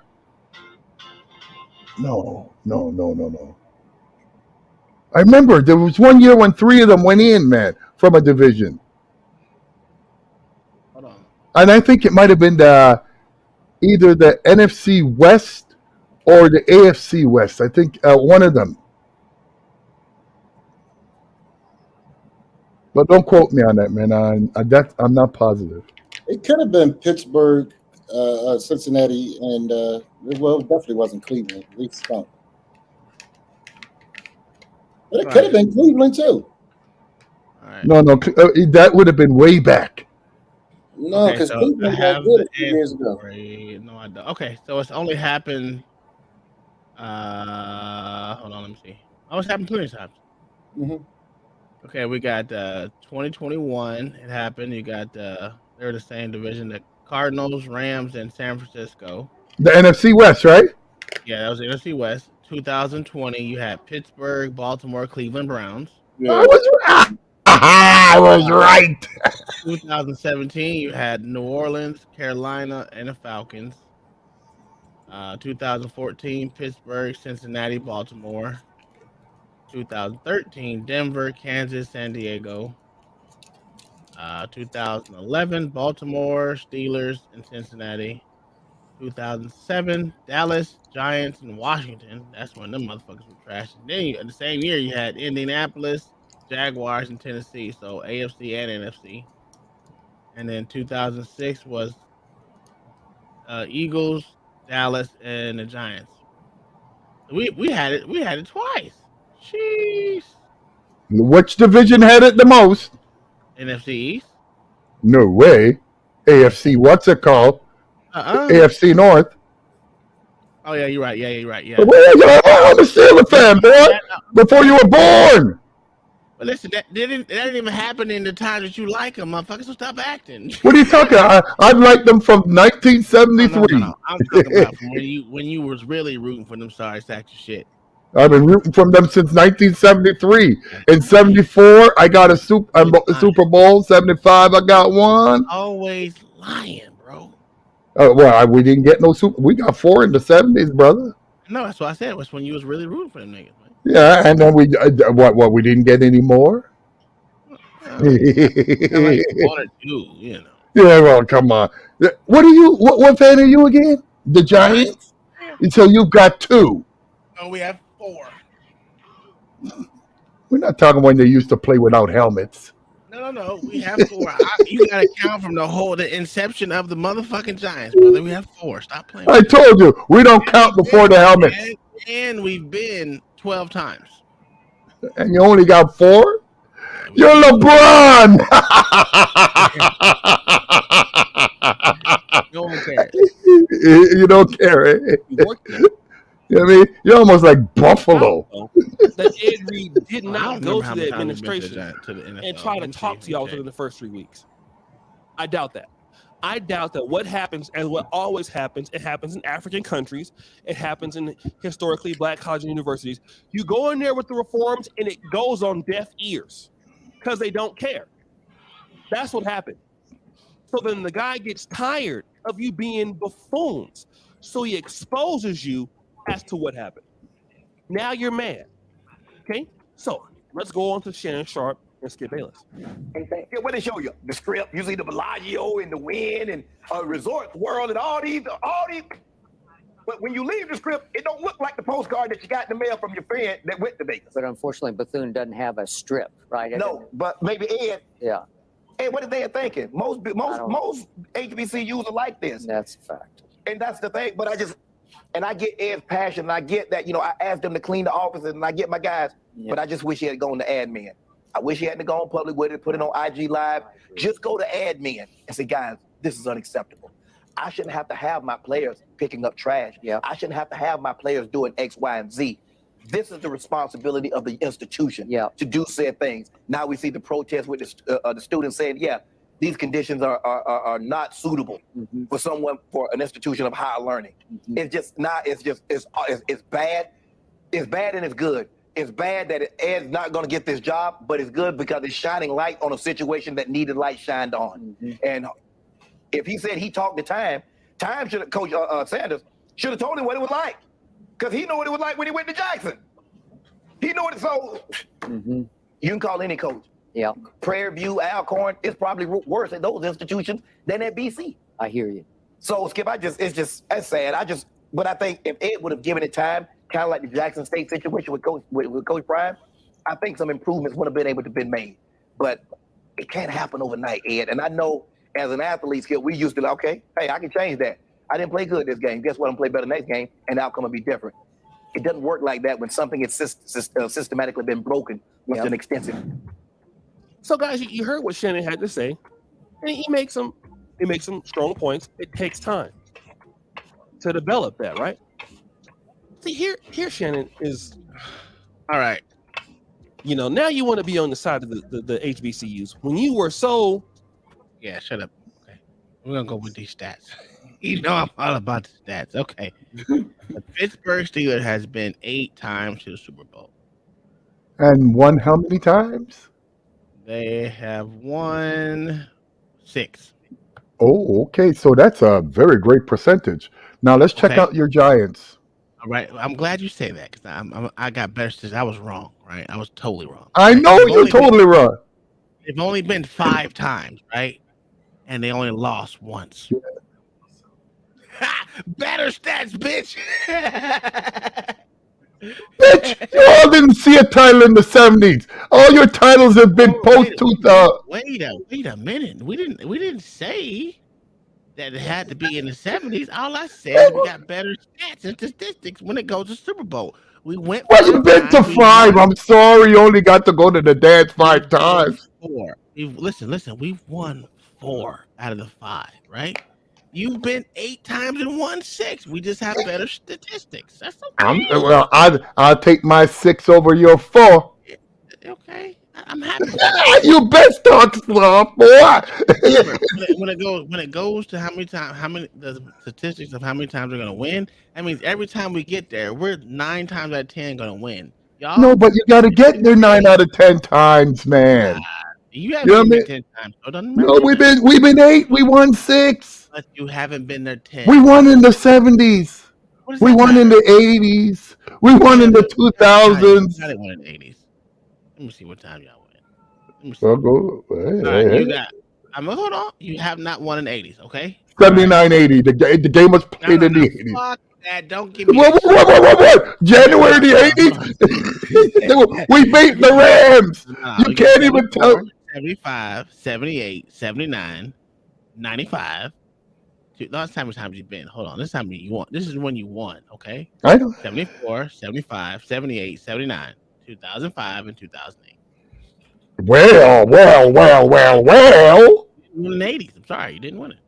No. I remember there was 1 year when 3 of them went in, man, from a division. Hold on. And I think it might have been either the NFC West or the AFC West. I think one of them. But don't quote me on that, man. I'm not positive. It could have been Pittsburgh, Cincinnati, and it definitely wasn't Cleveland. We stunk. But it could have been Cleveland too. Right. No, that would have been way back. No, because Cleveland got good a few years ago. No, I don't. Okay, so it's only happened. Hold on, let me see. Oh, it's happened plenty of times. Mm-hmm. Okay, we got 2021. It happened. You got they're the same division. The Cardinals, Rams, and San Francisco. The NFC West, right? Yeah, that was the NFC West. 2020, you had Pittsburgh, Baltimore, Cleveland Browns. Yeah. I was right. 2017, you had New Orleans, Carolina, and the Falcons. 2014, Pittsburgh, Cincinnati, Baltimore. 2013, Denver, Kansas, San Diego. 2011, Baltimore, Steelers, and Cincinnati. 2007, Dallas, Giants, and Washington. That's when them motherfuckers were trash. And then in the same year, you had Indianapolis, Jaguars, and Tennessee. So AFC and NFC. And then 2006 was Eagles, Dallas, and the Giants. We had it twice. Jeez. Which division had it the most? NFC East. No way. AFC. What's it called? AFC North. Oh yeah, you're right. Yeah, you're right. Yeah. I'm a Steelers fan, boy. Before you were born. But listen, that didn't even happen in the time that you like them, motherfuckers. So stop acting. What are you talking about? I've liked them from 1973. No. I'm talking about from when you was really rooting for them sorry sacks of shit. I've been rooting from them since 1973. In 74, I got a Super Bowl. 75, I got one. Always lying, bro. Well, we didn't get no Super. We got 4 in the 70s, brother. No, that's what I said. Was when you was really rooting for them niggas. Man. Yeah, and then we we didn't get any more. Like 1 or 2, you know. Yeah, well, come on. What fan are you again? The Giants. So you've got 2. Oh, we have 4. We're not talking when they used to play without helmets. No. We have 4. You got to count from the inception of the motherfucking Giants, brother. We have 4. Stop playing. I told you we don't count before the helmets. And we've been 12 times. And you only got 4? You're LeBron. No one cares. You don't care. Eh? You know what I mean? You're almost like Buffalo. That Ed Reed did not go to the administration and try to talk to y'all within the first 3 weeks. I doubt that. I doubt that what happens, and what always happens, it happens in African countries. It happens in historically black colleges and universities. You go in there with the reforms, and it goes on deaf ears because they don't care. That's what happened. So then the guy gets tired of you being buffoons. So he exposes you as to what happened. Now you're mad. Okay? So let's go on to Shannon Sharpe and Skip Bayless. What they show you? The Strip. You see the Bellagio and the Wynn and Resort World and all these. But when you leave the Strip, it don't look like the postcard that you got in the mail from your friend that went to Vegas. But unfortunately, Bethune doesn't have a Strip, right? No, but maybe Ed. Yeah. Hey, what are they thinking? Most HBCUs are like this. That's a fact. And that's the thing. But I get Ed's passion. And I get that, I asked them to clean the offices and I get my guys. Yeah. But I just wish he had gone to admin. I wish he hadn't gone public with it, put it on IG Live. Just go to admin and say, guys, this is unacceptable. I shouldn't have to have my players picking up trash. Yeah. I shouldn't have to have my players doing X, Y, and Z. This is the responsibility of the institution to do said things. Now we see the protest with the students saying, yeah, these conditions are not suitable for an institution of higher learning. It's just not. It's bad. It's bad and it's good. It's bad that Ed's not going to get this job, but it's good because it's shining light on a situation that needed light shined on. And if he said he talked to Time should have, Coach Sanders should have told him what it was like, because he knew what it was like when he went to Jackson. He knew what it's so. You can call any coach. Yeah. Prairie View, Alcorn, it's probably worse at those institutions than at BC. I hear you. So Skip, it's sad. But I think if Ed would have given it time, kind of like the Jackson State situation with Coach Prime, I think some improvements would have been able to be made. But it can't happen overnight, Ed. And I know as an athlete, Skip, we used to like, okay, hey, I can change that. I didn't play good this game. Guess what? I'm going to play better next game, and the outcome will be different. It doesn't work like that when something has systematically been broken with an extensive. So, guys, you heard what Shannon had to say, and he makes some strong points. It takes time to develop that, right? See, here Shannon is all right. Now you want to be on the side of the HBCUs when you were so. Yeah, shut up. Okay, we're gonna go with these stats. I'm all about the stats. Okay, the Pittsburgh Steelers has been 8 times to the Super Bowl. And won how many times? They have won 6. Oh, okay. So that's a very great percentage. Now let's check out your Giants. All right. I'm glad you say that because I got better statistics. I was wrong, right? I was totally wrong. I know you're totally wrong. They've only been 5 times, right? And they only lost once. Yeah. Better stats, bitch. Bitch, you all didn't see a title in the 70s. All your titles have been post 2000. Wait a minute. We didn't say. that it had to be in the 70s. All I said is we got better stats and statistics when it goes to Super Bowl. We went. Well, you've been to 5. I'm sorry, you only got to go to the dance 5 times. 4. Listen. We've won 4 out of the 5, right? You've been 8 times and won 6. We just have better statistics. That's okay. I'll take my 6 over your 4. Okay, I'm happy. You best start slow, boy. when it goes to how many the statistics of how many times we're gonna win, that means every time we get there, we're 9 times out of 10 gonna win. Y'all, no, but you got to get there 9 out of 10 times, man. You haven't been 10 times. So no, we've been 8. We won 6. But you haven't been there 10. We won in the 70s. We won in the 80s. We won in the 2000s. I didn't win in the 80s. Let me see what time y'all win. Let me see. Well, go. Right, you got. Hold on. You have not won in the 80s, okay? 79-80. The game was played in the 80s. Fuck that. Don't give me. What? January the 80s? We beat the Rams. You can't even tell. 75, 78, 79, 95. Last time you've been. Hold on. This time you won. This is when you won, okay? I know. 74, 75, 78, 79, 2005, and 2008. Well. You won in the 80s. I'm sorry. You didn't win it.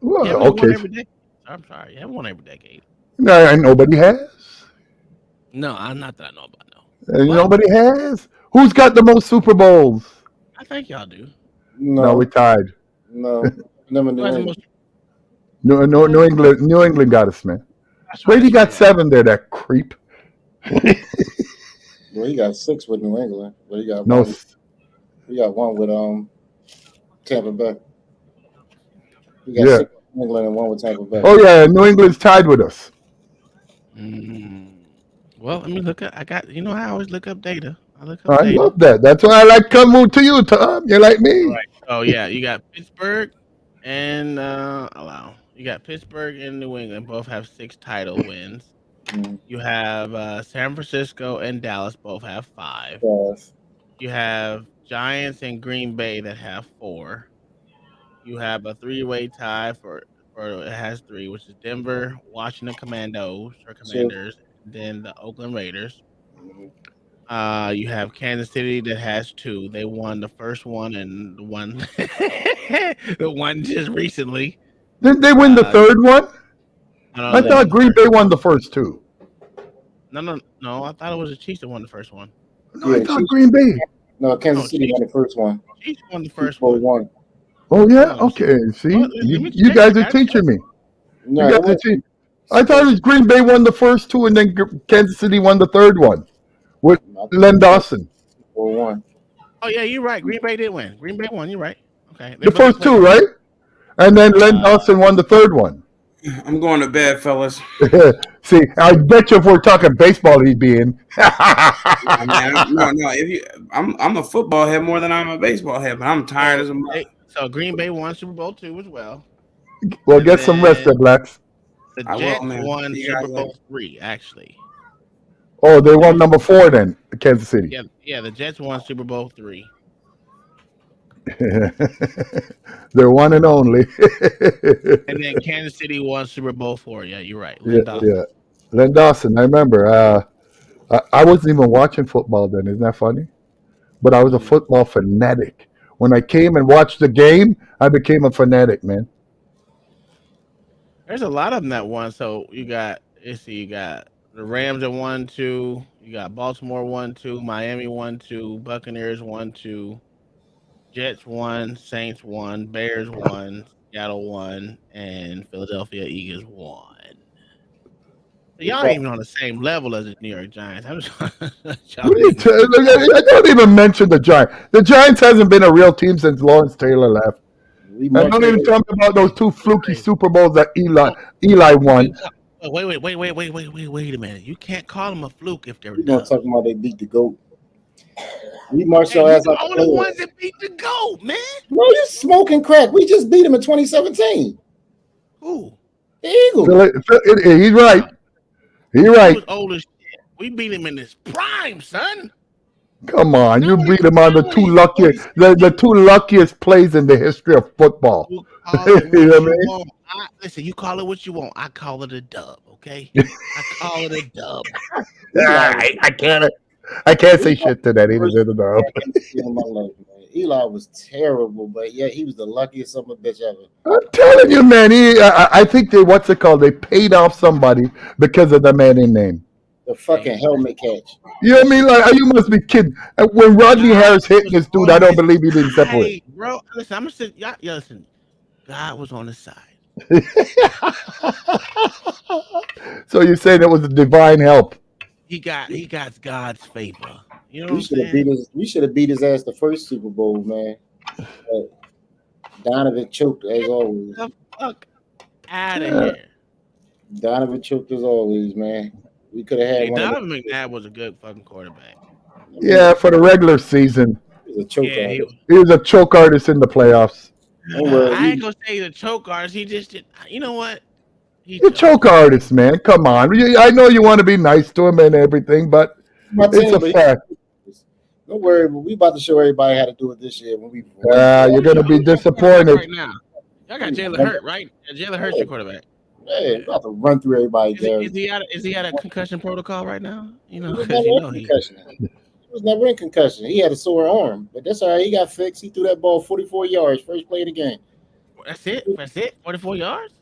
Well, okay. I'm sorry. You haven't won every decade. No, nobody has. No, I'm not that I know about. Nobody has. Who's got the most Super Bowls? I think y'all do. No, we tied. No, never knew. New England got us, man. Brady got 7 there, that creep. Well, he got 6 with New England, but he got no. He got 1 with Tampa Bay. He got 6 with New England and 1 with Tampa Bay. Oh yeah, New England's tied with us. Well, let me look up. I always look up data. I love that. That's why I like coming to you, Tom. You're like me. Right. Oh yeah, you got Pittsburgh and you got Pittsburgh and New England both have 6 title wins. You have San Francisco and Dallas both have 5. Yes. You have Giants and Green Bay that have 4. You have a 3-way tie for it has 3, which is Denver, Washington Commanders, then the Oakland Raiders. You have Kansas City that has 2. They won the first one and the one the one just recently. Didn't they win the third one? I thought Green Bay won the first 2. No. I thought it was the Chiefs that won the first one. No, I thought Green Bay. No, Kansas City won the first one. Chiefs won the first one. Oh yeah, okay. See, you guys are teaching me. No, you guys are teaching. I thought it was Green Bay won the first 2, and then Kansas City won the third one with Len Dawson. 4-1. Oh yeah, you're right. Green Bay did win. Green Bay won. You're right. Okay. The first 2, right? And then Len Dawson won the third one. I'm going to bed, fellas. See, I bet you if we're talking baseball, he'd be in. No. I'm a football head more than I'm a baseball head, but I'm tired as a mother. So Green Bay won Super Bowl 2 as well. Well, get some rest, there, Blacks. The Jets won Super Bowl 3, actually. Oh, they won number 4 then, Kansas City. Yeah, the Jets won Super Bowl 3. They're one and only. And then Kansas City won Super Bowl 4. Yeah, you're right. Len Dawson. I remember. I wasn't even watching football then. Isn't that funny? But I was a football fanatic. When I came and watched the game, I became a fanatic, man. There's a lot of them that won. So you got the Rams that won 2. You got Baltimore 1-2, Miami 1-2, Buccaneers 1-2. Jets 1, Saints 1, Bears 1, Seattle 1, and Philadelphia Eagles 1. So y'all ain't even on the same level as the New York Giants. I don't even mention the Giants. The Giants hasn't been a real team since Lawrence Taylor left. I don't even talk about those 2 fluky Super Bowls that Eli won. Wait a minute. You can't call them a fluke if they're done. You're not talking about they beat the GOAT. We marched your ass out the ones that beat the GOAT, man. Bro, you smoking crack. We just beat him in 2017. Who? The Eagles. He's right. He's right. He was old as shit. We beat him in his prime, son. Come on, you beat him on the 2 luckiest plays in the history of football. You know what I mean? Listen, you call it what you want. I call it a dub. Okay, I call it a dub. I can't say shit to that. He was in the dub. Eli was terrible, but yeah, he was the luckiest son of a bitch ever. I'm telling you, man. I think what's it called? They paid off somebody because of the man name. The fucking helmet catch. You know what I mean? Like, you must be kidding. When Rodney Harris hit this dude, I don't believe he didn't separate. Hey, bro, listen, I'm gonna say, listen. God was on his side. So you're saying it was a divine help? He got God's favor. You know we should have beat his ass the first Super Bowl, man. But Donovan choked as always. The fuck out of here. Donovan choked as always, man. We could have had Donovan McNabb was a good fucking quarterback. Yeah, for the regular season. He was a choke artist. He was a choke artist in the playoffs. I ain't gonna say he's a choke artist. He just did. You know what? He's a choke artist, man. Come on. I know you want to be nice to him and everything, but it's a fact. Don't worry, we about to show everybody how to do it this year. When you're gonna be disappointed. Right now, y'all got Jalen Hurts, right? Jalen Hurts your quarterback. Hey, about to run through everybody. Is he out of concussion protocol right now? You know, he he was never in concussion. He had a sore arm, but that's all right. He got fixed. He threw that ball 44 yards, first play of the game. That's it. 44 yards.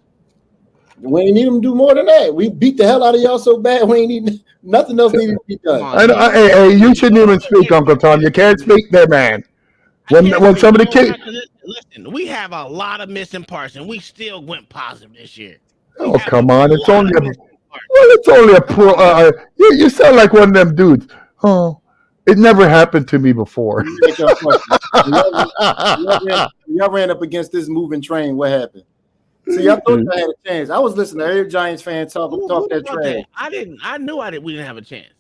We ain't need him to do more than that. We beat the hell out of y'all so bad. We ain't need nothing else needed to be done. Hey, you shouldn't even speak, Uncle Tom. You can't speak there, man. When somebody listen, we have a lot of missing parts, and we still went positive this year. Oh, come on. It's only a pro. You sound like one of them dudes. Oh, it never happened to me before. Y'all ran up against this moving train. What happened? See, I thought I had a chance. I was listening to every Giants fan talk that trash. I knew we didn't have a chance.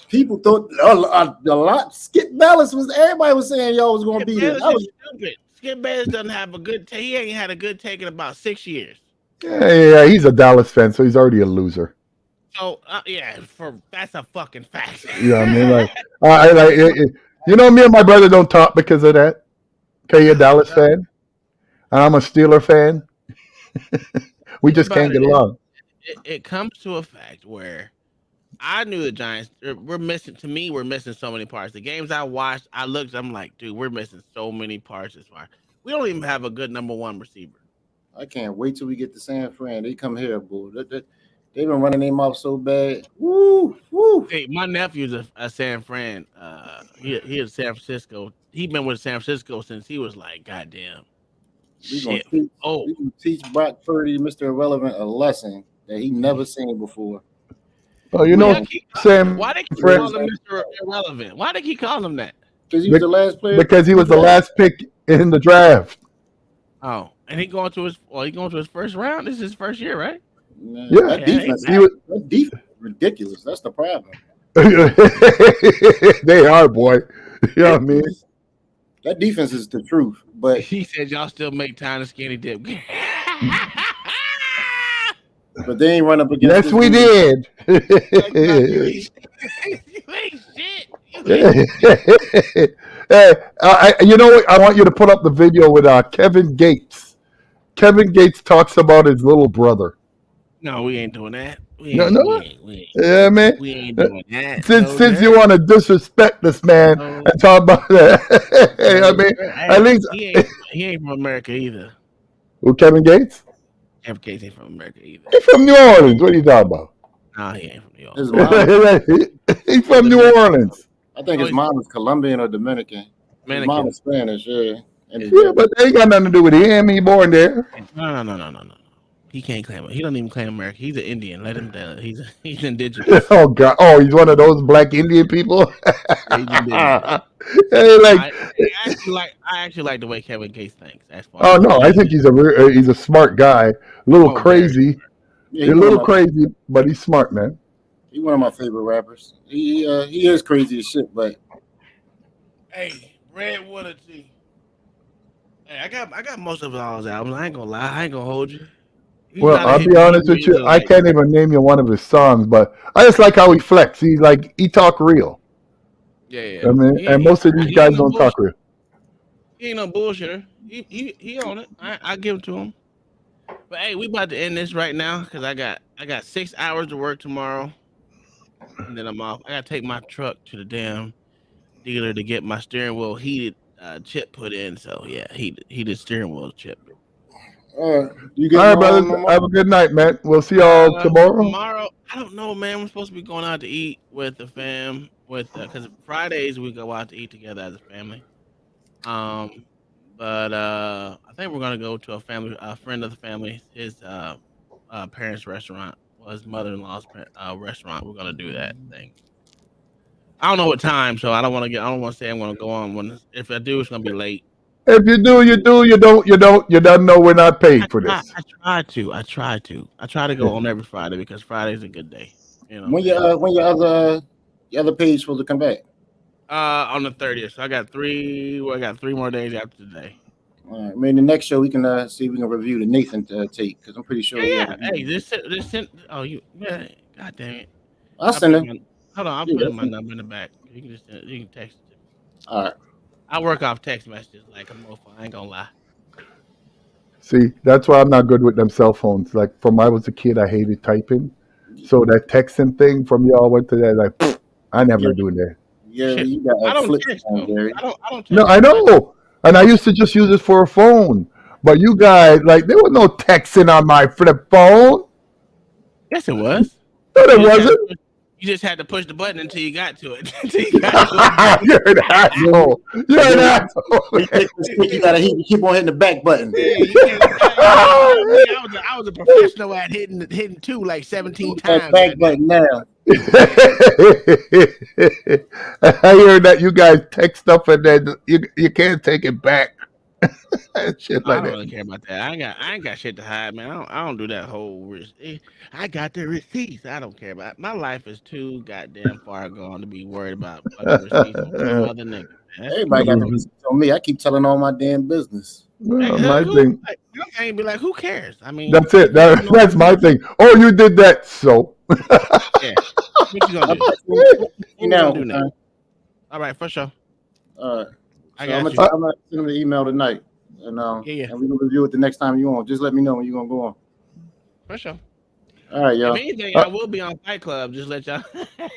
People thought a lot. Skip Bayless everybody was saying y'all was going to beat it. Stupid. Skip Bayless doesn't have a good take. He ain't had a good take in about 6 years. Yeah, he's a Dallas fan, so he's already a loser. So that's a fucking fact. Yeah, I mean, you know, me and my brother don't talk because of that. Okay, you're a Dallas fan, and I'm a Steeler fan. We just can't get along. It comes to a fact where I knew the Giants. We're missing so many parts. The games I watched, I'm like, dude, we're missing so many parts as far. We don't even have a good number one receiver. I can't wait till we get to San Fran. They come here, boy. They've been running their mouth so bad. Woo. Hey, my nephew's a San Fran. He is San Francisco. He's been with San Francisco since he was like, goddamn. We gonna teach Brock Purdy, Mr. Irrelevant, a lesson that he never seen before. Oh, you know, Sam. Why they keep calling him Mr. Irrelevant? Why they keep calling him that? Because he was the last player. Because he was the last pick in the draft. Oh, and he going to his first round. This is his first year, right? Yeah. That defense is ridiculous. That's the problem. They are, boy. You know what I mean? That defense is the truth. But he said y'all still make time to skinny dip. But they ain't run up against. Yes, we did. You know what? I want you to put up the video with Kevin Gates. Kevin Gates talks about his little brother. No, we ain't doing that. Yeah, man. We ain't doing that. Since you want to disrespect this man and talk about that, I mean, at least he ain't from America either. Who, Kevin Gates? Kevin Gates ain't from America either. He's from New Orleans. What are you talking about? No, he ain't from New Orleans. He's from New Orleans. I think his mom is Colombian or Dominican. His mom is Spanish, yeah. Yeah, but they ain't got nothing to do with him. He born there. No. He can't claim it. He don't even claim America. He's an Indian. Let him down. He's indigenous. Oh God! Oh, he's one of those black Indian people. I actually like the way Kevin Gates thinks. Oh no, I think he's a smart guy. A little crazy. Yeah, a little crazy, but he's smart, man. He's one of my favorite rappers. He is crazy as shit, but hey, Redwater T. Hey, I got most of all his albums. I ain't gonna lie. I ain't gonna hold you. Well, I'll be honest with you. I can't even name you one of his songs, but I just like how he flex. He talk real. Yeah. I mean, and most of these guys don't talk real. He ain't no bullshitter. He on it. I give it to him. But hey, we about to end this right now because I got 6 hours to work tomorrow, and then I'm off. I gotta take my truck to the damn dealer to get my steering wheel heated chip put in. So yeah, heated steering wheel chip. All right, all right, brothers. Have a good night, man. We'll see y'all tomorrow. Tomorrow, I don't know, man. We're supposed to be going out to eat with the fam, because Fridays we go out to eat together as a family. But I think we're gonna go to a friend of the family, his parents' restaurant, his mother-in-law's restaurant. We're gonna do that thing. I don't know what time, so I don't want to say I'm gonna go on when. If I do, it's gonna be late. If you do, you do. You don't, you don't. You don't know we're not paid for this. I try to go on every Friday because Friday's a good day. You know. When your other page supposed to come back? On the 30th. So I got 3 more days after today. All right. Maybe the next show we can see if we can review the Nathan tape because I'm pretty sure. Yeah. Hey, this. Oh, you. Yeah. God damn it. I'll send it. Hold on. I'll put in my number in the back. You can you can text it to me. All right. I work off text messages like a mofo. I ain't gonna lie. See, that's why I'm not good with them cell phones. Like from when I was a kid, I hated typing. So that texting thing from y'all went to that. Like, I never do that. Yeah, you got I don't flip text. phone, Gary. I don't text. No, I know. And I used to just use it for a phone. But you guys, like, there was no texting on my flip phone. Yes, it was. No, there wasn't. You just had to push the button until you got to it. You're an asshole. You're an asshole. You gotta keep on hitting the back button. I was a professional at hitting 2 like 17 times. Back button now. I heard that you guys text stuff and then you can't take it back. Shit like I don't that. really care about that. I ain't got shit to hide, man. I don't do that whole. I got the receipts. I don't care about. My life is too goddamn far gone to be worried about fucking receipts on some other nigga. Everybody got the receipts on me. I keep telling all my damn business. Well, my thing. You can't be like, who cares? I mean, That's it. That's my thing. Oh, you did that, so. Yeah. What you gonna do? What you gonna do now? All right, for sure. All right. I So got I'm you. gonna send him the email tonight, and Yeah. and we're gonna review it the next time you on. Just let me know when you're gonna go on. For sure. All right, y'all. If anything, I will be on Fight Club. Just let y'all.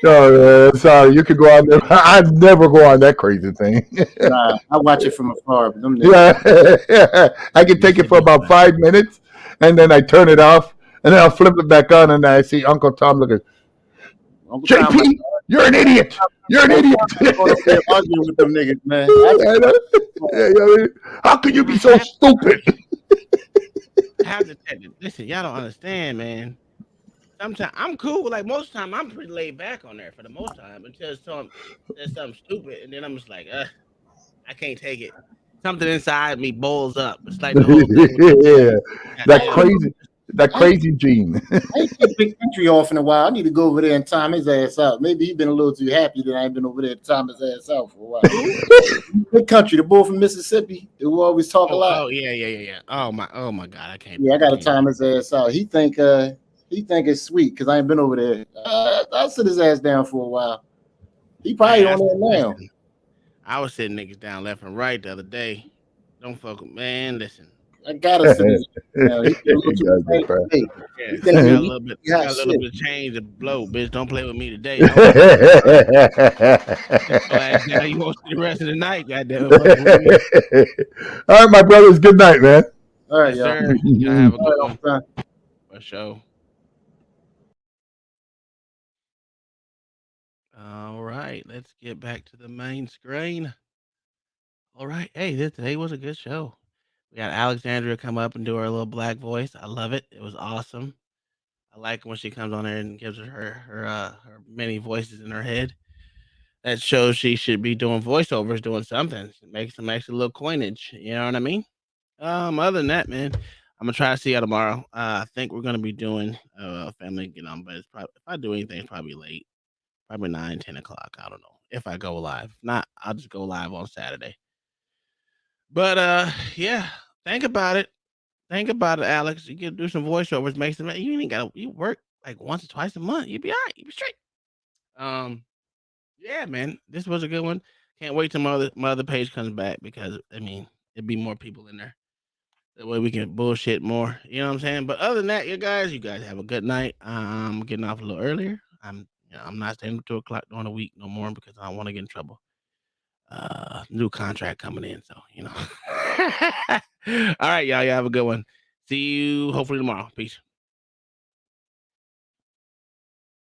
Oh, sorry, you could go on there. I'd never go on that crazy thing. Nah, I watch it from afar. But them Yeah, I can take it for about 5 minutes, and then I turn it off, and then I'll flip it back on, and I see Uncle Tom looking. JP, you're an idiot. You're an idiot. Arguing with them niggas, man. How can you be so stupid? Listen, y'all don't understand, man. Sometimes I'm cool. Like most of the time, I'm pretty laid back on there for the most time until there's something stupid, and then I'm just like, I can't take it. Something inside me boils up. It's like the whole thing. That crazy gene. I ain't take Big Country off in a while. I need to go over there and time his ass out. Maybe he's been a little too happy that I ain't been over there to time his ass out for a while. Big Country, the boy from Mississippi, who always talk a lot. Oh yeah. Oh my God, I can't. Yeah, I gotta time his ass out. He think it's sweet because I ain't been over there. I'll sit his ass down for a while. He probably on there now. I was sitting niggas down left and right the other day. Don't fuck with, man. Listen. I gotta sit his down. He got a little bit of change to blow, bitch. Don't play with me today. Now you won't see the rest of the night, goddamn. All right, my brothers. Good night, man. All right, y'all. y'all. Y'all have a good one. For sure. All right, let's get back to the main screen. All right, hey, today was a good show. We got Alexandria come up and do her little black voice. I love it. It was awesome. I like when she comes on there and gives her many voices in her head. That shows she should be doing voiceovers, doing something. Make some extra little coinage. You know what I mean? Other than that, man, I'm gonna try to see you tomorrow. I think we're gonna be doing family get on, but it's probably if I do anything, it's probably late, probably 9, 10 o'clock. I don't know if I go live. If not, I'll just go live on Saturday. But yeah, think about it. Think about it, Alex. You can do some voiceovers, make some. You ain't got you work like once or twice a month. You'll be all right. You'll be straight. Yeah, man, this was a good one. Can't wait till my other page comes back because I mean it'd be more people in there. That way we can bullshit more. You know what I'm saying? But other than that, you guys have a good night. I'm getting off a little earlier. I'm not staying until 2 o'clock during the week no more because I don't want to get in trouble. New contract coming in, so All right, y'all. Have a good one. See you hopefully tomorrow. Peace.